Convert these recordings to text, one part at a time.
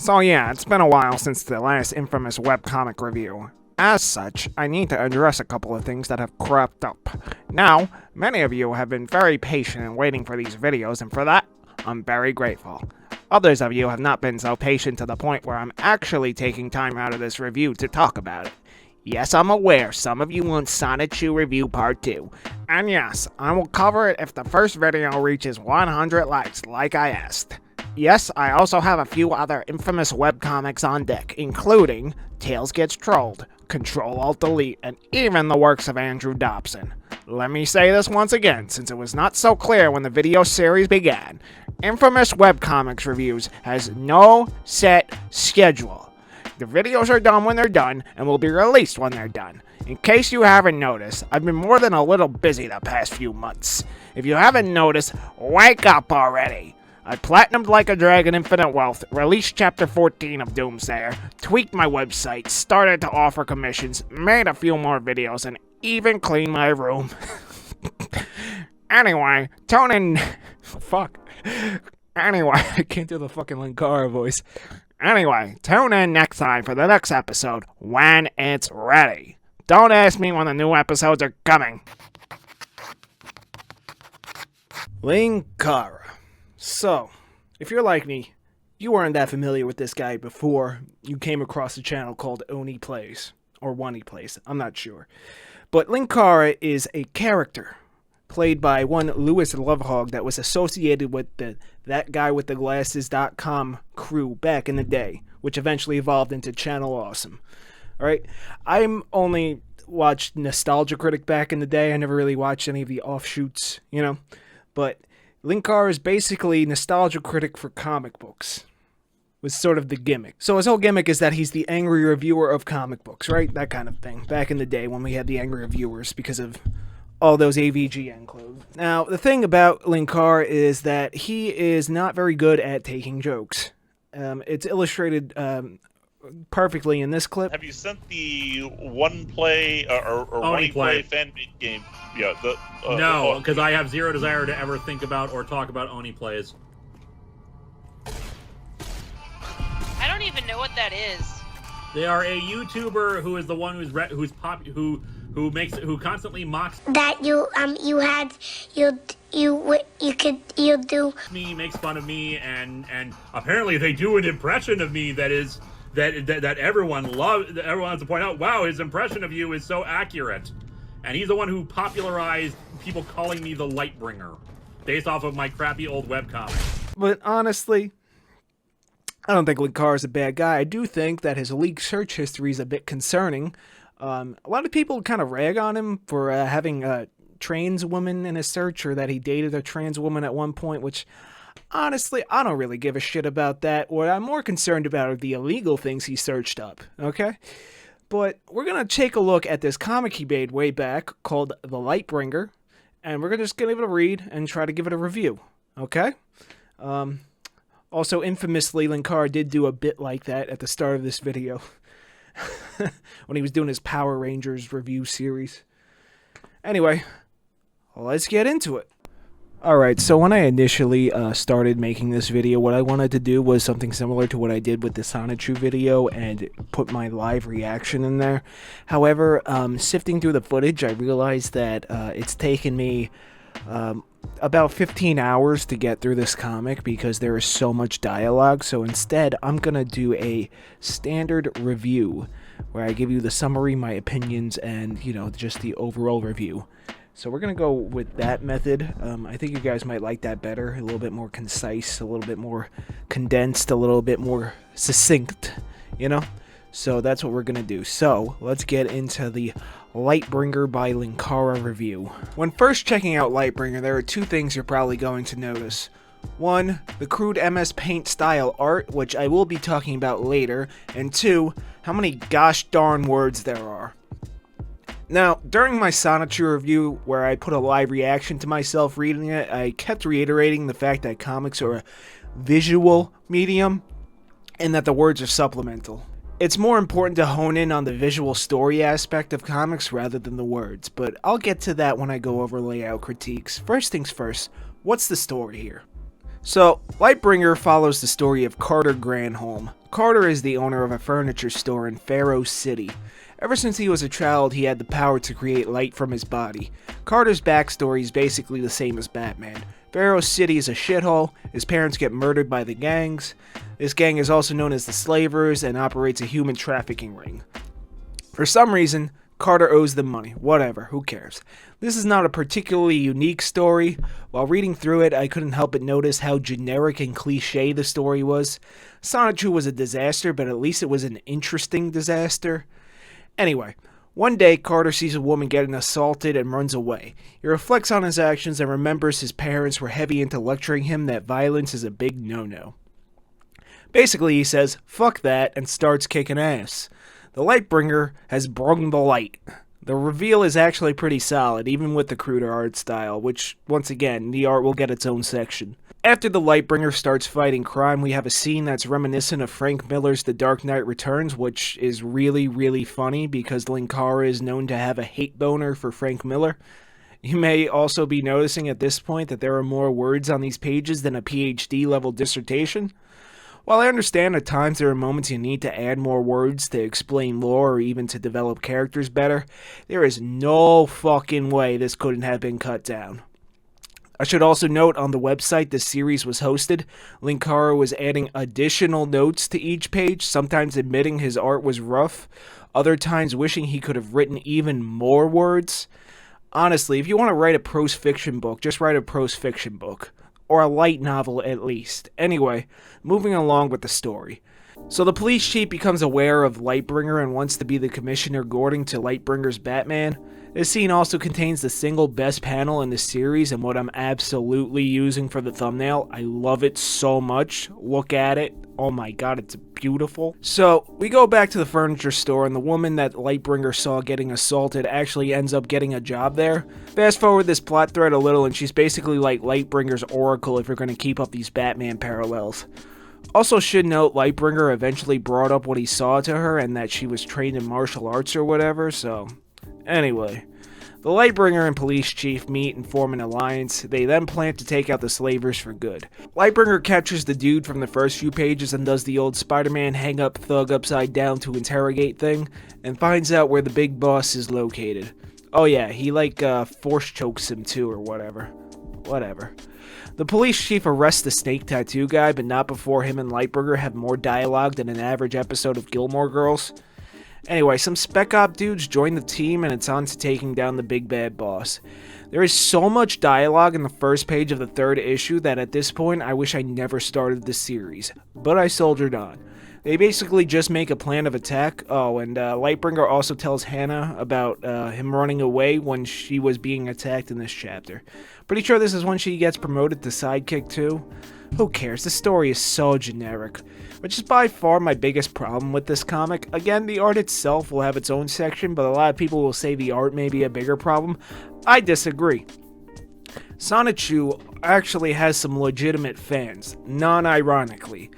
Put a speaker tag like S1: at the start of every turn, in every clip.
S1: So yeah, it's been a while since the last infamous webcomic review. As such, I need to address a couple of things that have cropped up. Now, many of you have been very patient in waiting for these videos, and for that, I'm very grateful. Others of you have not been so patient to the point where I'm actually taking time out of this review to talk about it. Yes, I'm aware some of you want Sonichu Review Part 2. And yes, I will cover it if the first video reaches 100 likes like I asked. Yes, I also have a few other infamous webcomics on deck, including Tails Gets Trolled, CtrlAltDel, and even the works of Andrew Dobson. Let me say this once again, since it was not so clear when the video series began. Infamous webcomics reviews has no set schedule. The videos are done when they're done, and will be released when they're done. In case you haven't noticed, I've been more than a little busy the past few months. If you haven't noticed, wake up already! I platinumed Like a Dragon Infinite Wealth, released Chapter 14 of Doomsayer, tweaked my website, started to offer commissions, made a few more videos, and even cleaned my room. Anyway, tune in... Fuck. Anyway, I can't do the fucking Linkara voice. Anyway, tune in next time for the next episode when it's ready. Don't ask me when the new episodes are coming. Linkara. So, if you're like me, you weren't that familiar with this guy before you came across a channel called Oni Plays, or Wani Plays, I'm not sure. But Linkara is a character played by one Louis Lovehog that was associated with that guy with the glasses.com crew back in the day, which eventually evolved into Channel Awesome. Alright, I'm only watched Nostalgia Critic back in the day. I never really watched any of the offshoots, you know, but Linkara is basically Nostalgia Critic for comic books, was sort of the gimmick. So his whole gimmick is that he's the angry reviewer of comic books, right? That kind of thing. Back in the day when we had the angry reviewers because of all those AVGN clothes. Now, the thing about Linkara is that he is not very good at taking jokes. It's illustrated perfectly in this clip.
S2: Have you sent the one play or one play fan-made game? Yeah.
S3: No, because I have zero desire to ever think about or talk about Oni plays.
S4: I don't even know what that is.
S3: They are a YouTuber who is the one who constantly mocks
S5: that you do
S3: me, makes fun of me, and apparently they do an impression of me that everyone loves. Everyone has to point out, wow, his impression of you is so accurate. And he's the one who popularized people calling me the Lightbringer, based off of my crappy old webcomic.
S1: But honestly, I don't think Linkara is a bad guy. I do think that his leaked search history is a bit concerning. A lot of people kind of rag on him for having a trans woman in his search, or that he dated a trans woman at one point, which, honestly, I don't really give a shit about that. What I'm more concerned about are the illegal things he searched up, okay? But we're going to take a look at this comic he made way back called The Lightbringer, and we're just going to give it a read and try to give it a review, okay? Also, infamously, Linkara did do a bit like that at the start of this video. When he was doing his Power Rangers review series. Anyway, let's get into it. Alright, so when I initially started making this video, what I wanted to do was something similar to what I did with the Sonichu video and put my live reaction in there. However, sifting through the footage, I realized that it's taken me about 15 hours to get through this comic because there is so much dialogue. So instead, I'm going to do a standard review where I give you the summary, my opinions, and, you know, just the overall review. So we're going to go with that method. I think you guys might like that better. A little bit more concise, a little bit more condensed, a little bit more succinct, you know? So that's what we're going to do. So let's get into the Lightbringer by Linkara review. When first checking out Lightbringer, there are two things you're probably going to notice. One, the crude MS Paint style art, which I will be talking about later, and two, how many gosh darn words there are. Now, during my Sonichu review, where I put a live reaction to myself reading it, I kept reiterating the fact that comics are a visual medium, and that the words are supplemental. It's more important to hone in on the visual story aspect of comics rather than the words, but I'll get to that when I go over layout critiques. First things first, what's the story here? So, Lightbringer follows the story of Carter Granholm. Carter is the owner of a furniture store in Pharaoh City. Ever since he was a child, he had the power to create light from his body. Carter's backstory is basically the same as Batman. Pharaoh City is a shithole, his parents get murdered by the gangs. This gang is also known as the Slavers and operates a human trafficking ring. For some reason, Carter owes them money. Whatever, who cares? This is not a particularly unique story. While reading through it, I couldn't help but notice how generic and cliche the story was. Sonichu was a disaster, but at least it was an interesting disaster. Anyway, one day Carter sees a woman getting assaulted and runs away. He reflects on his actions and remembers his parents were heavy into lecturing him that violence is a big no-no. Basically, he says, fuck that, and starts kicking ass. The Lightbringer has brung the light. The reveal is actually pretty solid, even with the cruder art style, which, once again, the art will get its own section. After the Lightbringer starts fighting crime, we have a scene that's reminiscent of Frank Miller's The Dark Knight Returns, which is really, really funny because Linkara is known to have a hate boner for Frank Miller. You may also be noticing at this point that there are more words on these pages than a PhD level dissertation. While I understand at times there are moments you need to add more words to explain lore or even to develop characters better, there is no fucking way this couldn't have been cut down. I should also note on the website this series was hosted, Linkara was adding additional notes to each page, sometimes admitting his art was rough, other times wishing he could have written even more words. Honestly, if you want to write a prose fiction book, just write a prose fiction book. Or a light novel at least. Anyway, moving along with the story. So the police chief becomes aware of Lightbringer and wants to be the Commissioner Gordon to Lightbringer's Batman. This scene also contains the single best panel in the series and what I'm absolutely using for the thumbnail. I love it so much. Look at it. Oh my god, it's beautiful. So, we go back to the furniture store and the woman that Lightbringer saw getting assaulted actually ends up getting a job there. Fast forward this plot thread a little and she's basically like Lightbringer's Oracle if you're going to keep up these Batman parallels. Also should note, Lightbringer eventually brought up what he saw to her and that she was trained in martial arts or whatever, so... Anyway, the Lightbringer and police chief meet and form an alliance. They then plan to take out the slavers for good. Lightbringer captures the dude from the first few pages and does the old Spider-Man hang up thug upside down to interrogate thing, and finds out where the big boss is located. Oh yeah, he force chokes him too or whatever. Whatever. The police chief arrests the snake tattoo guy, but not before him and Lightbringer have more dialogue than an average episode of Gilmore Girls. Anyway, some Spec Op dudes join the team and it's on to taking down the big bad boss. There is so much dialogue in the first page of the third issue that at this point I wish I never started the series, but I soldiered on. They basically just make a plan of attack. Oh, and Lightbringer also tells Hannah about him running away when she was being attacked in this chapter. Pretty sure this is when she gets promoted to sidekick too. Who cares? The story is so generic, which is by far my biggest problem with this comic. Again, the art itself will have its own section, but a lot of people will say the art may be a bigger problem. I disagree. Sonichu actually has some legitimate fans, non-ironically.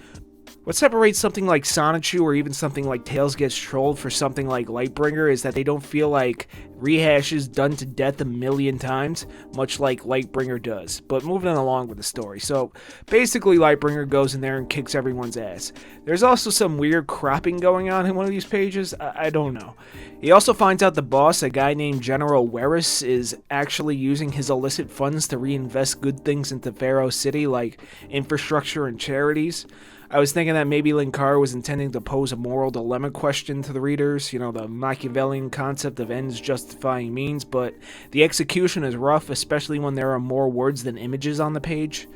S1: What separates something like Sonichu or even something like Tails Gets Trolled for something like Lightbringer is that they don't feel like rehashes done to death a million times, much like Lightbringer does. But moving along with the story. So, basically Lightbringer goes in there and kicks everyone's ass. There's also some weird cropping going on in one of these pages. I don't know. He also finds out the boss, a guy named General Weris, is actually using his illicit funds to reinvest good things into Pharaoh City, like infrastructure and charities. I was thinking that maybe Linkara was intending to pose a moral dilemma question to the readers, you know, the Machiavellian concept of ends justifying means, but the execution is rough, especially when there are more words than images on the page.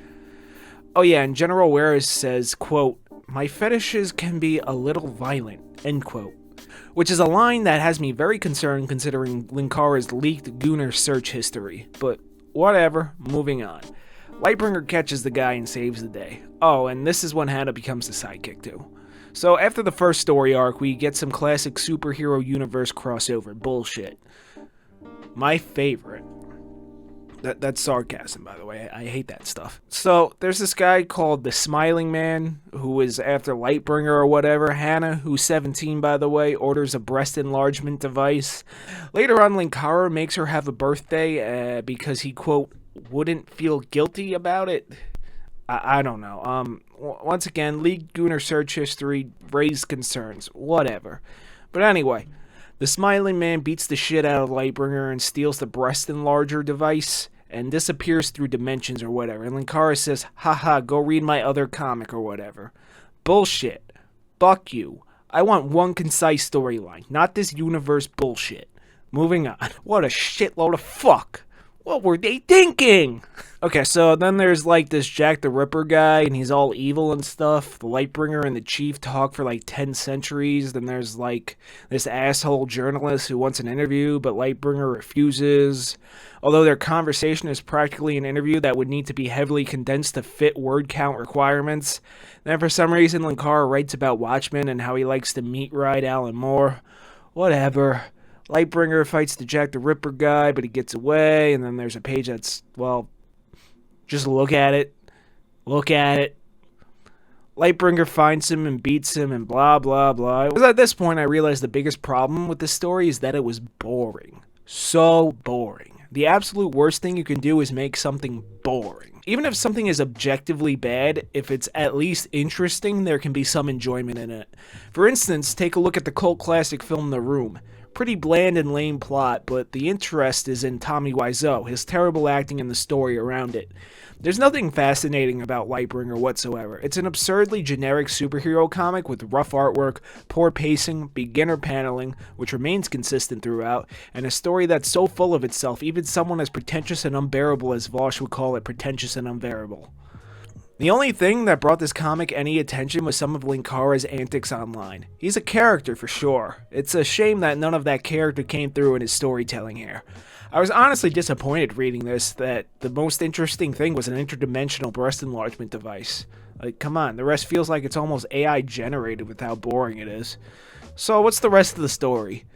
S1: Oh yeah, and General Weris says, quote, "My fetishes can be a little violent," end quote. Which is a line that has me very concerned considering Linkara's leaked Gooner search history, but whatever, moving on. Lightbringer catches the guy and saves the day. Oh, and this is when Hannah becomes the sidekick too. So after the first story arc, we get some classic superhero universe crossover bullshit. My favorite. That's sarcasm, by the way. I hate that stuff. So there's this guy called the Smiling Man who is after Lightbringer or whatever. Hannah, who's 17 by the way, orders a breast enlargement device. Later on, Linkara makes her have a birthday because he, quote, wouldn't feel guilty about it. I don't know. Once again, League Gooner search history raised concerns. Whatever. But anyway, the smiling man beats the shit out of Lightbringer and steals the breast enlarger device and disappears through dimensions or whatever. And Linkara says, haha, go read my other comic or whatever. Bullshit. Fuck you. I want one concise storyline, not this universe bullshit. Moving on. What a shitload of fuck. What were they thinking? Okay, so then there's like this Jack the Ripper guy, and he's all evil and stuff. The Lightbringer and the Chief talk for like 10 centuries. Then there's like this asshole journalist who wants an interview, but Lightbringer refuses. Although their conversation is practically an interview that would need to be heavily condensed to fit word count requirements. Then for some reason, Linkara writes about Watchmen and how he likes to meat ride Alan Moore. Whatever. Lightbringer fights the Jack the Ripper guy, but he gets away, and then there's a page that's, well, just look at it. Look at it. Lightbringer finds him and beats him and blah, blah, blah. It was at this point I realized the biggest problem with this story is that it was boring. So boring. The absolute worst thing you can do is make something boring. Even if something is objectively bad, if it's at least interesting, there can be some enjoyment in it. For instance, take a look at the cult classic film The Room. Pretty bland and lame plot, but the interest is in Tommy Wiseau, his terrible acting and the story around it. There's nothing fascinating about Lightbringer whatsoever. It's an absurdly generic superhero comic with rough artwork, poor pacing, beginner paneling, which remains consistent throughout, and a story that's so full of itself, even someone as pretentious and unbearable as Vosh would call it pretentious and unbearable. The only thing that brought this comic any attention was some of Linkara's antics online. He's a character for sure. It's a shame that none of that character came through in his storytelling here. I was honestly disappointed reading this that the most interesting thing was an interdimensional breast enlargement device. Like, come on, the rest feels like it's almost AI generated with how boring it is. So what's the rest of the story?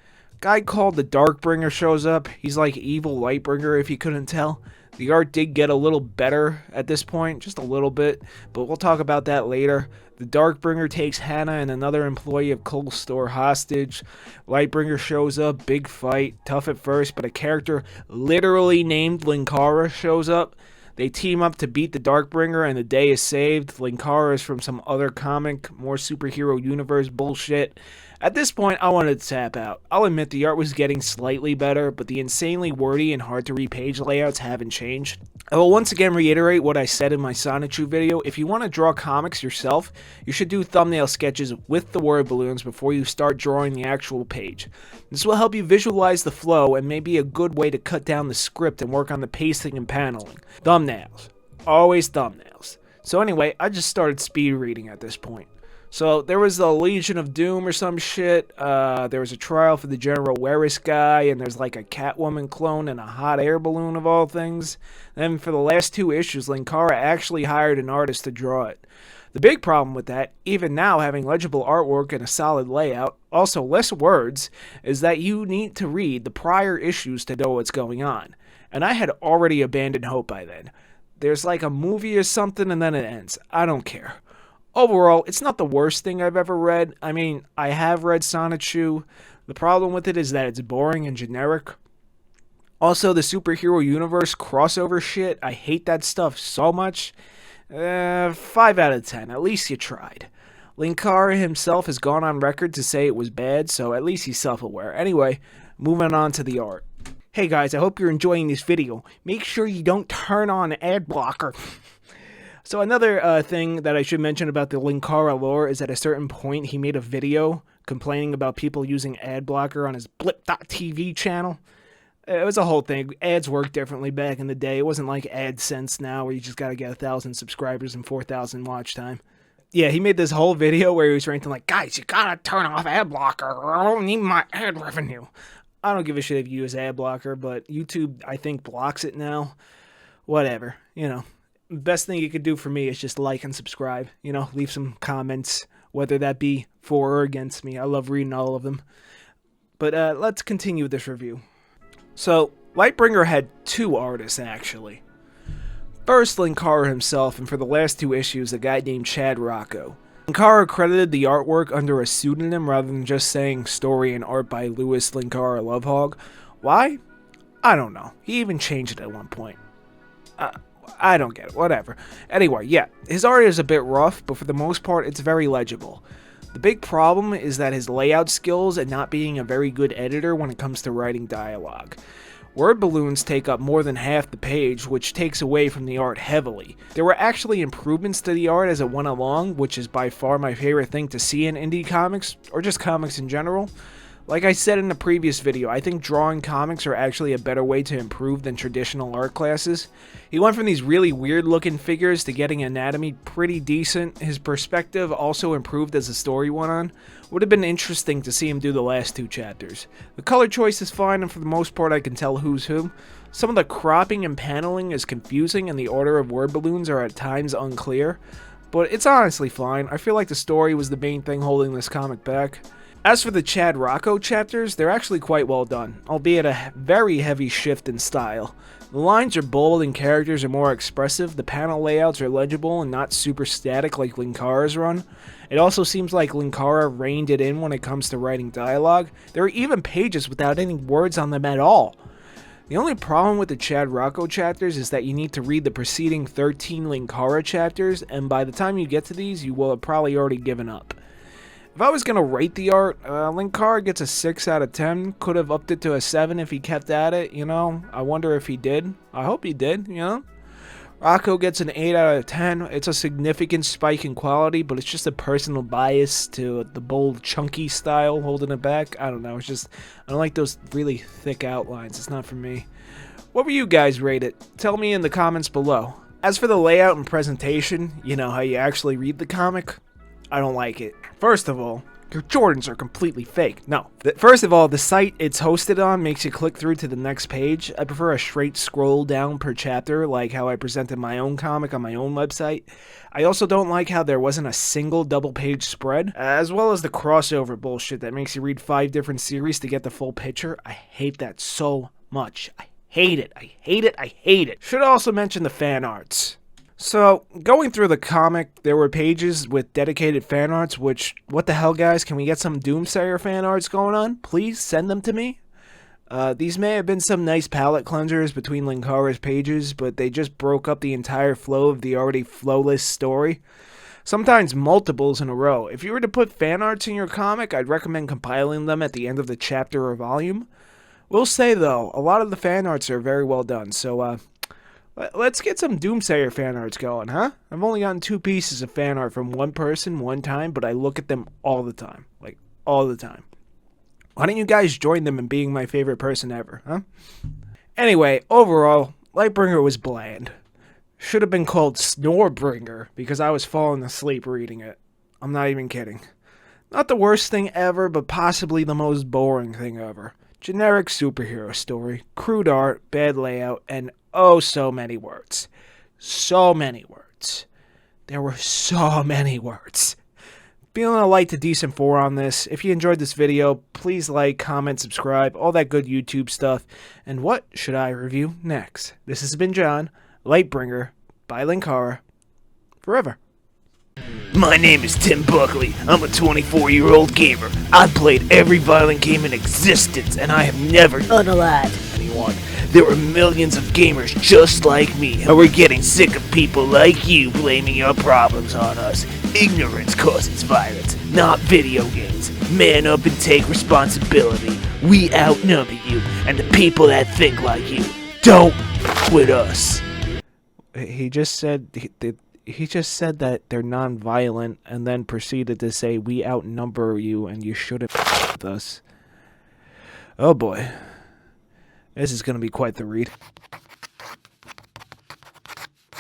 S1: Guy called the Darkbringer shows up. He's like evil Lightbringer if you couldn't tell. The art did get a little better at this point, just a little bit, but we'll talk about that later. The Darkbringer takes Hannah and another employee of Cole's store hostage. Lightbringer shows up, big fight, tough at first, but a character literally named Linkara shows up. They team up to beat the Darkbringer and the day is saved. Linkara is from some other comic, more superhero universe bullshit. At this point, I wanted to tap out. I'll admit the art was getting slightly better, but the insanely wordy and hard to read page layouts haven't changed. I will once again reiterate what I said in my Sonichu video. If you want to draw comics yourself, you should do thumbnail sketches with the word balloons before you start drawing the actual page. This will help you visualize the flow and may be a good way to cut down the script and work on the pacing and paneling. Thumbnails. Always thumbnails. So anyway, I just started speed reading at this point. So there was the Legion of Doom or some shit. There was a trial for the General Weris guy, and there's like a Catwoman clone and a hot air balloon of all things. Then for the last 2 issues, Linkara actually hired an artist to draw it. The big problem with that, even now having legible artwork and a solid layout, also less words, is that you need to read the prior issues to know what's going on. And I had already abandoned hope by then. There's like a movie or something and then it ends. I don't care. Overall, it's not the worst thing I've ever read. I mean, I have read Sonichu. The problem with it is that it's boring and generic. Also, the superhero universe crossover shit, I hate that stuff so much. 5 out of 10. At least you tried. Linkara himself has gone on record to say it was bad, so at least he's self-aware. Anyway, moving on to the art. Hey guys, I hope you're enjoying this video. Make sure you don't turn on ad blocker. So another thing that I should mention about the Linkara lore is at a certain point he made a video complaining about people using ad blocker on his Blip.tv channel. It was a whole thing. Ads worked differently back in the day. It wasn't like AdSense now where you just gotta get 1,000 subscribers and 4,000 watch time. Yeah, he made this whole video where he was ranting like, guys, you gotta turn off ad blocker or I don't need my ad revenue. I don't give a shit if you use ad blocker, but YouTube, I think, blocks it now. Whatever, you know. Best thing you could do for me is just like and subscribe. You know, leave some comments, whether that be for or against me. I love reading all of them. But let's continue this review. So, Lightbringer had 2 artists, actually. First, Linkara himself, and for the last 2 issues, a guy named Chad Rocco. Linkara credited the artwork under a pseudonym rather than just saying story and art by Louis Linkara Lovehog. Why? I don't know. He even changed it at one point. I don't get it, whatever. Anyway, yeah, his art is a bit rough, but for the most part, it's very legible. The big problem is that his layout skills and not being a very good editor when it comes to writing dialogue. Word balloons take up more than half the page, which takes away from the art heavily. There were actually improvements to the art as it went along, which is by far my favorite thing to see in indie comics, or just comics in general. Like I said in the previous video, I think drawing comics are actually a better way to improve than traditional art classes. He went from these really weird looking figures to getting anatomy pretty decent. His perspective also improved as the story went on. Would have been interesting to see him do the last 2 chapters. The color choice is fine, and for the most part I can tell who's who. Some of the cropping and paneling is confusing, and the order of word balloons are at times unclear. But it's honestly fine. I feel like the story was the main thing holding this comic back. As for the Chad Rocco chapters, they're actually quite well done, albeit a very heavy shift in style. The lines are bold and characters are more expressive, the panel layouts are legible and not super static like Linkara's run. It also seems like Linkara reined it in when it comes to writing dialogue. There are even pages without any words on them at all. The only problem with the Chad Rocco chapters is that you need to read the preceding 13 Linkara chapters, and by the time you get to these, you will have probably already given up. If I was going to rate the art, Linkara gets a 6 out of 10. Could have upped it to a 7 if he kept at it, you know. I wonder if he did. I hope he did, you know. Rocco gets an 8 out of 10. It's a significant spike in quality, but it's just a personal bias to the bold, chunky style holding it back. I don't know. It's just, I don't like those really thick outlines. It's not for me. What would you guys rate it? Tell me in the comments below. As for the layout and presentation, you know, how you actually read the comic, I don't like it. First of all, your Jordans are completely fake. No. First of all, the site it's hosted on makes you click through to the next page. I prefer a straight scroll down per chapter, like how I presented my own comic on my own website. I also don't like how there wasn't a single double-page spread, as well as the crossover bullshit that makes you read 5 different series to get the full picture. I hate that so much. I hate it. I hate it. I hate it. Should also mention the fan arts. So, going through the comic, there were pages with dedicated fan arts, which, what the hell guys, can we get some Doomsayer fan arts going on? Please send them to me. These may have been some nice palette cleansers between Linkara's pages, but they just broke up the entire flow of the already flowless story. Sometimes multiples in a row. If you were to put fan arts in your comic, I'd recommend compiling them at the end of the chapter or volume. Will say though, a lot of the fan arts are very well done, so let's get some Doomsayer fan arts going, huh? I've only gotten 2 pieces of fan art from one person one time, but I look at them all the time. Like, all the time. Why don't you guys join them in being my favorite person ever, huh? Anyway, overall, Lightbringer was bland. Should have been called Snorebringer, because I was falling asleep reading it. I'm not even kidding. Not the worst thing ever, but possibly the most boring thing ever. Generic superhero story, crude art, bad layout, and oh, so many words. So many words. There were so many words. Feeling a light to decent 4 on this. If you enjoyed this video, please like, comment, subscribe, all that good YouTube stuff. And what should I review next? This has been John, Lightbringer, by Linkara, forever.
S6: My name is Tim Buckley. I'm a 24-year-old gamer. I've played every violent game in existence, and I have never unalived anyone. There are millions of gamers just like me, and we're getting sick of people like you blaming your problems on us. Ignorance causes violence, not video games. Man up and take responsibility. We outnumber you, and the people that think like you don't quit us.
S1: He just said that they're non-violent, and then proceeded to say, we outnumber you and you shouldn't with us. Oh boy. This is going to be quite the read.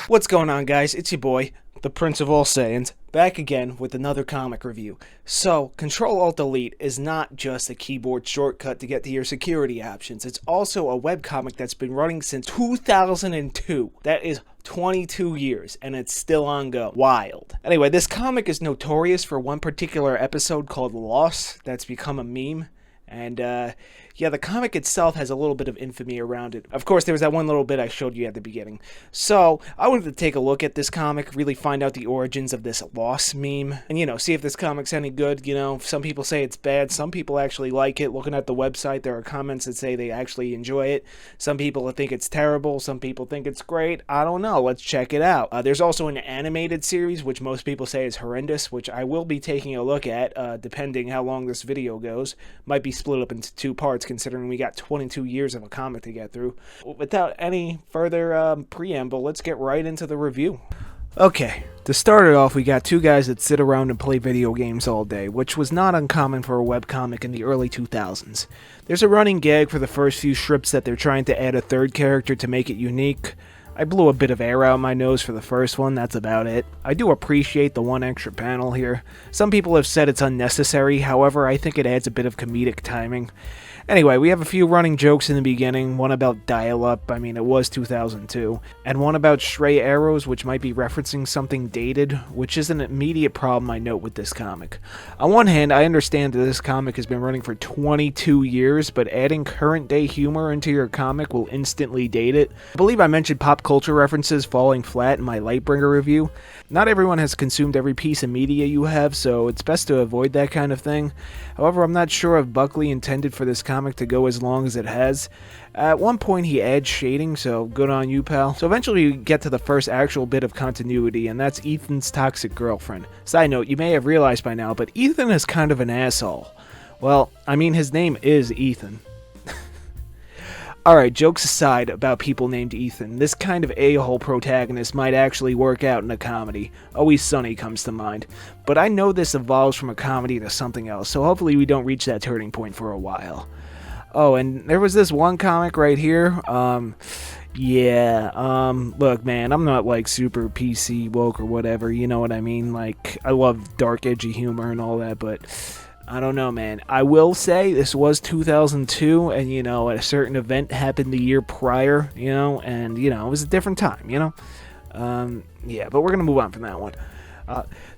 S1: What's going on, guys? It's your boy, the Prince of All Saiyans, back again with another comic review. So, Ctrl-Alt-Delete is not just a keyboard shortcut to get to your security options. It's also a webcomic that's been running since 2002. That is 22 years, and it's still ongoing. Wild. Anyway, this comic is notorious for one particular episode called Loss that's become a meme. And, yeah, the comic itself has a little bit of infamy around it. Of course, there was that one little bit I showed you at the beginning. So, I wanted to take a look at this comic, really find out the origins of this loss meme, and, you know, see if this comic's any good. You know, some people say it's bad, some people actually like it. Looking at the website, there are comments that say they actually enjoy it. Some people think it's terrible, some people think it's great. I don't know, let's check it out. There's also an animated series, which most people say is horrendous, which I will be taking a look at, depending how long this video goes. Might be split up into 2 parts, considering we got 22 years of a comic to get through. Without any further preamble, let's get right into the review. Okay, to start it off, we got 2 guys that sit around and play video games all day, which was not uncommon for a webcomic in the early 2000s. There's a running gag for the first few strips that they're trying to add a 3rd character to make it unique. I blew a bit of air out my nose for the first one, that's about it. I do appreciate the 1 extra panel here. Some people have said it's unnecessary, however, I think it adds a bit of comedic timing. Anyway, we have a few running jokes in the beginning, one about dial-up, I mean it was 2002, and one about stray arrows, which might be referencing something dated, which is an immediate problem I note with this comic. On one hand, I understand that this comic has been running for 22 years, but adding current day humor into your comic will instantly date it. I believe I mentioned pop culture references falling flat in my Lightbringer review. Not everyone has consumed every piece of media you have, so it's best to avoid that kind of thing. However, I'm not sure if Buckley intended for this comic to go as long as it has. At one point he adds shading, so good on you, pal. So eventually we get to the first actual bit of continuity, and that's Ethan's toxic girlfriend. Side note, you may have realized by now, but Ethan is kind of an asshole. Well, I mean his name is Ethan. Alright, jokes aside about people named Ethan, this kind of a-hole protagonist might actually work out in a comedy. Always Sunny comes to mind. But I know this evolves from a comedy to something else, so hopefully we don't reach that turning point for a while. Oh, and there was this one comic right here. Look, man, I'm not like super PC woke or whatever, you know what I mean? Like, I love dark, edgy humor and all that, but I don't know, man. I will say this was 2002, and, you know, a certain event happened the year prior, you know, and, you know, it was a different time, you know? Yeah, but we're gonna move on from that one.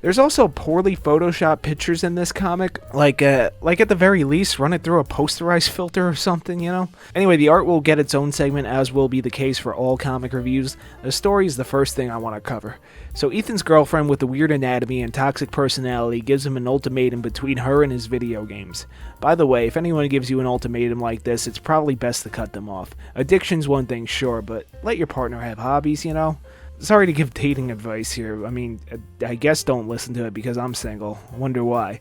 S1: There's also poorly photoshopped pictures in this comic, like at the very least, run it through a posterized filter or something, you know? Anyway, the art will get its own segment, as will be the case for all comic reviews. The story is the first thing I want to cover. So Ethan's girlfriend with the weird anatomy and toxic personality gives him an ultimatum between her and his video games. By the way, if anyone gives you an ultimatum like this, it's probably best to cut them off. Addiction's one thing, sure, but let your partner have hobbies, you know? Sorry to give dating advice here. I mean, I guess don't listen to it because I'm single. Wonder why.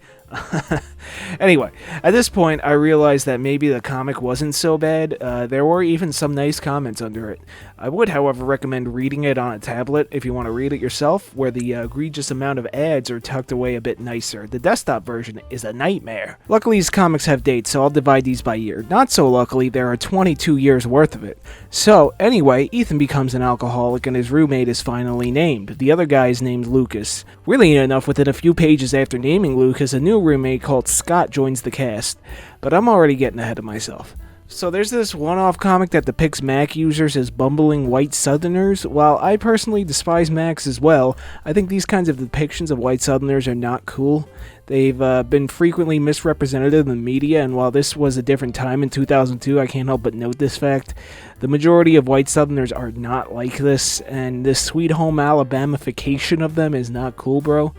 S1: Anyway, at this point, I realized that maybe the comic wasn't so bad. There were even some nice comments under it. I would, however, recommend reading it on a tablet if you want to read it yourself, where the egregious amount of ads are tucked away a bit nicer. The desktop version is a nightmare. Luckily, these comics have dates, so I'll divide these by year. Not so luckily, there are 22 years worth of it. So, anyway, Ethan becomes an alcoholic and his roommate is finally named. The other guy is named Lucas. Weirdly enough, within a few pages after naming Lucas, a new roommate called Scott joins the cast, but I'm already getting ahead of myself. So there's this one-off comic that depicts Mac users as bumbling white Southerners. While I personally despise Macs as well, I think these kinds of depictions of white Southerners are not cool. They've been frequently misrepresented in the media, and while this was a different time in 2002, I can't help but note this fact. The majority of white Southerners are not like this, and this Sweet Home Alabamification of them is not cool, bro.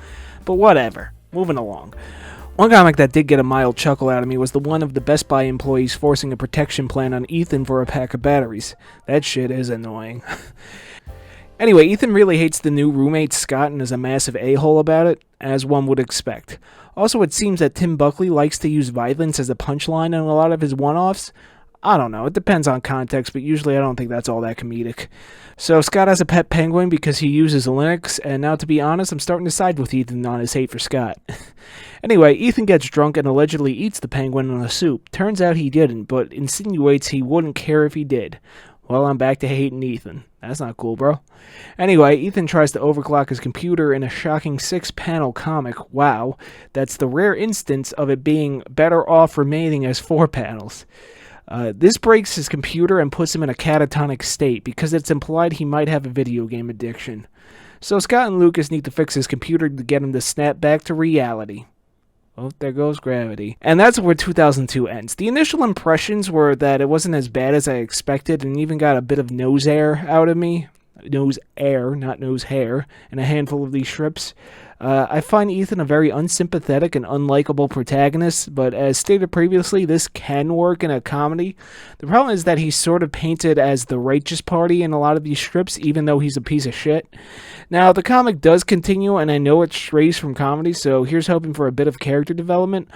S1: But whatever. Moving along. One comic that did get a mild chuckle out of me was the one of the Best Buy employees forcing a protection plan on Ethan for a pack of batteries. That shit is annoying. Anyway, Ethan really hates the new roommate Scott and is a massive a-hole about it, as one would expect. Also, it seems that Tim Buckley likes to use violence as a punchline in a lot of his one-offs. I don't know, it depends on context, but usually I don't think that's all that comedic. So Scott has a pet penguin because he uses Linux, and now to be honest, I'm starting to side with Ethan on his hate for Scott. Anyway, Ethan gets drunk and allegedly eats the penguin in a soup. Turns out he didn't, but insinuates he wouldn't care if he did. Well, I'm back to hating Ethan. That's not cool, bro. Anyway, Ethan tries to overclock his computer in a shocking 6-panel comic. Wow, that's the rare instance of it being better off remaining as 4 panels. This breaks his computer and puts him in a catatonic state because it's implied he might have a video game addiction. So Scott and Lucas need to fix his computer to get him to snap back to reality. Oh, there goes gravity. And that's where 2002 ends. The initial impressions were that it wasn't as bad as I expected, and even got a bit of nose air out of me. Nose air, not nose hair, in a handful of these strips. I find Ethan a very unsympathetic and unlikable protagonist, but as stated previously, this can work in a comedy. The problem is that he's sort of painted as the righteous party in a lot of these strips, even though he's a piece of shit. Now, the comic does continue, and I know it strays from comedy, so here's hoping for a bit of character development.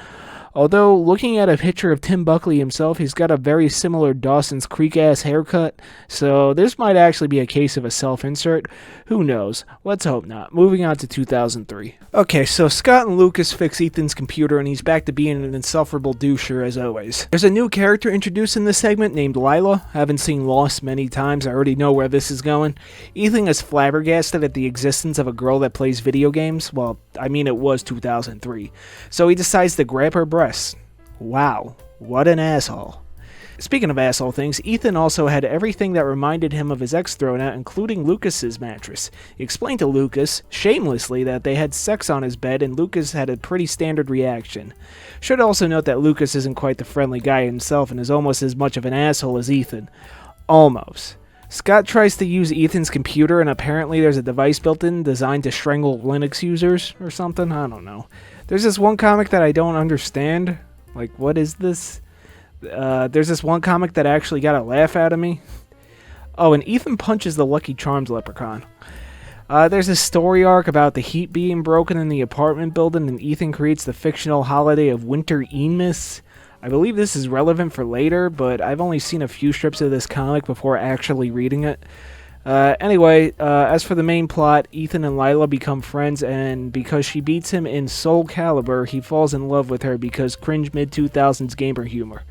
S1: Although, looking at a picture of Tim Buckley himself, he's got a very similar Dawson's Creek-ass haircut, so this might actually be a case of a self-insert. Who knows? Let's hope not. Moving on to 2003. Okay, so Scott and Lucas fix Ethan's computer, and he's back to being an insufferable doucher as always. There's a new character introduced in this segment named Lila. I haven't seen Lost many times, I already know where this is going. Ethan is flabbergasted at the existence of a girl that plays video games. Well, I mean it was 2003. So he decides to grab her breasts. Wow, what an asshole. Speaking of asshole things, Ethan also had everything that reminded him of his ex thrown out, including Lucas's mattress. He explained to Lucas, shamelessly, that they had sex on his bed, and Lucas had a pretty standard reaction. Should also note that Lucas isn't quite the friendly guy himself and is almost as much of an asshole as Ethan. Almost. Scott tries to use Ethan's computer, and apparently there's a device built in designed to strangle Linux users or something. I don't know. There's this one comic that I don't understand. Like, what is this? There's this one comic that actually got a laugh out of me. Oh, and Ethan punches the Lucky Charms leprechaun. There's a story arc about the heat being broken in the apartment building, and Ethan creates the fictional holiday of Winter Eamus. I believe this is relevant for later, but I've only seen a few strips of this comic before actually reading it. Anyway, as for the main plot, Ethan and Lila become friends, and because she beats him in Soul Calibur, he falls in love with her because cringe mid-2000s gamer humor.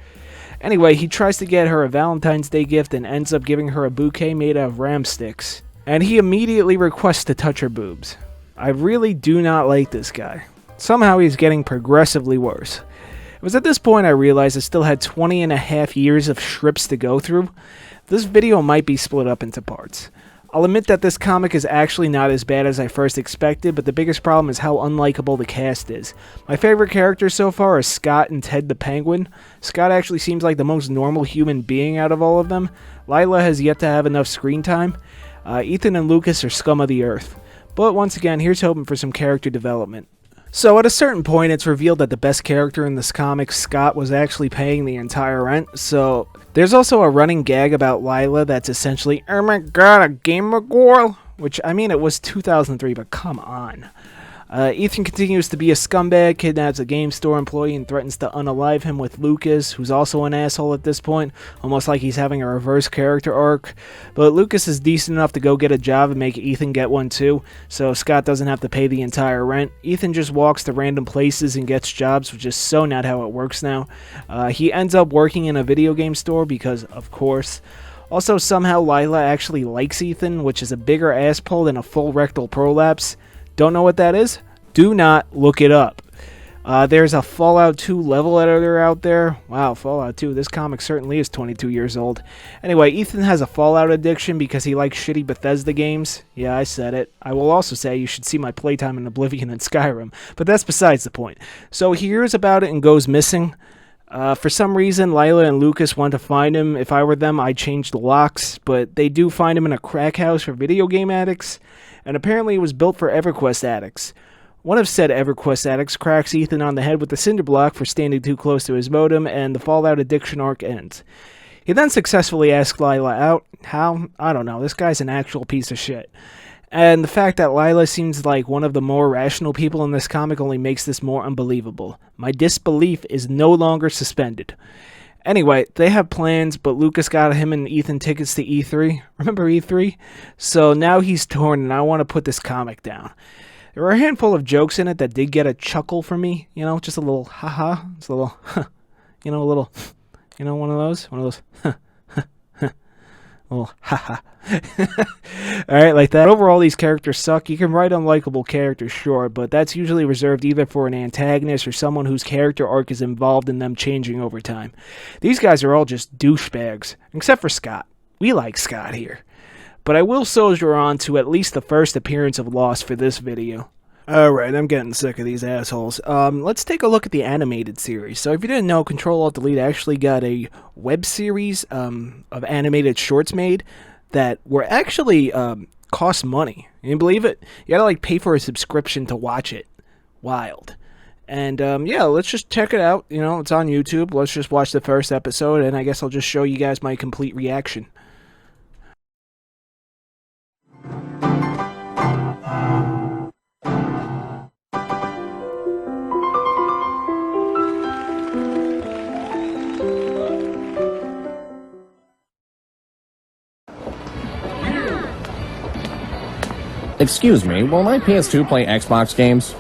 S1: Anyway, he tries to get her a Valentine's Day gift and ends up giving her a bouquet made out of ram sticks. And he immediately requests to touch her boobs. I really do not like this guy. Somehow he's getting progressively worse. It was at this point I realized I still had 20 and a half years of strips to go through. This video might be split up into parts. I'll admit that this comic is actually not as bad as I first expected, but the biggest problem is how unlikable the cast is. My favorite characters so far are Scott and Ted the Penguin. Scott actually seems like the most normal human being out of all of them. Lila has yet to have enough screen time. Ethan and Lucas are scum of the earth. But once again, here's hoping for some character development. So at a certain point, it's revealed that the best character in this comic, Scott, was actually paying the entire rent. So there's also a running gag about Lila that's essentially, oh my god, a gamer girl? Which, I mean, it was 2003, but come on. Ethan continues to be a scumbag, kidnaps a game store employee, and threatens to unalive him with Lucas, who's also an asshole at this point, almost like he's having a reverse character arc. But Lucas is decent enough to go get a job and make Ethan get one too, so Scott doesn't have to pay the entire rent. Ethan just walks to random places and gets jobs, which is so not how it works now. He ends up working in a video game store because, of course. Also, somehow Lila actually likes Ethan, which is a bigger ass pull than a full rectal prolapse. Don't know what that is? Do not look it up. There's a Fallout 2 level editor out there. Wow, Fallout 2. This comic certainly is 22 years old. Anyway, Ethan has a Fallout addiction because he likes shitty Bethesda games. Yeah, I said it. I will also say you should see my playtime in Oblivion and Skyrim, but that's besides the point. So he hears about it and goes missing. For some reason, Lila and Lucas want to find him. If I were them, I'd change the locks, but they do find him in a crack house for video game addicts, and apparently it was built for EverQuest addicts. One of said EverQuest addicts cracks Ethan on the head with a cinder block for standing too close to his modem, and the Fallout addiction arc ends. He then successfully asks Lila out. How? I don't know. This guy's an actual piece of shit. And the fact that Lila seems like one of the more rational people in this comic only makes this more unbelievable. My disbelief is no longer suspended. Anyway, they have plans, but Lucas got him and Ethan tickets to E3. Remember E3? So now he's torn, and I want to put this comic down. There were a handful of jokes in it that did get a chuckle from me. You know, just a little ha-ha. Just a little, you know, a little, you know, one of those, a little ha-ha. Alright, like that. Overall, these characters suck. You can write unlikable characters, sure, but that's usually reserved either for an antagonist or someone whose character arc is involved in them changing over time. These guys are all just douchebags, except for Scott. We like Scott here. But I will soldier on to at least the first appearance of Lost for this video. Alright, I'm getting sick of these assholes. Let's take a look at the animated series. So if you didn't know, CtrlAltDel actually got a web series of animated shorts made that were actually cost money. Can you believe it? You gotta like pay for a subscription to watch it. Wild. And yeah, let's just check it out. You know, it's on YouTube. Let's just watch the first episode, and I guess I'll just show you guys my complete reaction.
S7: Excuse me, will my PS2 play Xbox games?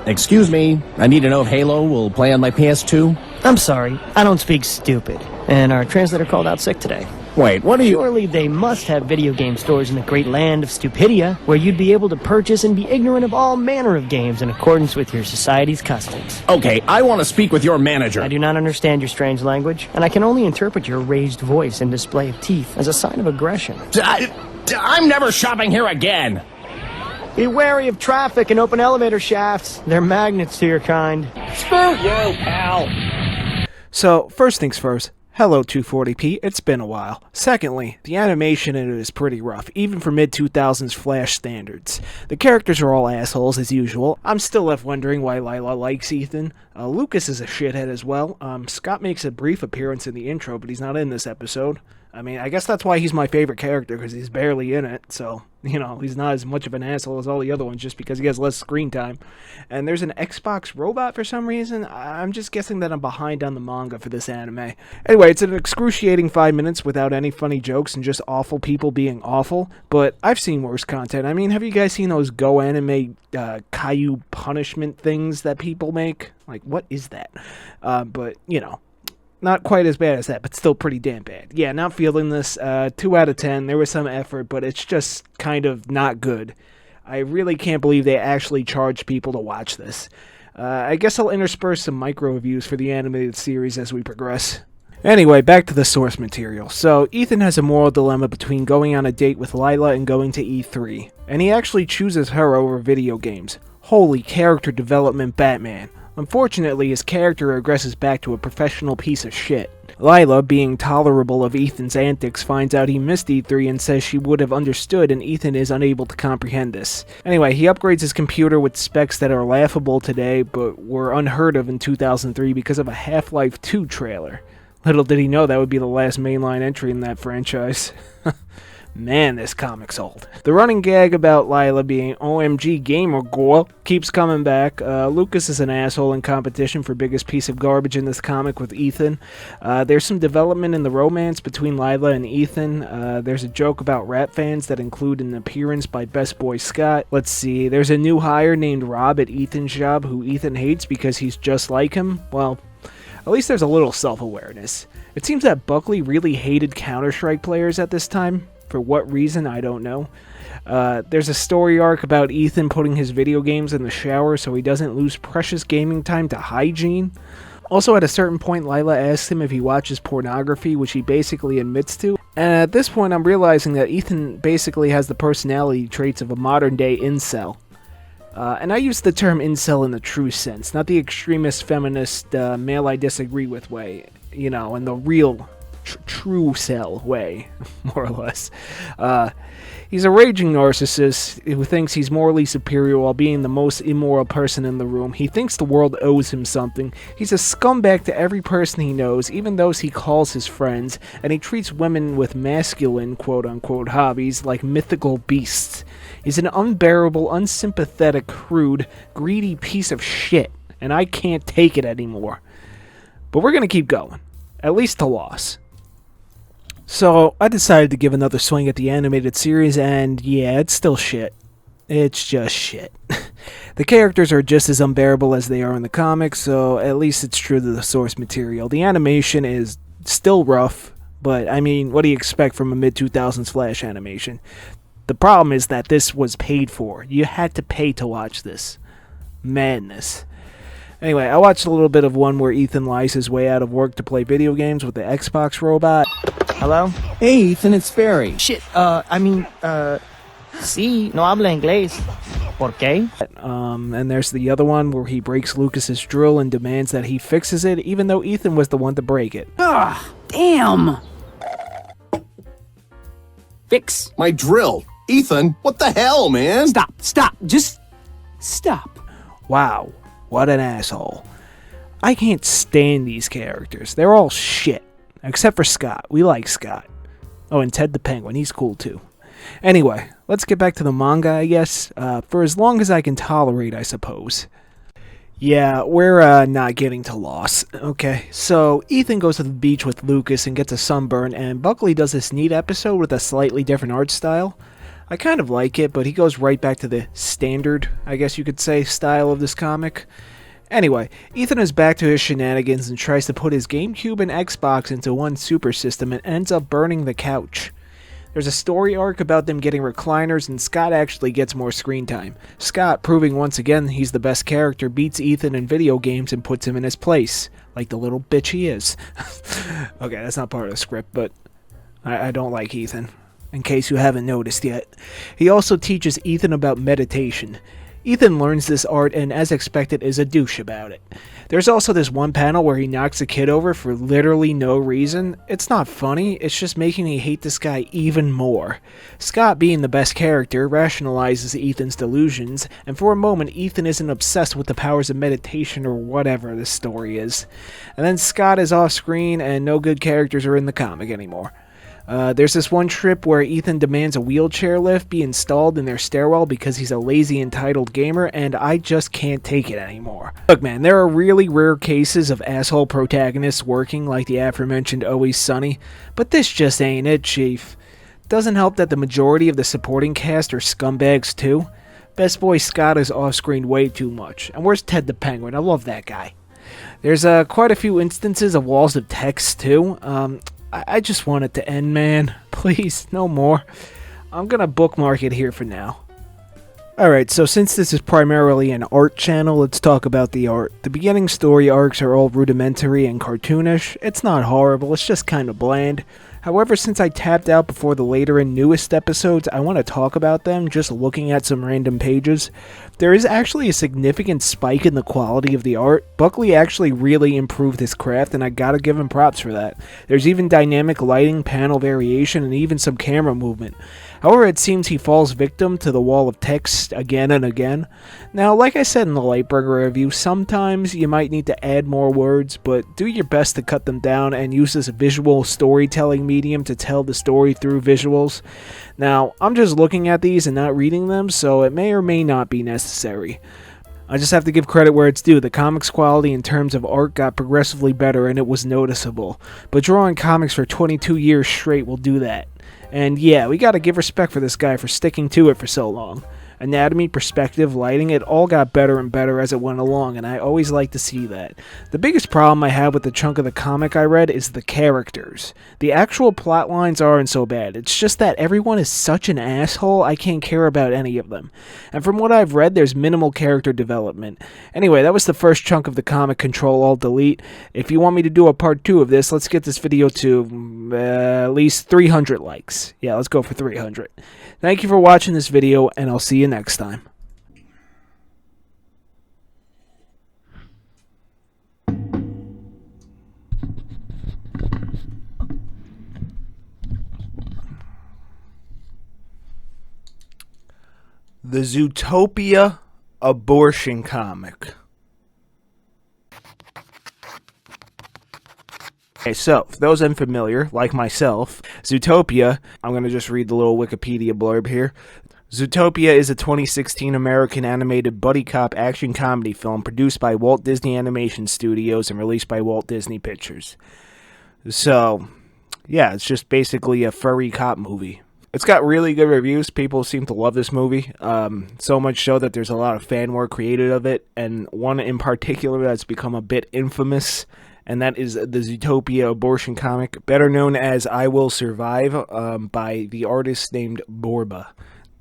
S7: Excuse me, I need to know if Halo will play on my PS2?
S8: I'm sorry, I don't speak stupid, and our translator called out sick today.
S7: Wait, what are you—
S8: Surely they must have video game stores in the great land of Stupidia, where you'd be able to purchase and be ignorant of all manner of games in accordance with your society's customs.
S7: Okay, I want to speak with your manager.
S8: I do not understand your strange language, and I can only interpret your raised voice and display of teeth as a sign of aggression.
S7: I'm never shopping here again!
S8: Be wary of traffic and open elevator shafts. They're magnets to your kind.
S7: Screw you, pal!
S1: So, first things first. Hello 240p, it's been a while. Secondly, the animation in it is pretty rough, even for mid-2000s Flash standards. The characters are all assholes as usual. I'm still left wondering why Lila likes Ethan. Lucas is a shithead as well. Scott makes a brief appearance in the intro, but he's not in this episode. I mean, I guess that's why he's my favorite character, because he's barely in it, so, you know, he's not as much of an asshole as all the other ones, just because he has less screen time. And there's an Xbox robot for some reason. I'm just guessing that I'm behind on the manga for this anime. Anyway, it's an excruciating 5 minutes without any funny jokes and just awful people being awful, but I've seen worse content. I mean, have you guys seen those Go Anime Caillou punishment things that people make? Like, what is that? But, you know. Not quite as bad as that, but still pretty damn bad. Yeah, not feeling this. 2 out of 10. There was some effort, but it's just kind of not good. I really can't believe they actually charged people to watch this. I guess I'll intersperse some micro-reviews for the animated series as we progress. Anyway, back to the source material. So, Ethan has a moral dilemma between going on a date with Lila and going to E3. And he actually chooses her over video games. Holy character development, Batman. Unfortunately, his character regresses back to a professional piece of shit. Lila, being tolerable of Ethan's antics, finds out he missed E3 and says she would have understood, and Ethan is unable to comprehend this. Anyway, he upgrades his computer with specs that are laughable today, but were unheard of in 2003 because of a Half-Life 2 trailer. Little did he know that would be the last mainline entry in that franchise. Man, this comic's old. The running gag about Lila being OMG gamer girl keeps coming back. Lucas is an asshole in competition for biggest piece of garbage in this comic with Ethan. There's some development in the romance between Lila and Ethan. There's a joke about rap fans that include an appearance by Best Boy Scott. Let's see, there's a new hire named Rob at Ethan's job who Ethan hates because he's just like him. Well, at least there's a little self-awareness. It seems that Buckley really hated Counter-Strike players at this time. For what reason, I don't know. There's a story arc about Ethan putting his video games in the shower so he doesn't lose precious gaming time to hygiene. Also, at a certain point, Lila asks him if he watches pornography, which he basically admits to. And at this point, I'm realizing that Ethan basically has the personality traits of a modern-day incel. And I use the term incel in the true sense, not the extremist feminist male I disagree with way, you know, in the real true cell way, more or less. He's a raging narcissist who thinks he's morally superior while being the most immoral person in the room. He thinks the world owes him something. He's a scumbag to every person he knows, even those he calls his friends, and he treats women with masculine quote-unquote hobbies like mythical beasts. He's an unbearable, unsympathetic, crude, greedy piece of shit, and I can't take it anymore. But we're gonna keep going. At least to loss. So, I decided to give another swing at the animated series, and yeah, it's still shit. It's just shit. The characters are just as unbearable as they are in the comics, so at least it's true to the source material. The animation is still rough, but I mean, what do you expect from a mid-2000s Flash animation? The problem is that this was paid for. You had to pay to watch this. Madness. Anyway, I watched a little bit of one where Ethan lies his way out of work to play video games with the Xbox robot.
S8: Hello?
S7: Hey, Ethan, it's Barry.
S8: Shit, Sí, no habla inglés. ¿Por qué?
S1: And there's the other one where he breaks Lucas's drill and demands that he fixes it, even though Ethan was the one to break it.
S9: Ah, damn! Fix
S7: My drill. Ethan, what the hell, man?
S9: Stop, just stop.
S1: Wow, what an asshole. I can't stand these characters. They're all shit. Except for Scott. We like Scott. Oh, and Ted the Penguin. He's cool too. Anyway, let's get back to the manga, I guess. For as long as I can tolerate, I suppose. Yeah, we're not getting to loss. Okay, so Ethan goes to the beach with Lucas and gets a sunburn, and Buckley does this neat episode with a slightly different art style. I kind of like it, but he goes right back to the standard, I guess you could say, style of this comic. Anyway, Ethan is back to his shenanigans and tries to put his GameCube and Xbox into one super system and ends up burning the couch. There's a story arc about them getting recliners, and Scott actually gets more screen time. Scott, proving once again he's the best character, beats Ethan in video games and puts him in his place, like the little bitch he is. Okay, that's not part of the script, but I don't like Ethan, in case you haven't noticed yet. He also teaches Ethan about meditation. Ethan learns this art and, as expected, is a douche about it. There's also this one panel where he knocks a kid over for literally no reason. It's not funny, it's just making me hate this guy even more. Scott, being the best character, rationalizes Ethan's delusions, and for a moment Ethan isn't obsessed with the powers of meditation or whatever this story is. And then Scott is off screen and no good characters are in the comic anymore. There's this one trip where Ethan demands a wheelchair lift be installed in their stairwell because he's a lazy, entitled gamer, and I just can't take it anymore. Look, man, there are really rare cases of asshole protagonists working like the aforementioned Always Sunny, but this just ain't it, Chief. Doesn't help that the majority of the supporting cast are scumbags too. Best boy Scott is off-screen way too much, and where's Ted the Penguin? I love that guy. There's quite a few instances of walls of text too. I just want it to end, man. Please, no more. I'm gonna bookmark it here for now. Alright, so since this is primarily an art channel, let's talk about the art. The beginning story arcs are all rudimentary and cartoonish. It's not horrible, it's just kinda bland. However, since I tapped out before the later and newest episodes, I want to talk about them just looking at some random pages. There is actually a significant spike in the quality of the art. Buckley actually really improved his craft, and I gotta give him props for that. There's even dynamic lighting, panel variation, and even some camera movement. However, it seems he falls victim to the wall of text again and again. Now, like I said in the Lightbringer review, sometimes you might need to add more words, but do your best to cut them down and use this visual storytelling medium to tell the story through visuals. Now, I'm just looking at these and not reading them, so it may or may not be necessary. I just have to give credit where it's due. The comics quality in terms of art got progressively better and it was noticeable. But drawing comics for 22 years straight will do that. And yeah, we gotta give respect for this guy for sticking to it for so long. Anatomy, perspective, lighting, it all got better and better as it went along, and I always like to see that. The biggest problem I have with the chunk of the comic I read is the characters. The actual plot lines aren't so bad, it's just that everyone is such an asshole I can't care about any of them. And from what I've read, there's minimal character development. Anyway, that was the first chunk of the comic, Control-Alt-Delete. If you want me to do a part 2 of this, let's get this video to at least 300 likes. Yeah, let's go for 300. Thank you for watching this video, and I'll see you next time. The Zootopia abortion comic. Okay, so, for those unfamiliar, like myself, Zootopia, I'm going to just read the little Wikipedia blurb here. Zootopia is a 2016 American animated buddy cop action comedy film produced by Walt Disney Animation Studios and released by Walt Disney Pictures. So, yeah, it's just basically a furry cop movie. It's got really good reviews. People seem to love this movie. So much so that there's a lot of fan work created of it, and one in particular that's become a bit infamous, and that is the Zootopia abortion comic, better known as I Will Survive, by the artist named Borba.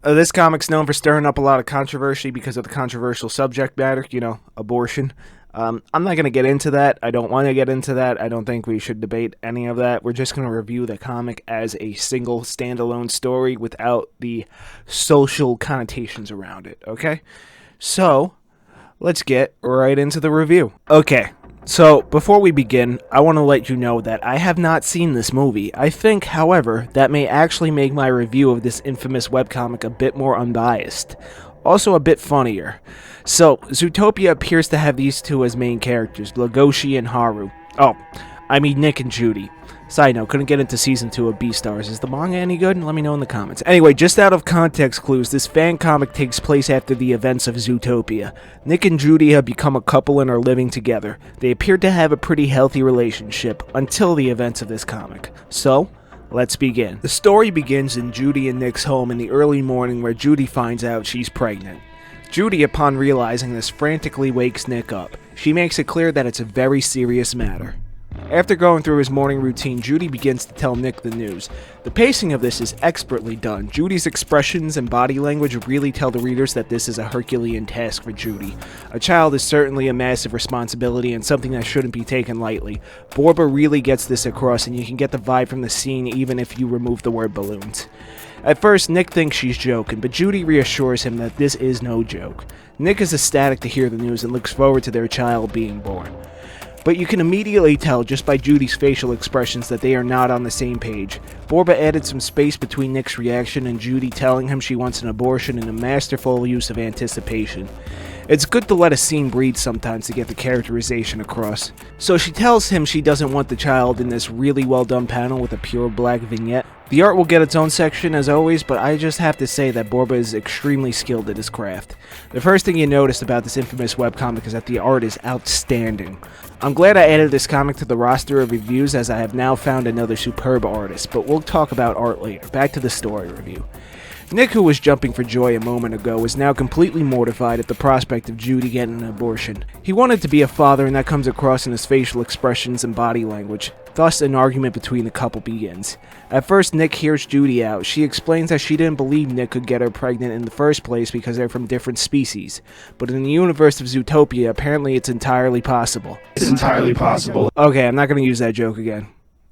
S1: This comic's known for stirring up a lot of controversy because of the controversial subject matter, you know, abortion. I'm not going to get into that. I don't want to get into that. I don't think we should debate any of that. We're just going to review the comic as a single standalone story without the social connotations around it, okay? So, let's get right into the review. Okay, so before we begin, I want to let you know that I have not seen this movie. I think, however, that may actually make my review of this infamous webcomic a bit more unbiased. Also a bit funnier. So, Zootopia appears to have these two as main characters, Legoshi and Haru. Oh, I mean Nick and Judy. Side note, couldn't get into Season 2 of Beastars. Is the manga any good? Let me know in the comments. Anyway, just out of context clues, this fan comic takes place after the events of Zootopia. Nick and Judy have become a couple and are living together. They appear to have a pretty healthy relationship until the events of this comic. So, let's begin. The story begins in Judy and Nick's home in the early morning where Judy finds out she's pregnant. Judy, upon realizing this, frantically wakes Nick up. She makes it clear that it's a very serious matter. After going through his morning routine, Judy begins to tell Nick the news. The pacing of this is expertly done. Judy's expressions and body language really tell the readers that this is a Herculean task for Judy. A child is certainly a massive responsibility and something that shouldn't be taken lightly. Borba really gets this across, and you can get the vibe from the scene even if you remove the word balloons. At first, Nick thinks she's joking, but Judy reassures him that this is no joke. Nick is ecstatic to hear the news and looks forward to their child being born. But you can immediately tell just by Judy's facial expressions that they are not on the same page. Borba added some space between Nick's reaction and Judy telling him she wants an abortion in a masterful use of anticipation. It's good to let a scene breathe sometimes to get the characterization across. So she tells him she doesn't want the child in this really well done panel with a pure black vignette. The art will get its own section as always, but I just have to say that Borba is extremely skilled at his craft. The first thing you noticed about this infamous webcomic is that the art is outstanding. I'm glad I added this comic to the roster of reviews as I have now found another superb artist, but we'll talk about art later. Back to the story review. Nick, who was jumping for joy a moment ago, is now completely mortified at the prospect of Judy getting an abortion. He wanted to be a father, and that comes across in his facial expressions and body language. Thus, an argument between the couple begins. At first, Nick hears Judy out. She explains that she didn't believe Nick could get her pregnant in the first place because they're from different species. But in the universe of Zootopia, apparently it's entirely possible.
S10: It's entirely possible.
S1: Okay, I'm not going to use that joke again.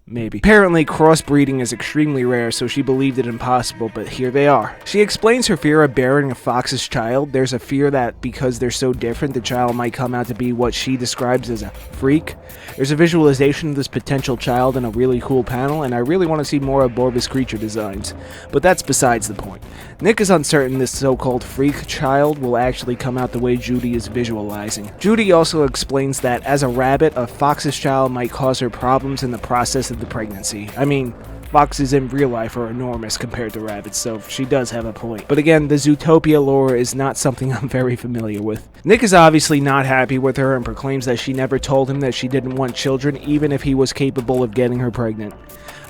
S1: Maybe. Apparently, crossbreeding is extremely rare, so she believed it impossible, but here they are. She explains her fear of bearing a fox's child. There's a fear that because they're so different, the child might come out to be what she describes as a freak. There's a visualization of this potential child in a really cool panel, and I really want to see more of Borba's creature designs. But that's besides the point. Nick is uncertain this so-called freak child will actually come out the way Judy is visualizing. Judy also explains that as a rabbit, a fox's child might cause her problems in the process of the pregnancy. I mean, foxes in real life are enormous compared to rabbits, so she does have a point. But again, the Zootopia lore is not something I'm very familiar with. Nick is obviously not happy with her and proclaims that she never told him that she didn't want children, even if he was capable of getting her pregnant.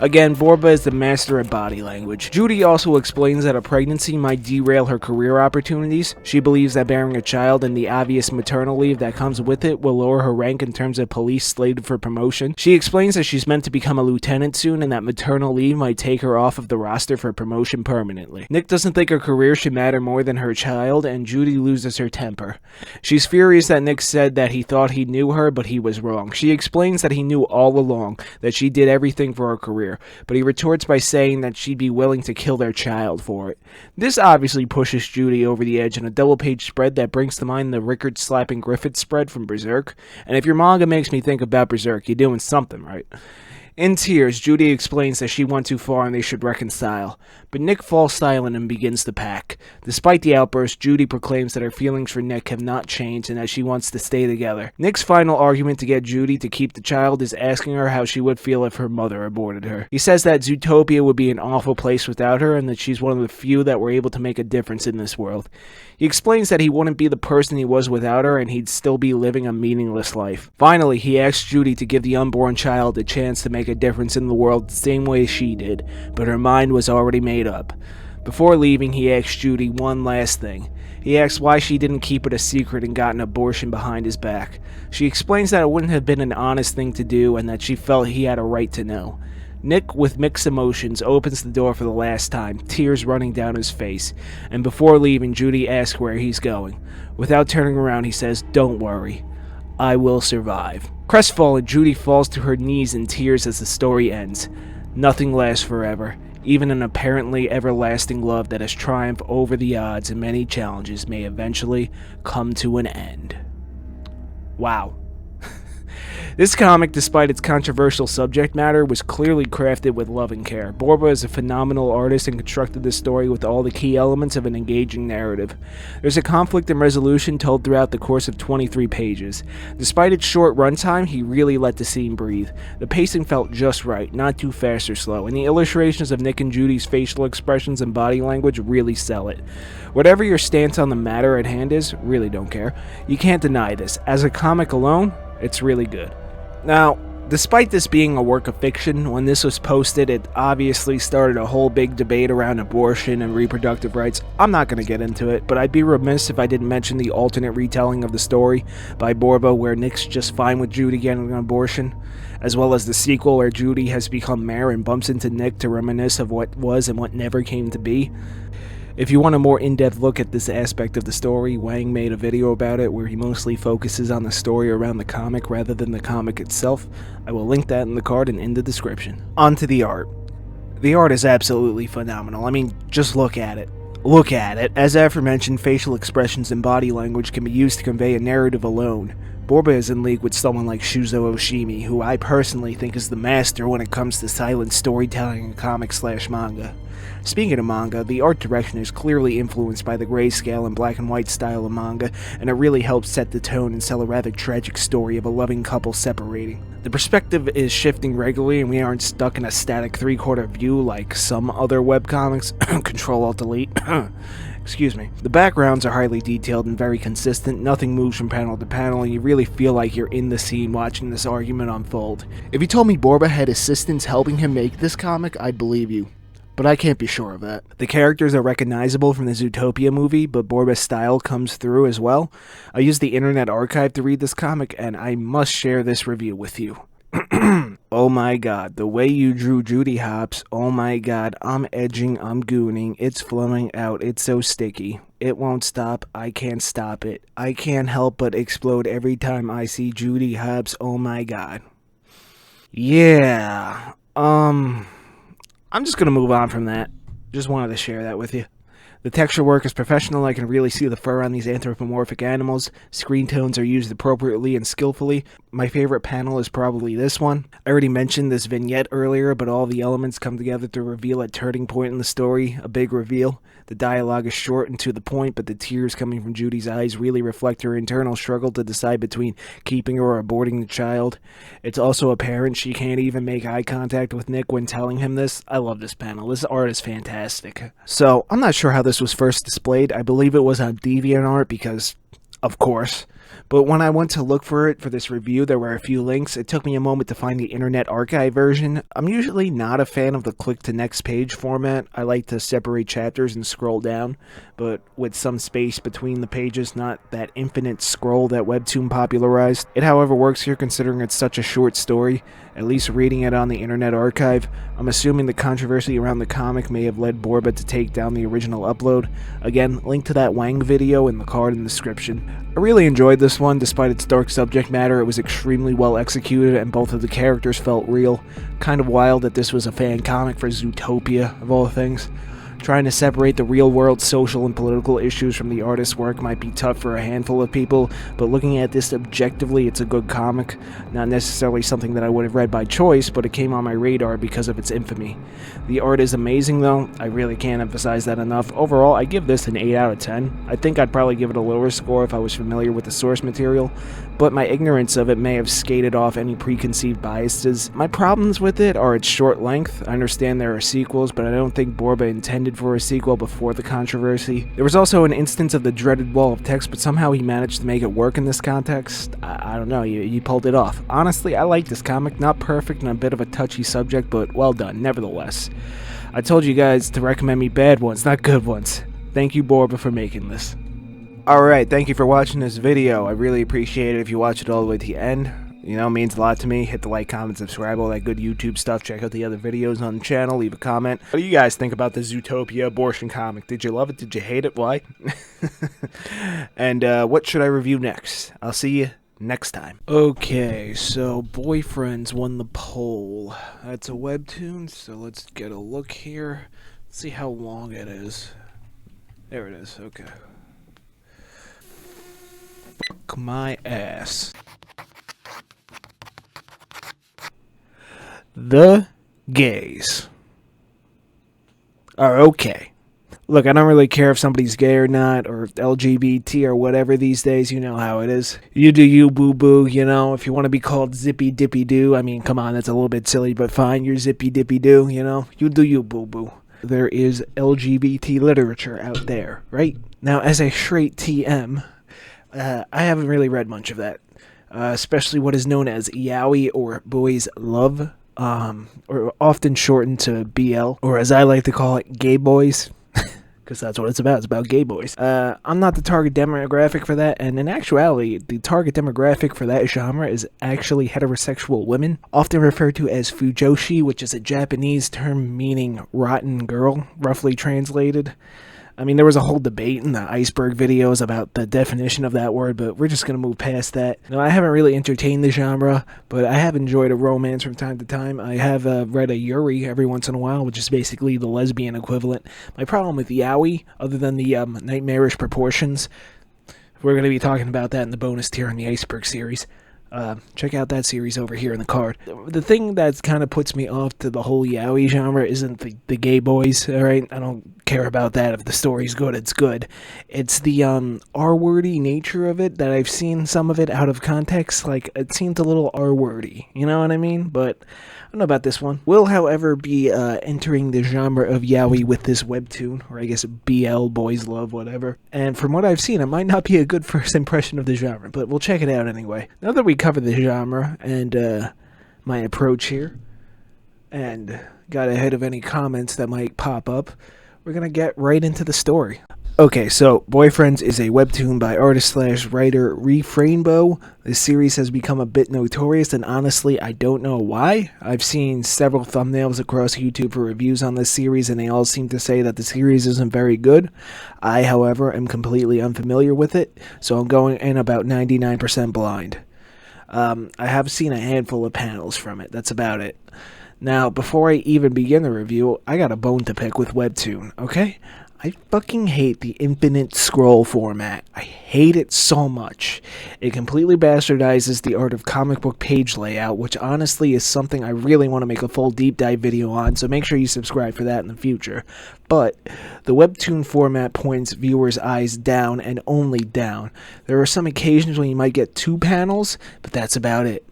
S1: Again, Borba is the master at body language. Judy also explains that a pregnancy might derail her career opportunities. She believes that bearing a child and the obvious maternal leave that comes with it will lower her rank in terms of police slated for promotion. She explains that she's meant to become a lieutenant soon and that maternal leave might take her off of the roster for promotion permanently. Nick doesn't think her career should matter more than her child, and Judy loses her temper. She's furious that Nick said that he thought he knew her, but he was wrong. She explains that he knew all along, that she did everything for her career, but he retorts by saying that she'd be willing to kill their child for it. This obviously pushes Judy over the edge in a double-page spread that brings to mind the Rickard slapping Griffith spread from Berserk, and if your manga makes me think about Berserk, you're doing something right. In tears, Judy explains that she went too far and they should reconcile, but Nick falls silent and begins to pack. Despite the outburst, Judy proclaims that her feelings for Nick have not changed and that she wants to stay together. Nick's final argument to get Judy to keep the child is asking her how she would feel if her mother aborted her. He says that Zootopia would be an awful place without her and that she's one of the few that were able to make a difference in this world. He explains that he wouldn't be the person he was without her and he'd still be living a meaningless life. Finally, he asks Judy to give the unborn child a chance to make a difference in the world the same way she did, but her mind was already made up. Before leaving, he asks Judy one last thing. He asks why she didn't keep it a secret and got an abortion behind his back. She explains that it wouldn't have been an honest thing to do and that she felt he had a right to know. Nick, with mixed emotions, opens the door for the last time, tears running down his face, and before leaving, Judy asks where he's going. Without turning around, he says, "Don't worry. I will survive. Crestfallen, Judy falls to her knees in tears as the story ends. Nothing lasts forever. Even an apparently everlasting love that has triumphed over the odds and many challenges may eventually come to an end. Wow. This comic, despite its controversial subject matter, was clearly crafted with love and care. Borba is a phenomenal artist and constructed this story with all the key elements of an engaging narrative. There's a conflict and resolution told throughout the course of 23 pages. Despite its short runtime, he really let the scene breathe. The pacing felt just right, not too fast or slow, and the illustrations of Nick and Judy's facial expressions and body language really sell it. Whatever your stance on the matter at hand is, really don't care. You can't deny this. As a comic alone, it's really good. Now, despite this being a work of fiction, when this was posted, it obviously started a whole big debate around abortion and reproductive rights. I'm not going to get into it, but I'd be remiss if I didn't mention the alternate retelling of the story by Borba where Nick's just fine with Judy getting an abortion, as well as the sequel where Judy has become mayor and bumps into Nick to reminisce of what was and what never came to be. If you want a more in-depth look at this aspect of the story, Wang made a video about it where he mostly focuses on the story around the comic rather than the comic itself. I will link that in the card and in the description. On to the art. The art is absolutely phenomenal. I mean, just look at it. Look at it. As aforementioned, facial expressions and body language can be used to convey a narrative alone. Borba is in league with someone like Shuzo Oshimi, who I personally think is the master when it comes to silent storytelling in comic/manga. Speaking of manga, the art direction is clearly influenced by the grayscale and black and white style of manga, and it really helps set the tone and sell a rather tragic story of a loving couple separating. The perspective is shifting regularly and we aren't stuck in a static 3/4 view like some other webcomics. Control-Alt-Delete. Excuse me. The backgrounds are highly detailed and very consistent, nothing moves from panel to panel, and you really feel like you're in the scene watching this argument unfold. If you told me Borba had assistants helping him make this comic, I'd believe you. But I can't be sure of that. The characters are recognizable from the Zootopia movie, but Borba's style comes through as well. I used the Internet Archive to read this comic, and I must share this review with you. Oh my god, the way you drew Judy Hopps, oh my god, I'm edging, I'm gooning, it's flowing out, it's so sticky. It won't stop, I can't stop it. I can't help but explode every time I see Judy Hopps, oh my god. Yeah, I'm just gonna move on from that. Just wanted to share that with you. The texture work is professional. I can really see the fur on these anthropomorphic animals. Screen tones are used appropriately and skillfully. My favorite panel is probably this one. I already mentioned this vignette earlier, but all the elements come together to reveal a turning point in the story, a big reveal. The dialogue is short and to the point, but the tears coming from Judy's eyes really reflect her internal struggle to decide between keeping her or aborting the child. It's also apparent she can't even make eye contact with Nick when telling him this. I love this panel. This art is fantastic. So, I'm not sure how this was first displayed. I believe it was on DeviantArt because, of course. But when I went to look for it for this review, there were a few links. It took me a moment to find the Internet Archive version. I'm usually not a fan of the click to next page format. I like to separate chapters and scroll down, but with some space between the pages, not that infinite scroll that Webtoon popularized. It, however, works here considering it's such a short story. At least reading it on the Internet Archive, I'm assuming the controversy around the comic may have led Borba to take down the original upload. Again, link to that Wang video in the card in the description. I really enjoyed this one. Despite its dark subject matter, it was extremely well executed and both of the characters felt real. Kind of wild that this was a fan comic for Zootopia, of all things. Trying to separate the real-world social and political issues from the artist's work might be tough for a handful of people, but looking at this objectively, it's a good comic. Not necessarily something that I would have read by choice, but it came on my radar because of its infamy. The art is amazing, though. I really can't emphasize that enough. Overall, I give this an 8 out of 10. I think I'd probably give it a lower score if I was familiar with the source material, but my ignorance of it may have skated off any preconceived biases. My problems with it are its short length. I understand there are sequels, but I don't think Borba intended for a sequel before the controversy. There was also an instance of the dreaded wall of text, but somehow he managed to make it work in this context. I don't know, you pulled it off. Honestly, I like this comic. Not perfect and a bit of a touchy subject, but well done, nevertheless. I told you guys to recommend me bad ones, not good ones. Thank you, Borba, for making this. Alright, thank you for watching this video. I really appreciate it if you watch it all the way to the end. You know, it means a lot to me. Hit the like, comment, subscribe, all that good YouTube stuff. Check out the other videos on the channel. Leave a comment. What do you guys think about the Zootopia abortion comic? Did you love it? Did you hate it? Why? And what should I review next? I'll see you next time. Okay, so Boyfriends won the poll. That's a webtoon, so let's get a look here. Let's see how long it is. There it is, okay. Fuck my ass. The gays are okay. Look, I don't really care if somebody's gay or not, or LGBT or whatever these days. You know how it is. You do you, boo-boo, you know. If you want to be called Zippy Dippy Doo, I mean, come on, that's a little bit silly, but fine, you're Zippy Dippy Doo, you know. You do you, boo-boo. There is LGBT literature out there, right? Now, as a straight TM, I haven't really read much of that, especially what is known as yaoi or boys love, or often shortened to BL, or as I like to call it, gay boys. Because that's what it's about. It's about gay boys. I'm not the target demographic for that, and in actuality, the target demographic for that genre is actually heterosexual women, often referred to as fujoshi, which is a Japanese term meaning rotten girl, roughly translated. I mean, there was a whole debate in the iceberg videos about the definition of that word, but we're just going to move past that. Now, I haven't really entertained the genre, but I have enjoyed a romance from time to time. I have read a yuri every once in a while, which is basically the lesbian equivalent. My problem with yaoi, other than the nightmarish proportions, we're going to be talking about that in the bonus tier in the iceberg series. Check out that series over here in the card. The thing that kind of puts me off to the whole yaoi genre isn't the gay boys, alright? I don't care about that. If the story's good, it's good. It's the R-wordy nature of it that I've seen some of it out of context. Like, it seems a little R-wordy, you know what I mean? But I don't know about this one. Will, however, be entering the genre of yaoi with this webtoon, or I guess BL, boys love, whatever. And from what I've seen, it might not be a good first impression of the genre, but we'll check it out anyway. Now that we cover the genre and my approach here, and got ahead of any comments that might pop up, we're going to get right into the story. Okay, so Boyfriends is a webtoon by artist/writer Refrainbow. This series has become a bit notorious, and honestly, I don't know why. I've seen several thumbnails across YouTube for reviews on this series, and they all seem to say that the series isn't very good. I, however, am completely unfamiliar with it, so I'm going in about 99% blind. I have seen a handful of panels from it. That's about it. Now, before I even begin the review, I got a bone to pick with webtoon, okay? I fucking hate the infinite scroll format. I hate it so much. It completely bastardizes the art of comic book page layout, which honestly is something I really want to make a full deep dive video on, so make sure you subscribe for that in the future. But the webtoon format points viewers' eyes down and only down. There are some occasions when you might get 2 panels, but that's about it.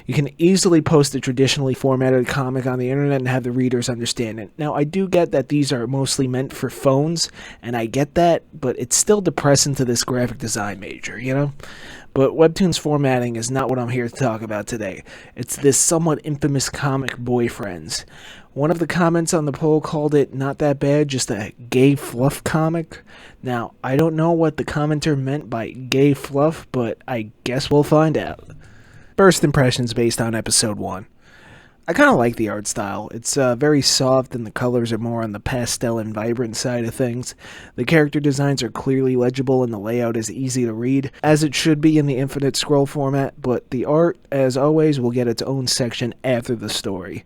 S1: You can easily post a traditionally formatted comic on the internet and have the readers understand it. Now, I do get that these are mostly meant for phones, and I get that, but it's still depressing to this graphic design major, you know? But webtoon's formatting is not what I'm here to talk about today. It's this somewhat infamous comic Boyfriends. One of the comments on the poll called it not that bad, just a gay fluff comic. Now, I don't know what the commenter meant by gay fluff, but I guess we'll find out. First impressions based on episode 1. I kind of like the art style. It's very soft and the colors are more on the pastel and vibrant side of things. The character designs are clearly legible and the layout is easy to read, as it should be in the infinite scroll format, but the art, as always, will get its own section after the story.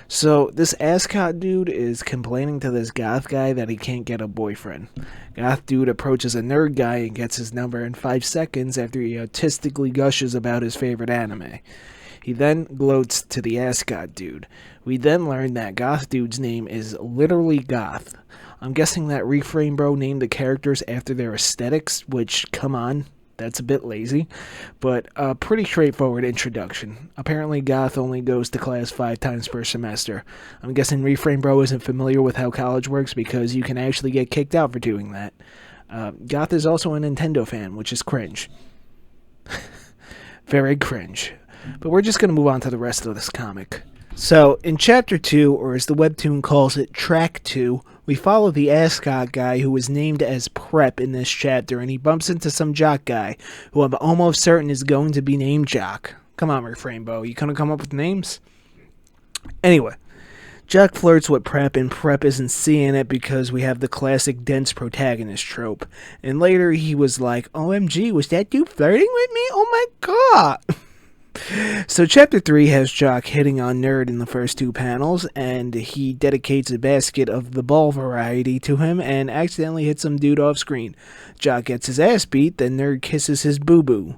S1: So, this ascot dude is complaining to this goth guy that he can't get a boyfriend. Goth dude approaches a nerd guy and gets his number in 5 seconds after he artistically gushes about his favorite anime. He then gloats to the ascot dude. We then learn that goth dude's name is literally goth. I'm guessing that Refrainbow named the characters after their aesthetics, which, come on, that's a bit lazy, but a pretty straightforward introduction. Apparently goth only goes to class 5 times per semester. I'm guessing Refrainbow isn't familiar with how college works because you can actually get kicked out for doing that. Goth is also a Nintendo fan, which is cringe. Very cringe. But we're just going to move on to the rest of this comic. So, in Chapter 2, or as the webtoon calls it, Track 2, we follow the ascot guy who was named as Prep in this chapter, and he bumps into some jock guy, who I'm almost certain is going to be named Jock. Come on, Refrainbow, you couldn't come up with names? Anyway, Jock flirts with Prep, and Prep isn't seeing it because we have the classic dense protagonist trope. And later he was like, OMG, was that you flirting with me? Oh my god! So chapter 3 has Jock hitting on Nerd in the first 2 panels, and he dedicates a basket of the ball variety to him and accidentally hits some dude off screen. Jock gets his ass beat, then Nerd kisses his boo-boo.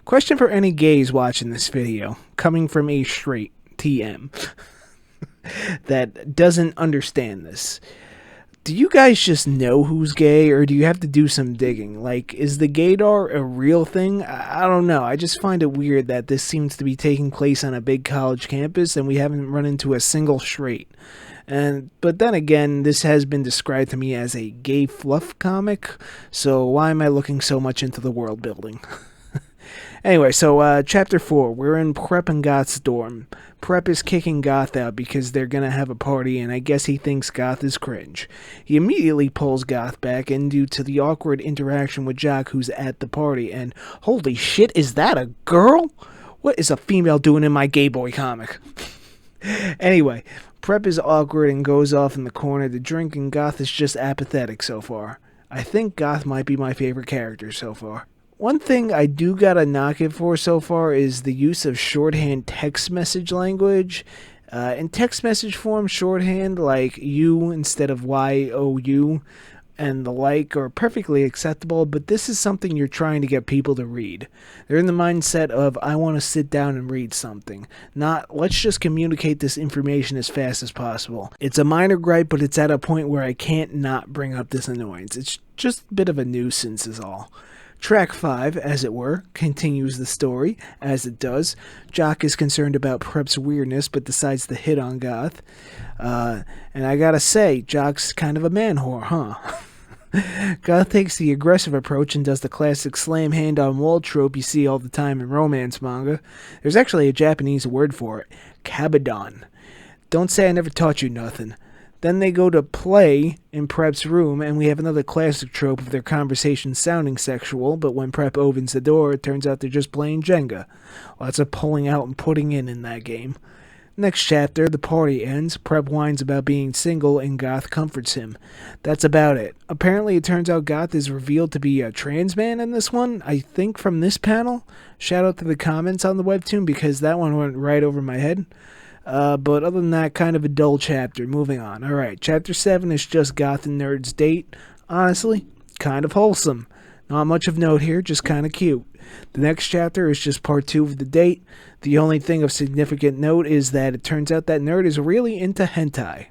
S1: Question for any gays watching this video, coming from a straight TM that doesn't understand this. Do you guys just know who's gay, or do you have to do some digging? Like, is the gaydar a real thing? I don't know. I just find it weird that this seems to be taking place on a big college campus and we haven't run into a single straight. But then again, this has been described to me as a gay fluff comic, so why am I looking so much into the world building? Anyway, so chapter 4, we're in Prep and Goth's dorm. Prep is kicking Goth out because they're gonna have a party, and I guess he thinks Goth is cringe. He immediately pulls Goth back in due to the awkward interaction with Jock, who's at the party, and holy shit, is that a girl? What is a female doing in my gay boy comic? Anyway, Prep is awkward and goes off in the corner to drink, and Goth is just apathetic so far. I think Goth might be my favorite character so far. One thing I do gotta knock it for so far is the use of shorthand text message language. In text message form, shorthand like you instead of YOU and the like are perfectly acceptable, but this is something you're trying to get people to read. They're in the mindset of, I want to sit down and read something, not, let's just communicate this information as fast as possible. It's a minor gripe, but it's at a point where I can't not bring up this annoyance. It's just a bit of a nuisance is all. Track 5, as it were, continues the story, as it does. Jock is concerned about Prep's weirdness, but decides to hit on Goth. And I gotta say, Jock's kind of a man whore, huh? Goth takes the aggressive approach and does the classic slam hand on wall trope you see all the time in romance manga. There's actually a Japanese word for it, kabadon. Don't say I never taught you nothing. Then they go to play in Prep's room, and we have another classic trope of their conversation sounding sexual, but when Prep opens the door, it turns out they're just playing Jenga. Lots of pulling out and putting in that game. Next chapter, the party ends. Prep whines about being single, and Goth comforts him. That's about it. Apparently, it turns out Goth is revealed to be a trans man in this one, I think from this panel. Shout out to the comments on the webtoon, because that one went right over my head. But other than that, kind of a dull chapter. Moving on. Alright, chapter 7 is just Goth and Nerd's date. Honestly, kind of wholesome. Not much of note here, just kind of cute. The next chapter is just part 2 of the date. The only thing of significant note is that it turns out that Nerd is really into hentai.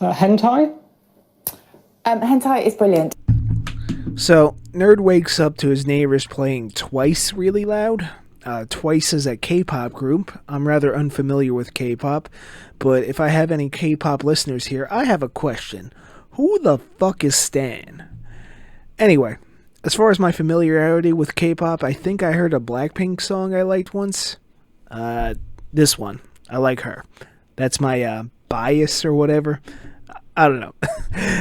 S10: Hentai? Hentai is brilliant.
S1: So, Nerd wakes up to his neighbors playing Twice really loud. Twice is a K-pop group. I'm rather unfamiliar with K-pop, but if I have any K-pop listeners here, I have a question. Who the fuck is Stan? Anyway, as far as my familiarity with K-pop, I think I heard a Blackpink song I liked once. This one. I like her. That's my bias or whatever. I don't know.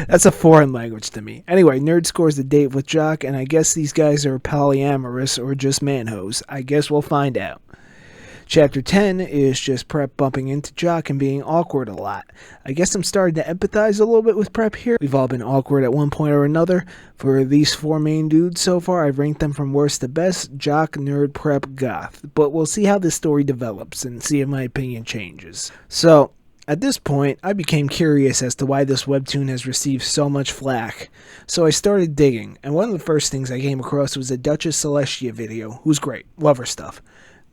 S1: That's a foreign language to me. Anyway, Nerd scores the date with Jock, and I guess these guys are polyamorous or just manhos. I guess we'll find out. Chapter 10 is just Prep bumping into Jock and being awkward a lot. I guess I'm starting to empathize a little bit with Prep here. We've all been awkward at one point or another. For these 4 main dudes so far, I've ranked them from worst to best: Jock, Nerd, Prep, Goth. But we'll see how this story develops and see if my opinion changes. So, at this point, I became curious as to why this webtoon has received so much flack. So I started digging, and one of the first things I came across was a Duchess Celestia video, who's great, love her stuff.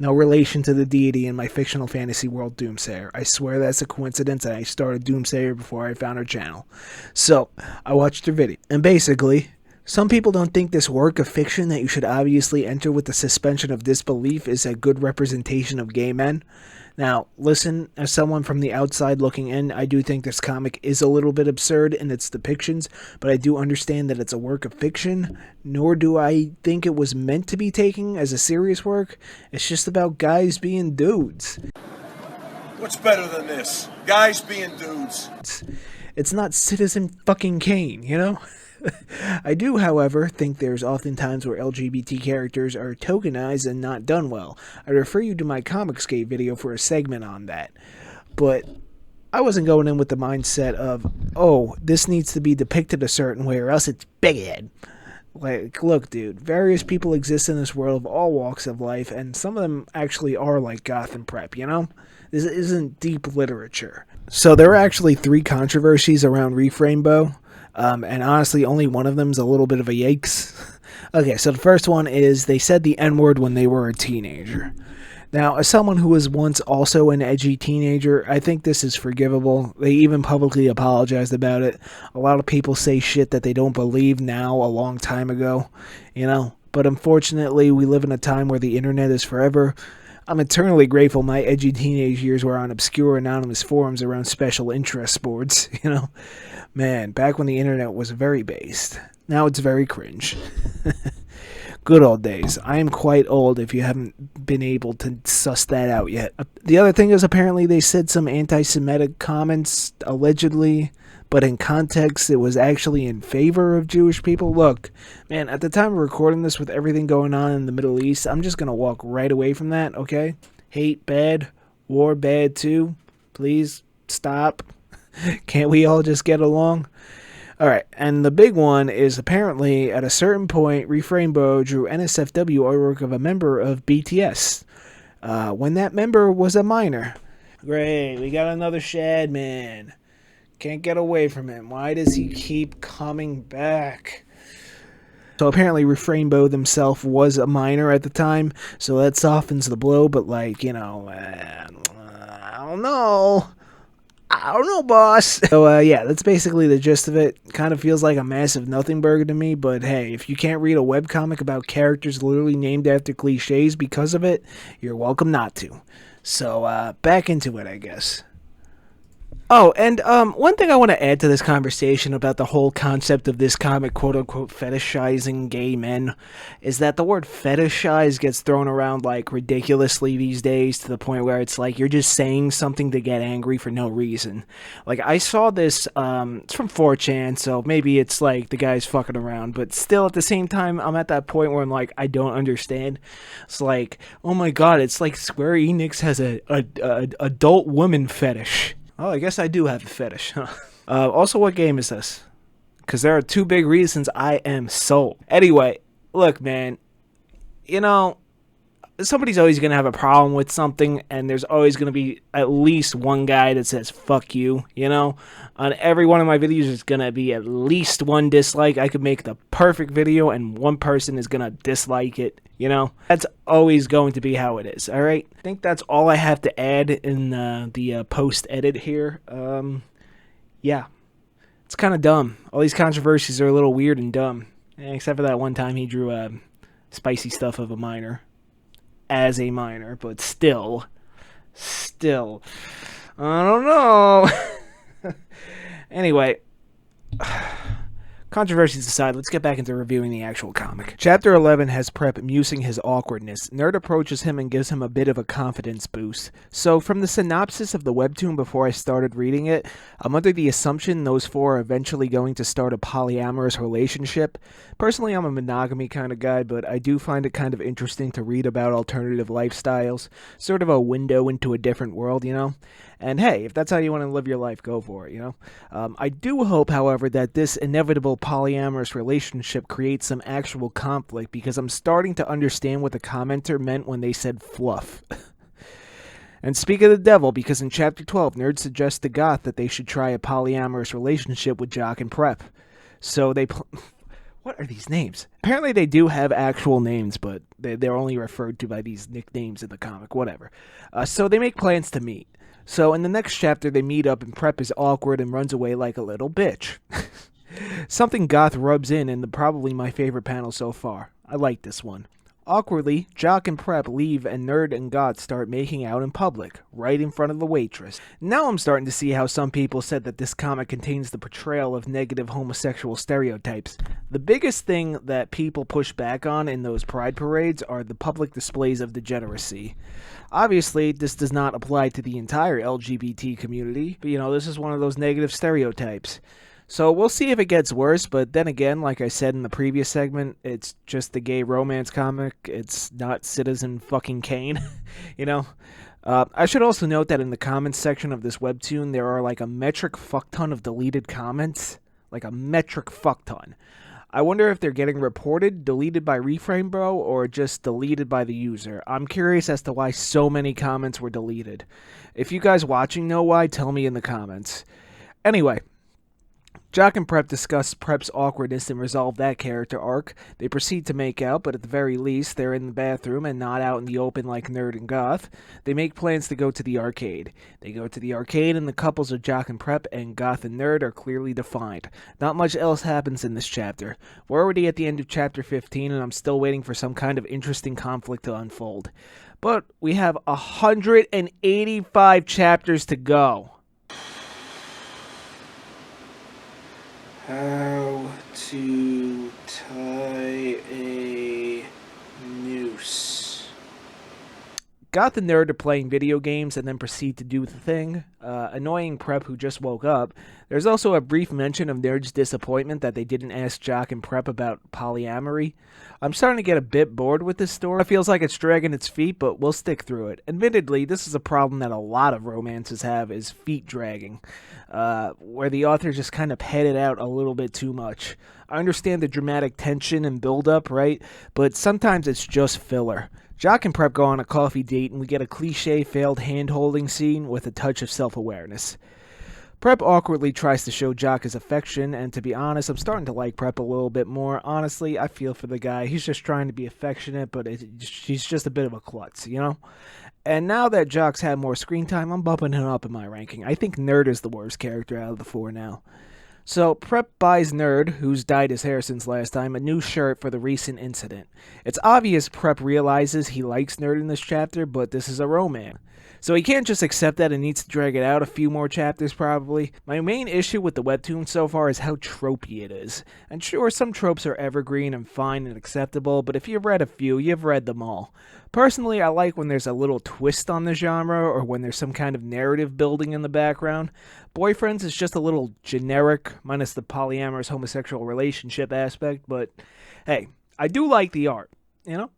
S1: No relation to the deity in my fictional fantasy world Doomsayer. I swear that's a coincidence, and I started Doomsayer before I found her channel. So, I watched her video, and basically, some people don't think this work of fiction that you should obviously enter with the suspension of disbelief is a good representation of gay men. Now, listen, as someone from the outside looking in, I do think this comic is a little bit absurd in its depictions, but I do understand that it's a work of fiction, nor do I think it was meant to be taken as a serious work. It's just about guys being dudes.
S11: What's better than this? Guys being dudes.
S1: It's not Citizen fucking Kane, you know? I do, however, think there's often times where LGBT characters are tokenized and not done well. I refer you to my Comicsgate video for a segment on that. But I wasn't going in with the mindset of, oh, this needs to be depicted a certain way or else it's bad. Like, look, dude, various people exist in this world of all walks of life, and some of them actually are like goth and prep, you know? This isn't deep literature. So there are actually 3 controversies around Reframebo, and honestly, only one of them is a little bit of a yikes. Okay, so the first one is they said the N-word when they were a teenager. Now, as someone who was once also an edgy teenager, I think this is forgivable. They even publicly apologized about it. A lot of people say shit that they don't believe now a long time ago, you know? But unfortunately, we live in a time where the internet is forever. I'm eternally grateful my edgy teenage years were on obscure anonymous forums around special interest boards, you know? Man, back when the internet was very based. Now it's very cringe. Good old days. I am quite old if you haven't been able to suss that out yet. The other thing is apparently they said some anti-Semitic comments, allegedly, but in context it was actually in favor of Jewish people. Look, man, at the time of recording this with everything going on in the Middle East, I'm just going to walk right away from that, okay? Hate bad, war bad too. Please stop. Can't we all just get along? Alright, and the big one is apparently at a certain point, Reframebo drew NSFW artwork of a member of BTS when that member was a minor. Great, we got another Shad man. Can't get away from him. Why does he keep coming back? So apparently Reframebo himself was a minor at the time, so that softens the blow, but like, you know, I don't know. I don't know, boss. So, yeah, that's basically the gist of it. Kind of feels like a massive nothing burger to me, but hey, if you can't read a webcomic about characters literally named after cliches because of it, you're welcome not to. So, back into it, I guess. Oh, and one thing I want to add to this conversation about the whole concept of this comic, quote-unquote, fetishizing gay men, is that the word fetishize gets thrown around, like, ridiculously these days to the point where it's like you're just saying something to get angry for no reason. Like, I saw this, it's from 4chan, so maybe it's like the guy's fucking around, but still at the same time, I'm at that point where I'm like, I don't understand. It's like, oh my god, it's like Square Enix has a adult woman fetish. Oh, I guess I do have a fetish, huh? Also, what game is this? Because there are 2 big reasons I am sold. Anyway, look, man. You know, somebody's always going to have a problem with something, and there's always going to be at least one guy that says, fuck you, you know? On every one of my videos, there's going to be at least one dislike. I could make the perfect video, and one person is going to dislike it, you know? That's always going to be how it is, alright? I think that's all I have to add in the post-edit here. Yeah. It's kind of dumb. All these controversies are a little weird and dumb. Except for that one time he drew spicy stuff of a minor. As a minor, but still, I don't know. Anyway, controversies aside, let's get back into reviewing the actual comic. Chapter 11 has Prep musing his awkwardness. Nerd approaches him and gives him a bit of a confidence boost. So from the synopsis of the webtoon before I started reading it, I'm under the assumption those 4 are eventually going to start a polyamorous relationship. Personally, I'm a monogamy kind of guy, but I do find it kind of interesting to read about alternative lifestyles. Sort of a window into a different world, you know? And hey, if that's how you want to live your life, go for it, you know? I do hope, however, that this inevitable polyamorous relationship creates some actual conflict, because I'm starting to understand what the commenter meant when they said fluff. And speak of the devil, because in Chapter 12, Nerd suggests to Goth that they should try a polyamorous relationship with Jock and Prep. So they... What are these names? Apparently they do have actual names, but they're only referred to by these nicknames in the comic, whatever. So they make plans to meet. So in the next chapter, they meet up and Prep is awkward and runs away like a little bitch. Something Goth rubs in probably my favorite panel so far. I like this one. Awkwardly, Jock and Prep leave and Nerd and Goth start making out in public, right in front of the waitress. Now I'm starting to see how some people said that this comic contains the portrayal of negative homosexual stereotypes. The biggest thing that people push back on in those pride parades are the public displays of degeneracy. Obviously, this does not apply to the entire LGBT community, but you know, this is one of those negative stereotypes. So we'll see if it gets worse, but then again, like I said in the previous segment, it's just a gay romance comic. It's not Citizen fucking Kane, you know? I should also note that in the comments section of this webtoon, there are like a metric fuck ton of deleted comments. Like a metric fuck ton. I wonder if they're getting reported, deleted by Reframe Bro, or just deleted by the user. I'm curious as to why so many comments were deleted. If you guys watching know why, tell me in the comments. Anyway, Jock and Prep discuss Prep's awkwardness and resolve that character arc. They proceed to make out, but at the very least, they're in the bathroom and not out in the open like Nerd and Goth. They make plans to go to the arcade. They go to the arcade, and the couples of Jock and Prep and Goth and Nerd are clearly defined. Not much else happens in this chapter. We're already at the end of chapter 15, and I'm still waiting for some kind of interesting conflict to unfold. But we have 185 chapters to go. How to tie a noose. Goth and Nerd are playing video games and then proceed to do the thing. Annoying Prep, who just woke up. There's also a brief mention of Nerd's disappointment that they didn't ask Jock and Prep about polyamory. I'm starting to get a bit bored with this story. It feels like it's dragging its feet, but we'll stick through it. Admittedly, this is a problem that a lot of romances have, is feet dragging. Where the author just kind of headed out a little bit too much. I understand the dramatic tension and build-up, right? But sometimes it's just filler. Jock and Prep go on a coffee date, and we get a cliche failed hand-holding scene with a touch of self-awareness. Prep awkwardly tries to show Jock his affection, and to be honest, I'm starting to like Prep a little bit more. Honestly, I feel for the guy. He's just trying to be affectionate, but he's just a bit of a klutz, you know? And now that Jock's had more screen time, I'm bumping him up in my ranking. I think Nerd is the worst character out of the four now. So, Prep buys Nerd, who's dyed his hair since last time, a new shirt for the recent incident. It's obvious Prep realizes he likes Nerd in this chapter, but this is a romance. So he can't just accept that and needs to drag it out a few more chapters, probably. My main issue with the webtoon so far is how tropey it is. And sure, some tropes are evergreen and fine and acceptable, but if you've read a few, you've read them all. Personally, I like when there's a little twist on the genre, or when there's some kind of narrative building in the background. Boyfriends is just a little generic, minus the polyamorous homosexual relationship aspect, but hey, I do like the art, you know?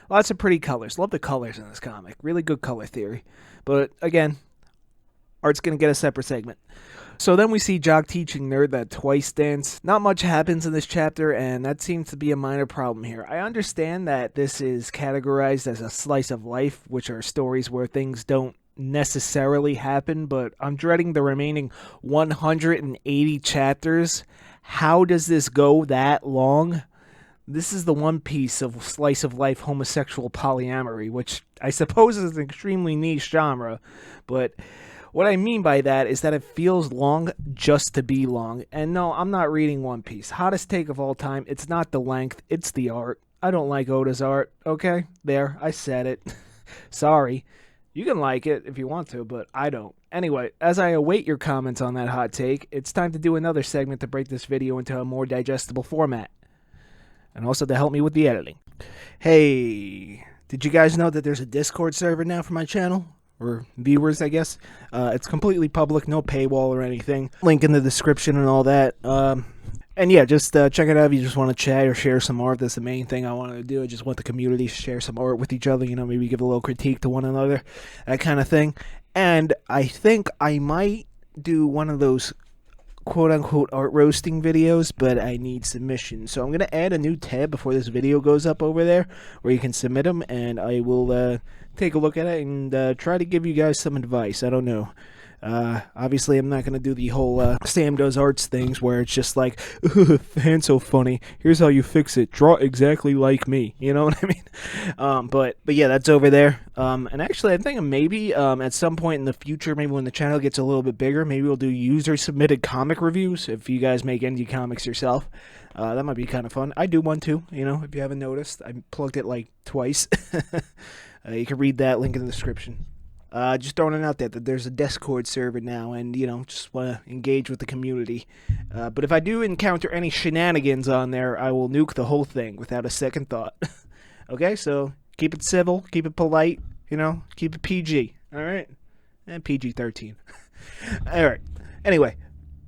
S1: Lots of pretty colors. Love the colors in this comic. Really good color theory. But again, art's going to get a separate segment. So then we see Jock teaching Nerd that twice dance. Not much happens in this chapter, and that seems to be a minor problem here. I understand that this is categorized as a slice of life, which are stories where things don't necessarily happen, but I'm dreading the remaining 180 chapters. How does this go that long? This is the one piece of slice of life homosexual polyamory, which I suppose is an extremely niche genre, but what I mean by that is that it feels long just to be long. And no, I'm not reading One Piece. Hottest take of all time, it's not the length, it's the art. I don't like Oda's art, okay? There, I said it. Sorry. You can like it if you want to, but I don't. Anyway, as I await your comments on that hot take, it's time to do another segment to break this video into a more digestible format. And also to help me with the editing. Hey, did you guys know that there's a Discord server now for my channel? Or viewers, I guess. It's completely public, no paywall or anything. Link in the description and all that. And yeah, just check it out if you just want to chat or share some art. That's the main thing I want to do. I just want the community to share some art with each other. You know, maybe give a little critique to one another. That kind of thing. And I think I might do one of those quote-unquote art roasting videos, but I need submissions. So I'm going to add a new tab before this video goes up over there where you can submit them, and I will take a look at it and try to give you guys some advice. I don't know. Obviously, I'm not going to do the whole Sam Does Arts things where it's just like, fan's so funny, here's how you fix it, draw exactly like me, you know what I mean? But yeah, that's over there. And actually, I think maybe at some point in the future, maybe when the channel gets a little bit bigger, maybe we'll do user-submitted comic reviews, if you guys make indie comics yourself. That might be kind of fun. I do one too, you know, if you haven't noticed. I plugged it like twice. You can read that, link in the description. Just throwing it out there that there's a Discord server now, and, you know, just want to engage with the community. But if I do encounter any shenanigans on there, I will nuke the whole thing without a second thought. Okay, so keep it civil, keep it polite, you know, keep it PG, alright? And PG-13. Alright, anyway,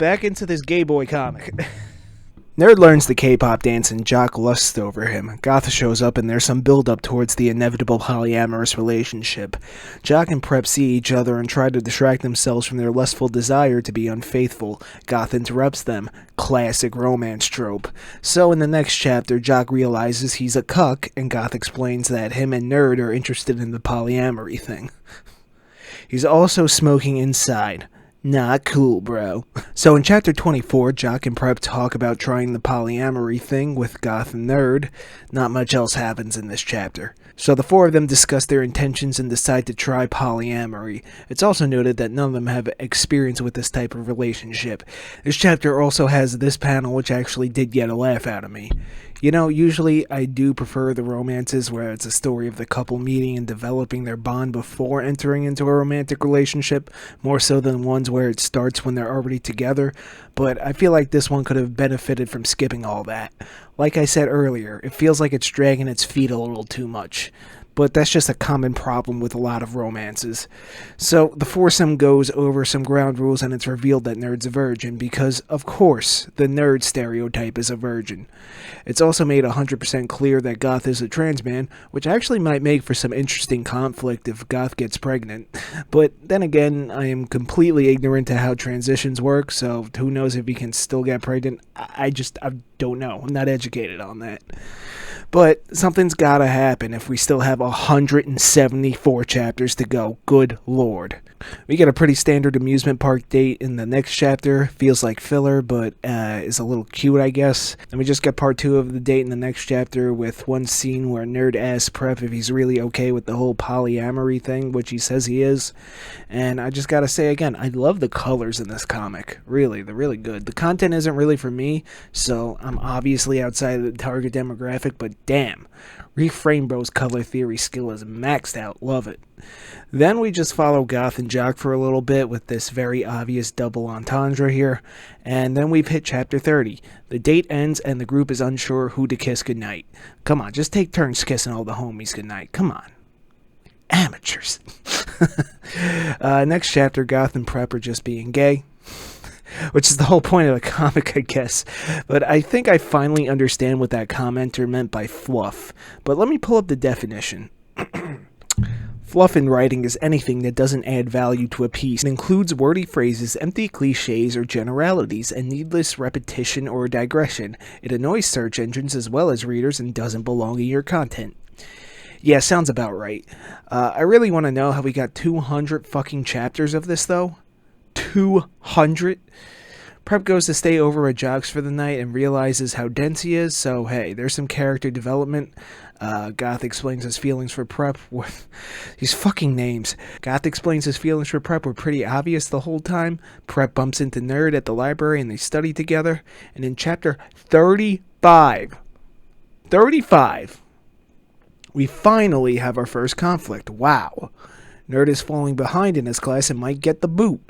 S1: back into this gay boy comic. Nerd learns the K-pop dance and Jock lusts over him. Goth shows up and there's some build-up towards the inevitable polyamorous relationship. Jock and Prep see each other and try to distract themselves from their lustful desire to be unfaithful. Goth interrupts them. Classic romance trope. So in the next chapter, Jock realizes he's a cuck, and Goth explains that him and Nerd are interested in the polyamory thing. He's also smoking inside. Not cool, bro. So in chapter 24, Jock and Prep talk about trying the polyamory thing with Goth and Nerd. Not much else happens in this chapter. So the four of them discuss their intentions and decide to try polyamory. It's also noted that none of them have experience with this type of relationship. This chapter also has this panel which actually did get a laugh out of me. You know, usually I do prefer the romances where it's a story of the couple meeting and developing their bond before entering into a romantic relationship, more so than ones where it starts when they're already together, but I feel like this one could have benefited from skipping all that. Like I said earlier, it feels like it's dragging its feet a little too much. But that's just a common problem with a lot of romances. So the foursome goes over some ground rules and it's revealed that Nerd's a virgin because, of course, the nerd stereotype is a virgin. It's also made 100% clear that Goth is a trans man, which actually might make for some interesting conflict if Goth gets pregnant. But then again, I am completely ignorant to how transitions work, so who knows if he can still get pregnant. I don't know. I'm not educated on that. But something's gotta happen if we still have 174 chapters to go. Good lord. We get a pretty standard amusement park date in the next chapter. Feels like filler, but is a little cute, I guess. And we just get part 2 of the date in the next chapter with one scene where Nerd asks Prep if he's really okay with the whole polyamory thing, which he says he is. And I just gotta say again, I love the colors in this comic. Really, they're really good. The content isn't really for me, so I'm obviously outside of the target demographic, but damn, Reframe Bro's color theory skill is maxed out. Love it. Then we just follow Goth and Jock for a little bit with this very obvious double entendre here, and then we've hit chapter 30. The date ends and the group is unsure who to kiss goodnight. Come on, just take turns kissing all the homies goodnight. Come on. Amateurs. Next chapter, Goth and Prep are just being gay. Which is the whole point of the comic, I guess. But I think I finally understand what that commenter meant by fluff. But let me pull up the definition. Fluff in writing is anything that doesn't add value to a piece. It includes wordy phrases, empty cliches or generalities, and needless repetition or digression. It annoys search engines as well as readers and doesn't belong in your content. Yeah, sounds about right. I really want to know how we got 200 fucking chapters of this, though. 200? Prep goes to stay over at Jock's for the night and realizes how dense he is, so hey, there's some character development. Goth explains his feelings for Prep with these fucking names. Goth explains his feelings for Prep were pretty obvious the whole time. Prep bumps into Nerd at the library and they study together. And in chapter 35, we finally have our first conflict. Wow. Nerd is falling behind in his class and might get the boot.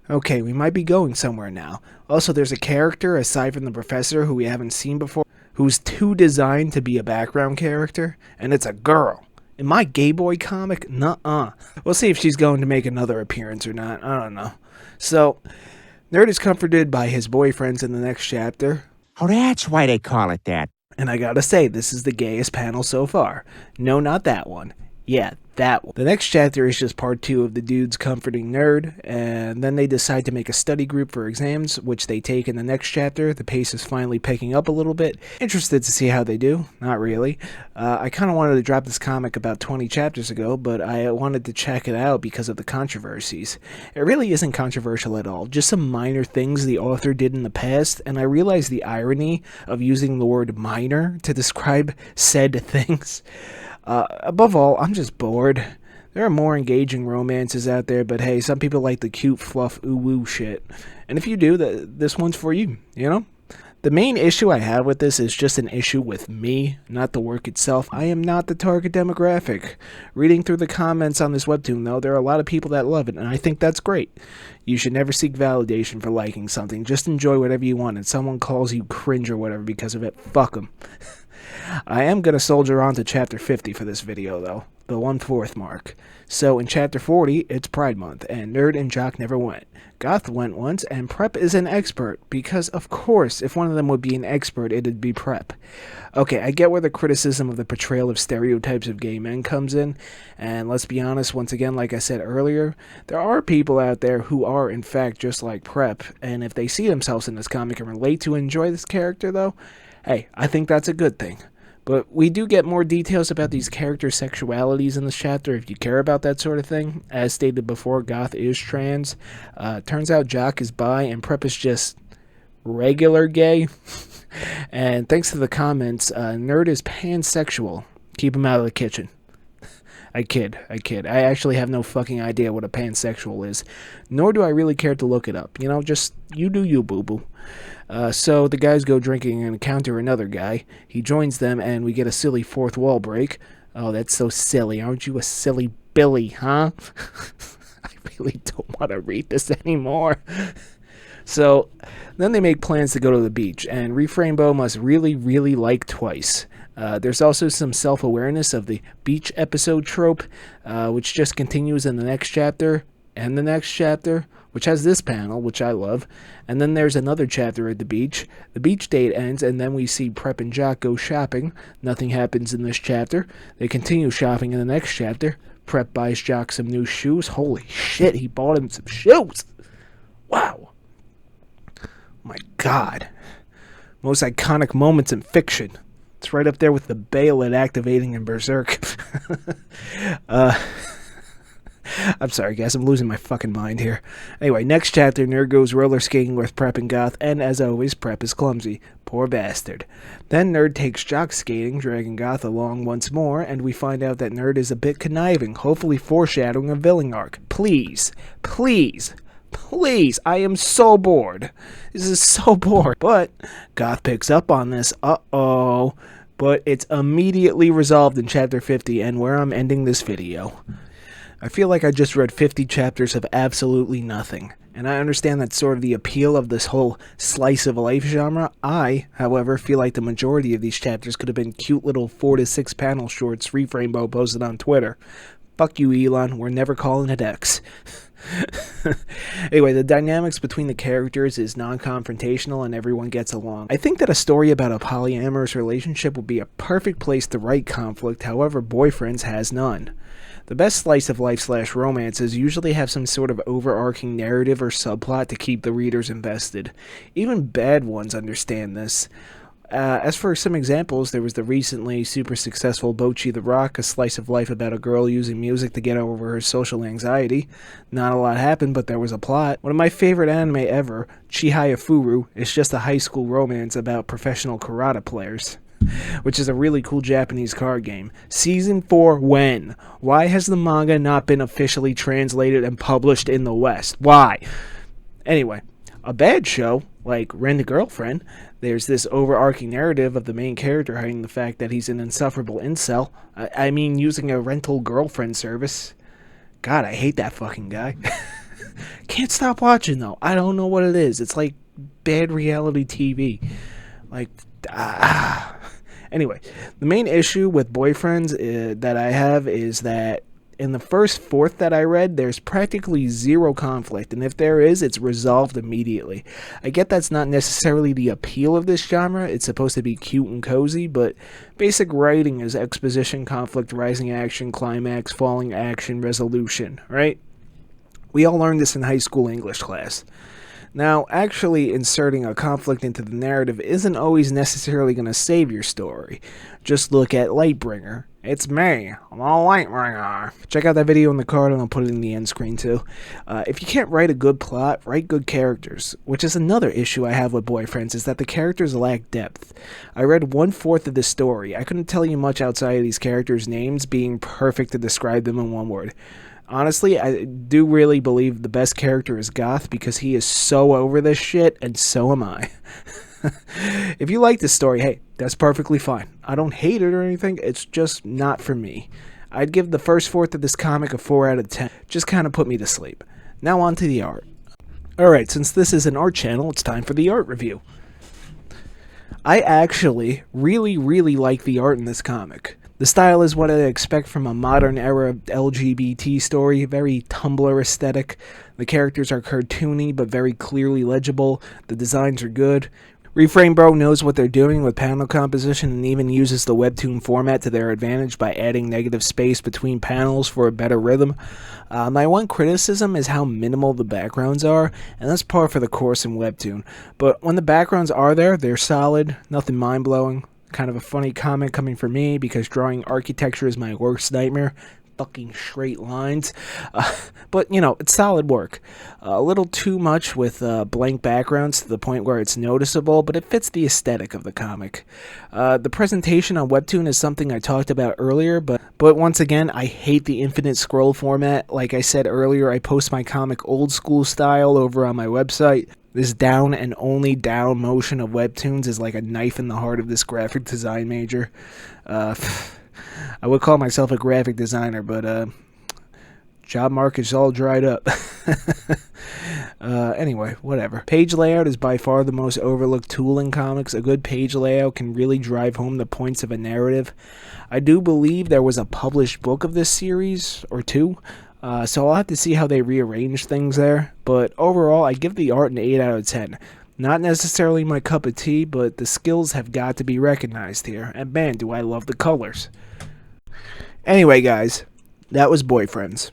S1: Okay, we might be going somewhere now. Also, there's a character, aside from the professor, who we haven't seen before, who's too designed to be a background character, and it's a girl. In my gay boy comic? Nuh-uh. We'll see if she's going to make another appearance or not. I don't know. So, Nerd is comforted by his boyfriends in the next chapter.
S12: Oh, that's why they call it that.
S1: And I gotta say, this is the gayest panel so far. No, not that one. Yeah, that one. The next chapter is just part 2 of the dudes comforting Nerd, and then they decide to make a study group for exams, which they take in the next chapter. The pace is finally picking up a little bit. Interested to see how they do. Not really. I kind of wanted to drop this comic about 20 chapters ago, but I wanted to check it out because of the controversies. It really isn't controversial at all. Just some minor things the author did in the past, and I realized the irony of using the word minor to describe said things. Above all, I'm just bored. There are more engaging romances out there, but hey, some people like the cute fluff ooh-woo shit. And if you do, this one's for you, you know? The main issue I have with this is just an issue with me, not the work itself. I am not the target demographic. Reading through the comments on this webtoon, though, there are a lot of people that love it, and I think that's great. You should never seek validation for liking something. Just enjoy whatever you want, and someone calls you cringe or whatever because of it, fuck them. I am going to soldier on to Chapter 50 for this video, though, the 1/4 mark. So in Chapter 40, it's Pride Month, and Nerd and Jock never went. Goth went once, and Prep is an expert, because of course, if one of them would be an expert, it'd be Prep. Okay, I get where the criticism of the portrayal of stereotypes of gay men comes in, and let's be honest, once again, like I said earlier, there are people out there who are, in fact, just like Prep, and if they see themselves in this comic and relate to and enjoy this character, though, hey, I think that's a good thing. But we do get more details about these characters' sexualities in this chapter if you care about that sort of thing. As stated before, Goth is trans. Turns out Jock is bi and Prep is just regular gay. And thanks to the comments, Nerd is pansexual. Keep him out of the kitchen. I kid. I actually have no fucking idea what a pansexual is. Nor do I really care to look it up. You know, just you do you, boo-boo. So the guys go drinking and encounter another guy. He joins them and we get a silly fourth wall break. Oh, that's so silly. Aren't you a silly Billy, huh? I really don't want to read this anymore. So then they make plans to go to the beach, and Refrainbow must really like twice. There's also some self-awareness of the beach episode trope, which just continues in the next chapter and the next chapter, which has this panel, which I love. And then there's another chapter at the beach. The beach date ends, and then we see Prep and Jock go shopping. Nothing happens in this chapter. They continue shopping in the next chapter. Prep buys Jock some new shoes. Holy shit, he bought him some shoes! Wow. Oh my god. Most iconic moments in fiction. It's right up there with the Bayonet activating in Berserk. I'm sorry, guys. I'm losing my fucking mind here. Anyway, next chapter, Nerd goes roller skating with Prep and Goth, and as always, Prep is clumsy. Poor bastard. Then Nerd takes Jock skating, dragging Goth along once more, and we find out that Nerd is a bit conniving, hopefully foreshadowing a villain arc. Please, I am so bored. This is so bored. But Goth picks up on this. Uh-oh. But it's immediately resolved in Chapter 50, and where I'm ending this video. I feel like I just read 50 chapters of absolutely nothing, and I understand that's sort of the appeal of this whole slice of life genre. I, however, feel like the majority of these chapters could have been cute little 4 to 6 panel shorts Refrainbow posted on Twitter. Fuck you, Elon, we're never calling it X. Anyway, the dynamics between the characters is non-confrontational and everyone gets along. I think that a story about a polyamorous relationship would be a perfect place to write conflict, however Boyfriends has none. The best slice of life / romances usually have some sort of overarching narrative or subplot to keep the readers invested. Even bad ones understand this. As for some examples, there was the recently super successful Bocchi the Rock, a slice of life about a girl using music to get over her social anxiety. Not a lot happened, but there was a plot. One of my favorite anime ever, Chihaya Furu, is just a high school romance about professional karate players, which is a really cool Japanese card game. Season 4 when? Why has the manga not been officially translated and published in the West? Why? Anyway, a bad show, like Rent a Girlfriend, there's this overarching narrative of the main character hiding the fact that he's an insufferable incel. I mean, using a rental girlfriend service. God, I hate that fucking guy. Can't stop watching, though. I don't know what it is. It's like bad reality TV. Like, Anyway, the main issue with Boyfriends that I have is that in the first fourth that I read, there's practically zero conflict, and if there is, it's resolved immediately. I get that's not necessarily the appeal of this genre, it's supposed to be cute and cozy, but basic writing is exposition, conflict, rising action, climax, falling action, resolution, right? We all learned this in high school English class. Now, actually inserting a conflict into the narrative isn't always necessarily going to save your story. Just look at Lightbringer. It's me, I'm a Lightbringer. Check out that video in the card and I'll put it in the end screen too. If you can't write a good plot, write good characters. Which is another issue I have with Boyfriends, is that the characters lack depth. I read 1/4 of the story. I couldn't tell you much outside of these characters' names being perfect to describe them in one word. Honestly, I do really believe the best character is Goth because he is so over this shit, and so am I. If you like this story, hey, that's perfectly fine. I don't hate it or anything, it's just not for me. I'd give the first fourth of this comic a 4 out of 10. Just kind of put me to sleep. Now on to the art. Alright, since this is an art channel, it's time for the art review. I actually really like the art in this comic. The style is what I'd expect from a modern era LGBT story, very Tumblr aesthetic. The characters are cartoony but very clearly legible. The designs are good. Reframe Bro knows what they're doing with panel composition and even uses the webtoon format to their advantage by adding negative space between panels for a better rhythm. My one criticism is how minimal the backgrounds are, and that's par for the course in webtoon. But when the backgrounds are there, they're solid, nothing mind-blowing. Kind of a funny comment coming from me because drawing architecture is my worst nightmare. Fucking straight lines. But, you know, it's solid work. A little too much with blank backgrounds to the point where it's noticeable, but it fits the aesthetic of the comic. The presentation on Webtoon is something I talked about earlier, but once again, I hate the infinite scroll format. Like I said earlier, I post my comic old school style over on my website. This down and only down motion of Webtoons is like a knife in the heart of this graphic design major. I would call myself a graphic designer, but job market's all dried up. Anyway, whatever. Page layout is by far the most overlooked tool in comics. A good page layout can really drive home the points of a narrative. I do believe there was a published book of this series, or two, so I'll have to see how they rearrange things there. But overall, I give the art an 8 out of 10. Not necessarily my cup of tea, but the skills have got to be recognized here. And man, do I love the colors. Anyway, guys, that was Boyfriends.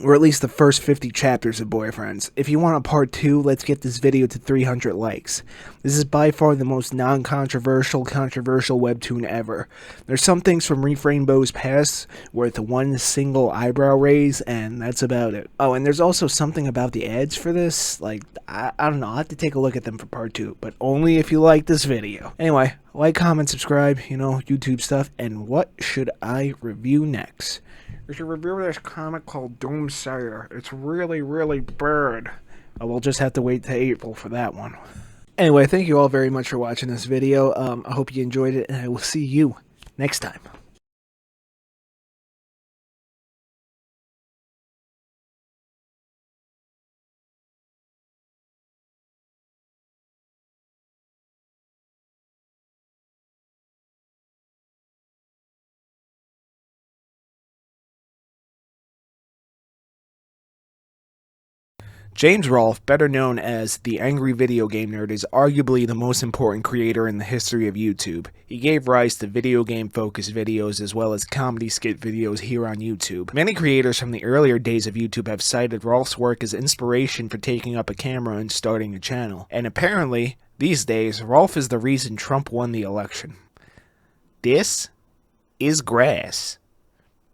S1: Or at least the first 50 chapters of Boyfriends. If you want a part 2, let's get this video to 300 likes. This is by far the most controversial webtoon ever. There's some things from Refrainbow's past worth one single eyebrow raise, and that's about it. Oh, and there's also something about the ads for this. Like, I don't know, I'll have to take a look at them for part 2, but only if you like this video. Anyway, like, comment, subscribe, you know, YouTube stuff, and what should I review next? We should review this comic called Doomsayer. It's really bad. We'll just have to wait till April for that one. Anyway, thank you all very much for watching this video. I hope you enjoyed it, and I will see you next time. James Rolfe, better known as the Angry Video Game Nerd, is arguably the most important creator in the history of YouTube. He gave rise to video game-focused videos as well as comedy skit videos here on YouTube. Many creators from the earlier days of YouTube have cited Rolfe's work as inspiration for taking up a camera and starting a channel. And apparently, these days, Rolfe is the reason Trump won the election. This is grass.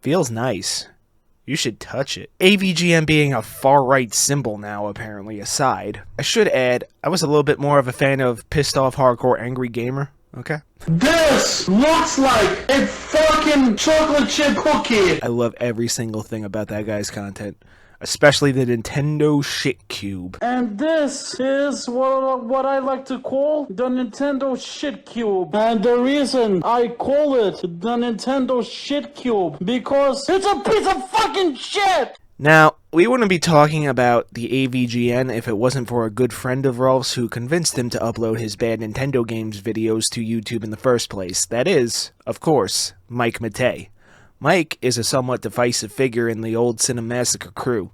S1: Feels nice. You should touch it. AVGN being a far-right symbol now, apparently, aside, I should add, I was a little bit more of a fan of Pissed Off Hardcore Angry Gamer, okay?
S13: This looks like a fucking chocolate chip cookie!
S1: I love every single thing about that guy's content. Especially the Nintendo shit cube.
S13: And this is what I like to call the Nintendo shit cube. And the reason I call it the Nintendo shit cube, because it's a piece of fucking shit!
S1: Now, we wouldn't be talking about the AVGN if it wasn't for a good friend of Rolf's who convinced him to upload his bad Nintendo games videos to YouTube in the first place. That is, of course, Mike Matei. Mike is a somewhat divisive figure in the old Cinemassacre crew.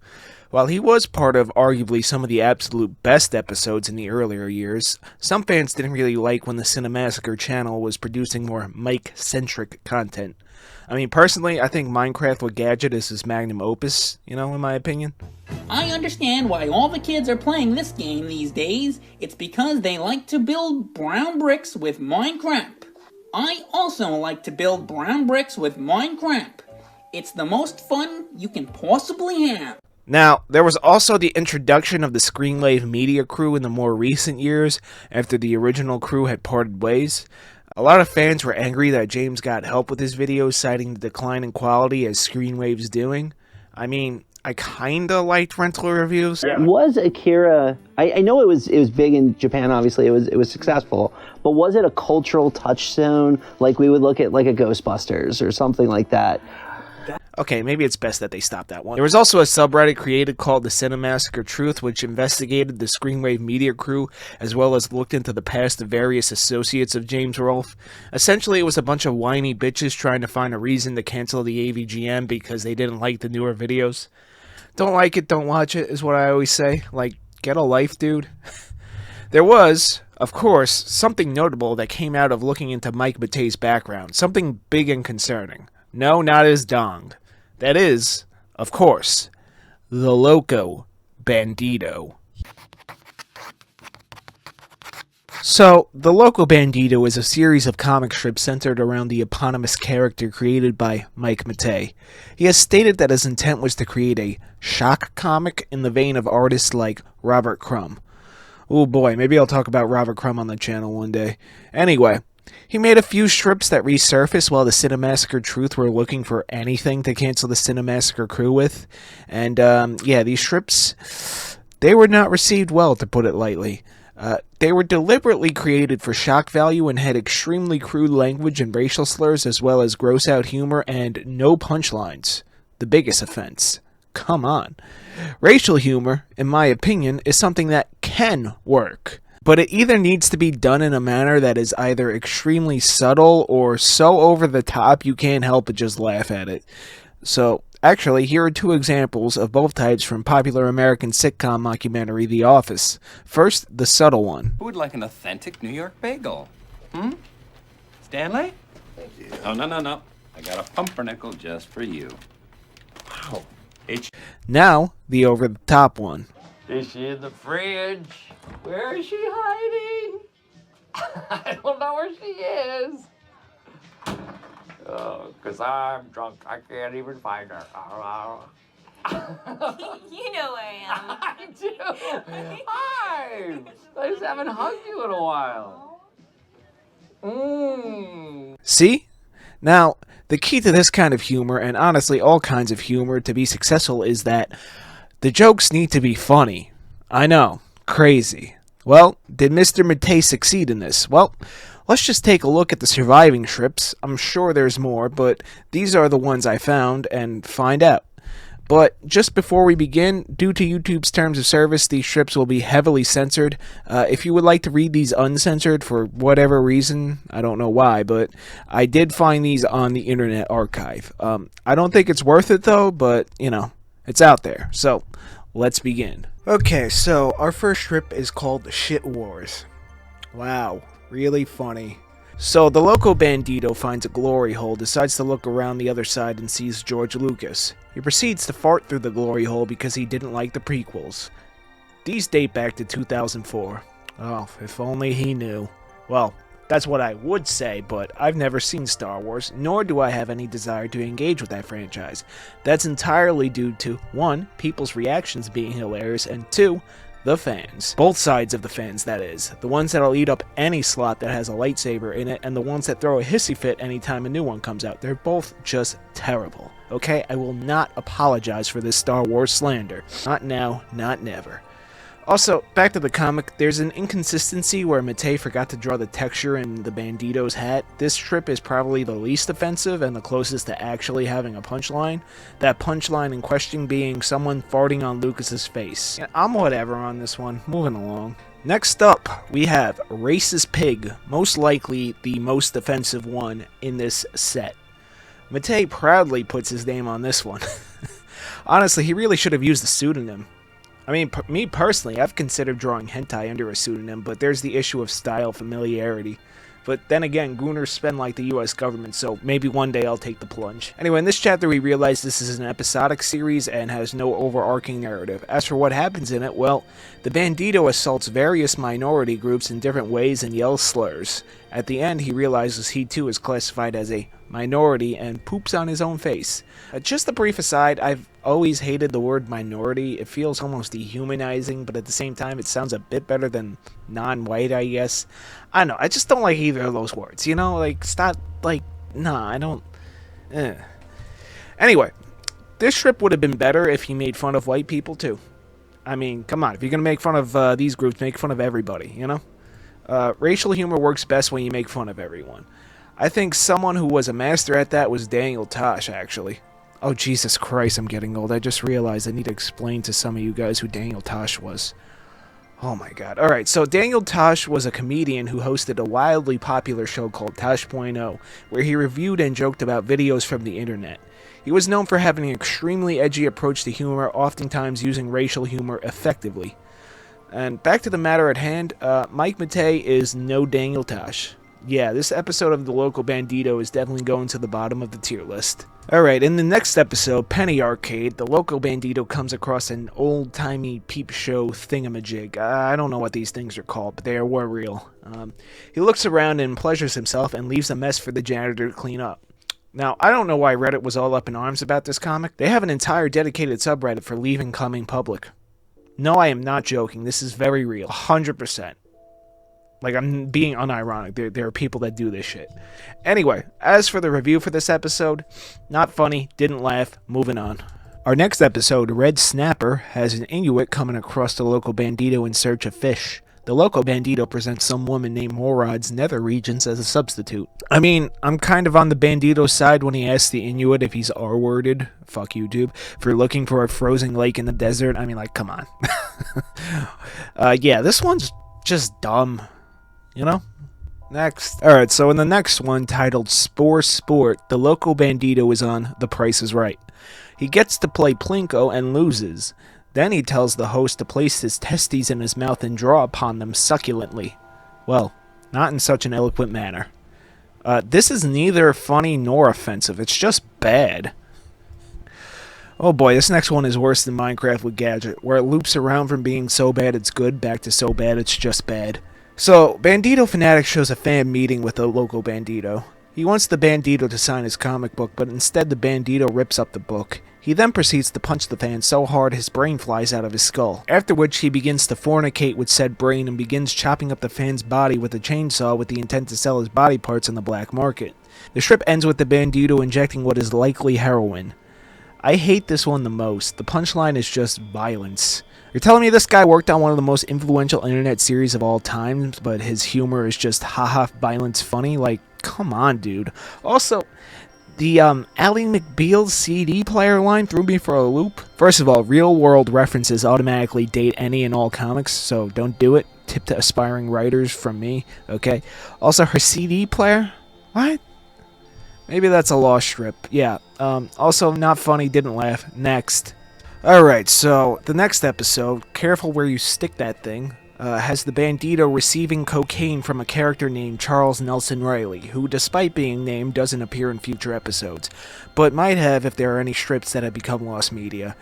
S1: While he was part of arguably some of the absolute best episodes in the earlier years, some fans didn't really like when the Cinemassacre channel was producing more Mike-centric content. I mean, personally, I think Minecraft with Gadget is his magnum opus, you know, in my opinion.
S14: I understand why all the kids are playing this game these days. It's because they like to build brown bricks with Minecraft. I also like to build brown bricks with Minecraft. It's the most fun you can possibly have.
S1: Now, there was also the introduction of the Screenwave media crew in the more recent years, after the original crew had parted ways. A lot of fans were angry that James got help with his videos, citing the decline in quality as Screenwave's doing. I mean, I kinda liked rental reviews.
S15: Was Akira, I know it was big in Japan, obviously, it was successful, but was it a cultural touchstone? Like we would look at like a Ghostbusters or something like that?
S1: Okay, maybe it's best that they stop that one. There was also a subreddit created called the Cinemassacre Truth, which investigated the Screenwave media crew, as well as looked into the past of various associates of James Rolfe. Essentially, it was a bunch of whiny bitches trying to find a reason to cancel the AVGM because they didn't like the newer videos. Don't like it, don't watch it, is what I always say. Like, get a life, dude. There was, of course, something notable that came out of looking into Mike Matei's background. Something big and concerning. No, not his dong. That is, of course, the Loco Bandito. So, the Loco Bandito is a series of comic strips centered around the eponymous character created by Mike Matei. He has stated that his intent was to create a shock comic in the vein of artists like Robert Crumb. Oh boy, maybe I'll talk about Robert Crumb on the channel one day. Anyway, he made a few strips that resurfaced while the Cinemassacre Truth were looking for anything to cancel the Cinemassacre crew with. And, yeah, these strips, they were not received well, to put it lightly. They were deliberately created for shock value and had extremely crude language and racial slurs, as well as gross-out humor and no punchlines. The biggest offense. Come on. Racial humor, in my opinion, is something that can work. But it either needs to be done in a manner that is either extremely subtle or so over the top you can't help but just laugh at it. So, actually, here are two examples of both types from popular American sitcom mockumentary The Office. First, the subtle one.
S16: Who would like an authentic New York bagel? Stanley? Thank you. Oh, no. I got a pumpernickel just for you. Wow.
S1: Now, the over-the-top one.
S17: Is she in the fridge? Where is she hiding? I don't know where she is. Oh, 'cause I'm drunk. I can't even find her.
S18: You know where I am.
S17: I do. Hi. I just haven't hugged you in a while.
S1: See? Now, the key to this kind of humor, and honestly all kinds of humor, to be successful is that the jokes need to be funny. I know. Crazy. Well, did Mr. Matei succeed in this? Well, let's just take a look at the surviving strips. I'm sure there's more, but these are the ones I found, and find out. But just before we begin, due to YouTube's terms of service, these strips will be heavily censored. If you would like to read these uncensored for whatever reason, I don't know why, but I did find these on the Internet Archive. I don't think it's worth it though, but, you know, it's out there. So, let's begin. Okay, so our first strip is called Shit Wars. Wow, really funny. So the Loco Bandito finds a glory hole, decides to look around the other side and sees George Lucas. He proceeds to fart through the glory hole because he didn't like the prequels. These date back to 2004. Oh, if only he knew. Well, that's what I would say, but I've never seen Star Wars, nor do I have any desire to engage with that franchise. That's entirely due to, 1, people's reactions being hilarious, and 2, the fans. Both sides of the fans, that is. The ones that'll eat up any slot that has a lightsaber in it, and the ones that throw a hissy fit anytime a new one comes out. They're both just terrible. Okay? I will not apologize for this Star Wars slander. Not now, not never. Also, back to the comic, there's an inconsistency where Matei forgot to draw the texture in the Bandito's hat. This strip is probably the least offensive and the closest to actually having a punchline. That punchline in question being someone farting on Lucas's face. Yeah, I'm whatever on this one. Moving along. Next up, we have Racist Pig, most likely the most offensive one in this set. Matei proudly puts his name on this one. Honestly, he really should have used a pseudonym. I mean, me personally, I've considered drawing hentai under a pseudonym, but there's the issue of style familiarity. But then again, gooners spend like the US government, so maybe one day I'll take the plunge. Anyway, in this chapter we realize this is an episodic series and has no overarching narrative. As for what happens in it, well, the Bandito assaults various minority groups in different ways and yells slurs. At the end, he realizes he too is classified as a minority and poops on his own face. Just a brief aside, I've always hated the word minority. It feels almost dehumanizing, but at the same time it sounds a bit better than non-white, I guess. I don't know, I just don't like either of those words, you know? Like, stop, like, nah, I don't... Anyway, this strip would have been better if he made fun of white people too. I mean, come on, if you're gonna make fun of these groups, make fun of everybody, you know? Racial humor works best when you make fun of everyone. I think someone who was a master at that was Daniel Tosh, actually. Oh, Jesus Christ, I'm getting old. I just realized I need to explain to some of you guys who Daniel Tosh was. Oh my god. Alright, so Daniel Tosh was a comedian who hosted a wildly popular show called Tosh.0, where he reviewed and joked about videos from the internet. He was known for having an extremely edgy approach to humor, oftentimes using racial humor effectively. And back to the matter at hand, Mike Matei is no Daniel Tosh. Yeah, this episode of the Loco Bandito is definitely going to the bottom of the tier list. Alright, in the next episode, Penny Arcade, the Loco Bandito comes across an old-timey peep show thingamajig. I don't know what these things are called, but they were real. He looks around and pleasures himself and leaves a mess for the janitor to clean up. Now, I don't know why Reddit was all up in arms about this comic. They have an entire dedicated subreddit for leaving coming public. No, I am not joking. This is very real. 100%. Like, I'm being unironic. There are people that do this shit. Anyway, as for the review for this episode, not funny, didn't laugh, moving on. Our next episode, Red Snapper, has an Inuit coming across the Loco Bandito in search of fish. The Loco Bandito presents some woman named Morad's nether regions as a substitute. I mean, I'm kind of on the Bandito's side when he asks the Inuit if he's R-worded. Fuck YouTube. If you're looking for a frozen lake in the desert, I mean, like, come on. Yeah, this one's just dumb. You know? Next. Alright, so in the next one, titled Spore Sport, the Loco Bandito is on The Price is Right. He gets to play Plinko and loses. Then he tells the host to place his testes in his mouth and draw upon them succulently. Well, not in such an eloquent manner. This is neither funny nor offensive, it's just bad. Oh boy, this next one is worse than Minecraft with Gadget, where it loops around from being so bad it's good back to so bad it's just bad. So, Bandito Fanatic shows a fan meeting with the Loco Bandito. He wants the Bandito to sign his comic book, but instead the Bandito rips up the book. He then proceeds to punch the fan so hard his brain flies out of his skull, after which he begins to fornicate with said brain and begins chopping up the fan's body with a chainsaw with the intent to sell his body parts on the black market. The strip ends with the Bandito injecting what is likely heroin. I hate this one the most. The punchline is just violence. You're telling me this guy worked on one of the most influential internet series of all time, but his humor is just haha violence funny? Like, come on, dude. Also, the Ally McBeal's CD player line threw me for a loop. First of all, real-world references automatically date any and all comics, so don't do it. Tip to aspiring writers from me, okay? Also, her CD player? What? Maybe that's a lost strip. Yeah. Also, not funny, didn't laugh. Next. Alright, so the next episode, Careful Where You Stick That Thing, has the Bandito receiving cocaine from a character named Charles Nelson Riley, who, despite being named, doesn't appear in future episodes, but might have if there are any strips that have become lost media.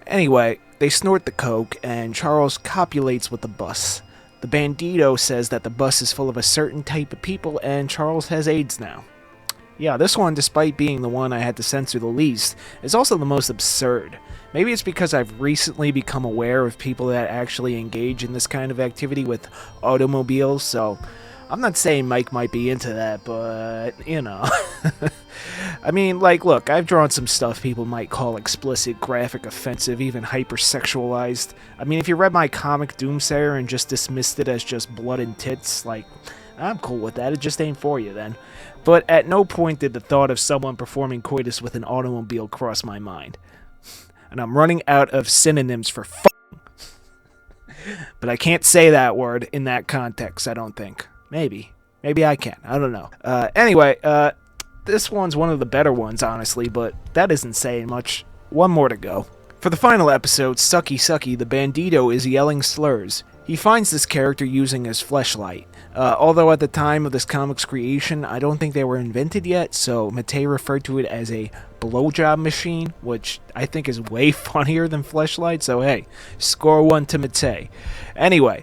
S1: Anyway, they snort the coke, and Charles copulates with the bus. The Bandito says that the bus is full of a certain type of people, and Charles has AIDS now. Yeah, this one, despite being the one I had to censor the least, is also the most absurd. Maybe it's because I've recently become aware of people that actually engage in this kind of activity with automobiles, so I'm not saying Mike might be into that, but, you know. I mean, like, look, I've drawn some stuff people might call explicit, graphic, offensive, even hypersexualized. I mean, if you read my comic Doomsayer and just dismissed it as just blood and tits, like, I'm cool with that, it just ain't for you then. But at no point did the thought of someone performing coitus with an automobile cross my mind. And I'm running out of synonyms for f***ing. But I can't say that word in that context, I don't think. Maybe. Maybe I can. I don't know. Anyway, this one's one of the better ones, honestly, but that isn't saying much. One more to go. For the final episode, Sucky Sucky, the Bandito is yelling slurs. He finds this character using his fleshlight. Although at the time of this comic's creation, I don't think they were invented yet, so Matei referred to it as a blowjob machine, which I think is way funnier than fleshlight, so hey, score one to Matei. Anyway,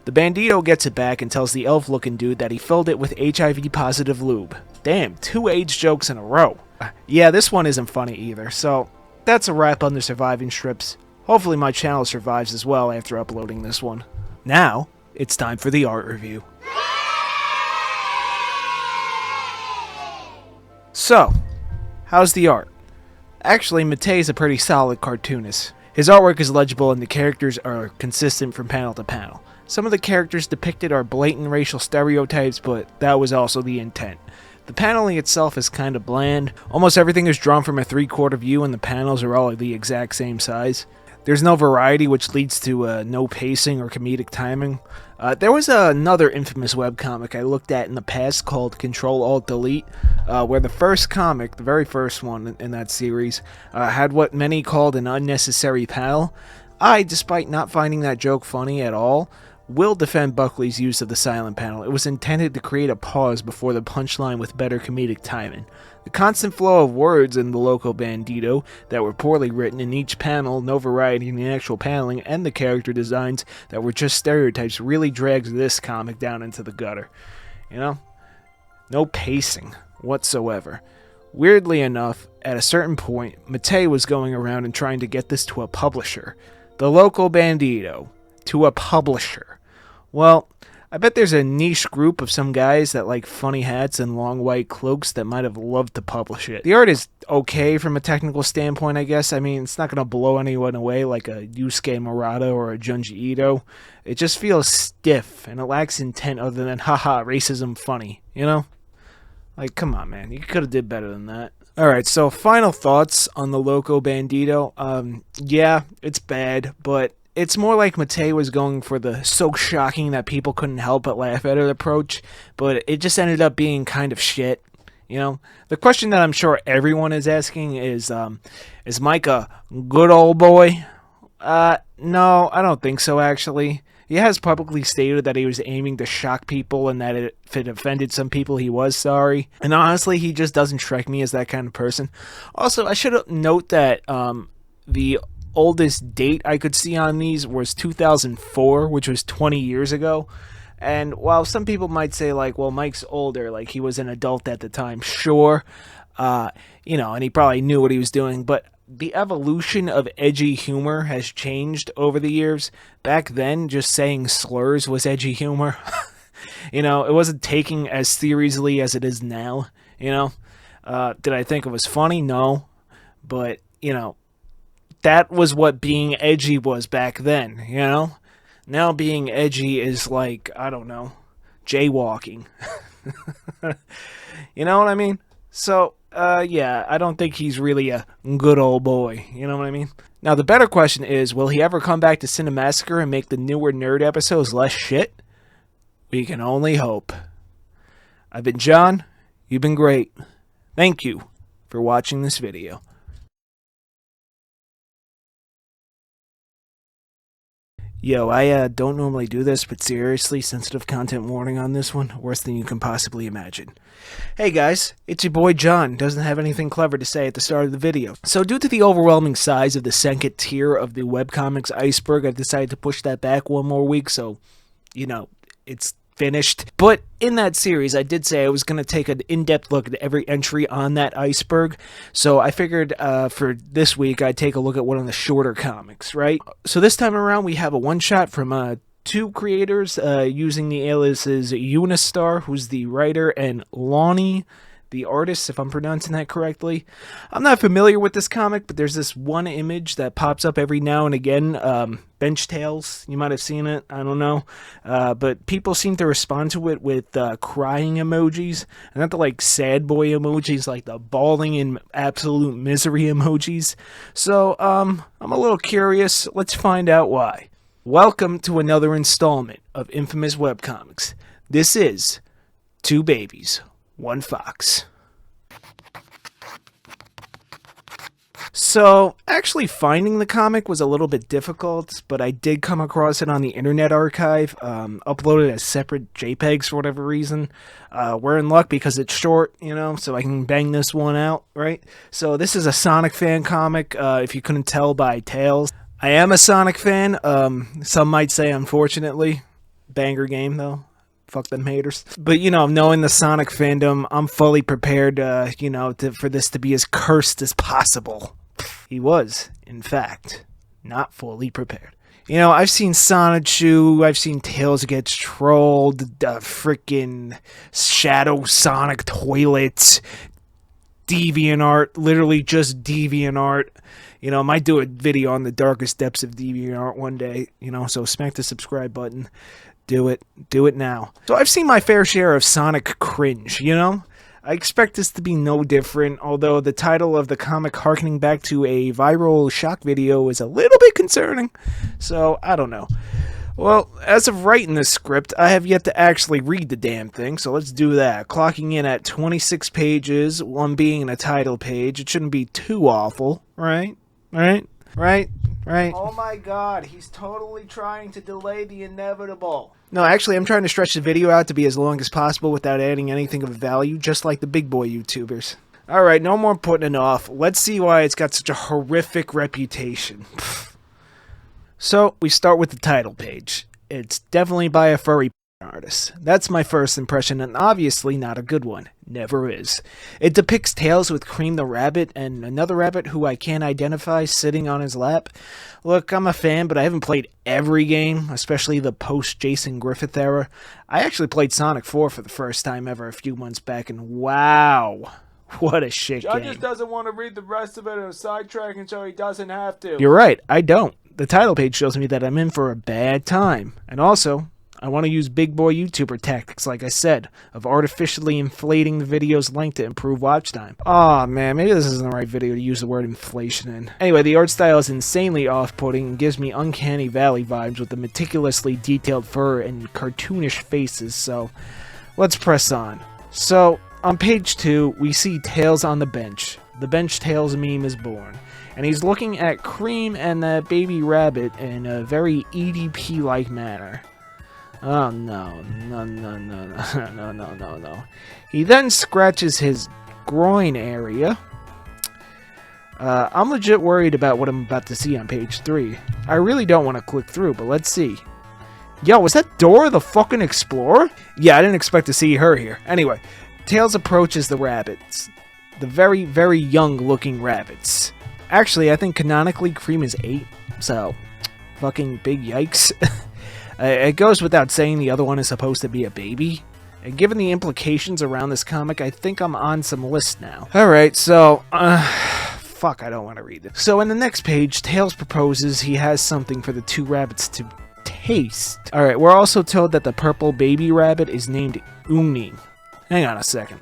S1: the Bandito gets it back and tells the elf-looking dude that he filled it with HIV-positive lube. Damn, 2 AIDS jokes in a row. Yeah, this one isn't funny either, so that's a wrap on the surviving strips. Hopefully my channel survives as well after uploading this one. Now, it's time for the art review. So, how's the art? Actually, Matei is a pretty solid cartoonist. His artwork is legible and the characters are consistent from panel to panel. Some of the characters depicted are blatant racial stereotypes, but that was also the intent. The paneling itself is kind of bland. Almost everything is drawn from a 3/4 view and the panels are all the exact same size. There's no variety, which leads to no pacing or comedic timing. There was another infamous webcomic I looked at in the past called CtrlAltDel, where the first comic, the very first one in that series, had what many called an unnecessary panel. I, despite not finding that joke funny at all, will defend Buckley's use of the silent panel. It was intended to create a pause before the punchline with better comedic timing. The constant flow of words in the Loco Bandito that were poorly written in each panel, no variety in the actual paneling, and the character designs that were just stereotypes really drags this comic down into the gutter. You know? No pacing whatsoever. Weirdly enough, at a certain point, Matei was going around and trying to get this to a publisher. The Loco Bandito. To a publisher. Well, I bet there's a niche group of some guys that like funny hats and long white cloaks that might have loved to publish it. The art is okay from a technical standpoint, I guess. I mean, it's not going to blow anyone away like a Yusuke Murata or a Junji Ito. It just feels stiff, and it lacks intent other than, haha, racism funny, you know? Like, come on, man. You could have did better than that. Alright, so final thoughts on the Loco Bandito. Yeah, it's bad, but it's more like Matei was going for the so shocking that people couldn't help but laugh at it approach, but it just ended up being kind of shit, you know? The question that I'm sure everyone is asking is Mike a good old boy? No, I don't think so, actually. He has publicly stated that he was aiming to shock people and that if it offended some people, he was sorry. And honestly, he just doesn't strike me as that kind of person. Also, I should note that the oldest date I could see on these was 2004, which was 20 years ago. And while some people might say, like, well, Mike's older, like, he was an adult at the time, sure, you know, and he probably knew what he was doing, but the evolution of edgy humor has changed over the years. Back then, just saying slurs was edgy humor. You know, it wasn't taken as seriously as it is now, you know. Did I think it was funny? No. But, you know, that was what being edgy was back then, you know? Now being edgy is like, I don't know, jaywalking. You know what I mean? So, yeah, I don't think he's really a good old boy, you know what I mean? Now, the better question is, will he ever come back to Cinemassacre and make the newer nerd episodes less shit? We can only hope. I've been John. You've been great. Thank you for watching this video. Yo, I don't normally do this, but seriously, sensitive content warning on this one, worse than you can possibly imagine. Hey guys, it's your boy John, doesn't have anything clever to say at the start of the video. So due to the overwhelming size of the second tier of the webcomics iceberg, I decided to push that back one more week, so, you know, it's finished. But in that series, I did say I was going to take an in-depth look at every entry on that iceberg. So I figured for this week, I'd take a look at one of the shorter comics, right? So this time around, we have a one-shot from two creators using the aliases Unistar, who's the writer, and Lonnie, the artist, if I'm pronouncing that correctly. I'm not familiar with this comic, but there's this one image that pops up every now and again. Bench Tales, you might have seen it, I don't know. But people seem to respond to it with crying emojis, and not the like sad boy emojis, like the bawling and absolute misery emojis. So, I'm a little curious. Let's find out why. Welcome to another installment of Infamous Webcomics. This is Two Babies, One Fox. So, actually finding the comic was a little bit difficult, but I did come across it on the Internet Archive, uploaded as separate JPEGs for whatever reason. We're in luck because it's short, you know, so I can bang this one out, right? So this is a Sonic fan comic, if you couldn't tell by Tails. I am a Sonic fan, some might say unfortunately. Banger game, though. Fuck them haters. But, you know, knowing the Sonic fandom, I'm fully prepared, you know, for this to be as cursed as possible. He was, in fact, not fully prepared. You know, I've seen Sonichu, I've seen Tails gets trolled, frickin' Shadow Sonic toilets, DeviantArt, literally just DeviantArt. You know, I might do a video on the darkest depths of DeviantArt one day, you know, so smack the subscribe button. Do it now. So I've seen my fair share of Sonic cringe, you know? I expect this to be no different, although the title of the comic harkening back to a viral shock video is a little bit concerning, so I don't know. Well, as of writing this script, I have yet to actually read the damn thing, so let's do that. Clocking in at 26 pages, one being a title page. It shouldn't be too awful, right? Right? Oh my god, he's totally trying to delay the inevitable. No, actually, I'm trying to stretch the video out to be as long as possible without adding anything of value, just like the big boy YouTubers. Alright, no more putting it off. Let's see why it's got such a horrific reputation. So, we start with the title page. It's definitely by a furry artist. That's my first impression, and obviously not a good one. Never is. It depicts Tails with Cream the Rabbit and another rabbit who I can't identify sitting on his lap. Look, I'm a fan, but I haven't played every game, especially the post-Jason Griffith era. I actually played Sonic 4 for the first time ever a few months back, and wow, what a shit game.
S19: Judge just doesn't want to read the rest of it and sidetracking so he doesn't have to.
S1: You're right, I don't. The title page shows me that I'm in for a bad time. And also, I want to use big boy YouTuber tactics, like I said, of artificially inflating the video's length to improve watch time. Aw, man, maybe this isn't the right video to use the word inflation in. Anyway, the art style is insanely off-putting and gives me Uncanny Valley vibes with the meticulously detailed fur and cartoonish faces, so let's press on. So, on page 2, we see Tails on the bench. The bench Tails meme is born. And he's looking at Cream and that baby rabbit in a very EDP-like manner. Oh, no. He then scratches his groin area. I'm legit worried about what I'm about to see on page 3. I really don't want to click through, but let's see. Yo, was that Dora the fucking Explorer? Yeah, I didn't expect to see her here. Anyway, Tails approaches the rabbits. The very, very young-looking rabbits. Actually, I think canonically Cream is 8, so fucking big yikes. It goes without saying the other one is supposed to be a baby. And given the implications around this comic, I think I'm on some list now. Alright, so, fuck, I don't want to read this. So in the next page, Tails proposes he has something for the two rabbits to taste. Alright, we're also told that the purple baby rabbit is named Uni. Hang on a second.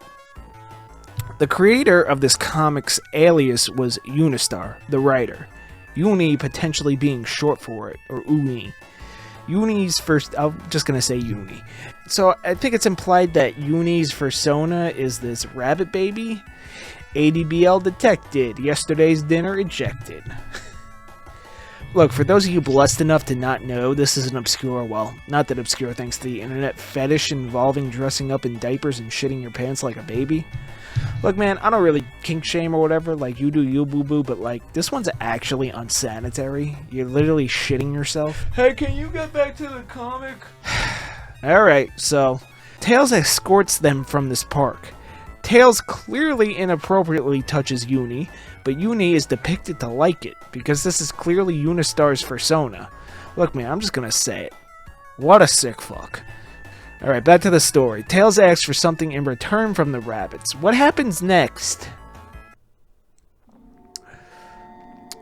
S1: The creator of this comic's alias was Unistar, the writer. Uni potentially being short for it, or Uni. Uni's first, I'm just gonna say Uni. So I think it's implied that Uni's persona is this rabbit baby. ADBL detected, yesterday's dinner ejected. Look, for those of you blessed enough to not know, this is an obscure, well, not that obscure thanks to the internet, fetish involving dressing up in diapers and shitting your pants like a baby. Look, man, I don't really kink shame or whatever, like you do you, boo-boo, but like, this one's actually unsanitary. You're literally shitting yourself.
S19: Hey, can you get back to the comic?
S1: Alright, so, Tails escorts them from this park. Tails clearly inappropriately touches Uni, but Uni is depicted to like it, because this is clearly Unistar's persona. Look, man, I'm just gonna say it. What a sick fuck. Alright, back to the story. Tails asks for something in return from the rabbits. What happens next?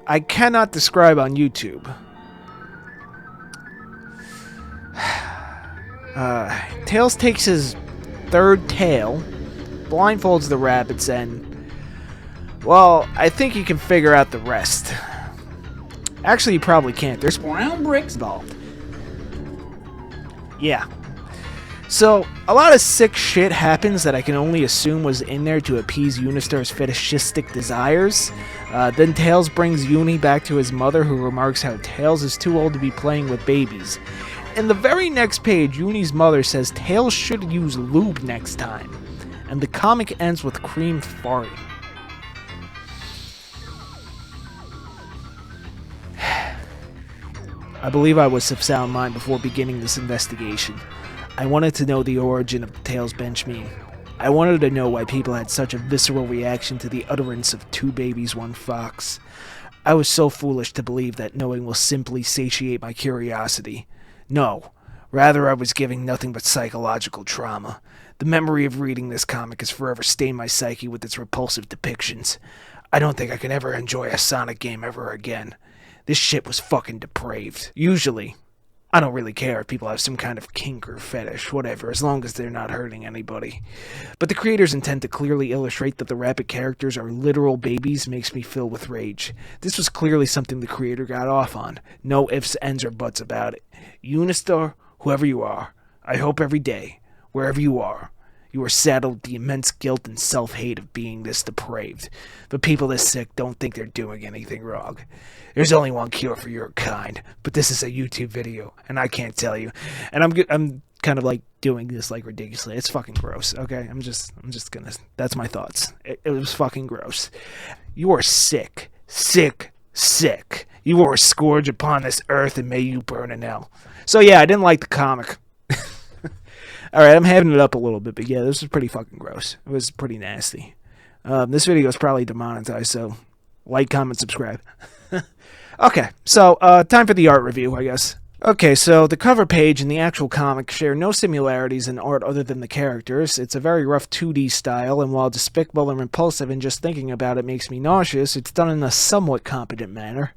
S1: I cannot describe on YouTube. Tails takes his third tail, blindfolds the rabbits, and, well, I think you can figure out the rest. Actually, you probably can't. There's
S14: brown bricks
S1: involved. Yeah. So, a lot of sick shit happens that I can only assume was in there to appease Unistar's fetishistic desires. Then Tails brings Uni back to his mother, who remarks how Tails is too old to be playing with babies. In the very next page, Uni's mother says Tails should use lube next time. And the comic ends with Cream farting. I believe I was of sound mind before beginning this investigation. I wanted to know the origin of the Tails bench meme. I wanted to know why people had such a visceral reaction to the utterance of two babies, one fox. I was so foolish to believe that knowing will simply satiate my curiosity. No, rather I was giving nothing but psychological trauma. The memory of reading this comic has forever stained my psyche with its repulsive depictions. I don't think I can ever enjoy a Sonic game ever again. This shit was fucking depraved. Usually, I don't really care if people have some kind of kink or fetish, whatever, as long as they're not hurting anybody. But the creator's intent to clearly illustrate that the rabbit characters are literal babies makes me fill with rage. This was clearly something the creator got off on. No ifs, ands, or buts about it. Unistar, whoever you are, I hope every day, wherever you are saddled with the immense guilt and self-hate of being this depraved. But people this sick don't think they're doing anything wrong. There's only one cure for your kind, but this is a YouTube video, and I can't tell you. And I'm kind of like doing this like ridiculously. It's fucking gross, okay? I'm just gonna, that's my thoughts. It was fucking gross. You are sick. Sick. Sick. You are a scourge upon this earth, and may you burn in hell. So yeah, I didn't like the comic. Alright, I'm having it up a little bit, but yeah, this was pretty fucking gross. It was pretty nasty. This video is probably demonetized, so like, comment, subscribe. Okay, so time for the art review, I guess. Okay, so the cover page and the actual comic share no similarities in art other than the characters. It's a very rough 2D style, and while despicable and repulsive and just thinking about it makes me nauseous, it's done in a somewhat competent manner.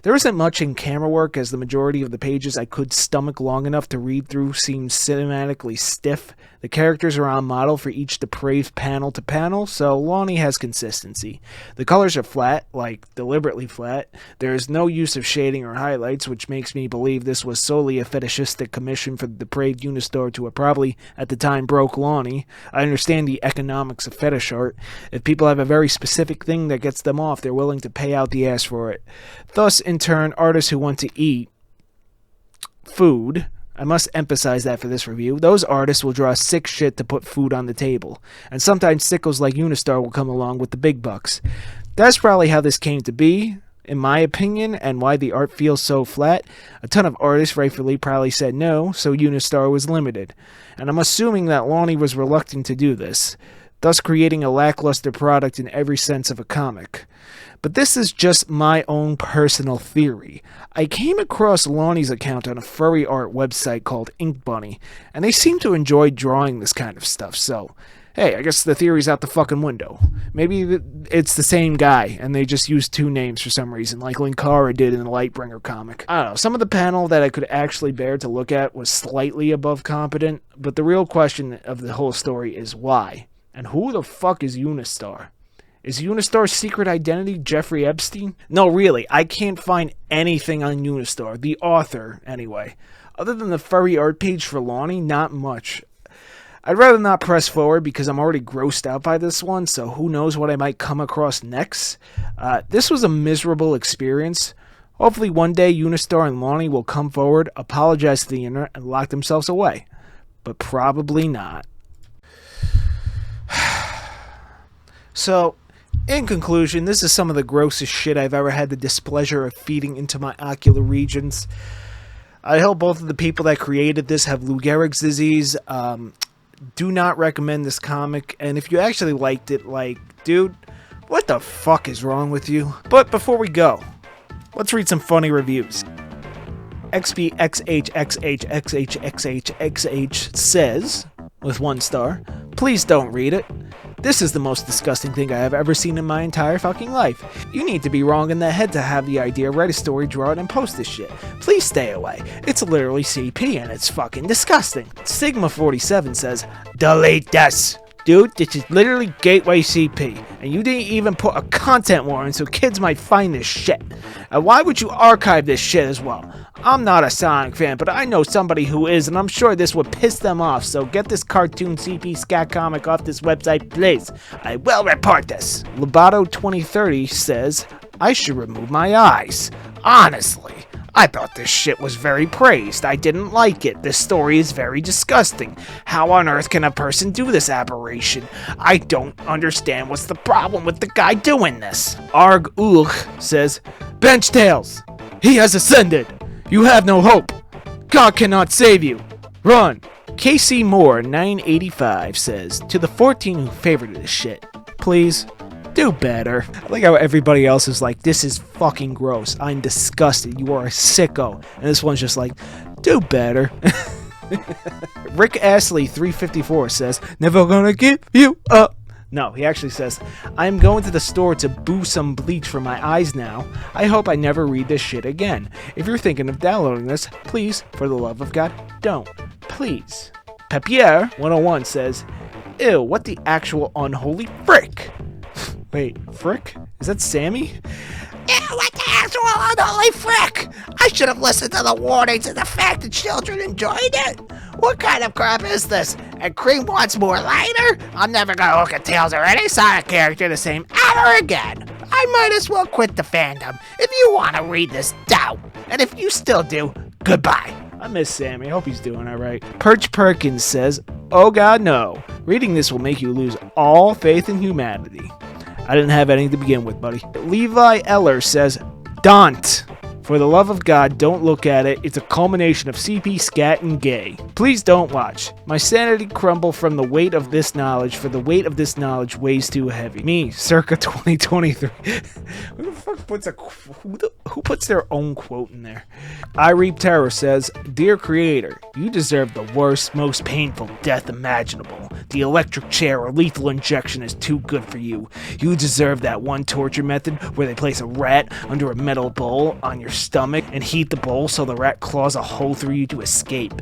S1: There isn't much in camera work, as the majority of the pages I could stomach long enough to read through seem cinematically stiff. The characters are on model for each depraved panel to panel, so Lonnie has consistency. The colors are flat, like deliberately flat. There is no use of shading or highlights, which makes me believe this was solely a fetishistic commission for the depraved Unistar to a probably, at the time, broke Lonnie. I understand the economics of fetish art. If people have a very specific thing that gets them off, they're willing to pay out the ass for it. Thus, in turn, artists who want to eat food, I must emphasize that for this review, those artists will draw sick shit to put food on the table. And sometimes sickos like Unistar will come along with the big bucks. That's probably how this came to be, in my opinion, and why the art feels so flat. A ton of artists rightfully probably said no, so Unistar was limited. And I'm assuming that Lonnie was reluctant to do this, thus creating a lackluster product in every sense of a comic. But this is just my own personal theory. I came across Lonnie's account on a furry art website called Ink Bunny, and they seem to enjoy drawing this kind of stuff, so hey, I guess the theory's out the fucking window. Maybe it's the same guy, and they just used two names for some reason, like Linkara did in the Lightbringer comic. I don't know, some of the panel that I could actually bear to look at was slightly above competent, but the real question of the whole story is why? And who the fuck is Unistar? Is Unistar's secret identity Jeffrey Epstein? No, really, I can't find anything on Unistar, the author, anyway. Other than the furry art page for Lonnie, not much. I'd rather not press forward because I'm already grossed out by this one, so who knows what I might come across next. This was a miserable experience. Hopefully one day Unistar and Lonnie will come forward, apologize to the internet, and lock themselves away. But probably not. So, in conclusion, this is some of the grossest shit I've ever had the displeasure of feeding into my ocular regions. I hope both of the people that created this have Lou Gehrig's disease. Do not recommend this comic, and if you actually liked it, like, dude, what the fuck is wrong with you? But before we go, let's read some funny reviews. XBXHXHXHXHXH says, with 1 star, please don't read it. This is the most disgusting thing I have ever seen in my entire fucking life. You need to be wrong in the head to have the idea, write a story, draw it, and post this shit. Please stay away. It's literally CP and it's fucking disgusting. Sigma47 says, delete this. Dude, this is literally gateway CP, and you didn't even put a content warning so kids might find this shit. And why would you archive this shit as well? I'm not a Sonic fan, but I know somebody who is, and I'm sure this would piss them off, so get this cartoon CP scat comic off this website, please. I will report this. Lobato 2030 says, I should remove my eyes. Honestly. I thought this shit was very praised. I didn't like it. This story is very disgusting. How on earth can a person do this aberration? I don't understand what's the problem with the guy doing this. Arg Ulch says, Bench Tails, he has ascended. You have no hope. God cannot save you. Run. KC Moore 985 says, to the 14 who favored this shit, please do better. I like how everybody else is like, this is fucking gross. I'm disgusted. You are a sicko. And this one's just like, do better. Rick Astley 354 says, never gonna give you up. No, he actually says, I'm going to the store to boo some bleach for my eyes now. I hope I never read this shit again. If you're thinking of downloading this, please, for the love of God, don't. Please. Pepier101 says, ew, what the actual unholy frick? Wait, frick? Is that Sammy?
S6: Ew, what the actual unholy frick? I should have listened to the warnings and the fact that children enjoyed it. What kind of crap is this? And Cream wants more lighter? I'm never gonna look at Tails or any Sonic character the same ever again. I might as well quit the fandom. If you want to read this, don't. And if you still do, goodbye.
S1: I miss Sammy. I hope he's doing alright. Perch Perkins says, oh god no. Reading this will make you lose all faith in humanity. I didn't have anything to begin with, buddy. Levi Eller says, don't. For the love of God, don't look at it. It's a culmination of CP, scat, and gay. Please don't watch. My sanity crumble from the weight of this knowledge, for the weight of this knowledge weighs too heavy. Me, circa 2023. Who the fuck puts who puts their own quote in there? I Reap Terror says, Dear Creator, you deserve the worst, most painful death imaginable. The electric chair or lethal injection is too good for you. You deserve that one torture method where they place a rat under a metal bowl on your stomach and heat the bowl so the rat claws a hole through you to escape.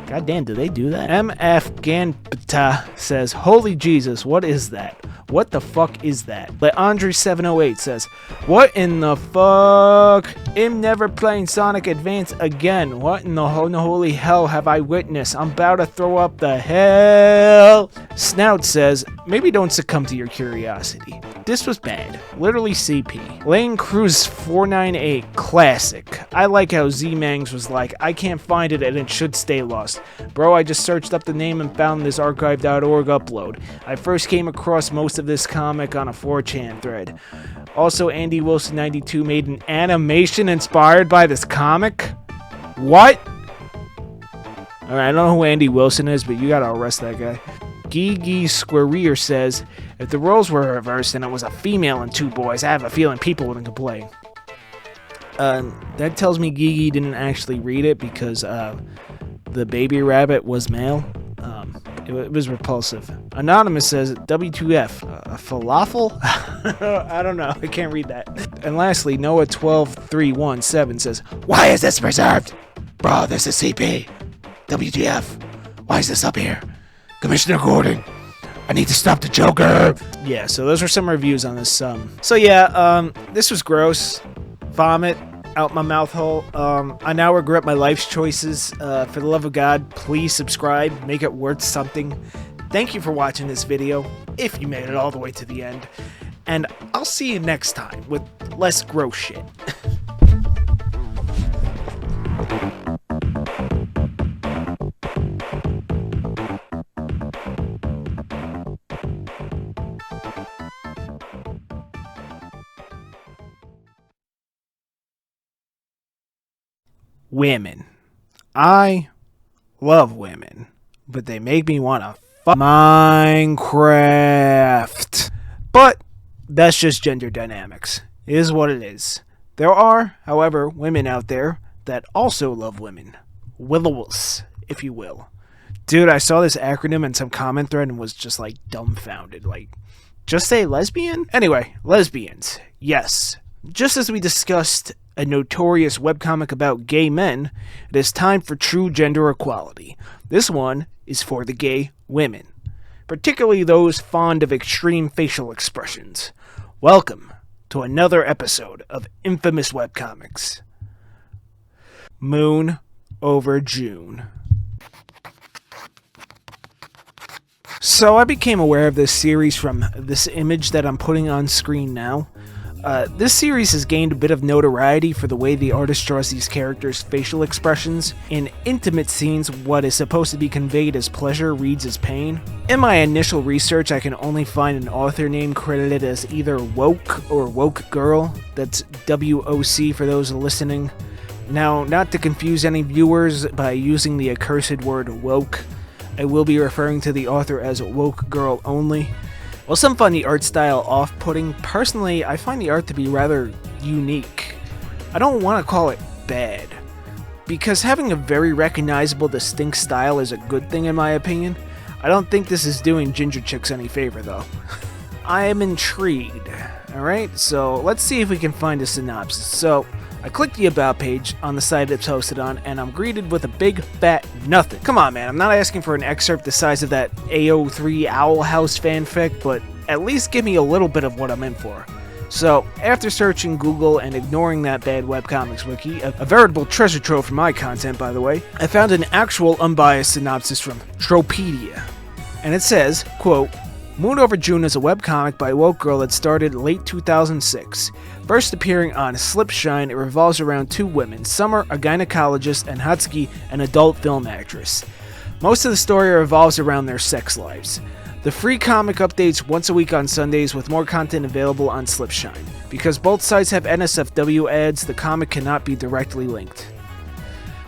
S1: God damn, do they do that? MF Ganpata says, holy Jesus, what is that? What the fuck is that? Leandre708 says, what in the fuck? I'm never playing Sonic Advance again. What in the holy hell have I witnessed? I'm about to throw up the hell. Snout says, maybe don't succumb to your curiosity. This was bad. Literally CP. Lane Cruise 498 classic. I like how Z-Mangs was like, I can't find it and it should stay lost. Bro, I just searched up the name and found this archive.org upload. I first came across most of this comic on a 4chan thread. Also, Andy Wilson 92 made an animation inspired by this comic? What? Alright, I don't know who Andy Wilson is, but you gotta arrest that guy. Gigi Squareer says, if the roles were reversed and it was a female and two boys, I have a feeling people wouldn't complain. That tells me Gigi didn't actually read it because the baby rabbit was male. It was repulsive. Anonymous says, W2F, a falafel? I don't know, I can't read that. And lastly, Noah12317 says, why is this preserved? Bro, this is CP. WTF, why is this up here? Commissioner Gordon, I need to stop the Joker. Yeah, so those are some reviews on this. So yeah, this was gross. Vomit out my mouth hole. I now regret my life's choices. For the love of God, please subscribe. Make it worth something. Thank you for watching this video, if you made it all the way to the end. And I'll see you next time with less gross shit. Women. I love women, but they make me want to fuck Minecraft. But that's just gender dynamics. It is what it is. There are, however, women out there that also love women. Willows, if you will. Dude, I saw this acronym in some comment thread and was just like dumbfounded. Like, just say lesbian? Anyway, lesbians. Yes. Just as we discussed a notorious webcomic about gay men, it is time for true gender equality. This one is for the gay women, particularly those fond of extreme facial expressions. Welcome to another episode of Infamous Webcomics. Moon over June. So I became aware of this series from this image that I'm putting on screen now. This series has gained a bit of notoriety for the way the artist draws these characters' facial expressions. In intimate scenes, what is supposed to be conveyed as pleasure reads as pain. In my initial research, I can only find an author name credited as either Woke or Woke Girl. That's W-O-C for those listening. Now, not to confuse any viewers by using the accursed word woke, I will be referring to the author as Woke Girl only. While some find the art style off-putting, personally, I find the art to be rather unique. I don't want to call it bad, because having a very recognizable, distinct style is a good thing in my opinion. I don't think this is doing Ginger Chicks any favor, though. I am intrigued. Alright, so let's see if we can find a synopsis. So, I clicked the About page on the site it's hosted on, and I'm greeted with a big fat nothing. Come on, man, I'm not asking for an excerpt the size of that AO3 Owl House fanfic, but at least give me a little bit of what I'm in for. So, after searching Google and ignoring that bad webcomics wiki, a veritable treasure trove for my content, by the way, I found an actual unbiased synopsis from Tropedia. And it says, quote, Moon Over June is a webcomic by a woke girl that started late 2006. First appearing on Slipshine, it revolves around two women, Summer, a gynecologist, and Hatsuki, an adult film actress. Most of the story revolves around their sex lives. The free comic updates once a week on Sundays with more content available on Slipshine. Because both sites have NSFW ads, the comic cannot be directly linked.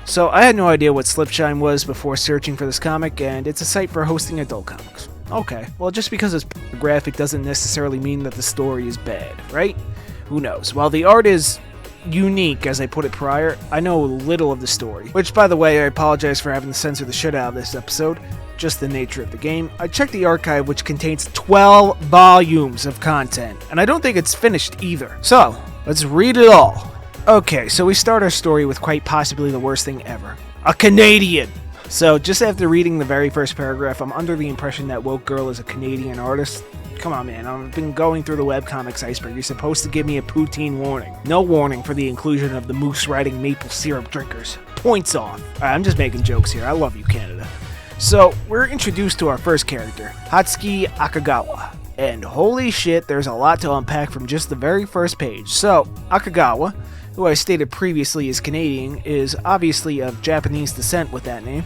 S1: So I had no idea what Slipshine was before searching for this comic, and it's a site for hosting adult comics. Okay, well just because it's graphic doesn't necessarily mean that the story is bad, right? Who knows? While the art is unique, as I put it prior, I know little of the story. Which, by the way, I apologize for having to censor the shit out of this episode. Just the nature of the game. I checked the archive, which contains 12 volumes of content, and I don't think it's finished either. So, let's read it all. Okay, so we start our story with quite possibly the worst thing ever. A Canadian! So, just after reading the very first paragraph, I'm under the impression that Woke Girl is a Canadian artist. Come on, man, I've been going through the webcomics iceberg. You're supposed to give me a poutine warning. No warning for the inclusion of the moose riding maple syrup drinkers. Points off. I'm just making jokes here. I love you, Canada. So, we're introduced to our first character, Hatsuki Akagawa. And holy shit, there's a lot to unpack from just the very first page. So, Akagawa, who I stated previously is Canadian, is obviously of Japanese descent with that name.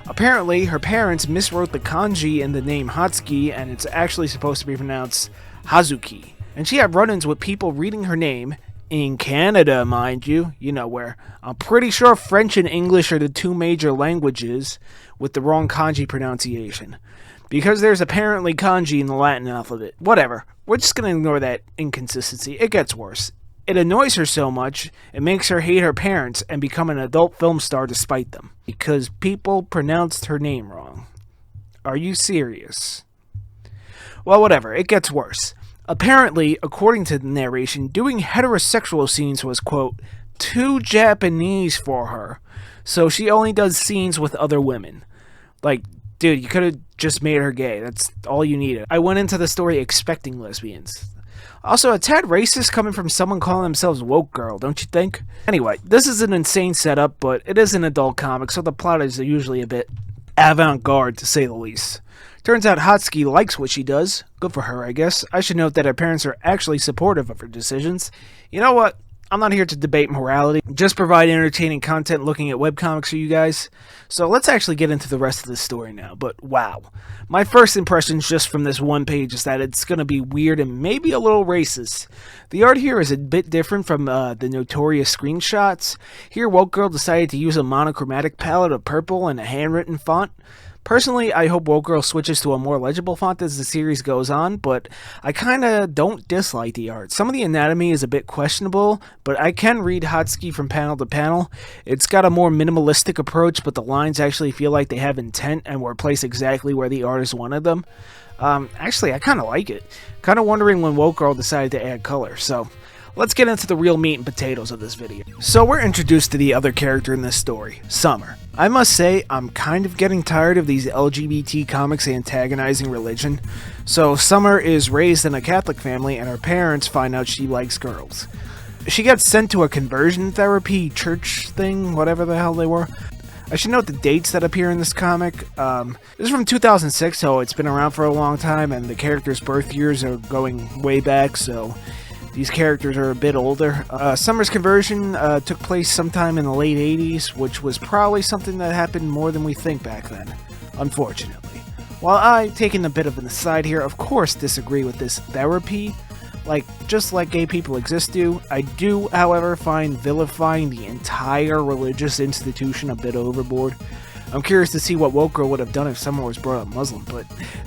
S1: Apparently, her parents miswrote the kanji in the name Hatsuki, and it's actually supposed to be pronounced Hazuki. And she had run-ins with people reading her name, in Canada, mind you, you know where. I'm pretty sure French and English are the two major languages with the wrong kanji pronunciation. Because there's apparently kanji in the Latin alphabet. Whatever, we're just gonna ignore that inconsistency. It gets worse. It annoys her so much, it makes her hate her parents and become an adult film star despite them. Because people pronounced her name wrong. Are you serious? Well, whatever, it gets worse. Apparently, according to the narration, doing heterosexual scenes was, quote, too Japanese for her. So she only does scenes with other women. Like, dude, you could have just made her gay. That's all you needed. I went into the story expecting lesbians. Also, a tad racist coming from someone calling themselves Woke Girl, don't you think? Anyway, this is an insane setup, but it is an adult comic, so the plot is usually a bit avant-garde, to say the least. Turns out Hatsuki likes what she does. Good for her, I guess. I should note that her parents are actually supportive of her decisions. You know what? I'm not here to debate morality, just provide entertaining content looking at webcomics for you guys. So let's actually get into the rest of the story now, but wow. My first impressions just from this one page is that it's going to be weird and maybe a little racist. The art here is a bit different from the notorious screenshots. Here, Woke Girl decided to use a monochromatic palette of purple and a handwritten font. Personally, I hope Woke Girl switches to a more legible font as the series goes on, but I kinda don't dislike the art. Some of the anatomy is a bit questionable, but I can read Hatsuki from panel to panel. It's got a more minimalistic approach, but the lines actually feel like they have intent and were placed exactly where the artist wanted them. Actually, I kinda like it. Kinda wondering when Woke Girl decided to add color, so let's get into the real meat and potatoes of this video. So we're introduced to the other character in this story, Summer. I must say, I'm kind of getting tired of these LGBT comics antagonizing religion. So Summer is raised in a Catholic family and her parents find out she likes girls. She gets sent to a conversion therapy church thing, whatever the hell they were. I should note the dates that appear in this comic. This is from 2006, so it's been around for a long time, and the characters' birth years are going way back, so these characters are a bit older. Summer's conversion took place sometime in the late 80s, which was probably something that happened more than we think back then, unfortunately. While I, taking a bit of an aside here, of course disagree with this therapy, just like gay people exist do, I do, however, find vilifying the entire religious institution a bit overboard. I'm curious to see what Woke Girl would have done if someone was brought up Muslim, but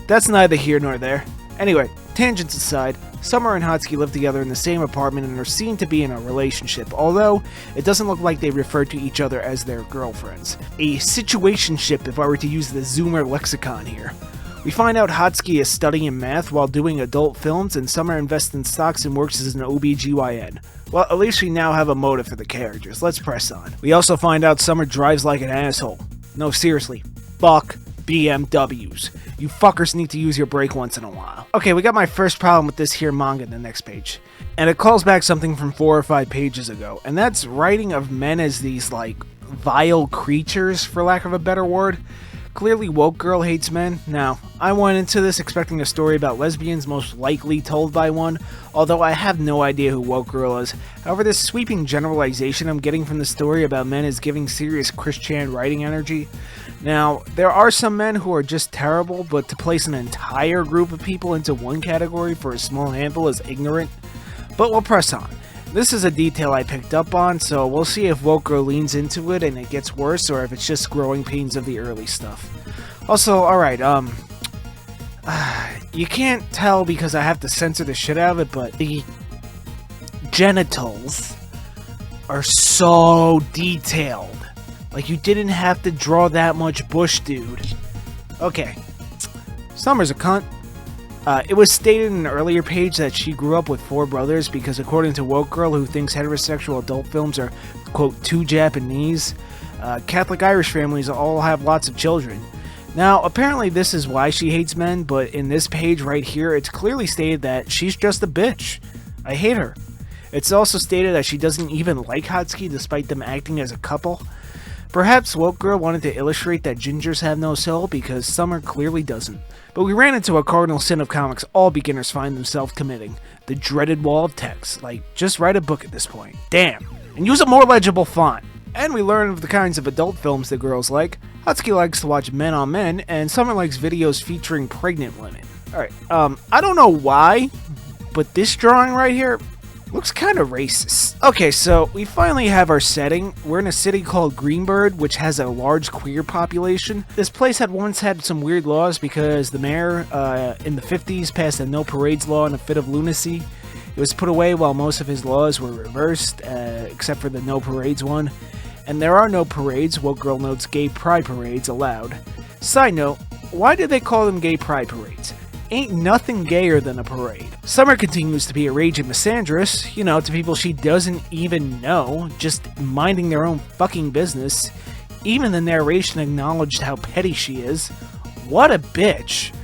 S1: that's neither here nor there. Anyway, tangents aside, Summer and Hatsuki live together in the same apartment and are seen to be in a relationship, although it doesn't look like they refer to each other as their girlfriends. A situationship if I were to use the Zoomer lexicon here. We find out Hatsuki is studying math while doing adult films, and Summer invests in stocks and works as an OBGYN. Well, at least we now have a motive for the characters. Let's press on. We also find out Summer drives like an asshole. No, seriously. Fuck BMWs. You fuckers need to use your brake once in a while. Okay, we got my first problem with this here manga in the next page. And it calls back something from 4 or 5 pages ago. And that's writing of men as these, like, vile creatures, for lack of a better word. Clearly, Woke Girl hates men. Now, I went into this expecting a story about lesbians, most likely told by one, although I have no idea who Woke Girl is. However, this sweeping generalization I'm getting from the story about men is giving serious Christian writing energy. Now, there are some men who are just terrible, but to place an entire group of people into one category for a small handful is ignorant. But we'll press on. This is a detail I picked up on, so we'll see if Woke Girl leans into it and it gets worse, or if it's just growing pains of the early stuff. Also, alright, you can't tell because I have to censor the shit out of it, but the genitals are so detailed. Like, you didn't have to draw that much bush, dude. Okay. Summer's a cunt. It was stated in an earlier page that she grew up with 4 brothers because according to Woke Girl, who thinks heterosexual adult films are, quote, too Japanese, Catholic Irish families all have lots of children. Now, apparently this is why she hates men, but in this page right here, it's clearly stated that she's just a bitch. I hate her. It's also stated that she doesn't even like Hatsuki despite them acting as a couple. Perhaps Woke Girl wanted to illustrate that gingers have no soul because Summer clearly doesn't. But we ran into a cardinal sin of comics all beginners find themselves committing. The dreaded wall of text. Like, just write a book at this point. Damn. And use a more legible font. And we learn of the kinds of adult films that girls like. Hatsuki likes to watch men on men, and Summer likes videos featuring pregnant women. Alright, I don't know why, but this drawing right here looks kind of racist. Okay, so we finally have our setting. We're in a city called Greenbird, which has a large queer population. This place had once had some weird laws because the mayor in the 50s passed a no parades law in a fit of lunacy. It was put away while most of his laws were reversed, except for the no parades one. And there are no parades, Woke Girl notes gay pride parades, allowed. Side note, why did they call them gay pride parades? Ain't nothing gayer than a parade. Summer continues to be a raging misandrist, you know, to people she doesn't even know, just minding their own fucking business. Even the narration acknowledged how petty she is. What a bitch.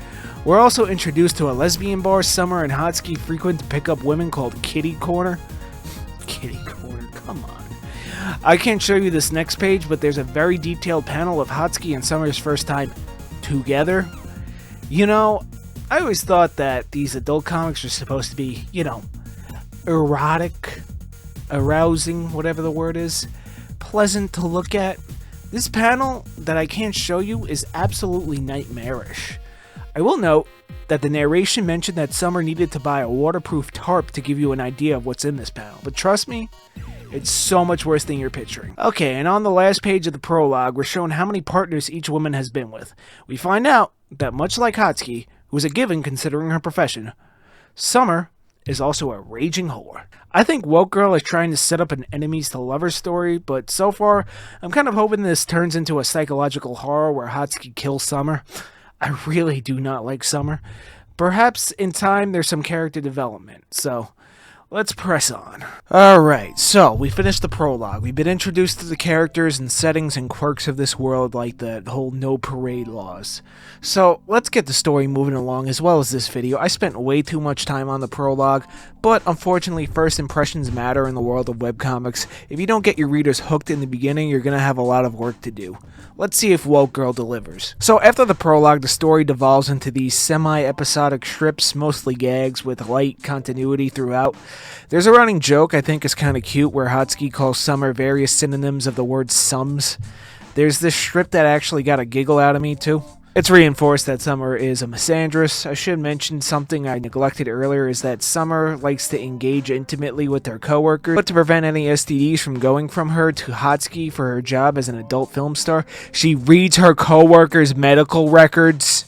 S1: We're also introduced to a lesbian bar Summer and Hatsuki frequent to pick up women called Kitty Corner. Kitty Corner, come on. I can't show you this next page, but there's a very detailed panel of Hatsuki and Summer's first time together. You know, I always thought that these adult comics are supposed to be, you know, erotic, arousing, whatever the word is, pleasant to look at. This panel that I can't show you is absolutely nightmarish. I will note that the narration mentioned that Summer needed to buy a waterproof tarp to give you an idea of what's in this panel, but trust me, it's so much worse than you're picturing. Okay, and on the last page of the prologue, we're shown how many partners each woman has been with. We find out that much like Hatsuki, who is a given considering her profession, Summer is also a raging whore. I think Woke Girl is trying to set up an enemies to lovers story, but so far, I'm kind of hoping this turns into a psychological horror where Hatsuki kills Summer. I really do not like Summer. Perhaps in time there's some character development, so let's press on. Alright, so we finished the prologue. We've been introduced to the characters and settings and quirks of this world, like the whole no parade laws. So let's get the story moving along as well as this video. I spent way too much time on the prologue, but unfortunately first impressions matter in the world of webcomics. If you don't get your readers hooked in the beginning, you're going to have a lot of work to do. Let's see if Woke Girl delivers. So after the prologue, the story devolves into these semi-episodic strips, mostly gags, with light continuity throughout. There's a running joke I think is kind of cute where Hatsuki calls Summer various synonyms of the word sums. There's this strip that actually got a giggle out of me too. It's reinforced that Summer is a misandrist. I should mention something I neglected earlier is that Summer likes to engage intimately with her coworkers, but to prevent any STDs from going from her to Hatsuki for her job as an adult film star, she reads her coworkers' medical records.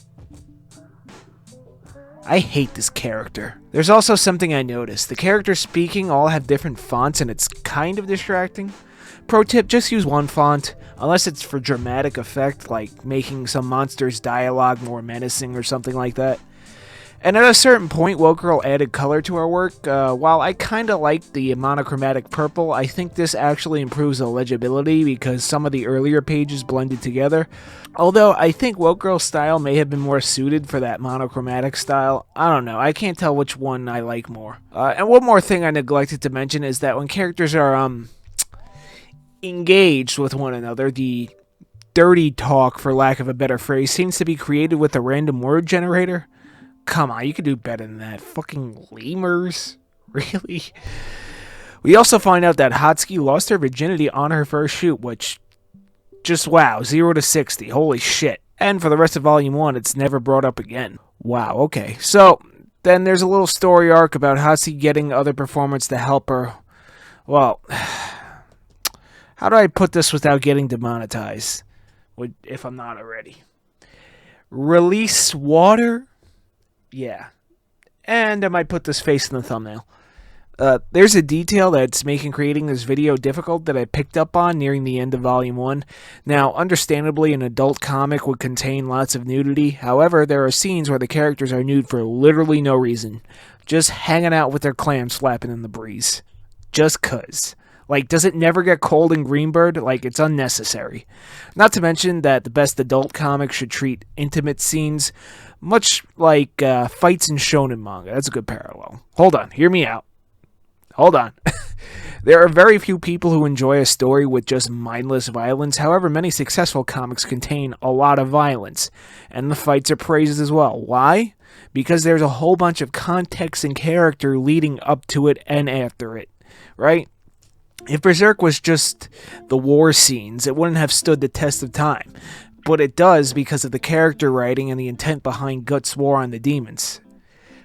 S1: I hate this character. There's also something I noticed. The characters speaking all have different fonts and it's kind of distracting. Pro tip, just use one font, unless it's for dramatic effect, like making some monster's dialogue more menacing or something like that. And at a certain point, Woke Girl added color to our work. While I kinda like the monochromatic purple, I think this actually improves the legibility because some of the earlier pages blended together. Although I think Woke Girl's style may have been more suited for that monochromatic style. I don't know, I can't tell which one I like more. And one more thing I neglected to mention is that when characters are engaged with one another, the dirty talk, for lack of a better phrase, seems to be created with a random word generator. Come on, you could do better than that. Fucking lemurs? Really? We also find out that Hatsuki lost her virginity on her first shoot, which, just wow, 0 to 60, holy shit. And for the rest of Volume 1, it's never brought up again. Wow, okay. So, then there's a little story arc about Hatsuki getting other performers to help her. Well, how do I put this without getting demonetized? If I'm not already. Release water? Yeah. And I might put this face in the thumbnail. There's a detail that's making creating this video difficult that I picked up on nearing the end of Volume 1. Now, understandably, an adult comic would contain lots of nudity. However, there are scenes where the characters are nude for literally no reason. Just hanging out with their clams flapping in the breeze. Just 'cause. Like, does it never get cold in Greenbird? Like, it's unnecessary. Not to mention that the best adult comics should treat intimate scenes much like fights in shonen manga. That's a good parallel. Hold on, hear me out. Hold on. There are very few people who enjoy a story with just mindless violence. However, many successful comics contain a lot of violence, and the fights are praised as well. Why? Because there's a whole bunch of context and character leading up to it and after it, right? If Berserk was just the war scenes, it wouldn't have stood the test of time. But it does because of the character writing and the intent behind Guts' war on the demons.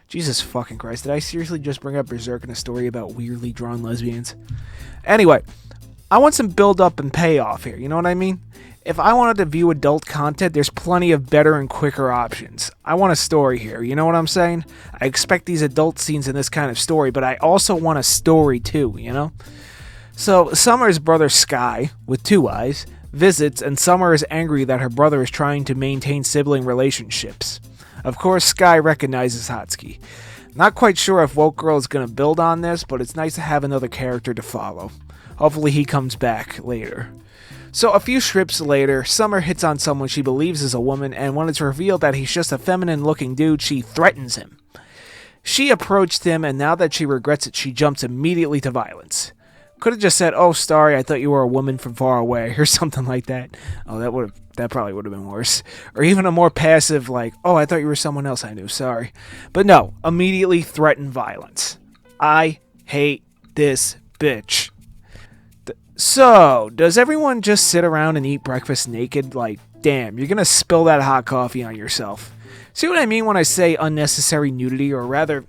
S1: Jesus fucking Christ, did I seriously just bring up Berserk in a story about weirdly drawn lesbians? Anyway, I want some build-up and payoff here, you know what I mean? If I wanted to view adult content, there's plenty of better and quicker options. I want a story here, you know what I'm saying? I expect these adult scenes in this kind of story, but I also want a story too, you know? So, Summer's brother Sky, with 2 eyes, visits, and Summer is angry that her brother is trying to maintain sibling relationships. Of course, Sky recognizes Hatsuki. Not quite sure if Woke Girl is going to build on this, but it's nice to have another character to follow. Hopefully he comes back later. So a few strips later, Summer hits on someone she believes is a woman, and when it's revealed that he's just a feminine-looking dude, she threatens him. She approached him, and now that she regrets it, she jumps immediately to violence. Could have just said, "Oh, sorry, I thought you were a woman from far away," or something like that. Oh, that probably would have been worse. Or even a more passive, like, "Oh, I thought you were someone else I knew, sorry." But no, immediately threaten violence. I hate this bitch. So, does everyone just sit around and eat breakfast naked? Like, damn, you're gonna spill that hot coffee on yourself. See what I mean when I say unnecessary nudity, or rather,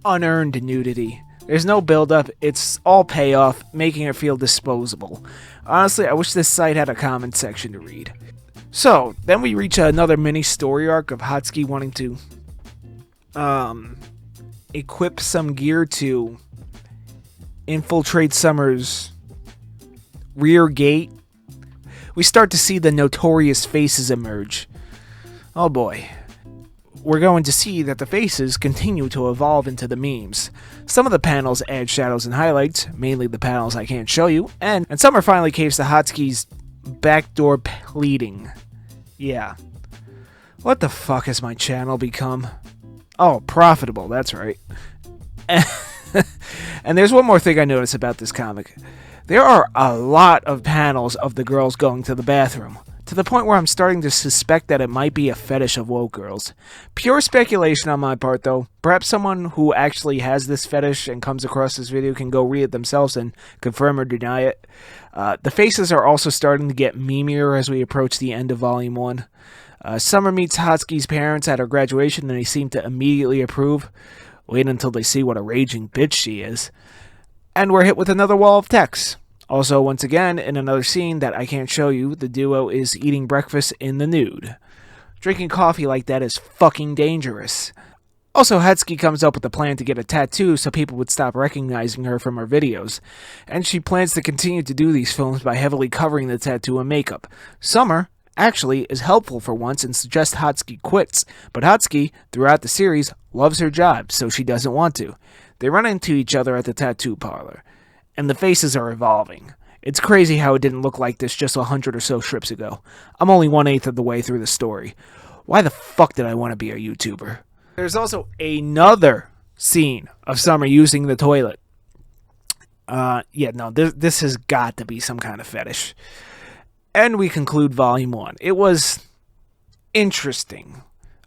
S1: unearned nudity? There's no build-up, it's all payoff, making it feel disposable. Honestly, I wish this site had a comment section to read. So, then we reach another mini story arc of Hatsuki wanting to equip some gear to infiltrate Summer's rear gate. We start to see the notorious faces emerge. Oh boy. We're going to see that the faces continue to evolve into the memes. Some of the panels add shadows and highlights, mainly the panels I can't show you, and Summer finally caves to Hatsuki's backdoor pleading. Yeah. What the fuck has my channel become? Oh, profitable, that's right. And there's one more thing I noticed about this comic. There are a lot of panels of the girls going to the bathroom, to the point where I'm starting to suspect that it might be a fetish of woke girls. Pure speculation on my part, though. Perhaps someone who actually has this fetish and comes across this video can go read it themselves and confirm or deny it. The faces are also starting to get memeier as we approach the end of Volume 1. Summer meets Hatsuki's parents at her graduation, and they seem to immediately approve. Wait until they see what a raging bitch she is. And we're hit with another wall of text. Also, once again, in another scene that I can't show you, the duo is eating breakfast in the nude. Drinking coffee like that is fucking dangerous. Also, Hatsuki comes up with a plan to get a tattoo so people would stop recognizing her from her videos, and she plans to continue to do these films by heavily covering the tattoo in makeup. Summer actually is helpful for once and suggests Hatsuki quits, but Hatsuki, throughout the series, loves her job, so she doesn't want to. They run into each other at the tattoo parlor, and the faces are evolving. It's crazy how it didn't look like this just 100 or so strips ago. I'm only 1/8 of the way through the story. Why the fuck did I want to be a YouTuber? There's also another scene of Summer using the toilet. This has got to be some kind of fetish. And we conclude Volume 1. It was interesting.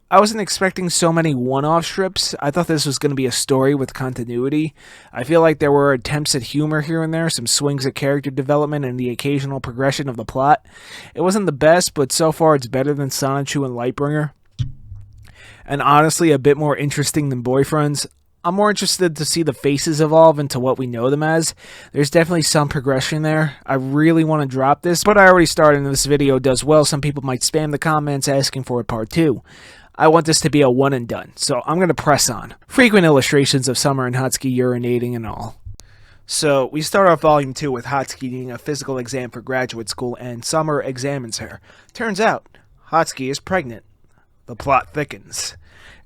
S1: I wasn't expecting so many one-off strips. I thought this was going to be a story with continuity. I feel like there were attempts at humor here and there, some swings at character development, and the occasional progression of the plot. It wasn't the best, but so far it's better than Sonichu and Lightbringer. And honestly, a bit more interesting than Boyfriends. I'm more interested to see the faces evolve into what we know them as. There's definitely some progression there. I really want to drop this, but I already started and this video does well. Some people might spam the comments asking for a part 2. I want this to be a one and done, so I'm going to press on. Frequent illustrations of Summer and Hatsuki urinating and all. So, we start off Volume 2 with Hatsuki needing a physical exam for graduate school, and Summer examines her. Turns out, Hatsuki is pregnant. The plot thickens.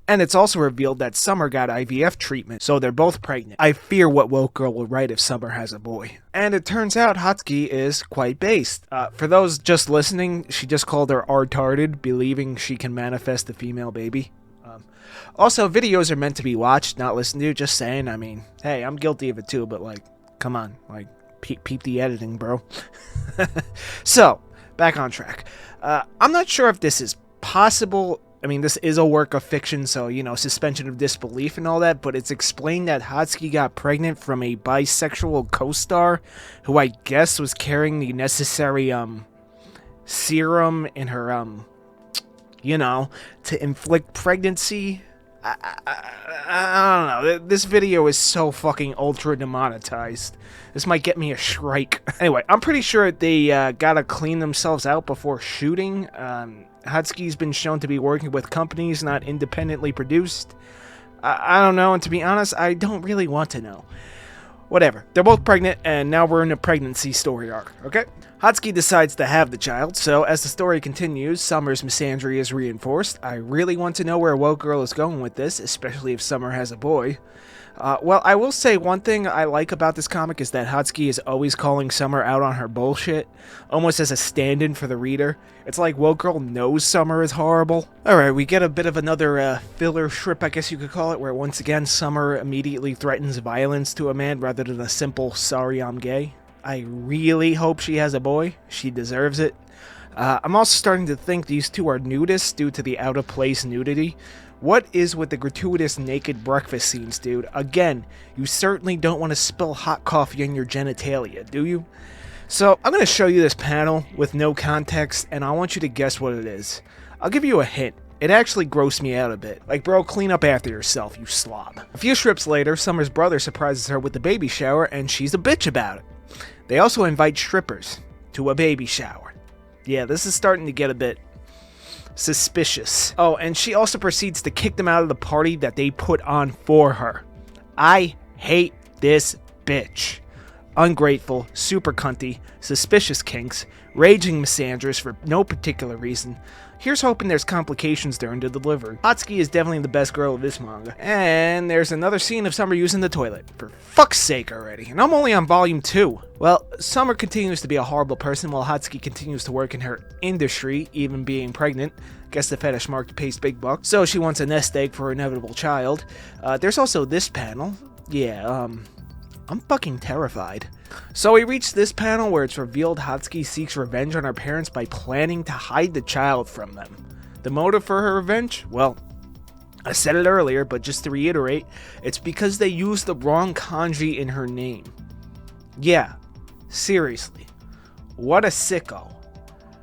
S1: And it's also revealed that Summer got IVF treatment, so they're both pregnant. I fear what woke girl will write if Summer has a boy. And it turns out Hatsuki is quite based. For those just listening, she just called her retarded, believing she can manifest a female baby. Also, videos are meant to be watched, not listened to, just saying. I mean, hey, I'm guilty of it too, but like, come on, like, peep the editing, bro. So, back on track. I'm not sure if this is possible. I mean, this is a work of fiction, so, you know, suspension of disbelief and all that, but it's explained that Hatsuki got pregnant from a bisexual co-star who I guess was carrying the necessary, serum in her, to inflict pregnancy. I don't know. This video is so fucking ultra demonetized. This might get me a strike. Anyway, I'm pretty sure they gotta clean themselves out before shooting. Hatsuki's been shown to be working with companies not independently produced. I don't know, and to be honest, I don't really want to know. Whatever. They're both pregnant, and now we're in a pregnancy story arc, okay? Hatsuki decides to have the child, so as the story continues, Summer's misandry is reinforced. I really want to know where Woke Girl is going with this, especially if Summer has a boy. Well, I will say one thing I like about this comic is that Hatsuki is always calling Summer out on her bullshit, almost as a stand-in for the reader. It's like Woke Girl knows Summer is horrible. Alright, we get a bit of another filler strip, I guess you could call it, where once again Summer immediately threatens violence to a man rather than a simple, sorry I'm gay. I really hope she has a boy. She deserves it. I'm also starting to think these two are nudists due to the out-of-place nudity. What is with the gratuitous naked breakfast scenes, dude? Again, you certainly don't want to spill hot coffee on your genitalia, do you? So, I'm going to show you this panel with no context, and I want you to guess what it is. I'll give you a hint. It actually grossed me out a bit. Like, bro, clean up after yourself, you slob. A few strips later, Summer's brother surprises her with the baby shower, and she's a bitch about it. They also invite strippers to a baby shower. Yeah, this is starting to get a bit suspicious. Oh, and she also proceeds to kick them out of the party that they put on for her. I hate this bitch. Ungrateful, super cunty, suspicious kinks, raging misandrous for no particular reason. Here's hoping there's complications during the delivery. Hatsuki is definitely the best girl of this manga. And there's another scene of Summer using the toilet. For fuck's sake already. And I'm only on volume 2. Well, Summer continues to be a horrible person while Hatsuki continues to work in her industry, even being pregnant. Guess the fetish market pays big bucks. So she wants a nest egg for her inevitable child. There's also this panel. Yeah, I'm fucking terrified. So we reach this panel where it's revealed Hatsuki seeks revenge on her parents by planning to hide the child from them. The motive for her revenge? Well, I said it earlier, but just to reiterate, it's because they used the wrong kanji in her name. Yeah, seriously. What a sicko.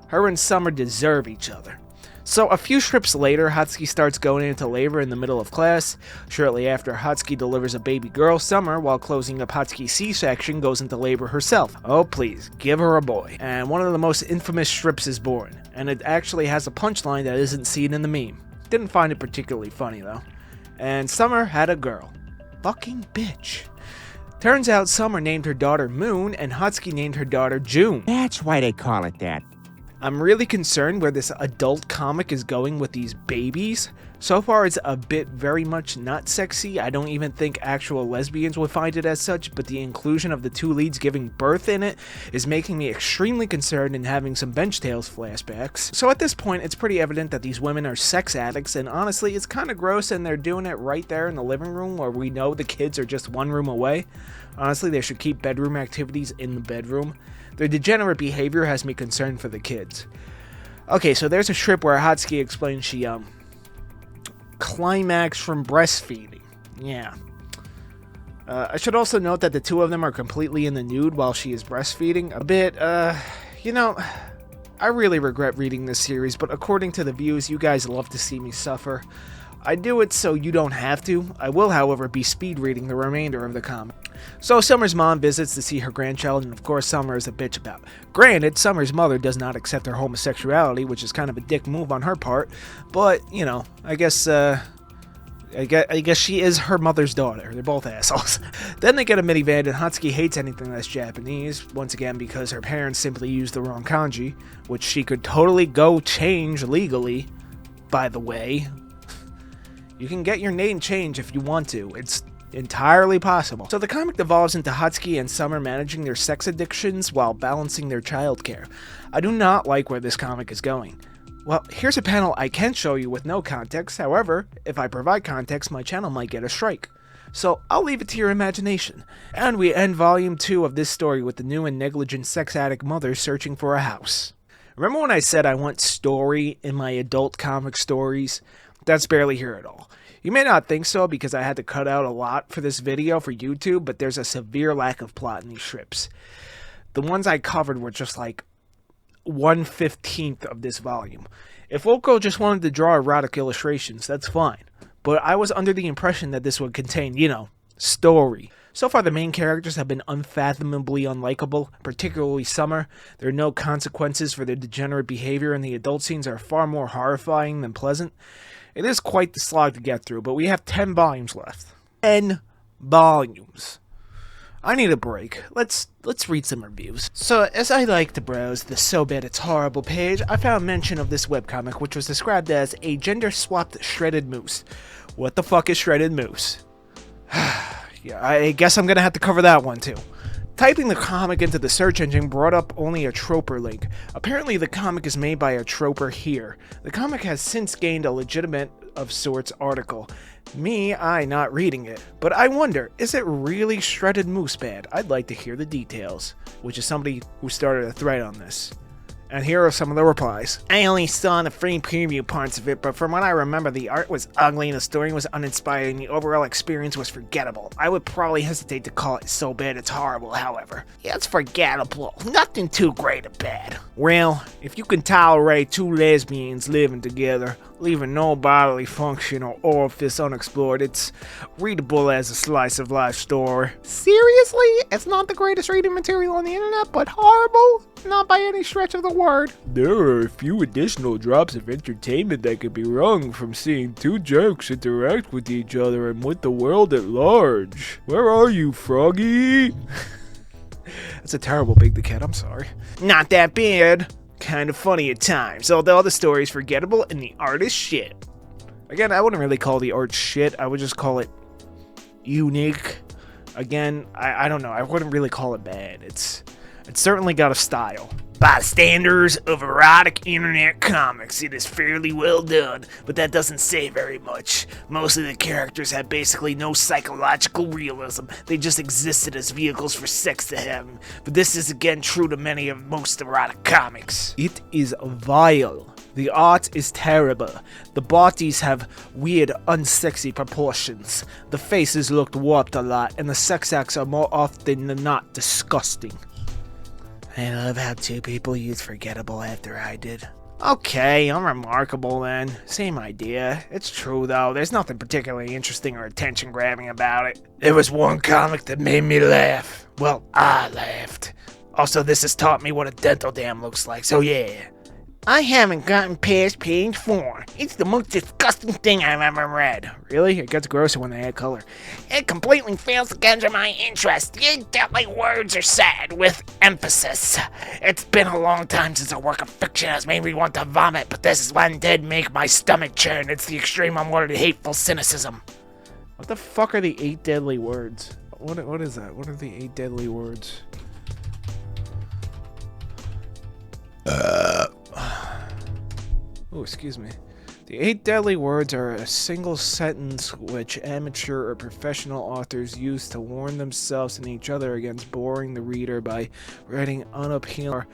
S1: Her and Summer deserve each other. So a few strips later, Hatsuki starts going into labor in the middle of class. Shortly after, Hatsuki delivers a baby girl. Summer, while closing up Hatsuki's C-section, goes into labor herself. Oh please, give her a boy. And one of the most infamous strips is born. And it actually has a punchline that isn't seen in the meme. Didn't find it particularly funny though. And Summer had a girl. Fucking bitch. Turns out Summer named her daughter Moon, and Hotski named her daughter June.
S12: That's why they call it that.
S1: I'm really concerned where this adult comic is going with these babies. So far, it's a bit very much not sexy. I don't even think actual lesbians would find it as such, but the inclusion of the two leads giving birth in it is making me extremely concerned and having some Bench Tales flashbacks. So at this point, it's pretty evident that these women are sex addicts, and honestly, it's kind of gross, and they're doing it right there in the living room where we know the kids are just one room away. Honestly, they should keep bedroom activities in the bedroom. Their degenerate behavior has me concerned for the kids. Okay, so there's a strip where Hotski explains she, climaxed from breastfeeding. Yeah. I should also note that the two of them are completely in the nude while she is breastfeeding. A bit, you know, I really regret reading this series, but according to the views, you guys love to see me suffer. I do it so you don't have to. I will, however, be speed reading the remainder of the comic. So Summer's mom visits to see her grandchild, and of course Summer is a bitch about it. Granted, Summer's mother does not accept her homosexuality, which is kind of a dick move on her part, but, you know, I guess she is her mother's daughter. They're both assholes. Then they get a minivan, and Hotski hates anything that's Japanese, once again because her parents simply used the wrong kanji, which she could totally go change legally, by the way. You can get your name changed if you want to. It's entirely possible. So the comic devolves into Hotski and Summer managing their sex addictions while balancing their childcare. I do not like where this comic is going. Well, here's a panel I can show you with no context. However, if I provide context, my channel might get a strike. So I'll leave it to your imagination. And we end volume 2 of this story with the new and negligent sex addict mother searching for a house. Remember when I said I want story in my adult comic stories? That's barely here at all. You may not think so because I had to cut out a lot for this video for YouTube, but there's a severe lack of plot in these strips. The ones I covered were just like 1/15 of this volume. If Loco just wanted to draw erotic illustrations, that's fine. But I was under the impression that this would contain, you know, story. So far, the main characters have been unfathomably unlikable, particularly Summer. There are no consequences for their degenerate behavior, and the adult scenes are far more horrifying than pleasant. It is quite the slog to get through, but we have 10 volumes left. 10 volumes. I need a break. Let's read some reviews. So, as I like to browse the So Bad It's Horrible page, I found mention of this webcomic, which was described as a gender-swapped shredded moose. What the fuck is shredded moose? Yeah, I guess I'm gonna have to cover that one too. Typing the comic into the search engine brought up only a troper link. Apparently the comic is made by a troper here. The comic has since gained a legitimate of sorts article. I not reading it. But I wonder, is it really shredded moose bad? I'd like to hear the details. Which is somebody who started a thread on this. And here are some of the replies. I only saw the free preview parts of it, but from what I remember, the art was ugly, the story was uninspired, and the overall experience was forgettable. I would probably hesitate to call it So Bad It's Horrible, however. Yeah, it's forgettable. Nothing too great or bad. Well, if you can tolerate two lesbians living together, leaving no bodily function or orifice unexplored, it's readable as a slice of life story. Seriously? It's not the greatest reading material on the internet, but horrible? Not by any stretch of the word. There are a few additional drops of entertainment that could be wrung from seeing two jerks interact with each other and with the world at large. Where are you, Froggy? That's a terrible Big the Cat, I'm sorry. Not that bad. Kind of funny at times, although the story is forgettable and the art is shit. Again, I wouldn't really call the art shit, I would just call it unique. Again, I don't know, I wouldn't really call it bad. It's certainly got a style. By standards of erotic internet comics, it is fairly well done, but that doesn't say very much. Most of the characters have basically no psychological realism. They just existed as vehicles for sex to have. But this is again true to many of most erotic comics. It is vile. The art is terrible. The bodies have weird, unsexy proportions. The faces looked warped a lot, and the sex acts are more often than not disgusting. I love how two people used forgettable after I did. Okay, unremarkable then. Same idea. It's true though, there's nothing particularly interesting or attention-grabbing about it. There was one comic that made me laugh. Well, I laughed. Also, this has taught me what a dental dam looks like, so yeah.
S6: I haven't gotten past page 4. It's the most disgusting thing I've ever read.
S1: Really? It gets grosser when they add color.
S6: It completely fails to capture my interest. The deadly words are said with emphasis. It's been a long time since a work of fiction has made me want to vomit, but this one did make my stomach churn. It's the extreme unworded hateful cynicism.
S1: What the fuck are the 8 deadly words? What is that? What are the 8 deadly words? Oh, excuse me. The 8 deadly words are a single sentence which amateur or professional authors use to warn themselves and each other against boring the reader by writing unappealing.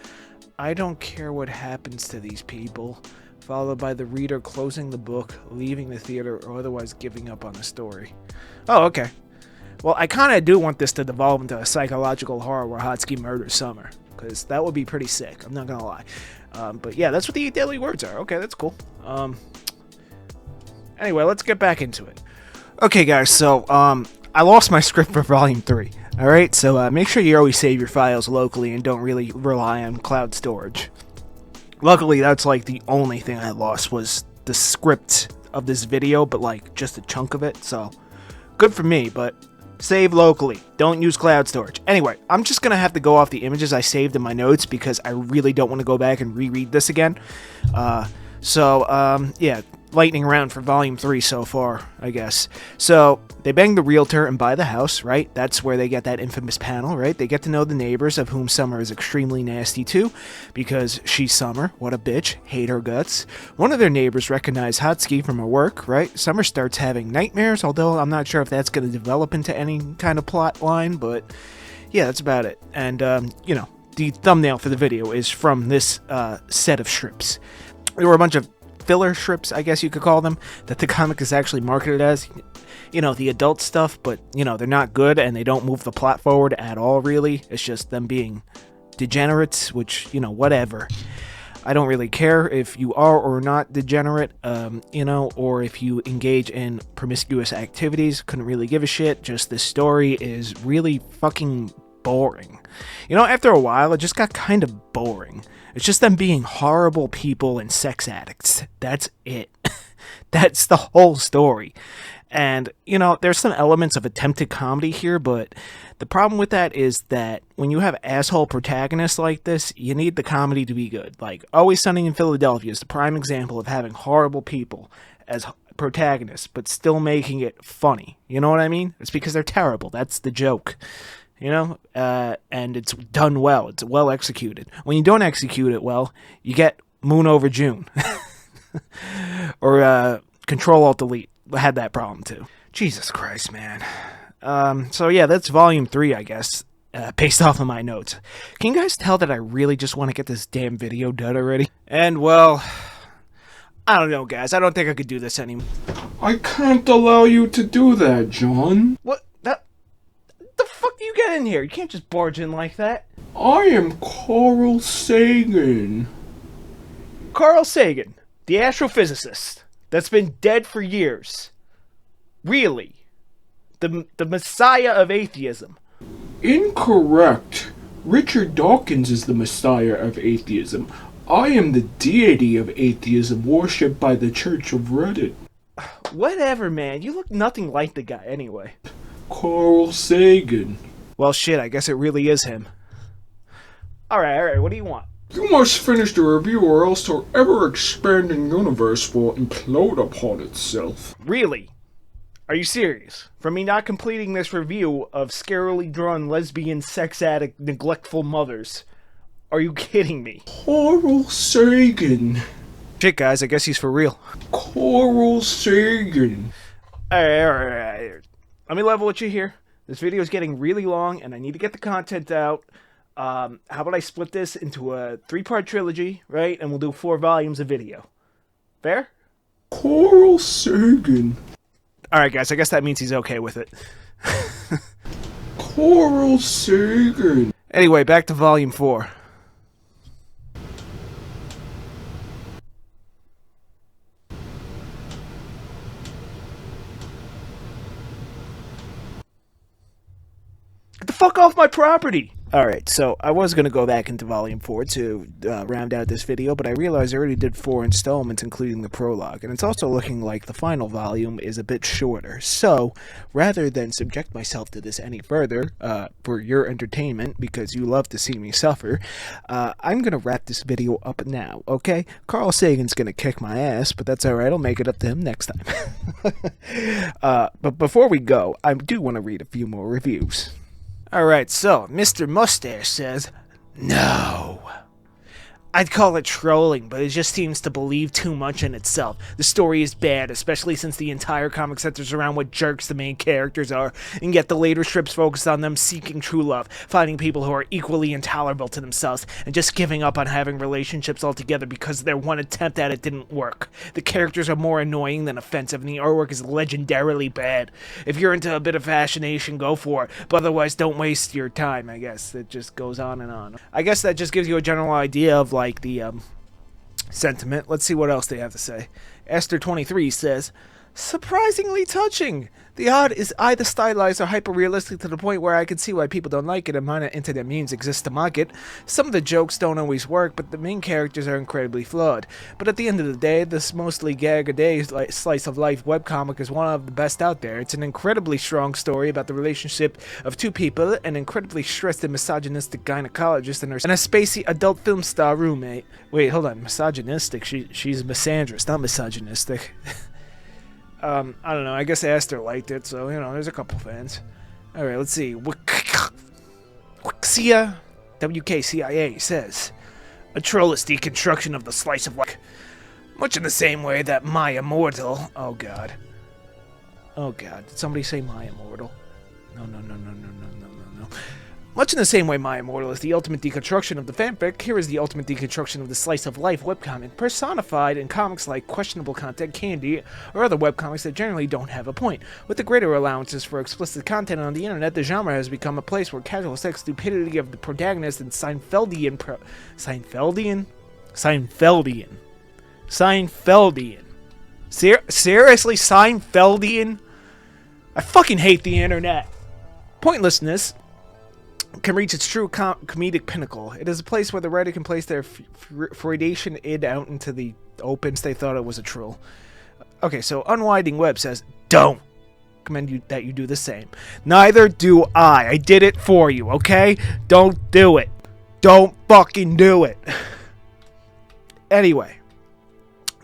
S1: I don't care what happens to these people, followed by the reader closing the book, leaving the theater, or otherwise giving up on the story. Oh, okay. Well, I kind of do want this to devolve into a psychological horror where Hotski murders Summer, because that would be pretty sick, I'm not gonna lie. But yeah, that's what the 8 deadly words are. Okay, that's cool. Anyway, let's get back into it. Okay, guys, so I lost my script for Volume 3. Alright, so make sure you always save your files locally and don't really rely on cloud storage. Luckily, that's like the only thing I lost was the script of this video, but like just a chunk of it, so good for me, but save locally. Don't use cloud storage. Anyway, I'm just going to have to go off the images I saved in my notes because I really don't want to go back and reread this again. Yeah, lightning round for Volume 3 so far, I guess. So, they bang the realtor and buy the house, right? That's where they get that infamous panel, right? They get to know the neighbors, of whom Summer is extremely nasty to, because she's Summer. What a bitch. Hate her guts. One of their neighbors recognized Hotski from her work, right? Summer starts having nightmares, although I'm not sure if that's going to develop into any kind of plot line, but yeah, that's about it. And, you know, the thumbnail for the video is from this set of strips. There were a bunch of filler strips, I guess you could call them, that the comic is actually marketed as, you know, the adult stuff, but, you know, they're not good and they don't move the plot forward at all, really. It's just them being degenerates, which, you know, whatever. I don't really care if you are or not degenerate, you know, or if you engage in promiscuous activities. Couldn't really give a shit. Just this story is really fucking boring. You know, after a while, it just got kind of boring. It's just them being horrible people and sex addicts. That's it. That's the whole story. And, you know, there's some elements of attempted comedy here, but the problem with that is that when you have asshole protagonists like this, you need the comedy to be good. Like, Always Sunny in Philadelphia is the prime example of having horrible people as protagonists, but still making it funny. You know what I mean? It's because they're terrible. That's the joke. You know, and it's done well. It's well executed. When you don't execute it well, you get Moon over June. Or CtrlAltDel. I had that problem too. Jesus Christ, man. So yeah, that's Volume 3, I guess, based off of my notes. Can you guys tell that I really just want to get this damn video done already? And, well, I don't know, guys. I don't think I could do this anymore.
S19: I can't allow you to do that, John.
S1: What? The fuck do you get in here? You can't just barge in like that.
S19: I am Carl Sagan.
S1: Carl Sagan, the astrophysicist that's been dead for years. Really? The messiah of atheism.
S19: Incorrect. Richard Dawkins is the messiah of atheism. I am the deity of atheism worshipped by the Church of Reddit.
S1: Whatever, man. You look nothing like the guy anyway.
S19: Carl Sagan.
S1: Well, shit, I guess it really is him. Alright, what do you want?
S19: You must finish the review or else our ever-expanding universe will implode upon itself.
S1: Really? Are you serious? For me not completing this review of scarily drawn lesbian, sex addict, neglectful mothers. Are you kidding me?
S19: Carl Sagan.
S1: Shit, guys, I guess he's for real.
S19: Carl Sagan.
S1: Alright. Let me level with you here. This video is getting really long, and I need to get the content out. How about I split this into a 3-part trilogy, right? And we'll do 4 volumes of video. Fair?
S19: Carl Sagan.
S1: Alright, guys, I guess that means he's okay with it.
S19: Carl Sagan.
S1: Anyway, back to Volume 4. Get the fuck off my property! Alright, so I was going to go back into Volume 4 to round out this video, but I realized I already did 4 installments, including the prologue, and it's also looking like the final volume is a bit shorter. So, rather than subject myself to this any further, for your entertainment, because you love to see me suffer, I'm going to wrap this video up now, okay? Carl Sagan's going to kick my ass, but that's alright, I'll make it up to him next time. But before we go, I do want to read a few more reviews. Alright, so, Mr. Mustache says, no. I'd call it trolling, but it just seems to believe too much in itself. The story is bad, especially since the entire comic centers around what jerks the main characters are, and yet the later strips focus on them seeking true love, finding people who are equally intolerable to themselves, and just giving up on having relationships altogether because their one attempt at it didn't work. The characters are more annoying than offensive, and the artwork is legendarily bad. If you're into a bit of fascination, go for it, but otherwise don't waste your time, I guess. It just goes on and on. I guess that just gives you a general idea of, like, the sentiment. Let's see what else they have to say. Esther23 says, surprisingly touching. The art is either stylized or hyper-realistic to the point where I can see why people don't like it and minor internet memes exist to mock it. Some of the jokes don't always work, but the main characters are incredibly flawed. But at the end of the day, this mostly gag-a-day slice-of-life webcomic is one of the best out there. It's an incredibly strong story about the relationship of two people, an incredibly stressed and misogynistic gynecologist and a spacey adult film star roommate. Wait, hold on. Misogynistic? She's misandrist, not misogynistic. I don't know, I guess Aster liked it, so, you know, there's a couple fans. Alright, let's see. WKCIA says, a trollless deconstruction of the slice of life. Much in the same way that My Immortal... Oh, God. Oh, God. Did somebody say My Immortal? No. Much in the same way My Immortal is the ultimate deconstruction of the fanfic, here is the ultimate deconstruction of the slice-of-life webcomic, personified in comics like Questionable Content, Candy, or other webcomics that generally don't have a point. With the greater allowances for explicit content on the internet, the genre has become a place where casual sex stupidity of the protagonist and Seinfeldian... Seriously, Seinfeldian? I fucking hate the internet. Pointlessness can reach its true comedic pinnacle. It is a place where the writer can place their Freudian id out into the open since they thought it was a troll. Okay, so Unwinding Web says, don't recommend you that you do the same. Neither do I. I did it for you, okay? Don't do it. Don't fucking do it. Anyway.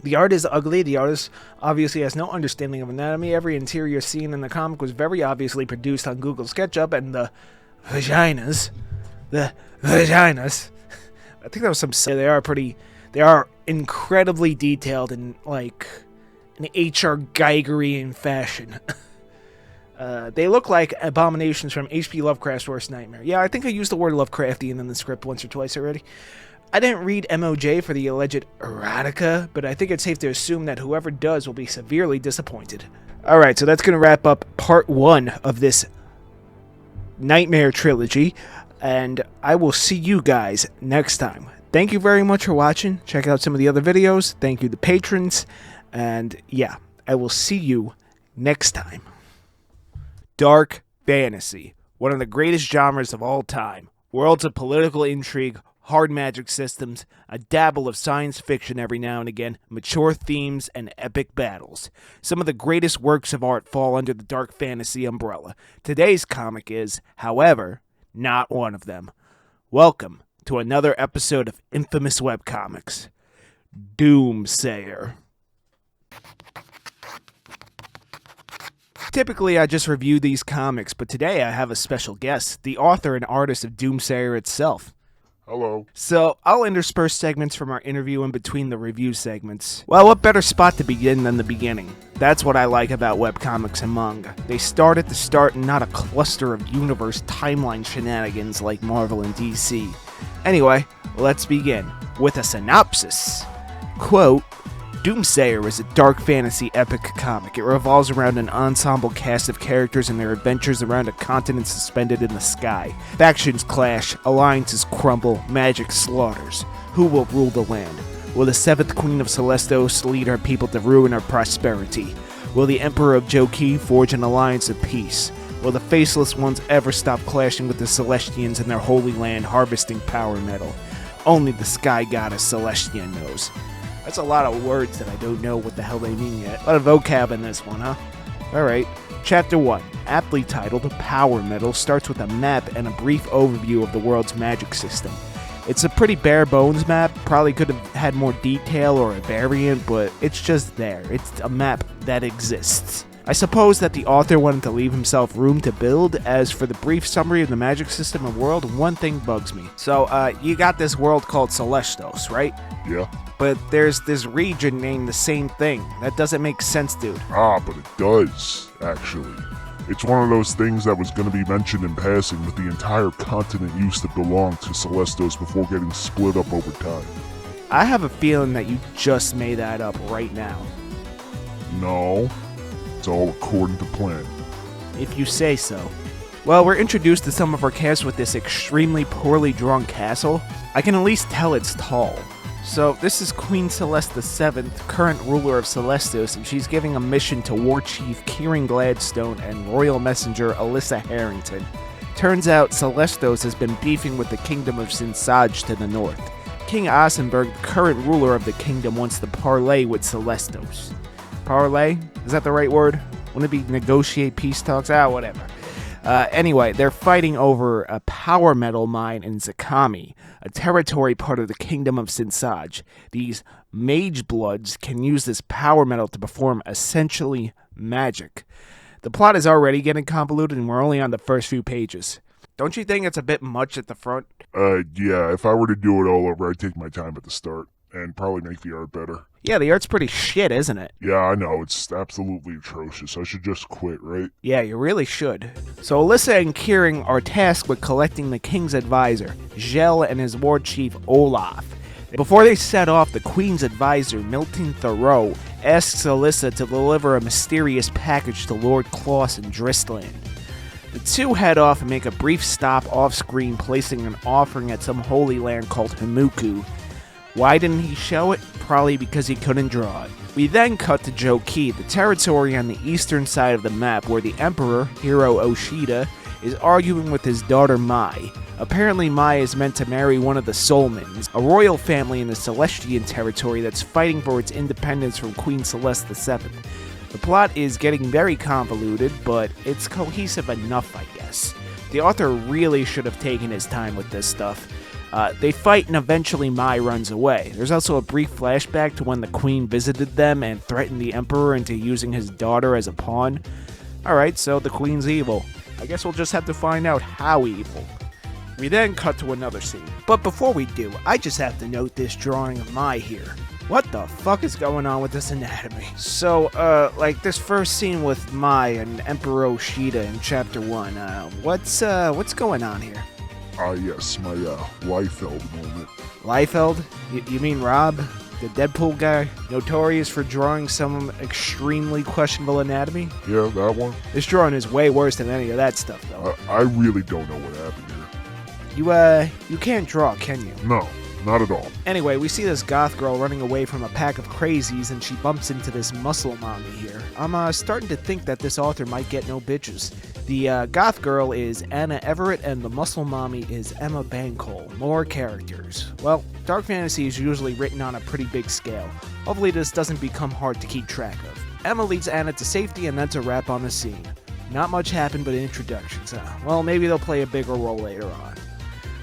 S1: The art is ugly, the artist obviously has no understanding of anatomy, every interior scene in the comic was very obviously produced on Google SketchUp, and the vaginas, I think that was some, they are incredibly detailed in, like, an H.R. Geigerian fashion. They look like abominations from H.P. Lovecraft's worst nightmare. Yeah, I think I used the word Lovecraftian in the script once or twice already. I didn't read MOJ for the alleged erotica, but I think it's safe to assume that whoever does will be severely disappointed. Alright, so that's going to wrap up part 1 of this Nightmare trilogy, and I will see you guys next time. Thank you very much for watching. Check out some of the other videos. Thank you to patrons, and yeah, I will see you next time. Dark fantasy, one of the greatest genres of all time. Worlds of political intrigue, hard magic systems, a dabble of science fiction every now and again, mature themes, and epic battles. Some of the greatest works of art fall under the dark fantasy umbrella. Today's comic is, however, not one of them. Welcome to another episode of infamous webcomics, Doomsayer. Typically, I just review these comics, but today I have a special guest, the author and artist of Doomsayer itself.
S20: Hello.
S1: So, I'll intersperse segments from our interview in between the review segments. Well, what better spot to begin than the beginning? That's what I like about webcomics and manga. They start at the start and not a cluster of universe timeline shenanigans like Marvel and DC. Anyway, let's begin with a synopsis. Quote, Doomsayer is a dark fantasy epic comic. It revolves around an ensemble cast of characters and their adventures around a continent suspended in the sky. Factions clash, alliances crumble, magic slaughters. Who will rule the land? Will the 7th Queen of Celestos lead her people to ruin or prosperity? Will the Emperor of Joki forge an alliance of peace? Will the faceless ones ever stop clashing with the Celestians in their holy land harvesting power metal? Only the sky goddess Celestia knows. That's a lot of words that I don't know what the hell they mean yet. A lot of vocab in this one, huh? Alright. Chapter 1, aptly titled Power Metal, starts with a map and a brief overview of the world's magic system. It's a pretty bare bones map, probably could have had more detail or a variant, but it's just there. It's a map that exists. I suppose that the author wanted to leave himself room to build. As for the brief summary of the magic system and world, one thing bugs me. So, you got this world called Celestos, right?
S20: Yeah.
S1: But there's this region named the same thing. That doesn't make sense, dude.
S20: Ah, but it does, actually. It's one of those things that was going to be mentioned in passing, but the entire continent used to belong to Celestos before getting split up over time.
S1: I have a feeling that you just made that up right now.
S20: No. It's all according to plan.
S1: If you say so. Well, we're introduced to some of our cast with this extremely poorly drawn castle. I can at least tell it's tall. So, this is Queen Celeste VII, current ruler of Celestos, and she's giving a mission to War Chief Kieran Gladstone and Royal Messenger Alyssa Harrington. Turns out, Celestos has been beefing with the Kingdom of Sinsage to the north. King Asenberg, the current ruler of the kingdom, wants to parley with Celestos. Parley? Is that the right word? Wouldn't it be negotiate peace talks? Whatever. Anyway, they're fighting over a power metal mine in Zakami, a territory part of the Kingdom of Sinsage. These mage bloods can use this power metal to perform essentially magic. The plot is already getting convoluted and we're only on the first few pages. Don't you think it's a bit much at the front?
S20: Yeah, if I were to do it all over, I'd take my time at the start and probably make the art better.
S1: Yeah, the art's pretty shit, isn't it?
S20: Yeah, I know. It's absolutely atrocious. I should just quit, right?
S1: Yeah, you really should. So Alyssa and Kieran are tasked with collecting the king's advisor, Gel, and his war chief, Olaf. Before they set off, the queen's advisor, Milton Thoreau, asks Alyssa to deliver a mysterious package to Lord Klaus in Dristland. The two head off and make a brief stop off-screen, placing an offering at some holy land called Himuku. Why didn't he show it? Probably because he couldn't draw it. We then cut to Joki, the territory on the eastern side of the map where the Emperor, Hiro Oshida, is arguing with his daughter Mai. Apparently Mai is meant to marry one of the Soulmans, a royal family in the Celestian territory that's fighting for its independence from Queen Celeste VII. The plot is getting very convoluted, but it's cohesive enough, I guess. The author really should have taken his time with this stuff. They fight and eventually Mai runs away. There's also a brief flashback to when the queen visited them and threatened the emperor into using his daughter as a pawn. Alright, so the queen's evil. I guess we'll just have to find out how evil. We then cut to another scene. But before we do, I just have to note this drawing of Mai here. What the fuck is going on with this anatomy? So, like this first scene with Mai and Emperor Oshida in Chapter 1, what's going on here?
S20: Yes, my, Liefeld moment.
S1: Liefeld? You mean Rob? The Deadpool guy? Notorious for drawing some extremely questionable anatomy?
S20: Yeah, that one.
S1: This drawing is way worse than any of that stuff, though.
S20: I really don't know what happened here.
S1: You can't draw, can you?
S20: No, not at all.
S1: Anyway, we see this goth girl running away from a pack of crazies, and she bumps into this muscle mommy here. I'm starting to think that this author might get no bitches. The goth girl is Anna Everett, and the muscle mommy is Emma Bancole. More characters. Well, dark fantasy is usually written on a pretty big scale. Hopefully this doesn't become hard to keep track of. Emma leads Anna to safety, and that's a wrap on the scene. Not much happened but introductions. Well, maybe they'll play a bigger role later on.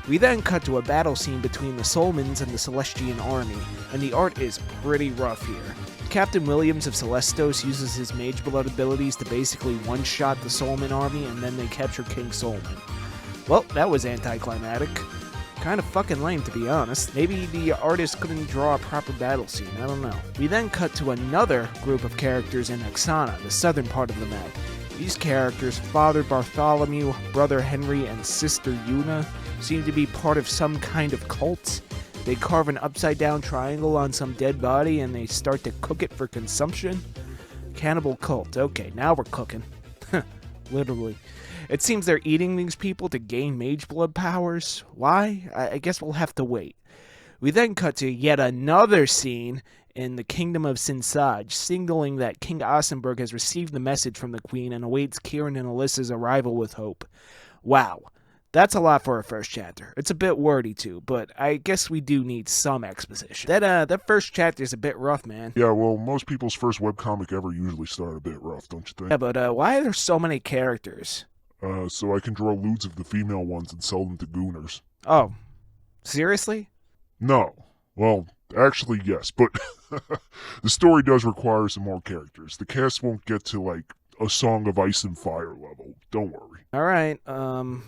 S1: We then cut to a battle scene between the Soulmans and the Celestian army, and the art is pretty rough here. Captain Williams of Celestos uses his Mage Blood abilities to basically one-shot the Soulman army, and then they capture King Soulman. Well, that was anticlimactic. Kind of fucking lame, to be honest. Maybe the artist couldn't draw a proper battle scene, I don't know. We then cut to another group of characters in Oksana, the southern part of the map. These characters, Father Bartholomew, Brother Henry, and Sister Yuna, seem to be part of some kind of cult. They carve an upside-down triangle on some dead body and they start to cook it for consumption. Cannibal cult. Okay, now we're cooking. Literally. It seems they're eating these people to gain mage blood powers. Why? I guess we'll have to wait. We then cut to yet another scene in the Kingdom of Sinsaj, signaling that King Asenberg has received the message from the Queen and awaits Kieran and Alyssa's arrival with hope. Wow. That's a lot for a first chapter. It's a bit wordy too, but I guess we do need some exposition. That first chapter is a bit rough, man.
S20: Yeah, well, most people's first webcomic ever usually start a bit rough, don't you think?
S1: Yeah, but why are there so many characters?
S20: So I can draw lewds of the female ones and sell them to gooners.
S1: Oh, seriously?
S20: No. Well, actually, yes, but the story does require some more characters. The cast won't get to, like, a Song of Ice and Fire level. Don't worry.
S1: Alright,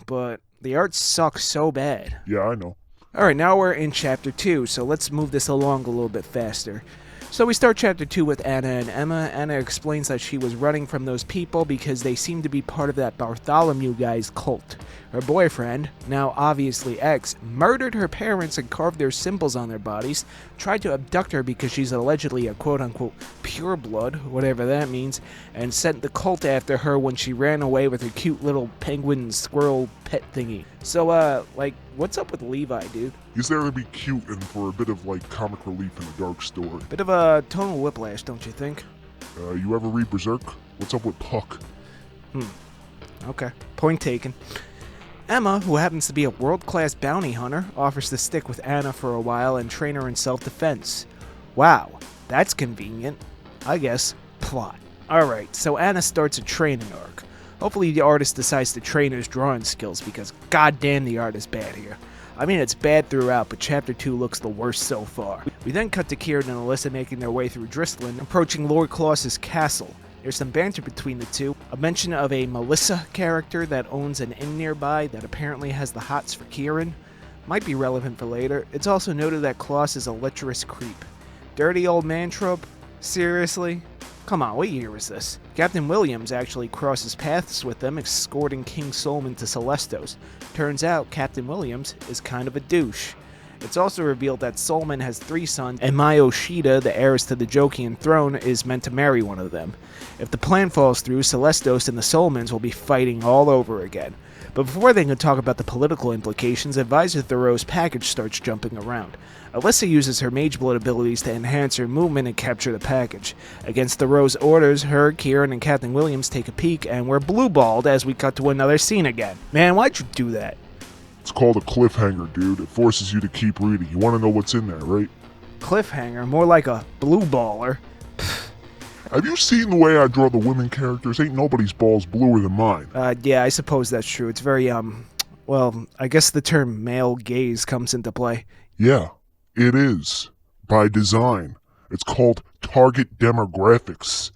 S1: but the art sucks so bad.
S20: Yeah, I know.
S1: Alright, now we're in Chapter 2, so let's move this along a little bit faster. So we start Chapter 2 with Anna and Emma. Anna explains that she was running from those people because they seem to be part of that Bartholomew guy's cult. Her boyfriend, now obviously ex, murdered her parents and carved their symbols on their bodies, tried to abduct her because she's allegedly a quote-unquote pureblood, whatever that means, and sent the cult after her when she ran away with her cute little penguin squirrel pet thingy. So, like, what's up with Levi, dude?
S20: He's there to be cute and for a bit of, like, comic relief in a dark story.
S1: Bit of a tonal whiplash, don't you think?
S20: You ever read Berserk? What's up with Puck?
S1: Okay. Point taken. Emma, who happens to be a world-class bounty hunter, offers to stick with Anna for a while and train her in self-defense. Wow, that's convenient. I guess. Plot. Alright, so Anna starts a training arc. Hopefully the artist decides to train his drawing skills because goddamn the art is bad here. I mean, it's bad throughout, but Chapter 2 looks the worst so far. We then cut to Kieran and Alyssa making their way through Dristlin, approaching Lord Klaus's castle. There's some banter between the two, a mention of a Melissa character that owns an inn nearby that apparently has the hots for Kieran. Might be relevant for later. It's also noted that Klaus is a lecherous creep. Dirty old man trope? Seriously? Come on, what year is this? Captain Williams actually crosses paths with them, escorting King Solomon to Celestos. Turns out Captain Williams is kind of a douche. It's also revealed that Solomon has 3 sons, and Mai Oshida, the heiress to the Jokian throne, is meant to marry one of them. If the plan falls through, Celestos and the Solomons will be fighting all over again. But before they can talk about the political implications, Advisor Thoreau's package starts jumping around. Alyssa uses her Mage Blood abilities to enhance her movement and capture the package. Against Thoreau's orders, her, Kieran, and Captain Williams take a peek, and we're blue-balled as we cut to another scene again. Man, why'd you do that?
S20: It's called a cliffhanger, dude. It forces you to keep reading. You want to know what's in there, right?
S1: Cliffhanger? More like a blue baller.
S20: Have you seen the way I draw the women characters? Ain't nobody's balls bluer than mine.
S1: Yeah, I suppose that's true. It's very, well, I guess the term male gaze comes into play.
S20: Yeah, it is. By design. It's called target demographics.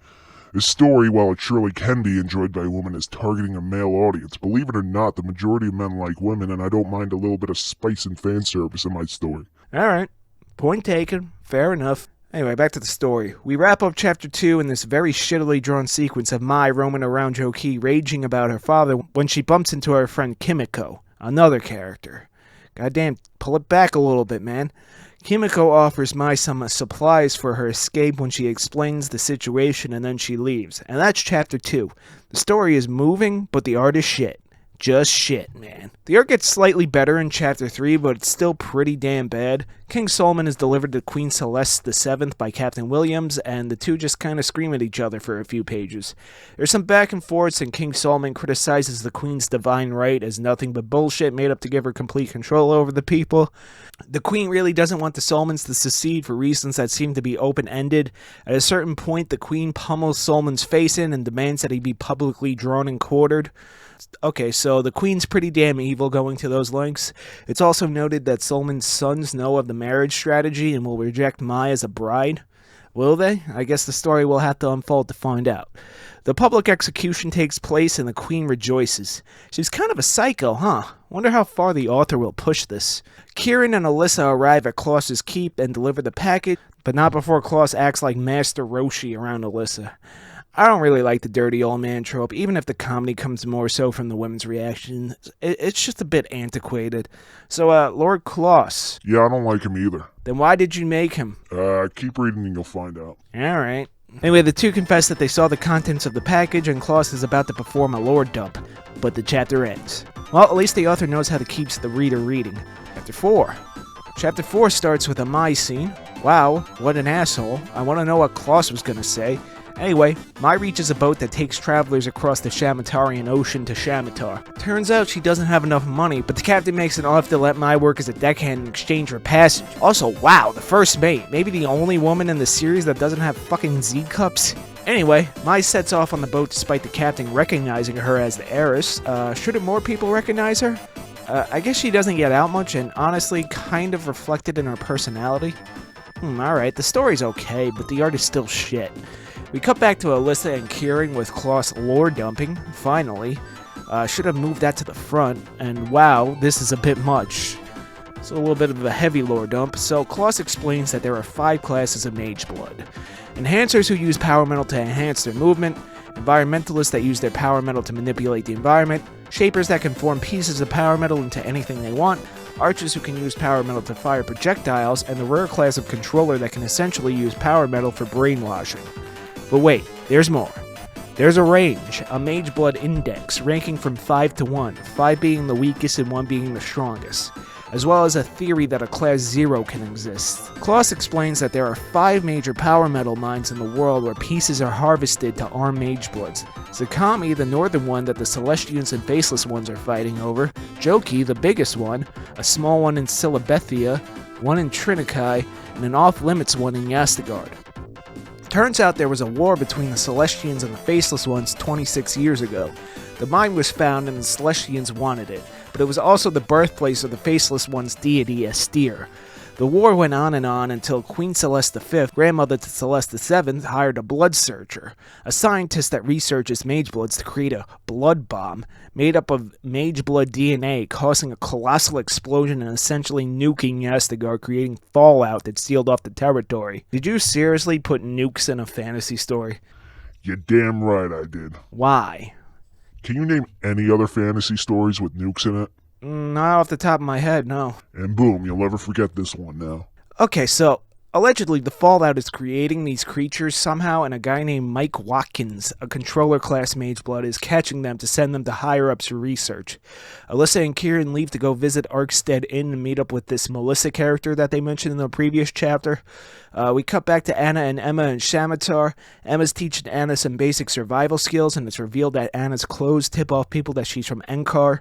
S20: This story, while it surely can be enjoyed by women, is targeting a male audience. Believe it or not, the majority of men like women, and I don't mind a little bit of spice and fan service in my story.
S1: Alright, point taken. Fair enough. Anyway, back to the story. We wrap up Chapter 2 in this very shittily drawn sequence of Mai roaming around Joki, raging about her father when she bumps into her friend Kimiko, another character. Goddamn, pull it back a little bit, man. Kimiko offers Mai some supplies for her escape when she explains the situation and then she leaves. And that's Chapter 2. The story is moving, but the art is shit. Just shit, man. The art gets slightly better in Chapter 3, but it's still pretty damn bad. King Solomon is delivered to Queen Celeste VII by Captain Williams, and the two just kind of scream at each other for a few pages. There's some back and forths, and King Solomon criticizes the Queen's divine right as nothing but bullshit made up to give her complete control over the people. The Queen really doesn't want the Solomons to secede for reasons that seem to be open-ended. At a certain point, the Queen pummels Solomon's face in and demands that he be publicly drawn and quartered. Okay, so the Queen's pretty damn evil going to those lengths. It's also noted that Solomon's sons know of the marriage strategy and will reject Mai as a bride. Will they? I guess the story will have to unfold to find out. The public execution takes place and the Queen rejoices. She's kind of a psycho, huh? Wonder how far the author will push this. Kieran and Alyssa arrive at Klaus's keep and deliver the package, but not before Klaus acts like Master Roshi around Alyssa. I don't really like the dirty old man trope, even if the comedy comes more so from the women's reaction. It's just a bit antiquated. So, Lord Klaus.
S20: Yeah, I don't like him either.
S1: Then why did you make him?
S20: Keep reading and you'll find out.
S1: Alright. Anyway, the two confess that they saw the contents of the package and Klaus is about to perform a lord dump. But the chapter ends. Well, at least the author knows how to keep the reader reading. Chapter 4. Chapter 4 starts with a Mai scene. Wow, what an asshole. I want to know what Klaus was gonna say. Anyway, Mai reaches a boat that takes travelers across the Shamatarian Ocean to Shamatar. Turns out she doesn't have enough money, but the captain makes an offer to let Mai work as a deckhand in exchange for passage. Also, wow, the first mate. Maybe the only woman in the series that doesn't have fucking Z-cups? Anyway, Mai sets off on the boat despite the captain recognizing her as the heiress. Shouldn't more people recognize her? I guess she doesn't get out much, and honestly, kind of reflected in her personality. Alright, the story's okay, but the art is still shit. We cut back to Alyssa and Kieran with Klaus lore dumping, finally. Should have moved that to the front, and wow, this is a bit much. It's a little bit of a heavy lore dump, so Klaus explains that there are 5 classes of Mage Blood. Enhancers who use Power Metal to enhance their movement, Environmentalists that use their Power Metal to manipulate the environment, Shapers that can form pieces of Power Metal into anything they want, Archers who can use Power Metal to fire projectiles, and the rare class of Controller that can essentially use Power Metal for brainwashing. But wait, there's more. There's a range, a Mage Blood index, ranking from 5 to 1, 5 being the weakest and 1 being the strongest, as well as a theory that a class 0 can exist. Klaus explains that there are 5 major power metal mines in the world where pieces are harvested to arm Mage Bloods. Zakami, the northern one that the Celestians and Faceless ones are fighting over, Joki, the biggest one, a small one in Silabethia, one in Trinikai, and an off-limits one in Yastagard. Turns out there was a war between the Celestians and the Faceless ones 26 years ago. The mine was found and the Celestians wanted it, but it was also the birthplace of the Faceless one's deity, Estir. The war went on until Queen Celeste V, grandmother to Celeste VII, hired a blood searcher, a scientist that researches mage bloods to create a blood bomb made up of mage blood DNA, causing a colossal explosion and essentially nuking Yastagard, creating fallout that sealed off the territory. Did you seriously put nukes in a fantasy story?
S20: You're damn right I did.
S1: Why?
S20: Can you name any other fantasy stories with nukes in it?
S1: Not off the top of my head, no.
S20: And boom, you'll never forget this one now.
S1: Okay, so allegedly the Fallout is creating these creatures somehow, and a guy named Mike Watkins, a controller class mage blood, is catching them to send them to higher ups for research. Alyssa and Kieran leave to go visit Arkstead Inn and meet up with this Melissa character that they mentioned in the previous chapter. We cut back to Anna and Emma in Shamatar. Emma's teaching Anna some basic survival skills, and it's revealed that Anna's clothes tip off people that she's from Enkar.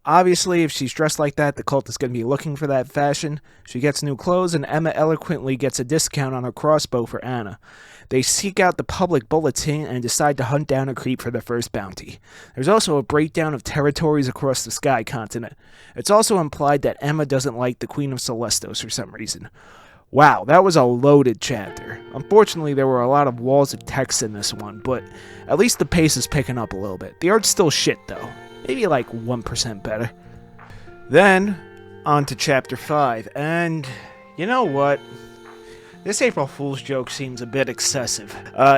S1: Obviously, if she's dressed like that, the cult is going to be looking for that fashion. She gets new clothes, and Emma eloquently gets a discount on her crossbow for Anna. They seek out the public bulletin and decide to hunt down a creep for their first bounty. There's also a breakdown of territories across the Sky Continent. It's also implied that Emma doesn't like the Queen of Celestos for some reason. Wow, that was a loaded chapter. Unfortunately, there were a lot of walls of text in this one, but at least the pace is picking up a little bit. The art's still shit, though. Maybe like 1% better. Then, on to Chapter 5, and you know what? This April Fool's joke seems a bit excessive.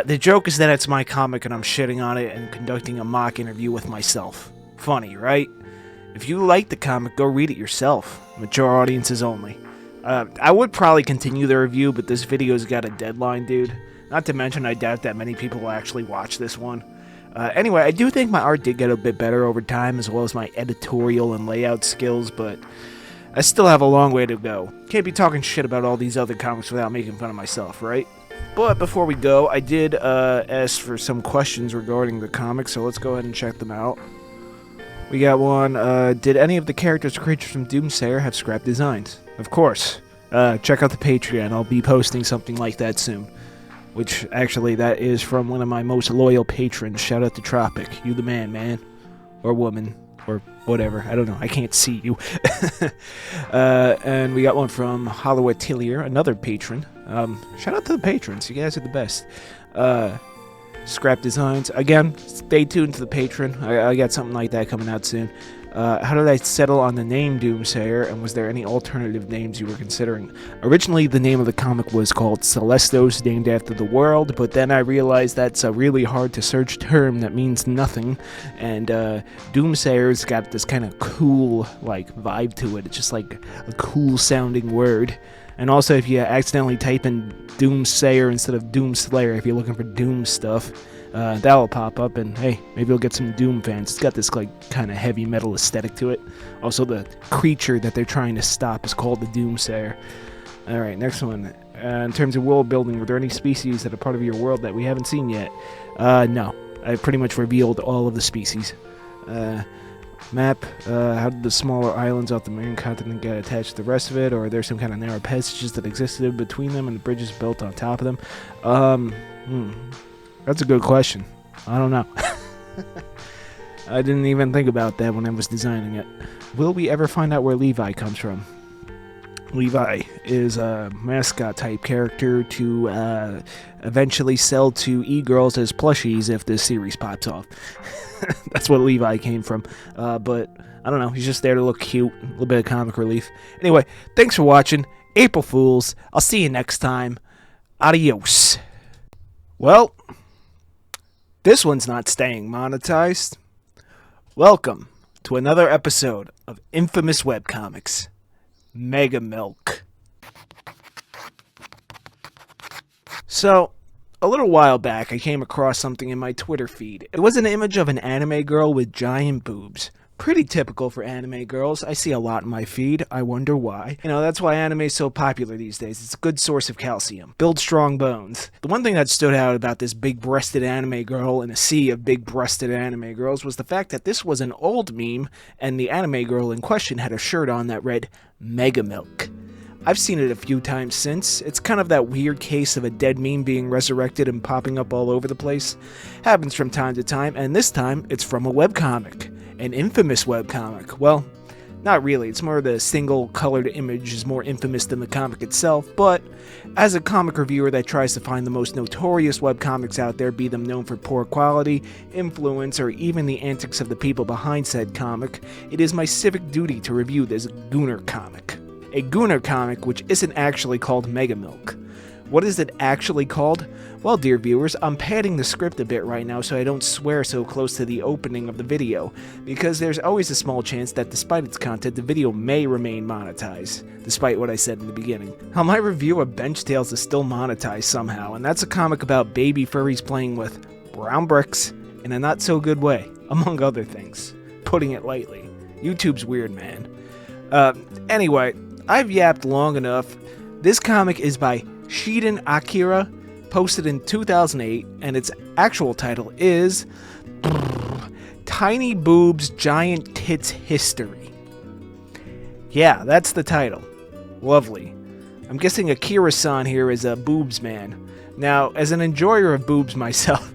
S1: The joke is that it's my comic and I'm shitting on it and conducting a mock interview with myself. Funny, right? If you like the comic, go read it yourself. Mature audiences only. I would probably continue the review, but this video's got a deadline, dude. Not to mention, I doubt that many people will actually watch this one. Anyway, I do think my art did get a bit better over time, as well as my editorial and layout skills, but I still have a long way to go. Can't be talking shit about all these other comics without making fun of myself, right? But before we go, I did ask for some questions regarding the comics, so let's go ahead and check them out. We got one, did any of the characters or creatures from Doomsayer have scrap designs? Of course. Check out the Patreon, I'll be posting something like that soon. Which, actually, that is from one of my most loyal patrons. Shout out to Tropic. You the man. Or woman. Or whatever. I don't know. I can't see you. And we got one from Holloway Tillier, another patron. Shout out to the patrons. You guys are the best. Scrap designs. Again, stay tuned to the patron. I got something like that coming out soon. How did I settle on the name Doomsayer, and was there any alternative names you were considering? Originally, the name of the comic was called Celestos, named after the world, but then I realized that's a really hard-to-search term that means nothing, and Doomsayer's got this kind of cool, like, vibe to it. It's just, like, a cool-sounding word. And also, if you accidentally type in Doomsayer instead of Doomslayer, if you're looking for Doom stuff, That'll pop up, and hey, maybe we'll get some Doom fans. It's got this like kind of heavy metal aesthetic to it. Also, the creature that they're trying to stop is called the Doomsayer. All right, next one. In terms of world building, were there any species that are part of your world that we haven't seen yet? No. I pretty much revealed all of the species. Map, how did the smaller islands off the main continent get attached to the rest of it, or are there some kind of narrow passages that existed between them and the bridges built on top of them? That's a good question. I don't know. I didn't even think about that when I was designing it. Will we ever find out where Levi comes from? Levi is a mascot type character to eventually sell to e-girls as plushies if this series pops off. That's what Levi came from. But I don't know, he's just there to look cute, a little bit of comic relief. Anyway, thanks for watching. April Fools. I'll see you next time. Adios. Well, this one's not staying monetized. Welcome to another episode of infamous webcomics. Mega Milk. So, a little while back, I came across something in my Twitter feed. It was an image of an anime girl with giant boobs. Pretty typical for anime girls. I see a lot in my feed. I wonder why. You know, that's why anime is so popular these days. It's a good source of calcium. Build strong bones. The one thing that stood out about this big-breasted anime girl in a sea of big-breasted anime girls was the fact that this was an old meme, and the anime girl in question had a shirt on that read, Mega Milk. I've seen it a few times since. It's kind of that weird case of a dead meme being resurrected and popping up all over the place. Happens from time to time, and this time, it's from a webcomic. An infamous webcomic. Well, not really. It's more the single colored image is more infamous than the comic itself, but as a comic reviewer that tries to find the most notorious webcomics out there, be them known for poor quality, influence, or even the antics of the people behind said comic, it is my civic duty to review this Gooner comic. A Gooner comic which isn't actually called Mega Milk. What is it actually called? Well, dear viewers, I'm padding the script a bit right now so I don't swear so close to the opening of the video, because there's always a small chance that despite its content, the video may remain monetized, despite what I said in the beginning. My review of Bench Tales is still monetized somehow, and that's a comic about baby furries playing with brown bricks in a not-so-good way, among other things. Putting it lightly. YouTube's weird, man. Anyway, I've yapped long enough. This comic is by Shiden Akira, posted in 2008, and its actual title is Tiny Boobs Giant Tits History. Yeah, that's the title. Lovely. I'm guessing Akira-san here is a boobs man. Now, as an enjoyer of boobs myself,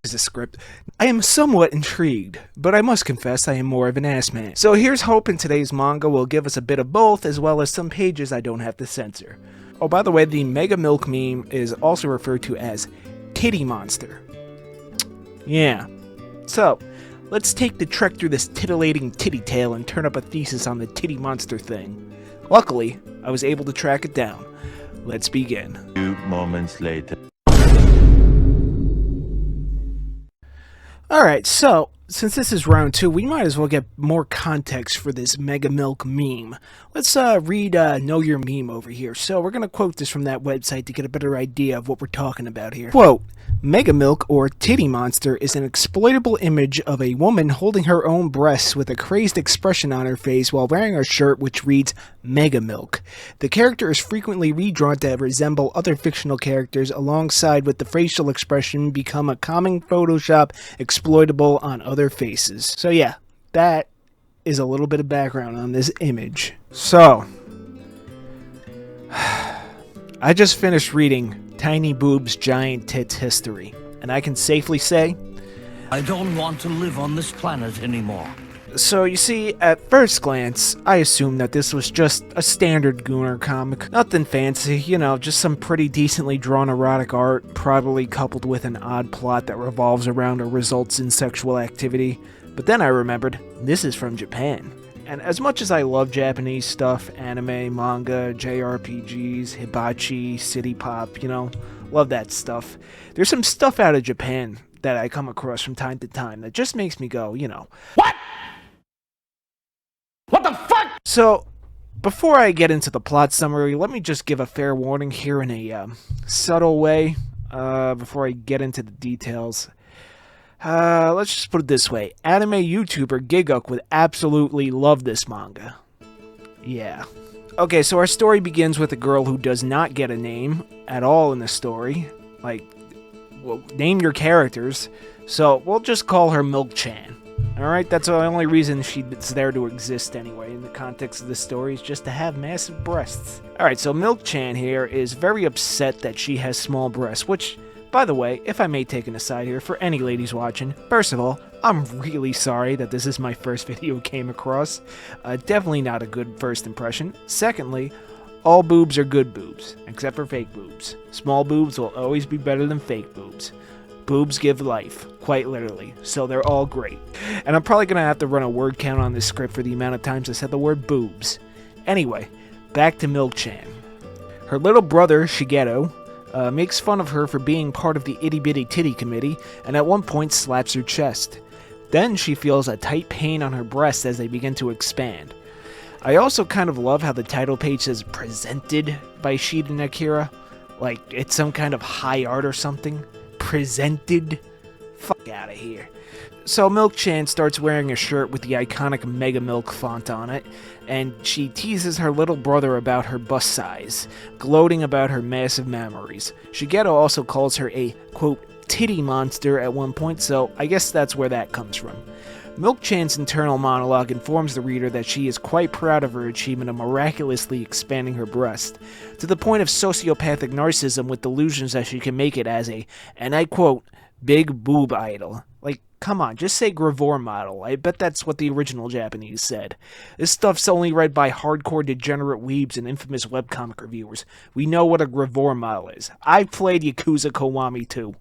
S1: is a script. I am somewhat intrigued, but I must confess I am more of an ass man. So here's hoping today's manga will give us a bit of both, as well as some pages I don't have to censor. Oh, by the way, the Mega Milk meme is also referred to as Titty Monster. Yeah. So, let's take the trek through this titillating titty tale and turn up a thesis on the Titty Monster thing. Luckily, I was able to track it down. Let's begin.
S21: 2 moments later.
S1: Alright, so, since this is round 2, we might as well get more context for this Mega Milk meme. Let's read Know Your Meme over here. So, we're going to quote this from that website to get a better idea of what we're talking about here. Quote, Mega Milk, or Titty Monster, is an exploitable image of a woman holding her own breasts with a crazed expression on her face while wearing a shirt which reads Mega Milk. The character is frequently redrawn to resemble other fictional characters alongside with the facial expression become a common Photoshop exploitable on other faces. So yeah, that is a little bit of background on this image. So, I just finished reading Tiny Boobs Giant Tits History, and I can safely say
S22: I don't want to live on this planet anymore.
S1: So you see, at first glance, I assumed that this was just a standard Gooner comic. Nothing fancy, you know, just some pretty decently drawn erotic art, probably coupled with an odd plot that revolves around or results in sexual activity. But then I remembered, this is from Japan. And as much as I love Japanese stuff, anime, manga, JRPGs, hibachi, city pop, you know, love that stuff, there's some stuff out of Japan that I come across from time to time that just makes me go, you know, what? What the fuck? So, before I get into the plot summary, let me just give a fair warning here in a subtle way. before I get into the details. Let's just put it this way. Anime YouTuber Giguk would absolutely love this manga. Yeah. Okay, so our story begins with a girl who does not get a name at all in the story. Like, well, name your characters. So, we'll just call her Milk-chan. Alright, that's the only reason she's there to exist anyway, in the context of the story, is just to have massive breasts. Alright, so Milk-chan here is very upset that she has small breasts, which, by the way, if I may take an aside here, for any ladies watching, first of all, I'm really sorry that this is my first video I came across. Definitely not a good first impression. Secondly, all boobs are good boobs, except for fake boobs. Small boobs will always be better than fake boobs. Boobs give life, quite literally, so they're all great. And I'm probably going to have to run a word count on this script for the amount of times I said the word boobs. Anyway, back to Milk-chan. Her little brother, Shigeru, makes fun of her for being part of the Itty Bitty Titty Committee, and at one point slaps her chest. Then she feels a tight pain on her breasts as they begin to expand. I also kind of love how the title page says presented by Shiden Akira. Like it's some kind of high art or something. Presented? Fuck out of here. So Milk-chan starts wearing a shirt with the iconic Mega Milk font on it, and she teases her little brother about her bust size, gloating about her massive mammaries. Shigeru also calls her a, quote, titty monster at one point, so I guess that's where that comes from. Milk-chan's internal monologue informs the reader that she is quite proud of her achievement of miraculously expanding her breast, to the point of sociopathic narcissism with delusions that she can make it as a, and I quote, big boob idol. Like, come on, just say gravure model. I bet that's what the original Japanese said. This stuff's only read by hardcore degenerate weebs and infamous webcomic reviewers. We know what a gravure model is. I've played Yakuza Kiwami too.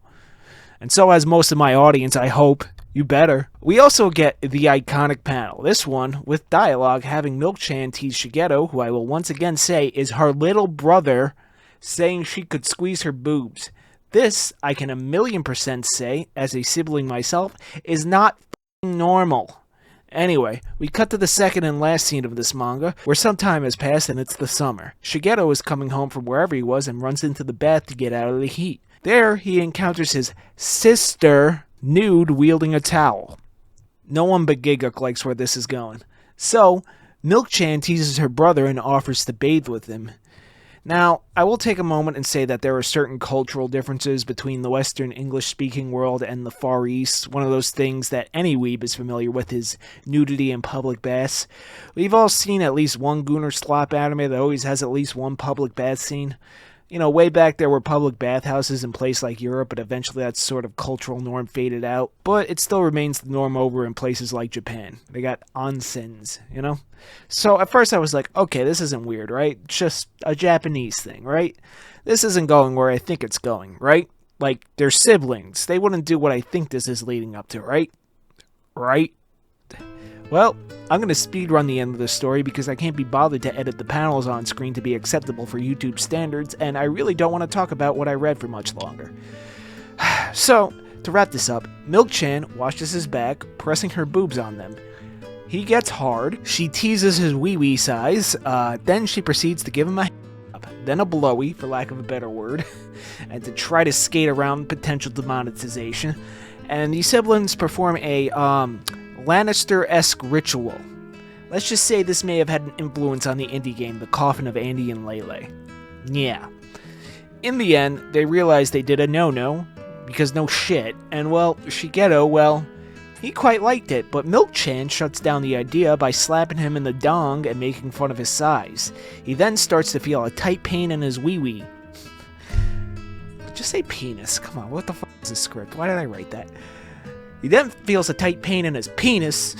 S1: And so has most of my audience, I hope. You better. We also get the iconic panel, this one with dialogue having Milk-chan tease Shigeru, who I will once again say is her little brother, saying she could squeeze her boobs. This, I can 1,000,000% say, as a sibling myself, is not f***ing normal. Anyway, we cut to the second and last scene of this manga, where some time has passed and it's the summer. Shigeru is coming home from wherever he was and runs into the bath to get out of the heat. There, he encounters his sister, nude, wielding a towel. No one but Giguk likes where this is going. So, Milk-chan teases her brother and offers to bathe with him. Now, I will take a moment and say that there are certain cultural differences between the Western English-speaking world and the Far East. One of those things that any weeb is familiar with is nudity in public baths. We've all seen at least one goon or slop anime that always has at least one public bath scene. You know, way back there were public bathhouses in places like Europe, but eventually that sort of cultural norm faded out. But it still remains the norm over in places like Japan. They got onsens, you know? So at first I was like, okay, this isn't weird, right? Just a Japanese thing, right? This isn't going where I think it's going, right? Like, they're siblings. They wouldn't do what I think this is leading up to, right? Right? Well, I'm going to speedrun the end of the story because I can't be bothered to edit the panels on screen to be acceptable for YouTube standards, and I really don't want to talk about what I read for much longer. So, to wrap this up, Milk-chan washes his back, pressing her boobs on them. He gets hard, she teases his wee-wee size, then she proceeds to give him a then a blowy, for lack of a better word, and to try to skate around potential demonetization. And the siblings perform a, Lannister-esque ritual. Let's just say this may have had an influence on the indie game, The Coffin of Andy and Lele. Yeah. In the end, they realized they did a no-no, because no shit, and well, Shigeru, well, he quite liked it, but Milk-chan shuts down the idea by slapping him in the dong and making fun of his size. He then starts to feel a tight pain in his wee-wee. Just say penis, come on, what the fuck is this script? Why did I write that? He then feels a tight pain in his penis.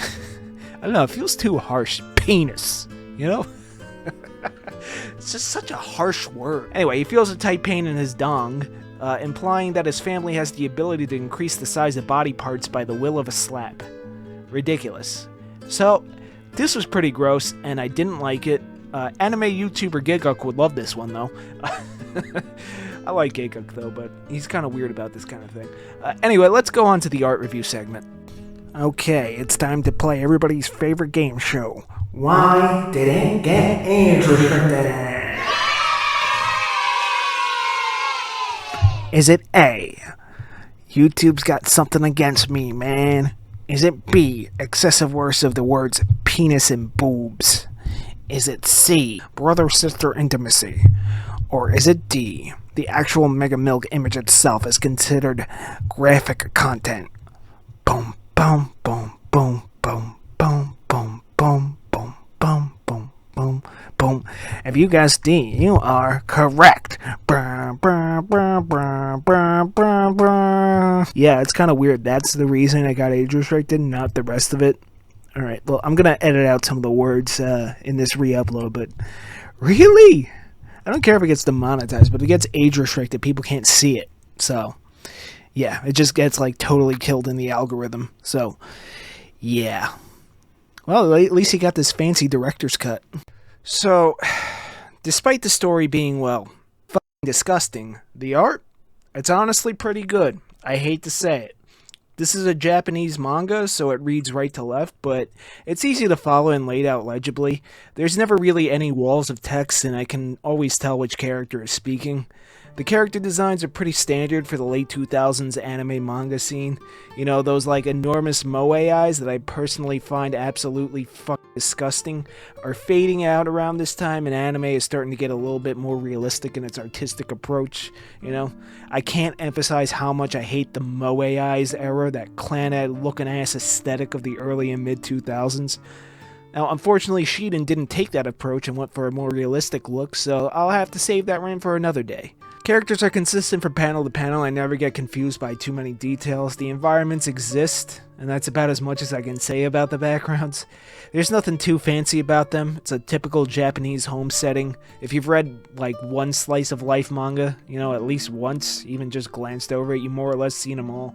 S1: I don't know, it feels too harsh. Penis, you know? It's just such a harsh word. Anyway, he feels a tight pain in his dong, implying that his family has the ability to increase the size of body parts by the will of a slap. Ridiculous. So, this was pretty gross, and I didn't like it. Anime YouTuber Giguk would love this one, though. I like Giguk, though, but he's kind of weird about this kind of thing. Anyway, let's go on to the art review segment. Okay, it's time to play everybody's favorite game show. Why didn't get age restricted? Is it A, YouTube's got something against me, man? Is it B, excessive use of the words penis and boobs? Is it C, brother-sister intimacy? Or is it D, the actual Mega Milk image itself is considered graphic content? Boom, boom, boom, boom, boom, boom, boom, boom, boom, boom, boom, boom, boom. If you guessed D, you are correct. Yeah, it's kind of weird. That's the reason I got age restricted, not the rest of it. Alright, well, I'm going to edit out some of the words in this re-upload, but really? I don't care if it gets demonetized, but if it gets age restricted, people can't see it. So, yeah, it just gets, like, totally killed in the algorithm. So, yeah. Well, at least he got this fancy director's cut. So, despite the story being, well, fucking disgusting, the art, it's honestly pretty good. I hate to say it. This is a Japanese manga, so it reads right to left, but it's easy to follow and laid out legibly. There's never really any walls of text, and I can always tell which character is speaking. The character designs are pretty standard for the late 2000s anime manga scene. You know, those like enormous moe eyes that I personally find absolutely fucking disgusting are fading out around this time, and anime is starting to get a little bit more realistic in its artistic approach. You know, I can't emphasize how much I hate the moe eyes era, that clan-ed looking ass aesthetic of the early and mid 2000s. Now, unfortunately, Shiden didn't take that approach and went for a more realistic look, so I'll have to save that rant for another day. Characters are consistent from panel to panel. I never get confused by too many details. The environments exist, and that's about as much as I can say about the backgrounds. There's nothing too fancy about them. It's a typical Japanese home setting. If you've read, like, one slice of life manga, you know, at least once, even just glanced over it, you more or less seen them all.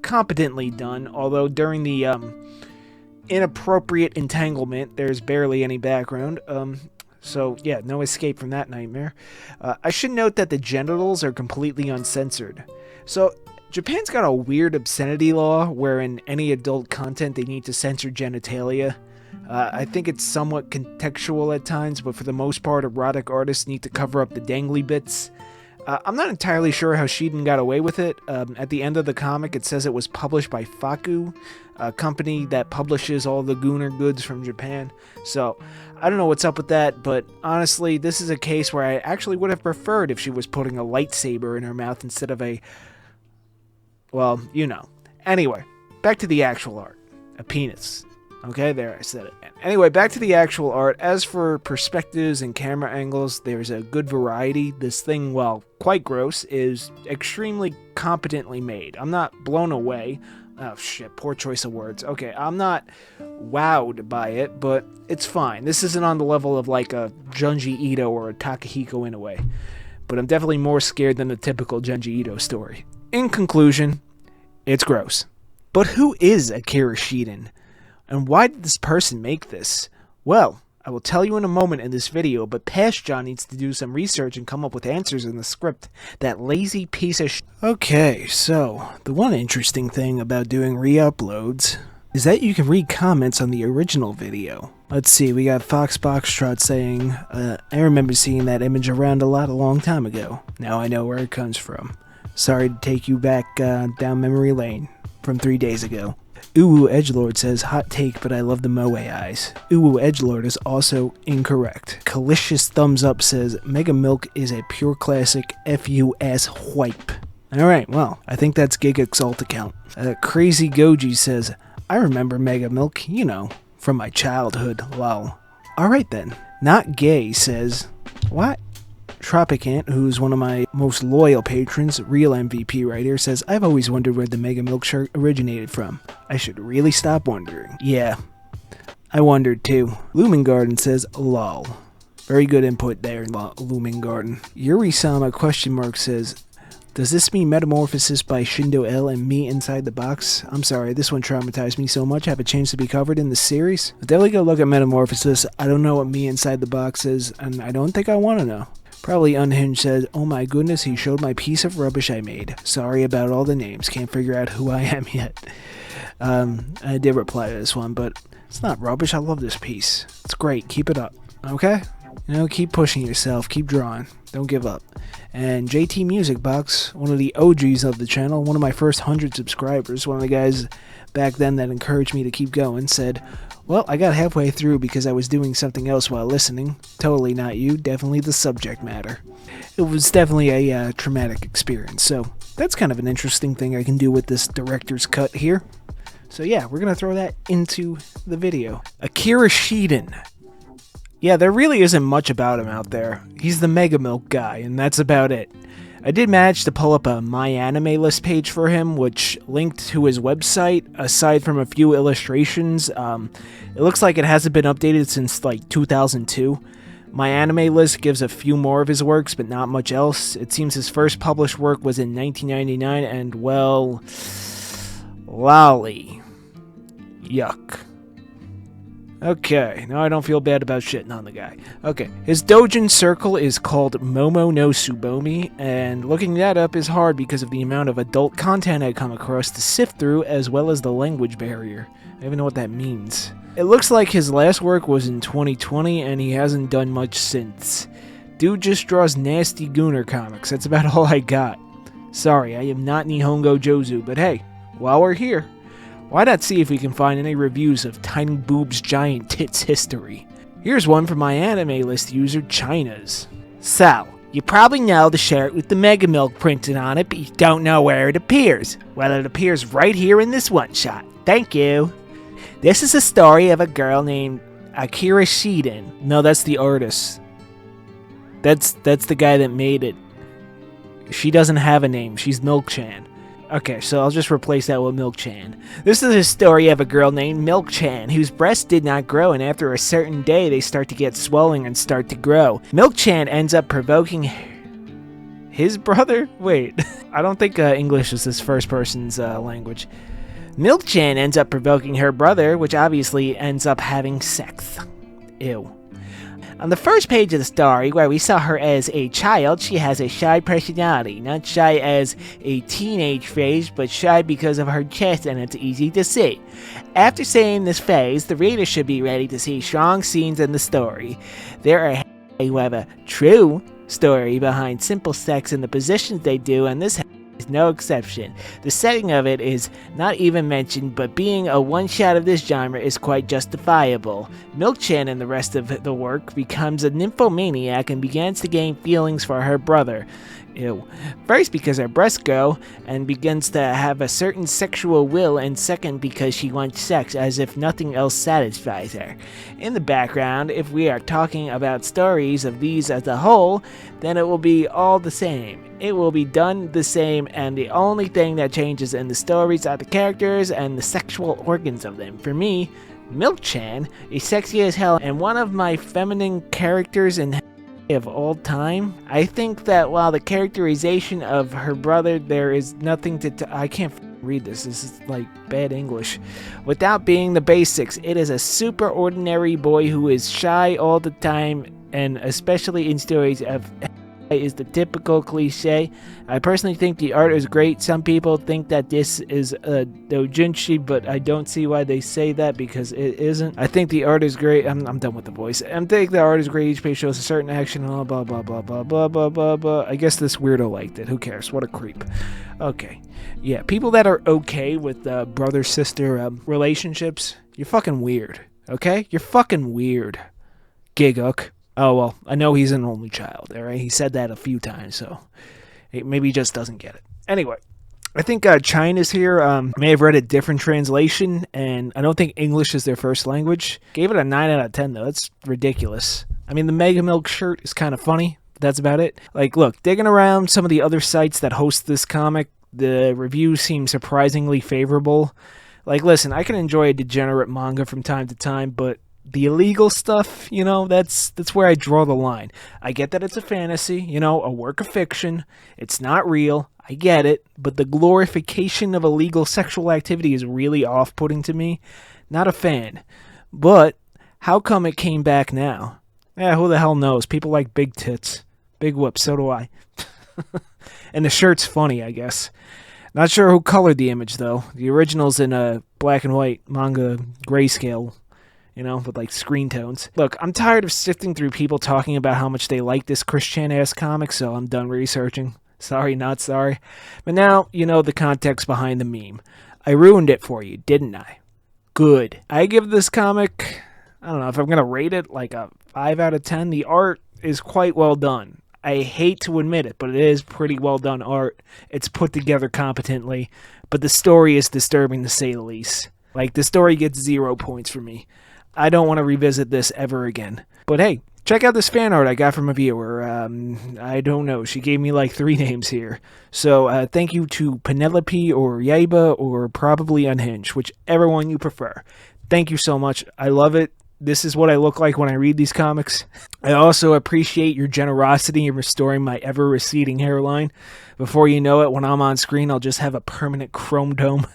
S1: Competently done, although during the inappropriate entanglement, there's barely any background. So, yeah, no escape from that nightmare. I should note that the genitals are completely uncensored. So, Japan's got a weird obscenity law where in any adult content they need to censor genitalia. I think it's somewhat contextual at times, but for the most part, erotic artists need to cover up the dangly bits. I'm not entirely sure how Shiden got away with it. At the end of the comic, it says it was published by Faku, a company that publishes all the Gooner goods from Japan. So, I don't know what's up with that, but honestly, this is a case where I actually would have preferred if she was putting a lightsaber in her mouth instead of a... well, you know. Anyway, back to the actual art. A penis. Okay, there, I said it. Anyway, back to the actual art. As for perspectives and camera angles, there's a good variety. This thing, while quite gross, is extremely competently made. I'm not blown away. Oh shit, poor choice of words. Okay, I'm not wowed by it, but it's fine. This isn't on the level of like a Junji Ito or a Takahiko Inoue, but I'm definitely more scared than the typical Junji Ito story. In conclusion, it's gross. But who is Akira Shiden? And why did this person make this? Well, I will tell you in a moment in this video, but Past John needs to do some research and come up with answers in the script. That lazy piece of Okay, so, the one interesting thing about doing re-uploads is that you can read comments on the original video. Let's see, we got Fox Boxtrot saying, I remember seeing that image around a long time ago. Now I know where it comes from. Sorry to take you back down memory lane from 3 days ago. Uwu Edgelord says, hot take, but I love the moe eyes. Uwu Edgelord is also incorrect. Calicious Thumbs Up says, Mega Milk is a pure classic FUS wipe. Alright, well, I think that's Giga's alt account. Crazy Goji says, I remember Mega Milk, you know, from my childhood, lol. Alright then. Not Gay says, what? Tropicant, who's one of my most loyal patrons, real MVP writer, says, I've always wondered where the Mega Milk shirt originated from. I should really stop wondering. Yeah, I wondered too. Lumen Garden says, lol. Very good input there, Lumen Garden. Yuri-sama question mark says, does this mean Metamorphosis by Shindo L and Me Inside the Box? I'm sorry, this one traumatized me so much. Have a chance to be covered in the series? I'll definitely go look at Metamorphosis. I don't know what Me Inside the Box is, and I don't think I want to know. Probably Unhinged says, oh my goodness, he showed my piece of rubbish I made. Sorry about all the names. Can't figure out who I am yet. I did reply to this one, but it's not rubbish. I love this piece. It's great. Keep it up. Okay? You know, keep pushing yourself, keep drawing, don't give up. And JT Music Box, one of the OGs of the channel, one of my first 100 subscribers, one of the guys back then that encouraged me to keep going, said, well, I got halfway through because I was doing something else while listening. Totally not you, definitely the subject matter. It was definitely a traumatic experience, so that's kind of an interesting thing I can do with this director's cut here. So yeah, we're going to throw that into the video. Akira Shiden. Yeah, there really isn't much about him out there. He's the Mega Milk guy, and that's about it. I did manage to pull up a My Anime List page for him, which linked to his website, aside from a few illustrations. It looks like it hasn't been updated since, like, 2002. My Anime List gives a few more of his works, but not much else. It seems his first published work was in 1999, and, well, lolly. Yuck. Okay, now I don't feel bad about shitting on the guy. Okay, his doujin circle is called Momo no Tsubomi, and looking that up is hard because of the amount of adult content I come across to sift through, as well as the language barrier. I don't even know what that means. It looks like his last work was in 2020, and he hasn't done much since. Dude just draws nasty gooner comics, that's about all I got. Sorry, I am not Nihongo Jozu, but hey, while we're here, why not see if we can find any reviews of Tiny Boob's Giant Tits history? Here's one from my Anime List user, China's. So, you probably know the shirt with the Mega Milk printed on it, but you don't know where it appears. Well, it appears right here in this one shot. Thank you. This is a story of a girl named Akira Shiden. No, that's the artist. That's the guy that made it. She doesn't have a name. She's Milk-chan. Okay, so I'll just replace that with Milk-chan. This is a story of a girl named Milk-chan, whose breasts did not grow, and after a certain day, they start to get swelling and start to grow. Milk-chan ends up provoking his brother? Wait, I don't think English is this first person's language. Milk-chan ends up provoking her brother, which obviously ends up having sex. Ew. On the first page of the story, where we saw her as a child, she has a shy personality. Not shy as a teenage phase, but shy because of her chest, and it's easy to see. After seeing this phase, the reader should be ready to see strong scenes in the story. There are who have a true story behind simple sex and the positions they do, and this is no exception. The setting of it is not even mentioned, but being a one-shot of this genre is quite justifiable. Milk-chan in the rest of the work becomes a nymphomaniac and begins to gain feelings for her brother. Ew. First because her breasts grow and begins to have a certain sexual will, and second because she wants sex as if nothing else satisfies her. In the background, if we are talking about stories of these as a whole, then it will be all the same. It will be done the same, and the only thing that changes in the stories are the characters and the sexual organs of them. For me, Milk-chan is sexy as hell and one of my feminine characters in of all time. I think that while the characterization of her brother, there is nothing to I can't read this. This is like bad English. Without being the basics, it is a super ordinary boy who is shy all the time, and especially in stories of is the typical cliche. I personally think the art is great. Some people think that this is a doujinshi, but I don't see why they say that because it isn't. I think the art is great. I'm done with the voice. I think the art is great. Each page shows a certain action. Blah blah blah blah blah blah blah blah blah. I guess this weirdo liked it. Who cares? What a creep. Okay, yeah. People that are okay with brother-sister relationships, you're fucking weird. Okay, you're fucking weird. Giguk. Oh, well, I know he's an only child, alright? He said that a few times, so maybe he just doesn't get it. Anyway, I think China's here may have read a different translation, and I don't think English is their first language. Gave it a 9 out of 10, though. That's ridiculous. I mean, the Mega Milk shirt is kind of funny, but that's about it. Like, look, digging around some of the other sites that host this comic, the reviews seem surprisingly favorable. Like, listen, I can enjoy a degenerate manga from time to time, but the illegal stuff, you know, that's where I draw the line. I get that it's a fantasy, you know, a work of fiction. It's not real. I get it. But the glorification of illegal sexual activity is really off-putting to me. Not a fan. But how come it came back now? Yeah, who the hell knows? People like big tits. Big whoops, so do I. And the shirt's funny, I guess. Not sure who colored the image, though. The original's in a black and white manga grayscale. you know, with like screen tones. Look, I'm tired of sifting through people talking about how much they like this Christian-ass comic, so I'm done researching. Sorry, not sorry. But now you know the context behind the meme. I ruined it for you, didn't I? Good. I give this comic, I don't know if I'm going to rate it like a 5 out of 10. The art is quite well done. I hate to admit it, but it is pretty well done art. It's put together competently, but the story is disturbing to say the least. Like, the story gets 0 points for me. I don't want to revisit this ever again. But hey, check out this fan art I got from a viewer. I don't know. She gave me like 3 names here. So thank you to Penelope or Yaiba or probably Unhinged, whichever one you prefer. Thank you so much. I love it. This is what I look like when I read these comics. I also appreciate your generosity in restoring my ever-receding hairline. Before you know it, when I'm on screen, I'll just have a permanent chrome dome.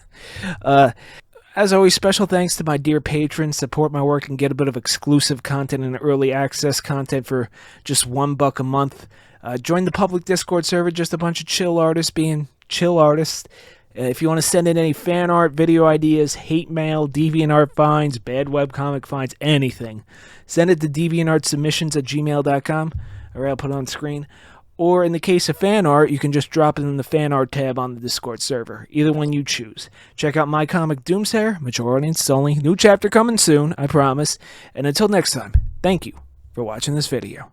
S1: As always, special thanks to my dear patrons. Support my work and get a bit of exclusive content and early access content for just $1 a month. Join the public Discord server, just a bunch of chill artists being chill artists. If you want to send in any fan art, video ideas, hate mail, DeviantArt finds, bad webcomic finds, anything, send it to deviantartsubmissions@gmail.com, or I'll put it on screen. Or in the case of fan art, you can just drop it in the fan art tab on the Discord server. Either one you choose. Check out my comic Doomsayer, mature audience only. New chapter coming soon, I promise. And until next time, thank you for watching this video.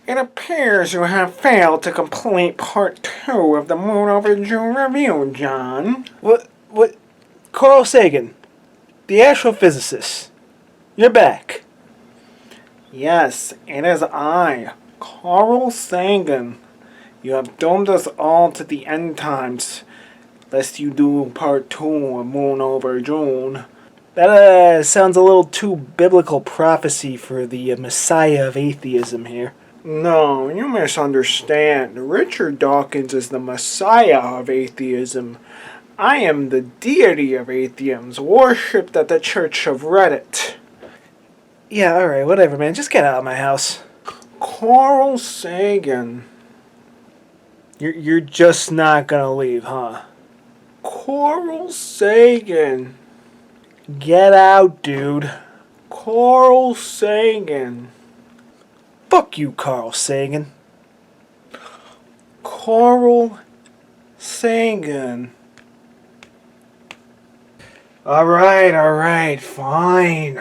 S1: It appears you have failed to complete part 2 of the Moon Over June review, John. What? Carl Sagan, the astrophysicist. You're back. Yes, it is I, Carl Sagan. You have doomed us all to the end times, lest you do part 2 of Moon Over June. That sounds a little too biblical prophecy for the Messiah of atheism here. No, you misunderstand. Richard Dawkins is the Messiah of atheism. I am the deity of atheism, worshipped at the Church of Reddit. Yeah, alright, whatever, man. Just get out of my house. Carl Sagan. You're just not gonna leave, huh? Carl Sagan. Get out, dude. Carl Sagan. Fuck you, Carl Sagan. Carl Sagan. Alright, fine.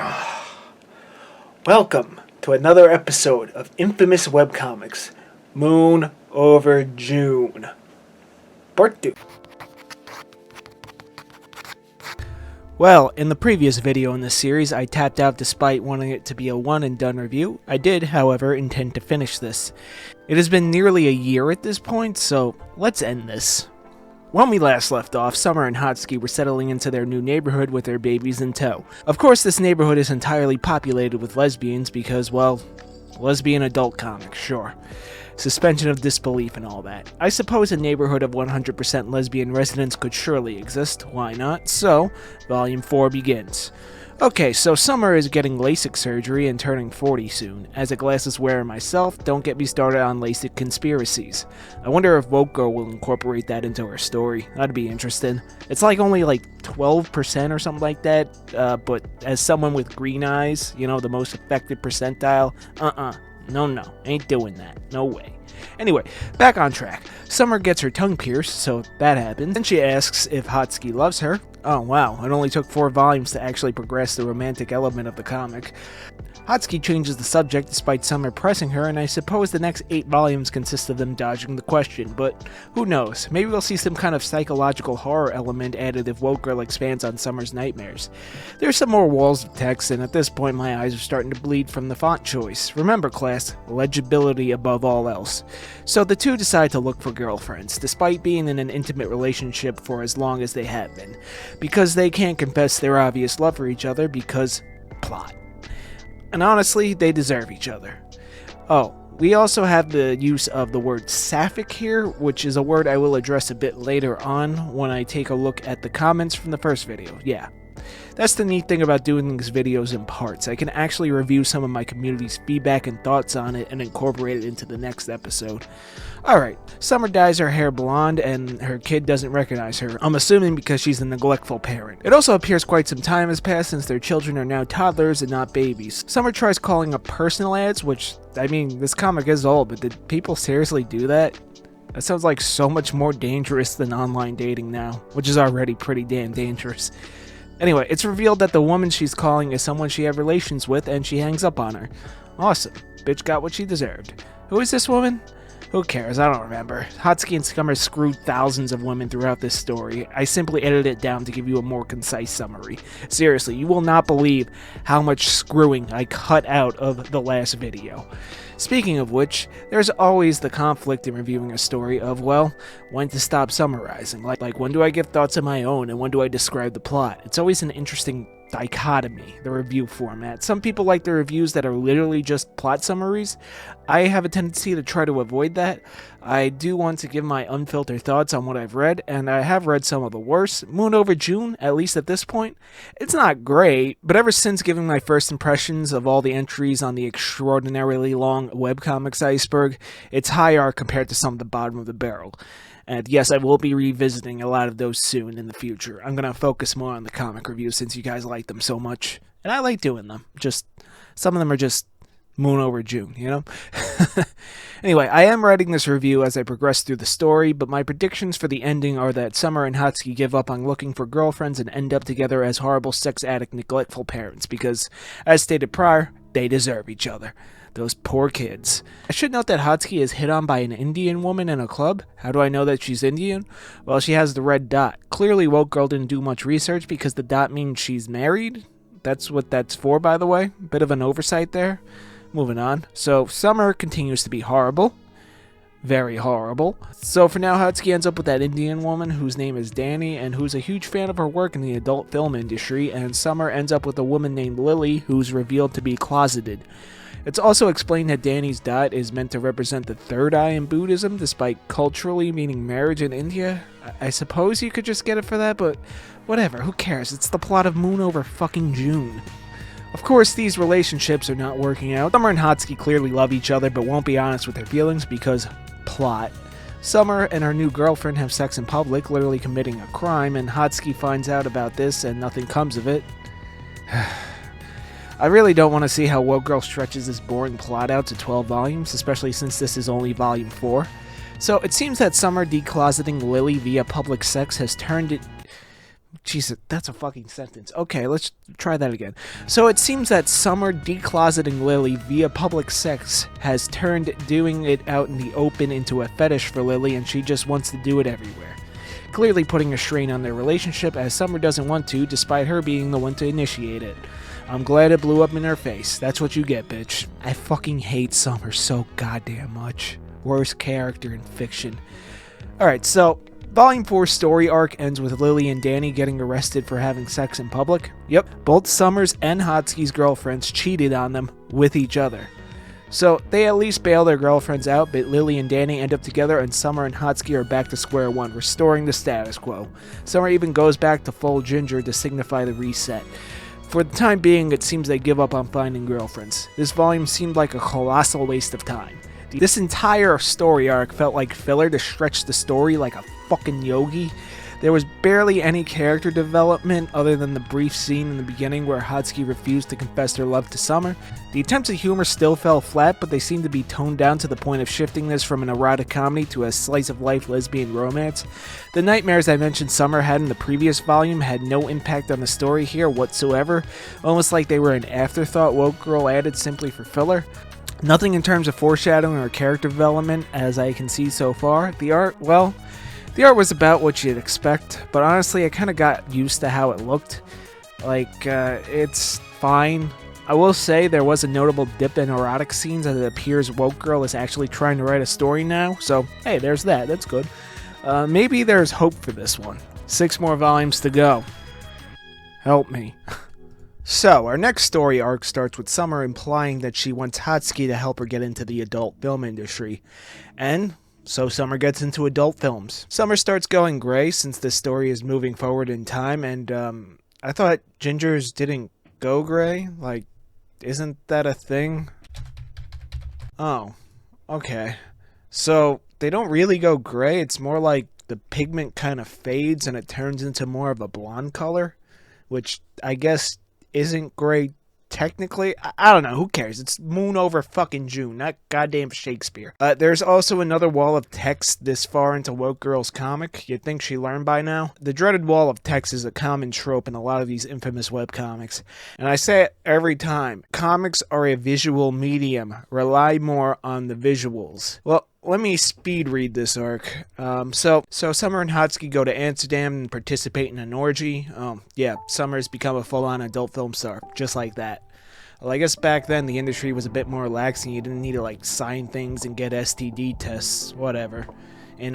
S1: Welcome to another episode of infamous webcomics, Moon Over June. Part 2. Well, in the previous video in this series, I tapped out despite wanting it to be a one-and-done review. I did, however, intend to finish this. It has been nearly a year at this point, so let's end this. When we last left off, Summer and Hotski were settling into their new neighborhood with their babies in tow. Of course, this neighborhood is entirely populated with lesbians because, well, lesbian adult comics, sure. Suspension of disbelief and all that. I suppose a neighborhood of 100% lesbian residents could surely exist, why not? So, Volume 4 begins. Okay, so Summer is getting LASIK surgery and turning 40 soon. As a glasses wearer myself, don't get me started on LASIK conspiracies. I wonder if Woke Girl will incorporate that into her story. That'd be interesting. It's like only like 12% or something like that, but as someone with green eyes, you know, the most affected percentile, no, ain't doing that. No way. Anyway, back on track. Summer gets her tongue pierced, so that happens. Then she asks if Hotski loves her. Oh wow, it only took 4 volumes to actually progress the romantic element of the comic. Hotski changes the subject despite Summer pressing her, and I suppose the next 8 volumes consist of them dodging the question, but who knows, maybe we'll see some kind of psychological horror element added if Woke Girl expands on Summer's nightmares. There's some more walls of text, and at this point my eyes are starting to bleed from the font choice. Remember class, legibility above all else. So the two decide to look for girlfriends, despite being in an intimate relationship for as long as they have been, because they can't confess their obvious love for each other because plot. And honestly, they deserve each other. Oh, we also have the use of the word sapphic here, which is a word I will address a bit later on when I take a look at the comments from the first video. Yeah. That's the neat thing about doing these videos in parts. I can actually review some of my community's feedback and thoughts on it and incorporate it into the next episode. Alright, Summer dyes her hair blonde and her kid doesn't recognize her. I'm assuming because she's a neglectful parent. It also appears quite some time has passed since their children are now toddlers and not babies. Summer tries calling up personal ads, which, I mean, this comic is old, but did people seriously do that? That sounds like so much more dangerous than online dating now, which is already pretty damn dangerous. Anyway, it's revealed that the woman she's calling is someone she had relations with and she hangs up on her. Awesome. Bitch got what she deserved. Who is this woman? Who cares? I don't remember. Hatsuki and Summer screwed thousands of women throughout this story. I simply edited it down to give you a more concise summary. Seriously, you will not believe how much screwing I cut out of the last video. Speaking of which, there's always the conflict in reviewing a story of, well, when to stop summarizing. Like when do I give thoughts of my own and when do I describe the plot? It's always an interesting dichotomy, the review format. Some people like the reviews that are literally just plot summaries. I have a tendency to try to avoid that. I do want to give my unfiltered thoughts on what I've read, and I have read some of the worst. Moon Over June, at least at this point, it's not great, but ever since giving my first impressions of all the entries on the extraordinarily long webcomics iceberg, it's high art compared to some of the bottom of the barrel. And yes, I will be revisiting a lot of those soon in the future. I'm going to focus more on the comic reviews since you guys like them so much. And I like doing them. Just, some of them are just Moon Over June, you know? Anyway, I am writing this review as I progress through the story, but my predictions for the ending are that Summer and Hatsuki give up on looking for girlfriends and end up together as horrible sex addict, neglectful parents, because, as stated prior, they deserve each other. Those poor kids. I should note that Hatsuki is hit on by an Indian woman in a club. How do I know that she's Indian? Well, she has the red dot. Clearly, Woke Girl didn't do much research because the dot means she's married. That's what that's for, by the way. Bit of an oversight there. Moving on. So, Summer continues to be horrible. Very horrible. So for now, Hatsuki ends up with that Indian woman whose name is Danny and who's a huge fan of her work in the adult film industry, and Summer ends up with a woman named Lily who's revealed to be closeted. It's also explained that Danny's dot is meant to represent the third eye in Buddhism, despite culturally meaning marriage in India. I suppose you could just get it for that, but whatever, who cares? It's the plot of Moon Over fucking June. Of course, these relationships are not working out. Summer and Hatsuki clearly love each other, but won't be honest with their feelings because plot. Summer and her new girlfriend have sex in public, literally committing a crime, and Hatsuki finds out about this and nothing comes of it. I really don't want to see how Woke Girl stretches this boring plot out to 12 volumes, especially since this is only volume 4. So it seems that Summer decloseting Lily via public sex has turned it... Jesus, that's a fucking sentence. Okay, let's try that again. So it seems that Summer decloseting Lily via public sex has turned doing it out in the open into a fetish for Lily, and she just wants to do it everywhere. Clearly putting a strain on their relationship, as Summer doesn't want to, despite her being the one to initiate it. I'm glad it blew up in her face. That's what you get, bitch. I fucking hate Summer so goddamn much. Worst character in fiction. Alright, so Volume 4 story arc ends with Lily and Danny getting arrested for having sex in public. Yep, both Summer's and Hatsuki's girlfriends cheated on them with each other. So they at least bail their girlfriends out, but Lily and Danny end up together and Summer and Hatsuki are back to square one, restoring the status quo. Summer even goes back to full ginger to signify the reset. For the time being, it seems they give up on finding girlfriends. This volume seemed like a colossal waste of time. This entire story arc felt like filler to stretch the story like a fucking yogi. There was barely any character development other than the brief scene in the beginning where Hatsuki refused to confess her love to Summer. The attempts at humor still fell flat, but they seemed to be toned down to the point of shifting this from an erotic comedy to a slice-of-life lesbian romance. The nightmares I mentioned Summer had in the previous volume had no impact on the story here whatsoever, almost like they were an afterthought Woke Girl added simply for filler. Nothing in terms of foreshadowing or character development as I can see so far. The art, well, the art was about what you'd expect, but honestly I kind of got used to how it looked. It's fine. I will say there was a notable dip in erotic scenes as it appears Woke Girl is actually trying to write a story now, so hey, there's that, that's good. Maybe there's hope for this one. 6 more volumes to go. Help me. So, our next story arc starts with Summer implying that she wants Hatsuki to help her get into the adult film industry. And so Summer gets into adult films. Summer starts going gray since this story is moving forward in time, and I thought gingers didn't go gray. Like, isn't that a thing? Oh, okay. So they don't really go gray. It's more like the pigment kind of fades and it turns into more of a blonde color, which I guess isn't gray technically. I don't know. Who cares? It's moon over fucking June, not goddamn Shakespeare. There's also another wall of text this far into Woke Girl's comic. You'd think she learned by now. The dreaded wall of text is a common trope in a lot of these infamous webcomics. And I say it every time. Comics are a visual medium. Rely more on the visuals. Well, let me speed read this arc. So Summer and Hatsuki go to Amsterdam and participate in an orgy. Yeah, Summer's become a full-on adult film star, just like that. Well, I guess back then the industry was a bit more relaxing. You didn't need to like sign things and get STD tests, whatever. In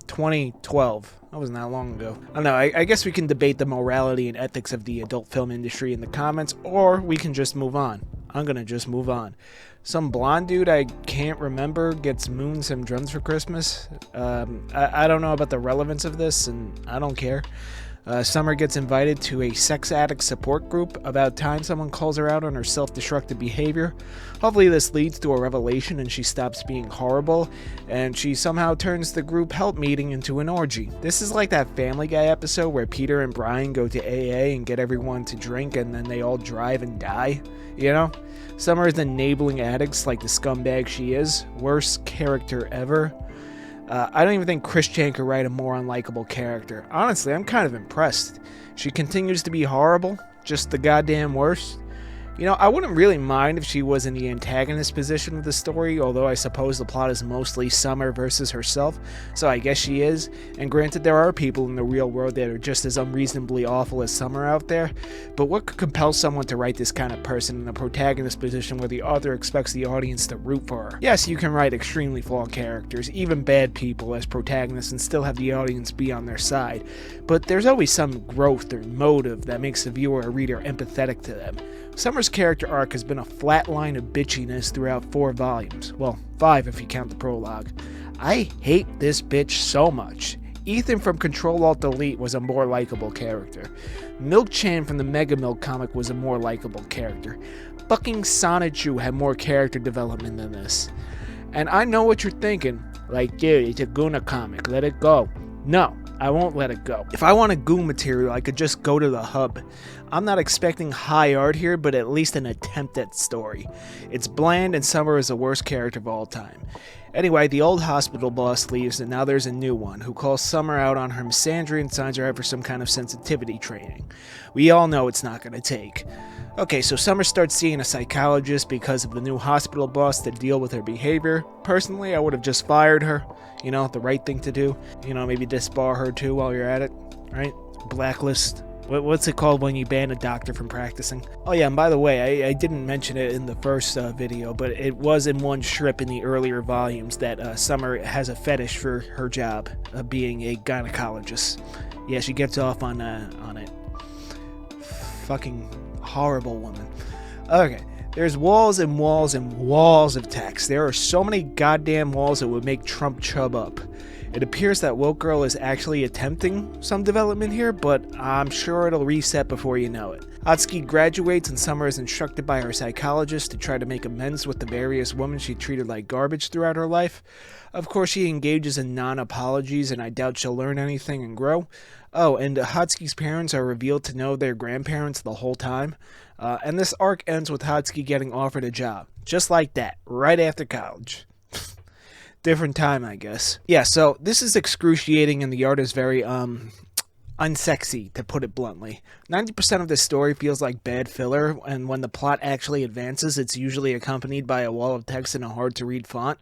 S1: 2012, that wasn't that long ago. I don't know. I guess we can debate the morality and ethics of the adult film industry in the comments, or we can just move on. I'm gonna just move on. Some blonde dude I can't remember gets Moon some drums for Christmas. I don't know about the relevance of this, and I don't care. Summer gets invited to a sex addict support group. About time someone calls her out on her self-destructive behavior. Hopefully this leads to a revelation and she stops being horrible, and she somehow turns the group help meeting into an orgy. This is like that Family Guy episode where Peter and Brian go to AA and get everyone to drink and then they all drive and die, you know? Summer is enabling addicts like the scumbag she is. Worst character ever. I don't even think Chris Chan could write a more unlikable character. Honestly, I'm kind of impressed. She continues to be horrible, just the goddamn worst. You know, I wouldn't really mind if she was in the antagonist position of the story, although I suppose the plot is mostly Summer versus herself, so I guess she is. And granted, there are people in the real world that are just as unreasonably awful as Summer out there, but what could compel someone to write this kind of person in a protagonist position where the author expects the audience to root for her? Yes, you can write extremely flawed characters, even bad people, as protagonists and still have the audience be on their side, but there's always some growth or motive that makes the viewer or reader empathetic to them. Summer's character arc has been a flat line of bitchiness throughout 4 volumes. Well, 5 if you count the prologue. I hate this bitch so much. Ethan from CtrlAltDel was a more likable character. Milk Chan from the Mega Milk comic was a more likable character. Fucking Sonichu had more character development than this. And I know what you're thinking. Like, dude, it's a Guna comic, let it go. No, I won't let it go. If I want a Goon material, I could just go to the hub. I'm not expecting high art here, but at least an attempt at story. It's bland and Summer is the worst character of all time. Anyway, the old hospital boss leaves and now there's a new one who calls Summer out on her misandry and signs her up for some kind of sensitivity training. We all know it's not going to take. Okay, so Summer starts seeing a psychologist because of the new hospital boss to deal with her behavior. Personally, I would have just fired her. You know, the right thing to do. You know, maybe disbar her too while you're at it, right? Blacklist. What's it called when you ban a doctor from practicing? Oh yeah, and by the way, I didn't mention it in the first video, but it was in one strip in the earlier volumes that Summer has a fetish for her job of being a gynecologist. Yeah, she gets off on it. Fucking horrible woman. Okay, there's walls and walls and walls of text. There are so many goddamn walls that would make Trump chub up. It appears that Woke Girl is actually attempting some development here, but I'm sure it'll reset before you know it. Hatsuki graduates and Summer is instructed by her psychologist to try to make amends with the various women she treated like garbage throughout her life. Of course, she engages in non-apologies, and I doubt she'll learn anything and grow. Oh, and Hatsuki's parents are revealed to know their grandparents the whole time. And this arc ends with Hatsuki getting offered a job. Just like that, right after college. Different time, I guess. Yeah, so this is excruciating and the art is very, unsexy, to put it bluntly. 90% of this story feels like bad filler, and when the plot actually advances, it's usually accompanied by a wall of text in a hard-to-read font.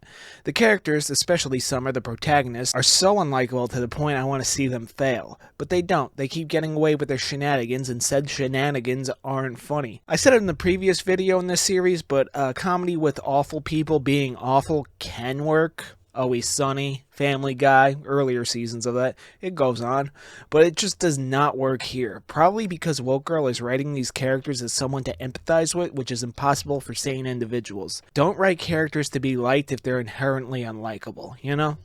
S1: The characters, especially Summer, the protagonist, are so unlikable to the point I want to see them fail. But they don't. They keep getting away with their shenanigans, and said shenanigans aren't funny. I said it in the previous video in this series, but comedy with awful people being awful can work. Always Sunny, Family Guy, earlier seasons of that, it goes on. But it just does not work here. Probably because Woke Girl is writing these characters as someone to empathize with, which is impossible for sane individuals. Don't write characters to be liked if they're inherently unlikable, you know?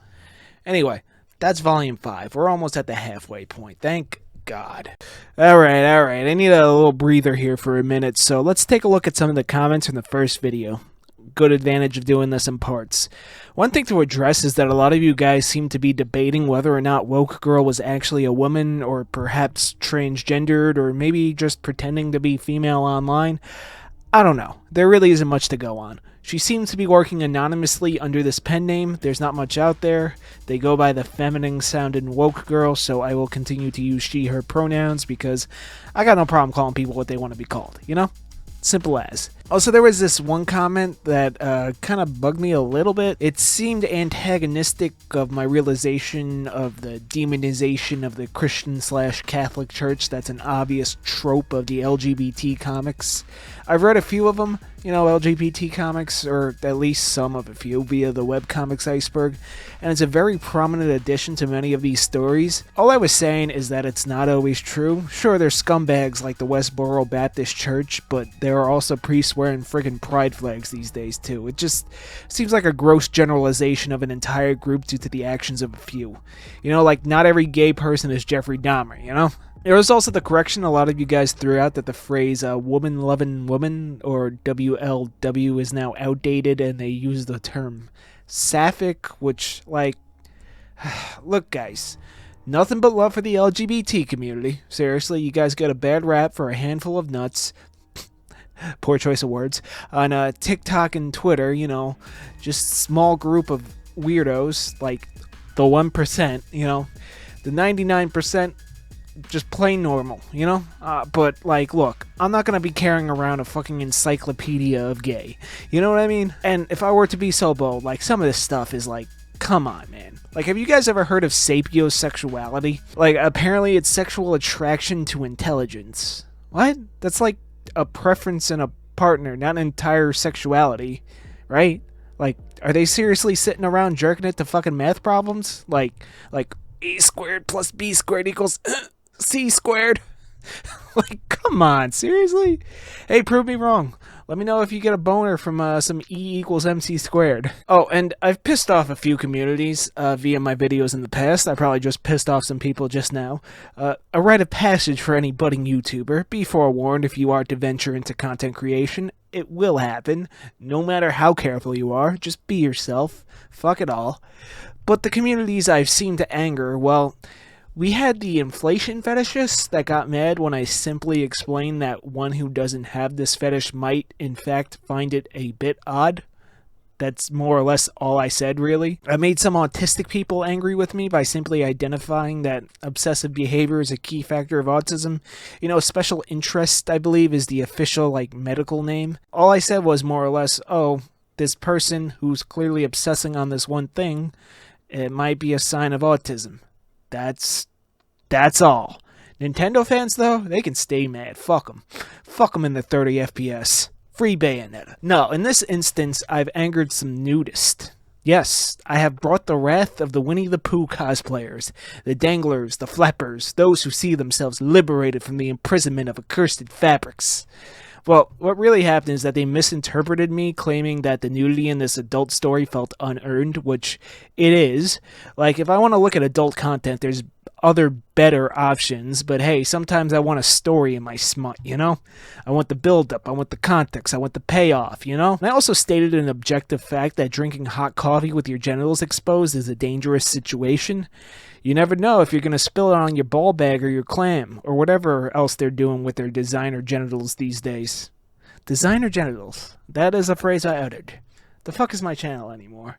S1: Anyway, that's volume 5. We're almost at the halfway point. Thank God. Alright. I need a little breather here for a minute, so let's take a look at some of the comments from the first video. Good advantage of doing this in parts. One thing to address is that a lot of you guys seem to be debating whether or not Woke Girl was actually a woman, or perhaps transgendered, or maybe just pretending to be female online. I don't know. There really isn't much to go on. She seems to be working anonymously under this pen name. There's not much out there. They go by the feminine-sounding Woke Girl, so I will continue to use she, her pronouns because I got no problem calling people what they want to be called, you know? Simple as. Also, there was this one comment that kind of bugged me a little bit. It seemed antagonistic of my realization of the demonization of the Christian/Catholic Church. That's an obvious trope of the LGBT comics. I've read a few of them, LGBT comics, or at least some of a few, via the Webcomics iceberg, and it's a very prominent addition to many of these stories. All I was saying is that it's not always true. Sure, there's scumbags like the Westboro Baptist Church, but there are also priests wearing friggin' pride flags these days too. It just seems like a gross generalization of an entire group due to the actions of a few. Like not every gay person is Jeffrey Dahmer, There was also the correction a lot of you guys threw out that the phrase woman-loving woman, or WLW, is now outdated, and they use the term sapphic, which, look guys, nothing but love for the LGBT community. Seriously, you guys get a bad rap for a handful of nuts, poor choice of words, on TikTok and Twitter, just small group of weirdos, like the 1%, the 99%, just plain normal, but look, I'm not gonna be carrying around a fucking encyclopedia of gay, you know what I mean? And if I were to be so bold, some of this stuff is come on, man. Have you guys ever heard of sapiosexuality? Apparently it's sexual attraction to intelligence. What? That's a preference in a partner, not an entire sexuality, right? Are they seriously sitting around jerking it to fucking math problems? Like a squared plus b squared equals c squared? Come on, seriously? Hey, prove me wrong. Let me know if you get a boner from some E equals MC squared. Oh, and I've pissed off a few communities via my videos in the past. I probably just pissed off some people just now. A rite of passage for any budding YouTuber. Be forewarned if you are to venture into content creation. It will happen. No matter how careful you are, just be yourself. Fuck it all. But the communities I've seen to anger, well, we had the inflation fetishists that got mad when I simply explained that one who doesn't have this fetish might, in fact, find it a bit odd. That's more or less all I said, really. I made some autistic people angry with me by simply identifying that obsessive behavior is a key factor of autism. Special interest, I believe, is the official, medical name. All I said was more or less, oh, this person who's clearly obsessing on this one thing, it might be a sign of autism. That's all. Nintendo fans, though, they can stay mad. Fuck them. Fuck them in the 30 FPS. Free Bayonetta. No, in this instance, I've angered some nudists. Yes, I have brought the wrath of the Winnie the Pooh cosplayers, the danglers, the flappers, those who see themselves liberated from the imprisonment of accursed fabrics. Well, what really happened is that they misinterpreted me, claiming that the nudity in this adult story felt unearned, which it is. If I want to look at adult content, there's other better options, but hey, sometimes I want a story in my smut, I want the build-up, I want the context, I want the payoff, And I also stated an objective fact that drinking hot coffee with your genitals exposed is a dangerous situation. You never know if you're going to spill it on your ball bag or your clam, or whatever else they're doing with their designer genitals these days. Designer genitals. That is a phrase I uttered. The fuck is my channel anymore?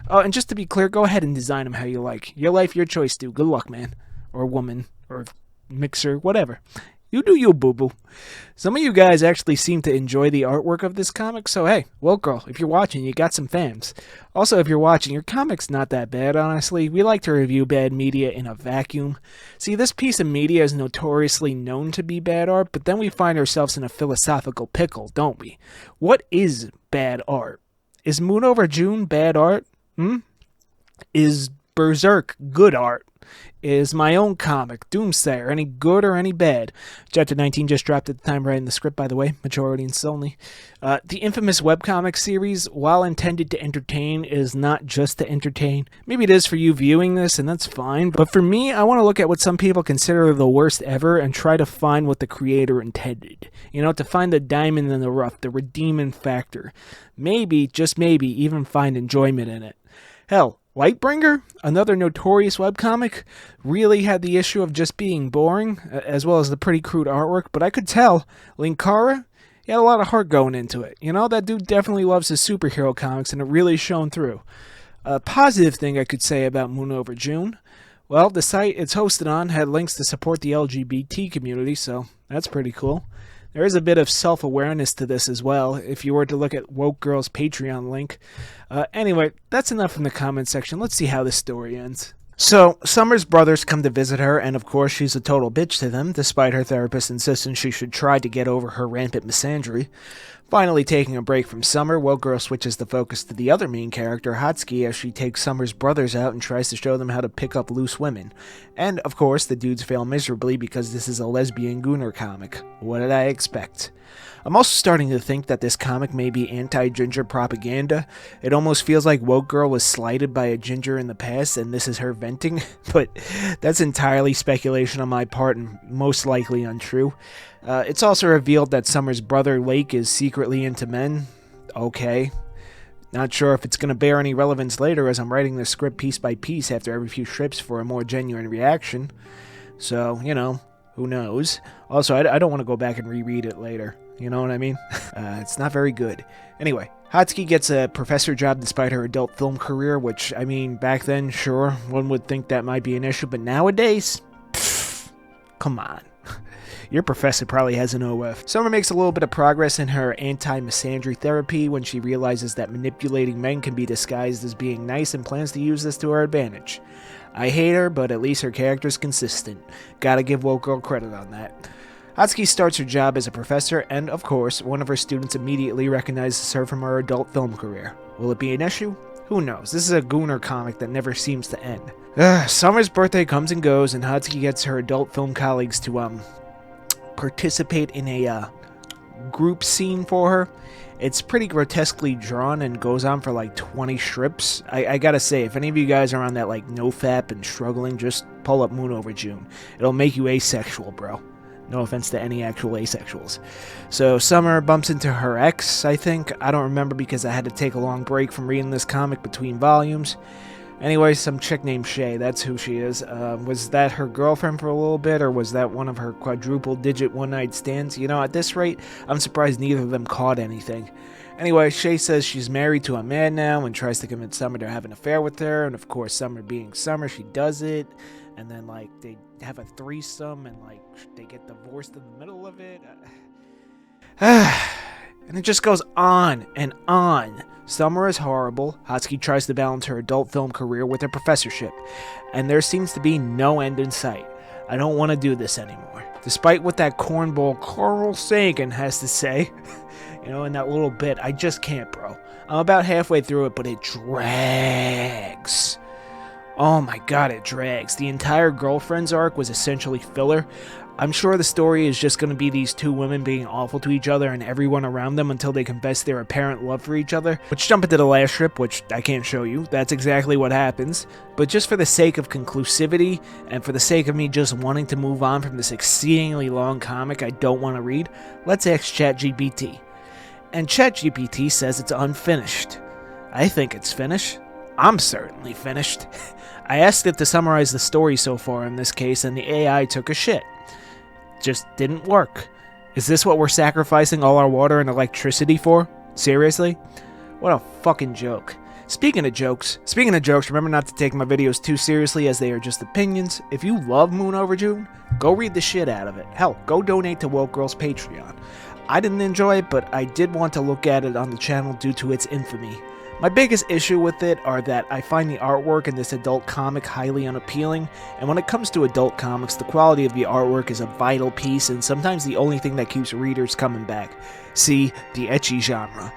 S1: Oh, and just to be clear, go ahead and design them how you like. Your life, your choice, dude. Good luck, man. Or woman. Or mixer. Whatever. You do you, boo-boo. Some of you guys actually seem to enjoy the artwork of this comic, so hey, well, girl, if you're watching, you got some fans. Also, if you're watching, your comic's not that bad, honestly. We like to review bad media in a vacuum. See, this piece of media is notoriously known to be bad art, but then we find ourselves in a philosophical pickle, don't we? What is bad art? Is Moon Over June bad art? Is Berserk good art is my own comic, Doomsayer. Any good or any bad? Chapter 19 just dropped at the time writing the script, by the way. Mature audience only. The infamous webcomic series, while intended to entertain, is not just to entertain. Maybe it is for you viewing this, and that's fine. But for me, I want to look at what some people consider the worst ever and try to find what the creator intended. You know, to find the diamond in the rough, the redeeming factor. Maybe, just maybe, even find enjoyment in it. Hell, Lightbringer, another notorious webcomic, really had the issue of just being boring, as well as the pretty crude artwork, but I could tell Linkara, he had a lot of heart going into it. You know, that dude definitely loves his superhero comics, and it really shone through. A positive thing I could say about Moon Over June, well, the site it's hosted on had links to support the LGBT community, so that's pretty cool. There is a bit of self-awareness to this as well, if you were to look at Woke Girl's Patreon link. Anyway, that's enough from the comment section. Let's see how this story ends. So, Summer's brothers come to visit her, and of course she's a total bitch to them, despite her therapist insisting she should try to get over her rampant misandry. Finally taking a break from Summer, Woke Girl switches the focus to the other main character, Hatsuki, as she takes Summer's brothers out and tries to show them how to pick up loose women. And, of course, the dudes fail miserably because this is a lesbian gooner comic. What did I expect? I'm also starting to think that this comic may be anti-ginger propaganda. It almost feels like Woke Girl was slighted by a ginger in the past and this is her venting, but that's entirely speculation on my part and most likely untrue. It's also revealed that Summer's brother Lake is secretly into men. Okay. Not sure if it's going to bear any relevance later as I'm writing the script piece by piece after every few strips for a more genuine reaction. So, you know, who knows. Also, I don't want to go back and reread it later. You know what I mean? It's not very good. Anyway, Hatsuki gets a professor job despite her adult film career, which, I mean, back then, sure, one would think that might be an issue, but nowadays, pfft, come on. Your professor probably has an OF. Summer makes a little bit of progress in her anti-misandry therapy when she realizes that manipulating men can be disguised as being nice and plans to use this to her advantage. I hate her, but at least her character's consistent. Gotta give Woke Girl credit on that. Hatsuki starts her job as a professor, and of course, one of her students immediately recognizes her from her adult film career. Will it be an issue? Who knows? This is a gooner comic that never seems to end. Summer's birthday comes and goes, and Hatsuki gets her adult film colleagues to, participate in a group scene for her. It's pretty grotesquely drawn and goes on for like 20 strips. I gotta say, if any of you guys are on that like nofap and struggling, just pull up Moon Over June. It'll make you asexual, bro. No offense to any actual asexuals. So Summer bumps into her ex, I think. I don't remember because I had to take a long break from reading this comic between volumes. Anyway, some chick named Shay, that's who she is. Was that her girlfriend for a little bit, or was that one of her quadruple-digit one-night stands? You know, at this rate, I'm surprised neither of them caught anything. Anyway, Shay says she's married to a man now and tries to convince Summer to have an affair with her, and of course, Summer being Summer, she does it, and then, like, they have a threesome, and, like, they get divorced in the middle of it. And it just goes on and on. Summer is horrible. Hatsuki tries to balance her adult film career with her professorship, and there seems to be no end in sight. I don't want to do this anymore. Despite what that cornball Carl Sagan has to say, you know, in that little bit, I just can't, bro. I'm about halfway through it, but it drags. Oh my god, it drags. The entire girlfriends arc was essentially filler. I'm sure the story is just going to be these two women being awful to each other and everyone around them until they confess their apparent love for each other. Let's jump into the last strip, which I can't show you. That's exactly what happens. But just for the sake of conclusivity, and for the sake of me just wanting to move on from this exceedingly long comic I don't want to read, let's ask ChatGPT. And ChatGPT says it's unfinished. I think it's finished. I'm certainly finished. I asked it to summarize the story so far in this case, and the AI took a shit. Just didn't work. Is this what we're sacrificing all our water and electricity for? Seriously? What a fucking joke. Speaking of jokes, remember not to take my videos too seriously as they are just opinions. If you love Moon Over June, go read the shit out of it. Hell, go donate to Woke Girl's Patreon. I didn't enjoy it, but I did want to look at it on the channel due to its infamy. My biggest issue with it are that I find the artwork in this adult comic highly unappealing, and when it comes to adult comics, the quality of the artwork is a vital piece and sometimes the only thing that keeps readers coming back. See, the ecchi genre.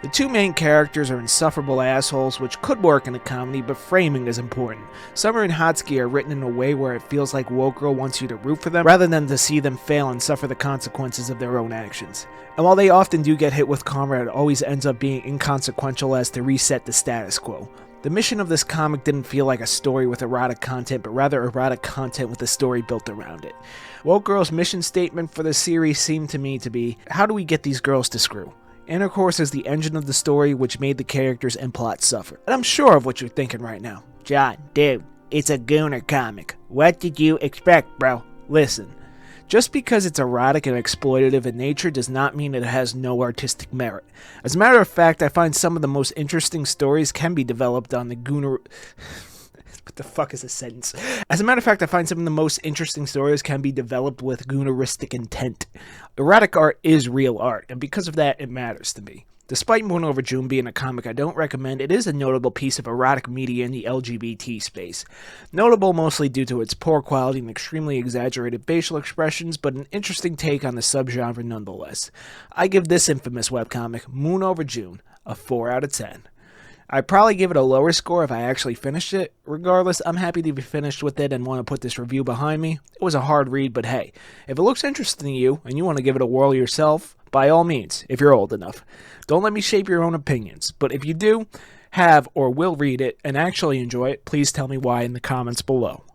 S1: The two main characters are insufferable assholes, which could work in a comedy, but framing is important. Summer and Hatsuki are written in a way where it feels like Woke Girl wants you to root for them, rather than to see them fail and suffer the consequences of their own actions. And while they often do get hit with karma, it always ends up being inconsequential as to reset the status quo. The mission of this comic didn't feel like a story with erotic content, but rather erotic content with a story built around it. Woke Girl's mission statement for the series seemed to me to be, how do we get these girls to screw? Intercourse is the engine of the story, which made the characters and plot suffer. And I'm sure of what you're thinking right now.
S6: John, dude, it's a Gooner comic. What did you expect, bro?
S1: Listen, just because it's erotic and exploitative in nature does not mean it has no artistic merit. As a matter of fact, I find some of the most interesting stories can be developed on the Gooner... What the fuck is a sentence? As a matter of fact, I find some of the most interesting stories can be developed with Gooneristic intent. Erotic art is real art, and because of that, it matters to me. Despite Moon Over June being a comic I don't recommend, it is a notable piece of erotic media in the LGBT space. Notable mostly due to its poor quality and extremely exaggerated facial expressions, but an interesting take on the subgenre nonetheless. I give this infamous webcomic, Moon Over June, a 4 out of 10. I'd probably give it a lower score if I actually finished it. Regardless, I'm happy to be finished with it and want to put this review behind me. It was a hard read, but hey, if it looks interesting to you and you want to give it a whirl yourself, by all means, if you're old enough. Don't let me shape your own opinions, but if you do, have, or will read it and actually enjoy it, please tell me why in the comments below.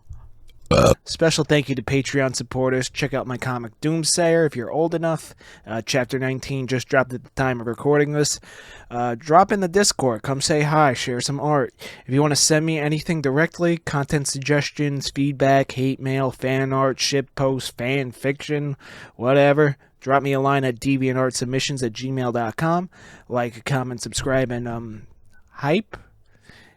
S1: Special thank you to Patreon supporters. Check out my comic Doomsayer if you're old enough. Chapter 19 just dropped at the time of recording this. Drop in the Discord. Come say hi. Share some art. If you want to send me anything directly, content suggestions, feedback, hate mail, fan art, ship posts, fan fiction, whatever, drop me a line at deviantartsubmissions@gmail.com. Like, comment, subscribe, and hype.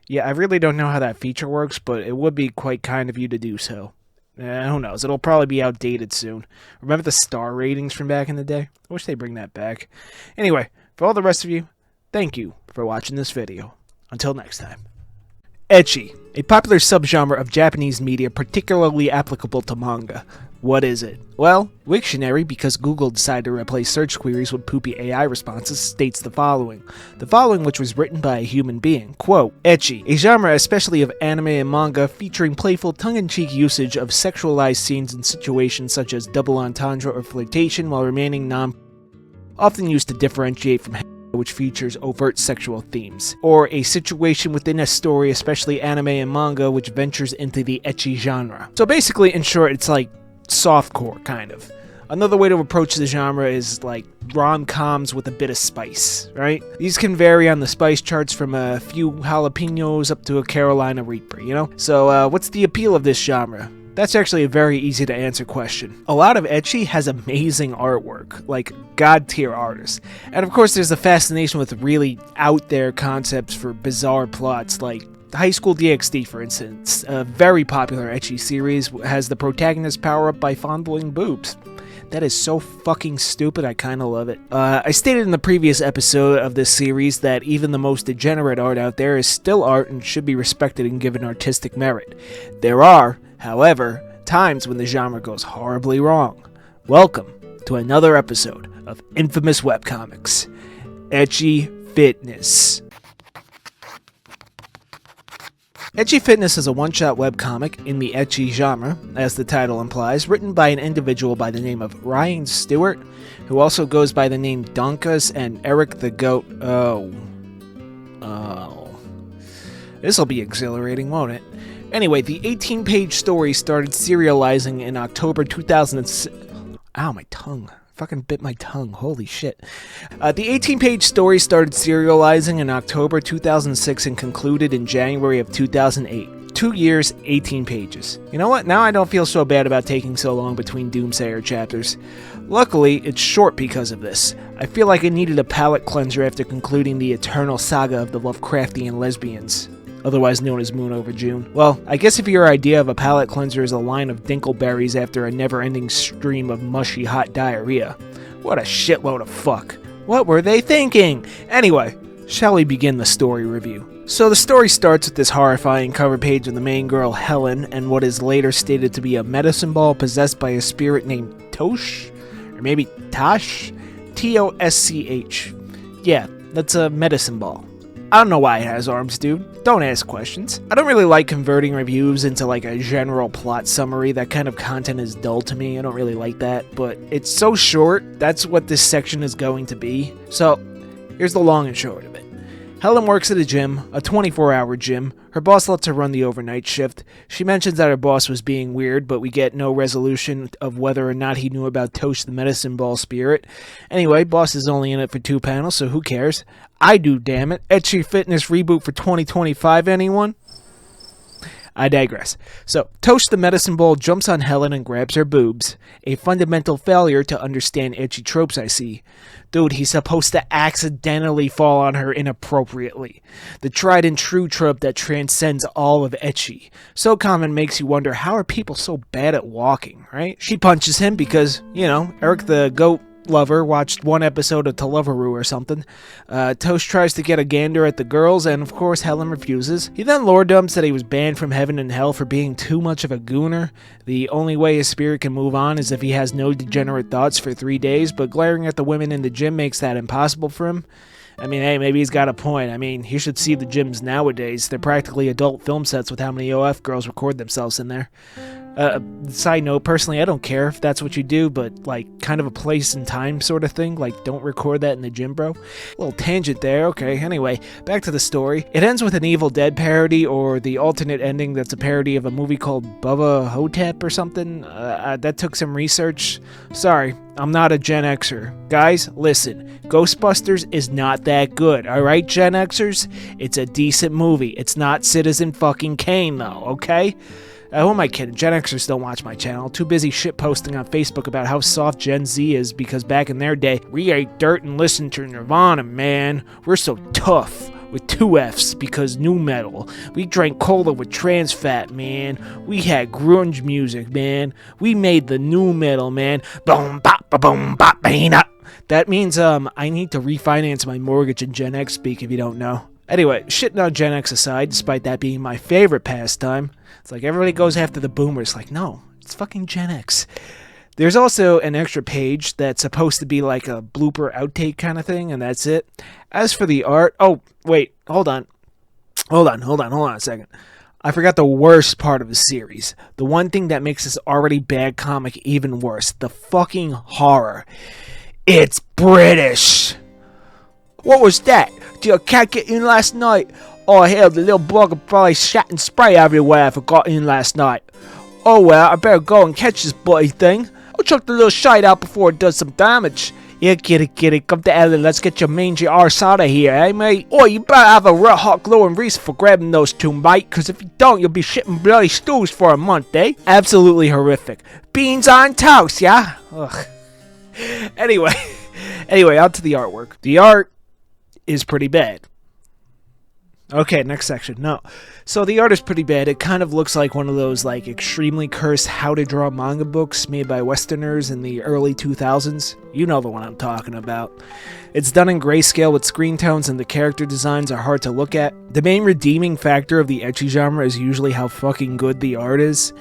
S1: Yeah, I really don't know how that feature works, but it would be quite kind of you to do so. Who knows? It'll probably be outdated soon. Remember the star ratings from back in the day? I wish they'd bring that back. Anyway, for all the rest of you, thank you for watching this video. Until next time. Ecchi, a popular subgenre of Japanese media particularly applicable to manga. What is it? Well, Wiktionary, because Google decided to replace search queries with poopy AI responses, states the following. The following, which was written by a human being. Quote, Ecchi, a genre especially of anime and manga featuring playful tongue-in-cheek usage of sexualized scenes in situations such as double entendre or flirtation while remaining often used to differentiate from which features overt sexual themes, or a situation within a story, especially anime and manga, which ventures into the ecchi genre. So basically, in short, it's like softcore, kind of. Another way to approach the genre is like rom-coms with a bit of spice, right? These can vary on the spice charts from a few jalapenos up to a Carolina Reaper, you know? So what's the appeal of this genre? That's actually a very easy to answer question. A lot of ecchi has amazing artwork, like god-tier artists. And of course there's the fascination with really out-there concepts for bizarre plots, like High School DxD, for instance. A very popular ecchi series has the protagonist power up by fondling boobs. That is so fucking stupid, I kinda love it. I stated in the previous episode of this series that even the most degenerate art out there is still art and should be respected and given artistic merit. There are, however, times when the genre goes horribly wrong. Welcome to another episode of Infamous Webcomics, Ecchi Fitness. Ecchi Fitness is a one-shot webcomic in the ecchi genre, as the title implies, written by an individual by the name of Ryan Stewart, who also goes by the name Donkus, and Eric the Goat. Oh. This'll be exhilarating, won't it? Anyway, the 18-page story started serializing in October 2006. Ow, my tongue. Fucking bit my tongue. Holy shit. The 18-page story started serializing in October 2006 and concluded in January of 2008. 2 years, 18 pages. You know what? Now I don't feel so bad about taking so long between Doomsayer chapters. Luckily, it's short because of this. I feel like I needed a palate cleanser after concluding the eternal saga of the Lovecraftian lesbians, otherwise known as Moon Over June. Well, I guess if your idea of a palate cleanser is a line of dinkleberries after a never-ending stream of mushy hot diarrhea, what a shitload of fuck. What were they thinking? Anyway, shall we begin the story review? So the story starts with this horrifying cover page of the main girl Helen and what is later stated to be a medicine ball possessed by a spirit named Tosh? Or maybe Tosh? Tosch. Yeah, That's a medicine ball. I don't know why it has arms, dude. Don't ask questions. I don't really like converting reviews into like a general plot summary. That kind of content is dull to me. I don't really like that, but it's so short. That's what this section is going to be. So, here's the long and short of it. Helen works at a gym, a 24-hour gym. Her boss lets her run the overnight shift. She mentions that her boss was being weird, but we get no resolution of whether or not he knew about Toast the Medicine Ball spirit. Anyway, boss is only in it for 2 panels, so who cares? I do, damn it. Ecchi Fitness reboot for 2025, anyone? I digress. So, Toast the Medicine Ball jumps on Helen and grabs her boobs. A fundamental failure to understand ecchi tropes, I see. Dude, he's supposed to accidentally fall on her inappropriately. The tried and true trope that transcends all of ecchi. So common makes you wonder, how are people so bad at walking, right? She punches him because, you know, Eric the goat lover watched 1 episode of Televeroo or something. Toast tries to get a gander at the girls, and of course Helen refuses. He then lore dumps that he was banned from heaven and hell for being too much of a gooner. The only way his spirit can move on is if he has no degenerate thoughts for 3 days, but glaring at the women in the gym makes that impossible for him. I mean, hey, maybe he's got a point. I mean, you should see the gyms nowadays. They're practically adult film sets with how many OF girls record themselves in there. Side note, personally, I don't care if that's what you do, but, like, kind of a place and time sort of thing. Like, don't record that in the gym, bro. Little tangent there. Okay, anyway, back to the story. It ends with an Evil Dead parody, or the alternate ending that's a parody of a movie called Bubba Hotep or something. That took some research. Sorry, I'm not a Gen Xer. Guys, listen. Ghostbusters is not that good, alright, Gen Xers? It's a decent movie. It's not Citizen fucking Kane, though, okay? Who am I kidding? Gen Xers don't watch my channel. Too busy shitposting on Facebook about how soft Gen Z is because back in their day, we ate dirt and listened to Nirvana, man. We're so tough. With 2 F's because new metal. We drank cola with trans fat, man. We had grunge music, man. We made the new metal, man. Boom, bop, ba, boom, bop, ba. That means I need to refinance my mortgage in Gen X speak if you don't know. Anyway, shitting on Gen X aside, despite that being my favorite pastime, it's like everybody goes after the boomers. Like, no, it's fucking Gen X. There's also an extra page that's supposed to be like a blooper outtake kind of thing, and that's it. As for the art, oh, wait, hold on a second. I forgot the worst part of the series. The one thing that makes this already bad comic even worse. The fucking horror. It's British. What was that? Did your cat get in last night? Oh hell, the little bugger probably shat and spray everywhere if it got in last night. Oh well, I better go and catch this bloody thing. I'll chuck the little shite out before it does some damage. Yeah, kitty, come to Ellen, let's get your mangy arse out of here, eh, mate? Oh, you better have a real hot glowing reason for grabbing those 2, mate, because if you don't, you'll be shitting bloody stews for a month, eh? Absolutely horrific. Beans on toast, yeah? Ugh. Anyway, out to the artwork. The art is pretty bad. Okay, next section. No. So the art is pretty bad. It kind of looks like one of those like extremely cursed how to draw manga books made by Westerners in the early 2000s. You know the one I'm talking about. It's done in grayscale with screen tones and the character designs are hard to look at. The main redeeming factor of the ecchi genre is usually how fucking good the art is.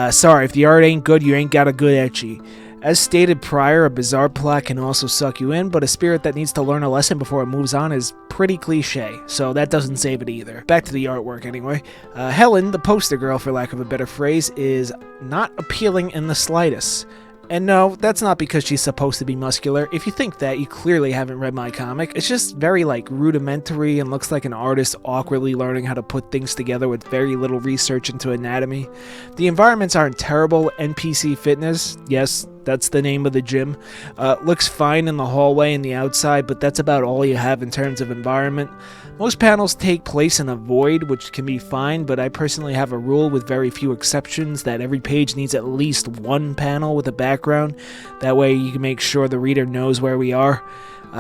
S1: Sorry, if the art ain't good, you ain't got a good ecchi. As stated prior, a bizarre plot can also suck you in, but a spirit that needs to learn a lesson before it moves on is pretty cliche, so that doesn't save it either. Back to the artwork anyway. Helen, the poster girl for lack of a better phrase, is not appealing in the slightest. And no, that's not because she's supposed to be muscular. If you think that, you clearly haven't read my comic. It's just very, like, rudimentary and looks like an artist awkwardly learning how to put things together with very little research into anatomy. The environments aren't terrible. NPC Fitness, yes, that's the name of the gym. Looks fine in the hallway and the outside, but that's about all you have in terms of environment. Most panels take place in a void, which can be fine, but I personally have a rule with very few exceptions that every page needs at least 1 panel with a background. That way you can make sure the reader knows where we are.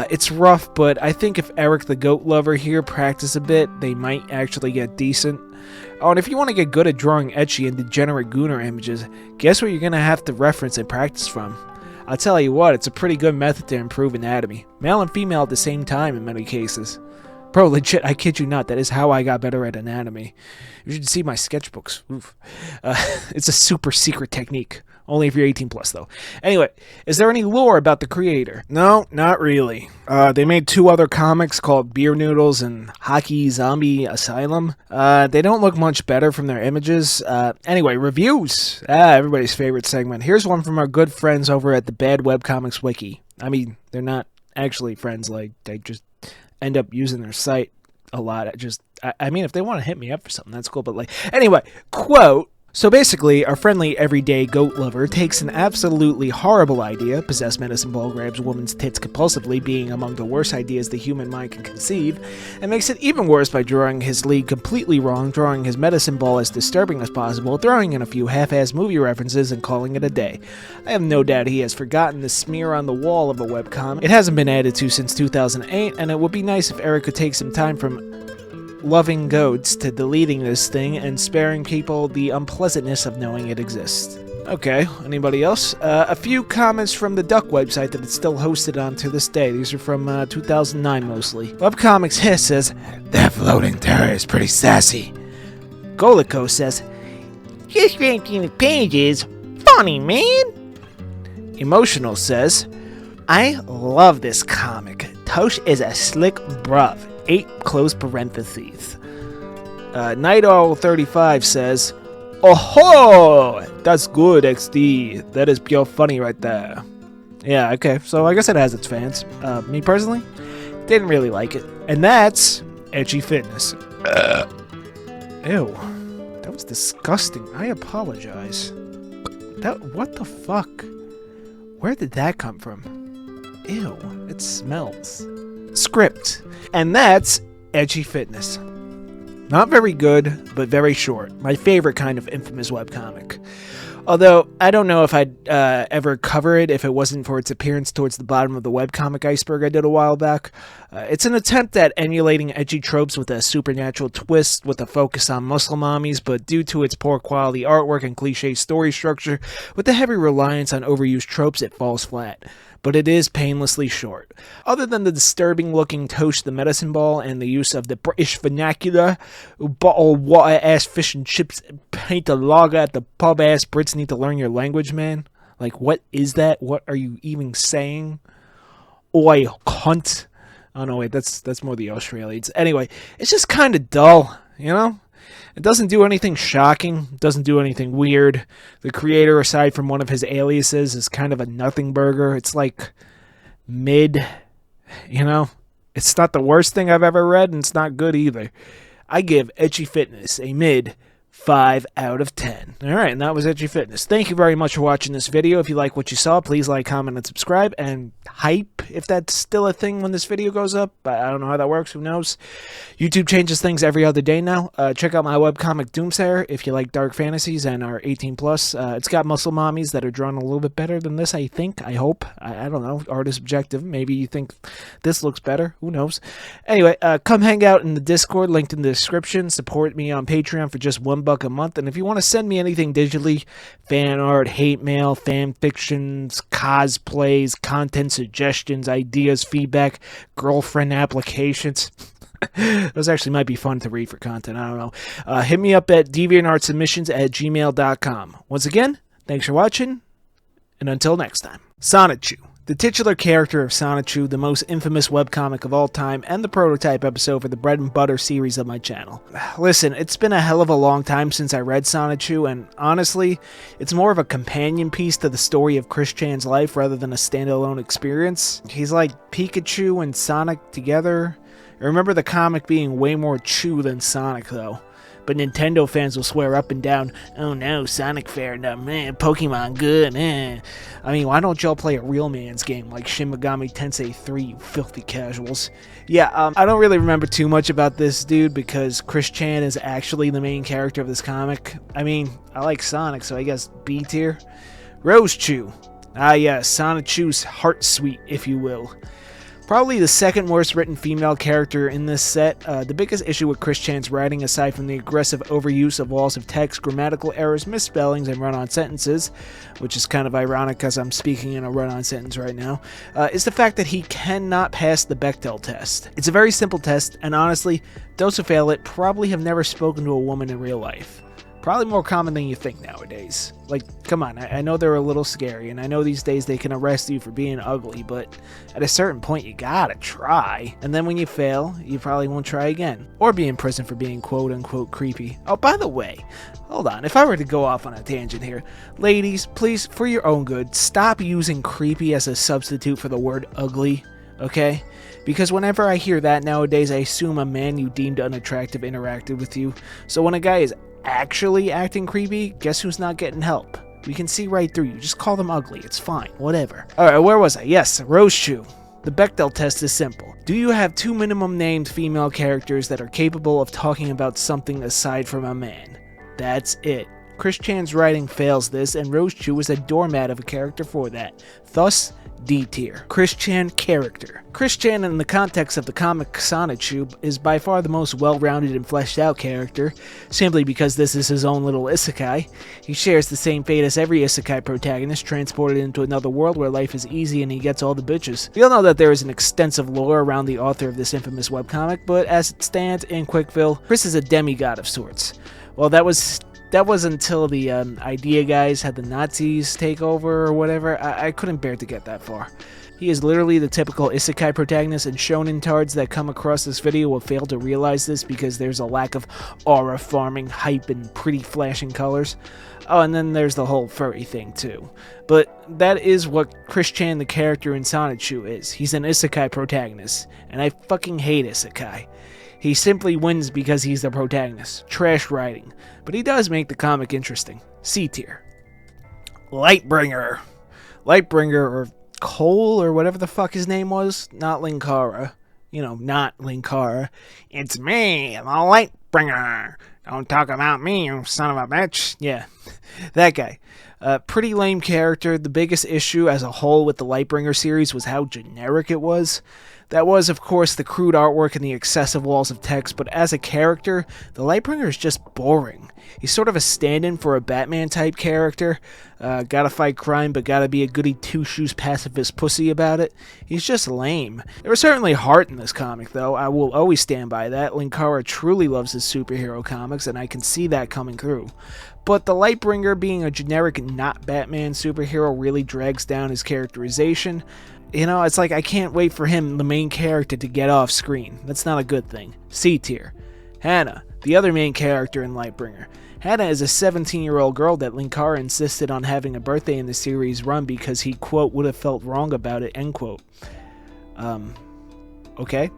S1: It's rough, but I think if Eric the goat lover here practice a bit, they might actually get decent. Oh, and if you want to get good at drawing ecchi and degenerate gooner images, guess what you're going to have to reference and practice from? I'll tell you what, it's a pretty good method to improve anatomy. Male and female at the same time in many cases. Bro, legit, I kid you not, that is how I got better at anatomy. You should see my sketchbooks. Oof. It's a super secret technique. Only if you're 18 plus, though. Anyway, is there any lore about the creator? No, not really. They made 2 other comics called Beer Noodles and Hockey Zombie Asylum. They don't look much better from their images. Anyway, reviews. Everybody's favorite segment. Here's one from our good friends over at the Bad Webcomics Wiki. I mean, they're not actually friends. Like, they just end up using their site a lot. I mean, if they want to hit me up for something, that's cool. But, like, anyway, quote, so basically, our friendly everyday goat lover takes an absolutely horrible idea, possess medicine ball grabs woman's tits compulsively, being among the worst ideas the human mind can conceive, and makes it even worse by drawing his lead completely wrong, drawing his medicine ball as disturbing as possible, throwing in a few half-ass movie references, and calling it a day. I have no doubt he has forgotten the smear on the wall of a webcomic. It hasn't been added to since 2008, and it would be nice if Eric could take some time from loving goats to deleting this thing and sparing people the unpleasantness of knowing it exists. Okay, anybody else? A few comments from the Duck website that it's still hosted on to this day. These are from 2009 mostly. Webcomics Hiss says, that floating terror is pretty sassy. Golico says, just 18 pages, funny man. Emotional says, I love this comic. Tosh is a slick bruv. 8 close parentheses. Night Owl 35 says, oh, that's good, XD. That is pure funny right there. Yeah, okay, so I guess it has its fans. Me personally, didn't really like it. And that's Ecchi Fitness. Ew, that was disgusting. I apologize. What the fuck? Where did that come from? Ew, it smells. Script. And that's Ecchi Fitness. Not very good, but very short. My favorite kind of infamous webcomic. Although, I don't know if I'd ever cover it if it wasn't for its appearance towards the bottom of the webcomic iceberg I did a while back. It's an attempt at emulating edgy tropes with a supernatural twist with a focus on Muslim mommies, but due to its poor quality artwork and cliche story structure, with a heavy reliance on overused tropes, it falls flat. But it is painlessly short. Other than the disturbing-looking Tosh the Medicine Ball and the use of the British vernacular, bottle water-ass fish and chips, paint a lager at the pub-ass Brits need to learn your language, man. Like, what is that? What are you even saying? Oi, cunt. Oh, no, wait, that's more the Australians. Anyway, it's just kind of dull, you know? It doesn't do anything shocking, doesn't do anything weird. The creator, aside from one of his aliases, is kind of a nothing burger. It's like mid, you know? It's not the worst thing I've ever read, and it's not good either. I give Ecchi Fitness a mid 5 out of 10. Alright, and that was Ecchi Fitness. Thank you very much for watching this video. If you like what you saw, please like, comment, and subscribe. And hype, if that's still a thing when this video goes up. I don't know how that works, who knows. YouTube changes things every other day now. Check out my webcomic Doomsayer if you like dark fantasies and are 18 plus. It's got muscle mommies that are drawn a little bit better than this, I think. I hope. I don't know. Art is objective. Maybe you think this looks better. Who knows. Anyway, come hang out in the Discord, linked in the description. Support me on Patreon for just $1 a month. And if you want to send me anything digitally, fan art, hate mail, fan fictions, cosplays, content suggestions, ideas, feedback, girlfriend applications, those actually might be fun to read for content. I don't know. Hit me up at deviantartsubmissions@gmail.com. Once again, thanks for watching, and until next time. Sonichu, the titular character of Sonichu, the most infamous webcomic of all time, and the prototype episode for the Bread and Butter series of my channel. Listen, it's been a hell of a long time since I read Sonichu, and honestly, it's more of a companion piece to the story of Chris Chan's life rather than a standalone experience. He's like Pikachu and Sonic together. I remember the comic being way more Chew than Sonic, though. But Nintendo fans will swear up and down, oh no, Sonic fair enough, man, Pokemon good, I mean, why don't y'all play a real man's game like Shin Megami Tensei 3, you filthy casuals? Yeah, I don't really remember too much about this dude because Chris Chan is actually the main character of this comic. I mean, I like Sonic, so I guess B tier. Rose Chew. Ah yes, Sonic Chew's heart sweet, if you will. Probably the second worst written female character in this set. The biggest issue with Chris Chan's writing, aside from the aggressive overuse of walls of text, grammatical errors, misspellings, and run-on sentences, which is kind of ironic because I'm speaking in a run-on sentence right now, is the fact that he cannot pass the Bechdel test. It's a very simple test, and honestly, those who fail it probably have never spoken to a woman in real life. Probably more common than you think nowadays. Like, come on, I know they're a little scary, and I know these days they can arrest you for being ugly, but at a certain point you gotta try. And then when you fail, you probably won't try again. Or be in prison for being quote-unquote creepy. Oh, by the way, hold on, if I were to go off on a tangent here, ladies, please, for your own good, stop using creepy as a substitute for the word ugly, okay? Because whenever I hear that nowadays, I assume a man you deemed unattractive interacted with you. So when a guy is actually acting creepy, guess who's not getting help? We can see right through you. Just call them ugly. It's fine. Whatever. Alright, where was I? Yes, Rose Chew. The Bechdel test is simple. Do you have 2 minimum named female characters that are capable of talking about something aside from a man? That's it. Chris Chan's writing fails this, and Rose Chew is a doormat of a character for that. Thus, D tier. Chris Chan character. Chris Chan, in the context of the comic Sonichu, is by far the most well-rounded and fleshed out character, simply because this is his own little isekai. He shares the same fate as every isekai protagonist, transported into another world where life is easy and he gets all the bitches. We all know that there is an extensive lore around the author of this infamous webcomic, but as it stands in Quickville, Chris is a demigod of sorts. Well, that was until the idea guys had the Nazis take over or whatever. I couldn't bear to get that far. He is literally the typical isekai protagonist, and shonen tards that come across this video will fail to realize this because there's a lack of aura farming, hype, and pretty flashing colors. Oh, and then there's the whole furry thing too. But that is what Chris Chan, the character in Sonichu, is. He's an isekai protagonist, and I fucking hate isekai. He simply wins because he's the protagonist. Trash writing. But he does make the comic interesting. C tier. Lightbringer. Lightbringer, or Cole, or whatever the fuck his name was. Not Linkara. You know, not Linkara. It's me, the Lightbringer. Don't talk about me, you son of a bitch. Yeah, that guy. Pretty lame character. The biggest issue as a whole with the Lightbringer series was how generic it was. That was, of course, the crude artwork and the excessive walls of text, but as a character, the Lightbringer is just boring. He's sort of a stand-in for a Batman-type character. Gotta fight crime, but gotta be a goody two-shoes pacifist pussy about it. He's just lame. There was certainly heart in this comic, though. I will always stand by that. Linkara truly loves his superhero comics, and I can see that coming through. But the Lightbringer being a generic not Batman superhero really drags down his characterization. You know, it's like I can't wait for him, the main character, to get off screen. That's not a good thing. C tier. Hannah, the other main character in Lightbringer. Hannah is a 17-year-old girl that Linkara insisted on having a birthday in the series run because he, quote, would have felt wrong about it, end quote. Okay.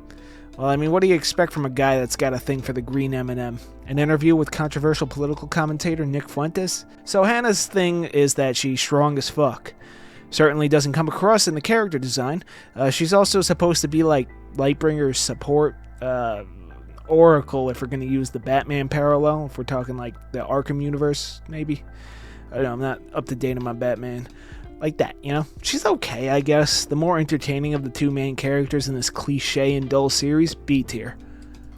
S1: Well, I mean, what do you expect from a guy that's got a thing for the green M&M? An interview with controversial political commentator Nick Fuentes? So Hannah's thing is that she's strong as fuck. Certainly doesn't come across in the character design. She's also supposed to be like Lightbringer's support Oracle, if we're going to use the Batman parallel, if we're talking like the Arkham universe, maybe. I don't know, I'm not up to date on my Batman. Like that, you know? She's okay, I guess. The more entertaining of the 2 main characters in this cliche and dull series, B tier.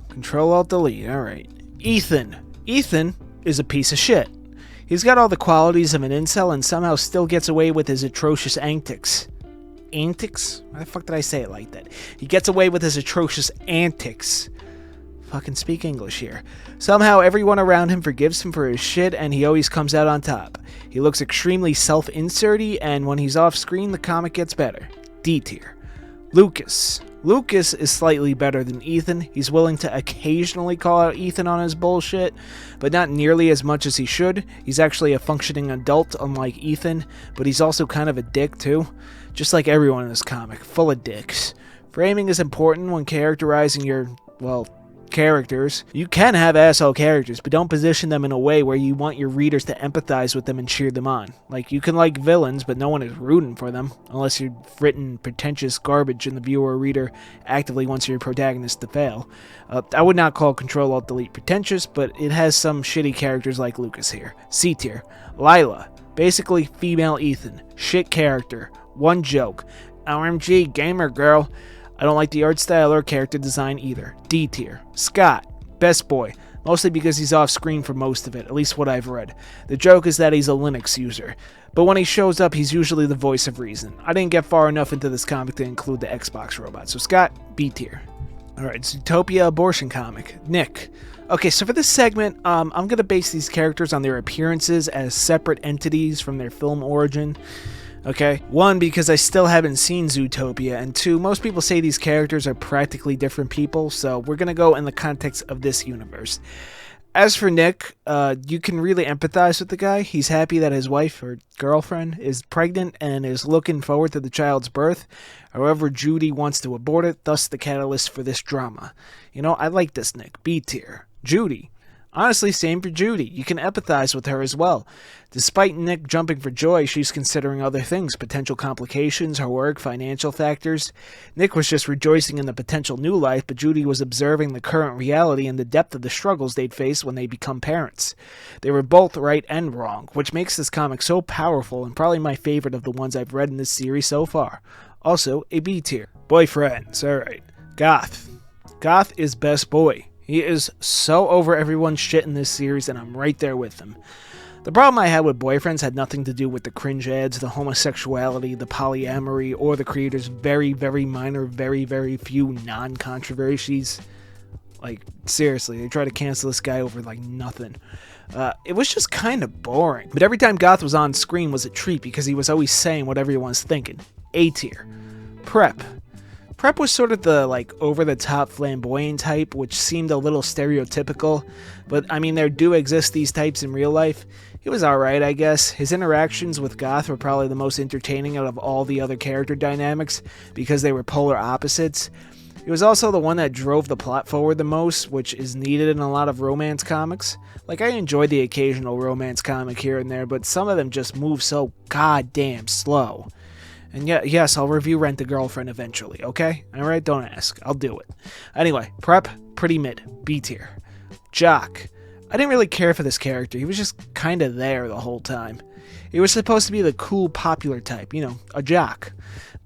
S1: Control-Alt-Delete, alright. Ethan. Ethan is a piece of shit. He's got all the qualities of an incel and somehow still gets away with his atrocious antics. Antics? Why the fuck did I say it like that? He gets away with his atrocious antics. Fucking speak English here. Somehow everyone around him forgives him for his shit and he always comes out on top. He looks extremely self-inserty, and when he's off screen the comic gets better. D tier. Lucas. Lucas is slightly better than Ethan. He's willing to occasionally call out Ethan on his bullshit, but not nearly as much as he should. He's actually a functioning adult, unlike Ethan, but he's also kind of a dick too. Just like everyone in this comic, full of dicks. Framing is important when characterizing your, well, characters. You can have asshole characters, but don't position them in a way where you want your readers to empathize with them and cheer them on. Like, you can like villains, but no one is rooting for them, unless you've written pretentious garbage and the viewer or reader actively wants your protagonist to fail. I would not call Control-Alt-Delete pretentious, but it has some shitty characters like Lucas here. C tier. Lila. Basically female Ethan. Shit character. One joke. OMG, gamer girl. I don't like the art style or character design either. D tier. Scott, best boy. Mostly because he's off screen for most of it, at least what I've read. The joke is that he's a Linux user, but when he shows up, he's usually the voice of reason. I didn't get far enough into this comic to include the Xbox robot, so Scott, B tier. Alright, Zootopia abortion comic. Nick. Okay, so for this segment, I'm going to base these characters on their appearances as separate entities from their film origin. Okay, 1, because I still haven't seen Zootopia, and 2, most people say these characters are practically different people, so we're going to go in the context of this universe. As for Nick, you can really empathize with the guy. He's happy that his wife or girlfriend is pregnant and is looking forward to the child's birth. However, Judy wants to abort it, thus the catalyst for this drama. You know, I like this Nick. B tier. Judy. Honestly, same for Judy. You can empathize with her as well. Despite Nick jumping for joy, she's considering other things, potential complications, her work, financial factors. Nick was just rejoicing in the potential new life, but Judy was observing the current reality and the depth of the struggles they'd face when they become parents. They were both right and wrong, which makes this comic so powerful and probably my favorite of the ones I've read in this series so far. Also, a B tier. Boyfriends, alright. Goth. Goth is best boy. He is so over everyone's shit in this series, and I'm right there with him. The problem I had with Boyfriends had nothing to do with the cringe ads, the homosexuality, the polyamory, or the creator's very, very minor, very, very few non-controversies. Like, seriously, they try to cancel this guy over, like, nothing. It was just kind of boring. But every time Goth was on screen was a treat because he was always saying what everyone's thinking. A tier. Prep. Prep was sort of the, like, over-the-top flamboyant type, which seemed a little stereotypical, but, I mean, there do exist these types in real life. He was alright, I guess. His interactions with Goth were probably the most entertaining out of all the other character dynamics, because they were polar opposites. He was also the one that drove the plot forward the most, which is needed in a lot of romance comics. Like, I enjoyed the occasional romance comic here and there, but some of them just move so goddamn slow. And yes, I'll review Rent a Girlfriend eventually, okay? Alright, don't ask. I'll do it. Anyway, Prep, pretty mid. B tier. Jock. I didn't really care for this character. He was just kinda there the whole time. He was supposed to be the cool, popular type, you know, a jock.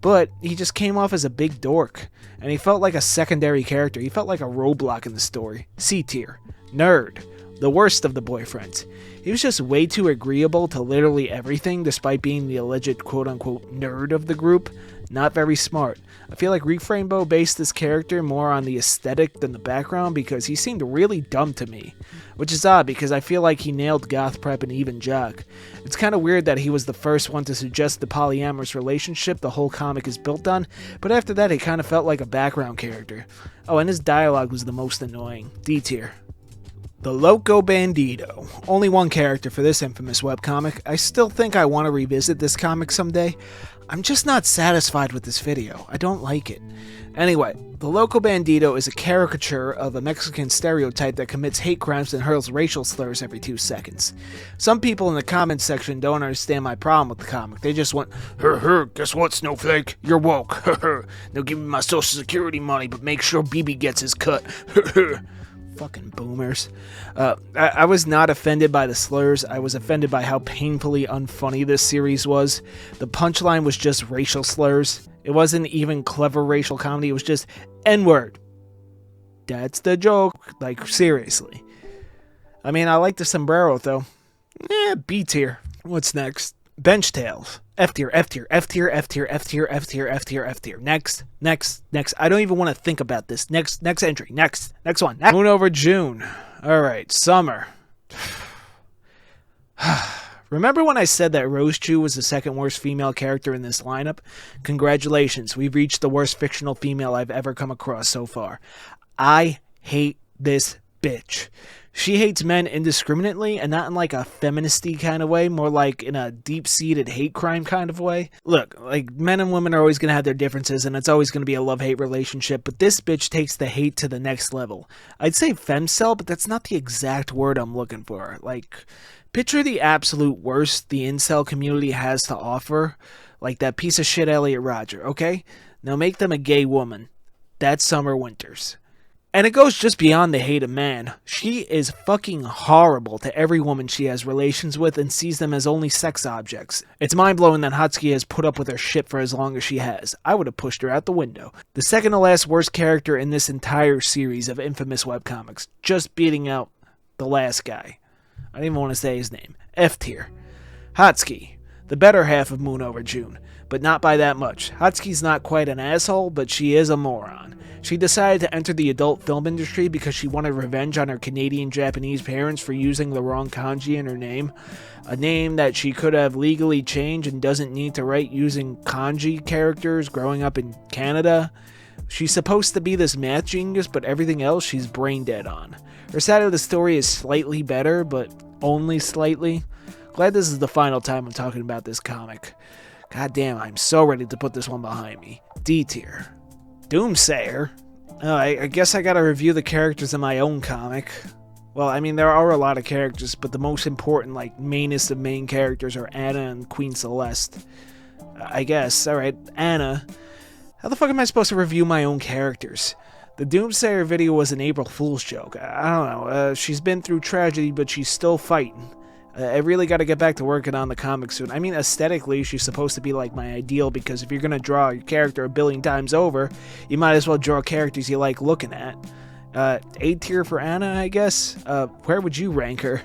S1: But he just came off as a big dork. And he felt like a secondary character. He felt like a roadblock in the story. C tier. Nerd. The worst of the boyfriends. He was just way too agreeable to literally everything, despite being the alleged quote-unquote nerd of the group. Not very smart. I feel like Reef Rainbow based this character more on the aesthetic than the background because he seemed really dumb to me. Which is odd because I feel like he nailed Goth, Prep, and even Jock. It's kind of weird that he was the first one to suggest the polyamorous relationship the whole comic is built on, but after that he kind of felt like a background character. Oh, and his dialogue was the most annoying. D tier. The Loco Bandito. Only one character for this infamous webcomic. I still think I want to revisit this comic someday. I'm just not satisfied with this video. I don't like it. Anyway, the Loco Bandito is a caricature of a Mexican stereotype that commits hate crimes and hurls racial slurs every 2 seconds. Some people in the comments section don't understand my problem with the comic. They just want, guess what, Snowflake? You're woke. Now give me my social security money, but make sure BB gets his cut. Fucking boomers. I was not offended by the slurs. I was offended by how painfully unfunny this series was. The punchline was just racial slurs. It wasn't even clever racial comedy. It was just N-word. That's the joke. Like, seriously. I mean, I like the sombrero, though. B tier. What's next? Bench Tales. F tier, F tier, F tier, F tier, F tier, F tier, F tier, F tier. Next. I don't even want to think about this. Next entry. Next one. Moon over June. Alright, summer. Remember when I said that Rose Chew was the second worst female character in this lineup? Congratulations, we've reached the worst fictional female I've ever come across so far. I hate this bitch. She hates men indiscriminately, and not in like a feministy kind of way, more like in a deep-seated hate crime kind of way. Look, like, men and women are always going to have their differences, and it's always going to be a love-hate relationship, but this bitch takes the hate to the next level. I'd say femcel, but that's not the exact word I'm looking for. Like, picture the absolute worst the incel community has to offer, like that piece of shit Elliot Rodger, okay? Now make them a gay woman. That's Summer Winters. And it goes just beyond the hate of man. She is fucking horrible to every woman she has relations with and sees them as only sex objects. It's mind-blowing that Hatsuki has put up with her shit for as long as she has. I would have pushed her out the window. The second to last worst character in this entire series of infamous webcomics, just beating out the last guy. I don't even want to say his name. F tier. Hatsuki, the better half of Moon over June, but not by that much. Hatsuki's not quite an asshole, but she is a moron. She decided to enter the adult film industry because she wanted revenge on her Canadian-Japanese parents for using the wrong kanji in her name. A name that she could have legally changed and doesn't need to write using kanji characters growing up in Canada. She's supposed to be this math genius, but everything else she's brain dead on. Her side of the story is slightly better, but only slightly. Glad this is the final time I'm talking about this comic. God damn, I'm so ready to put this one behind me. D tier. Doomsayer? I guess I gotta review the characters in my own comic. Well, I mean, there are a lot of characters, but the most important, like, mainest of main characters are Anna and Queen Celeste. I guess. Alright, Anna. How the fuck am I supposed to review my own characters? The Doomsayer video was an April Fool's joke. I don't know. She's been through tragedy, but she's still fighting. I really got to get back to working on the comic soon. I mean, aesthetically, she's supposed to be like my ideal, because if you're going to draw your character a billion times over, you might as well draw characters you like looking at. A tier for Anna, I guess? Where would you rank her?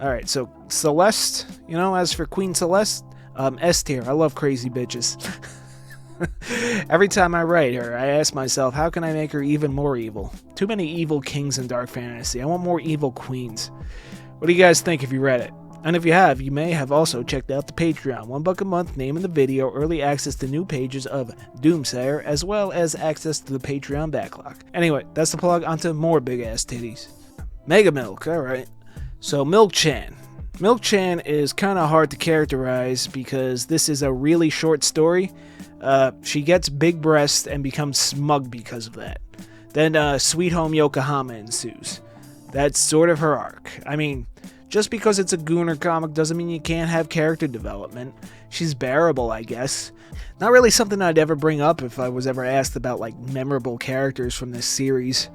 S1: Alright, so Celeste, you know, as for Queen Celeste, S tier. I love crazy bitches. Every time I write her, I ask myself, how can I make her even more evil? Too many evil kings in dark fantasy. I want more evil queens. What do you guys think if you read it? And if you have, you may have also checked out the Patreon. $1 a month, name in the video, early access to new pages of Doomsayer, as well as access to the Patreon backlog. Anyway, that's the plug. Onto more big-ass titties. Mega Milk, alright. So, Milk-chan. Milk-chan is kind of hard to characterize because this is a really short story. She gets big breasts and becomes smug because of that. Then, Sweet Home Yokohama ensues. That's sort of her arc. I mean, just because it's a Gooner comic doesn't mean you can't have character development. She's bearable, I guess. Not really something I'd ever bring up if I was ever asked about, like, memorable characters from this series.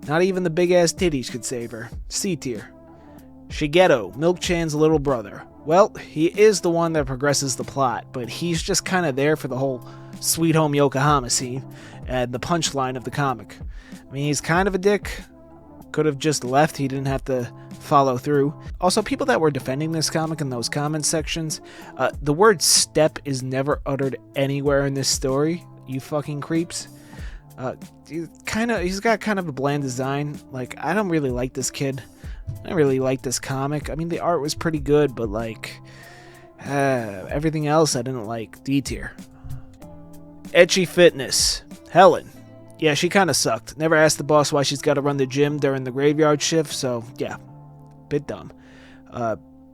S1: Not even the big-ass titties could save her. C tier. Shigeto, Milk-chan's little brother. Well, he is the one that progresses the plot, but he's just kind of there for the whole Sweet Home Yokohama scene and the punchline of the comic. I mean, he's kind of a dick. Could have just left, he didn't have to follow through. Also, people that were defending this comic in those comment sections, the word step is never uttered anywhere in this story, you fucking creeps. He's got kind of a bland design. Like, I don't really like this kid. I don't really like this comic. I mean, the art was pretty good, but like, everything else I didn't like. D tier. Ecchi Fitness. Helen. Yeah, she kind of sucked. Never asked the boss why she's got to run the gym during the graveyard shift, so yeah, bit dumb.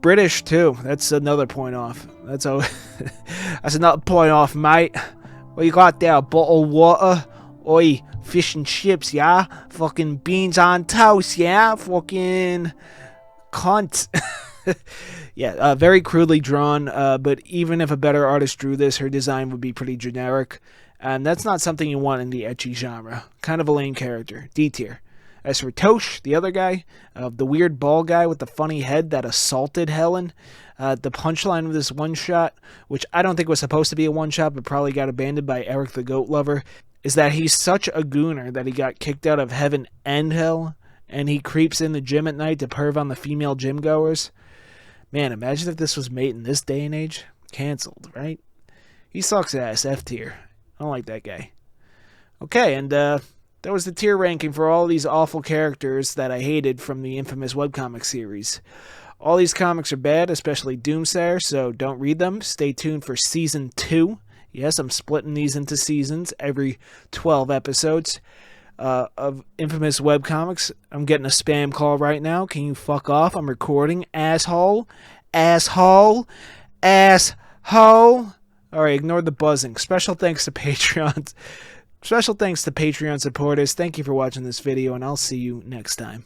S1: British too. That's another point off. That's another point off, mate. What you got there? A bottle of water? Oi, fish and chips, yeah? Fucking beans on toast, yeah? Fucking cunt. Yeah, very crudely drawn, but even if a better artist drew this, her design would be pretty generic. And that's not something you want in the ecchi genre. Kind of a lame character. D tier. As for Tosh, the other guy, the weird bald guy with the funny head that assaulted Helen, the punchline of this one-shot, which I don't think was supposed to be a one-shot, but probably got abandoned by Eric the Goat Lover, is that he's such a gooner that he got kicked out of heaven and hell, and he creeps in the gym at night to perv on the female gym goers. Man, imagine if this was made in this day and age. Cancelled, right? He sucks ass, F tier. I don't like that guy. Okay, and that was the tier ranking for all these awful characters that I hated from the infamous webcomic series. All these comics are bad, especially Doomsayer, so don't read them. Stay tuned for Season 2. Yes, I'm splitting these into seasons, every 12 episodes of infamous webcomics. I'm getting a spam call right now. Can you fuck off? I'm recording, asshole. Asshole. Asshole. Alright, ignore the buzzing. Special thanks to Patreon supporters. Thank you for watching this video, and I'll see you next time.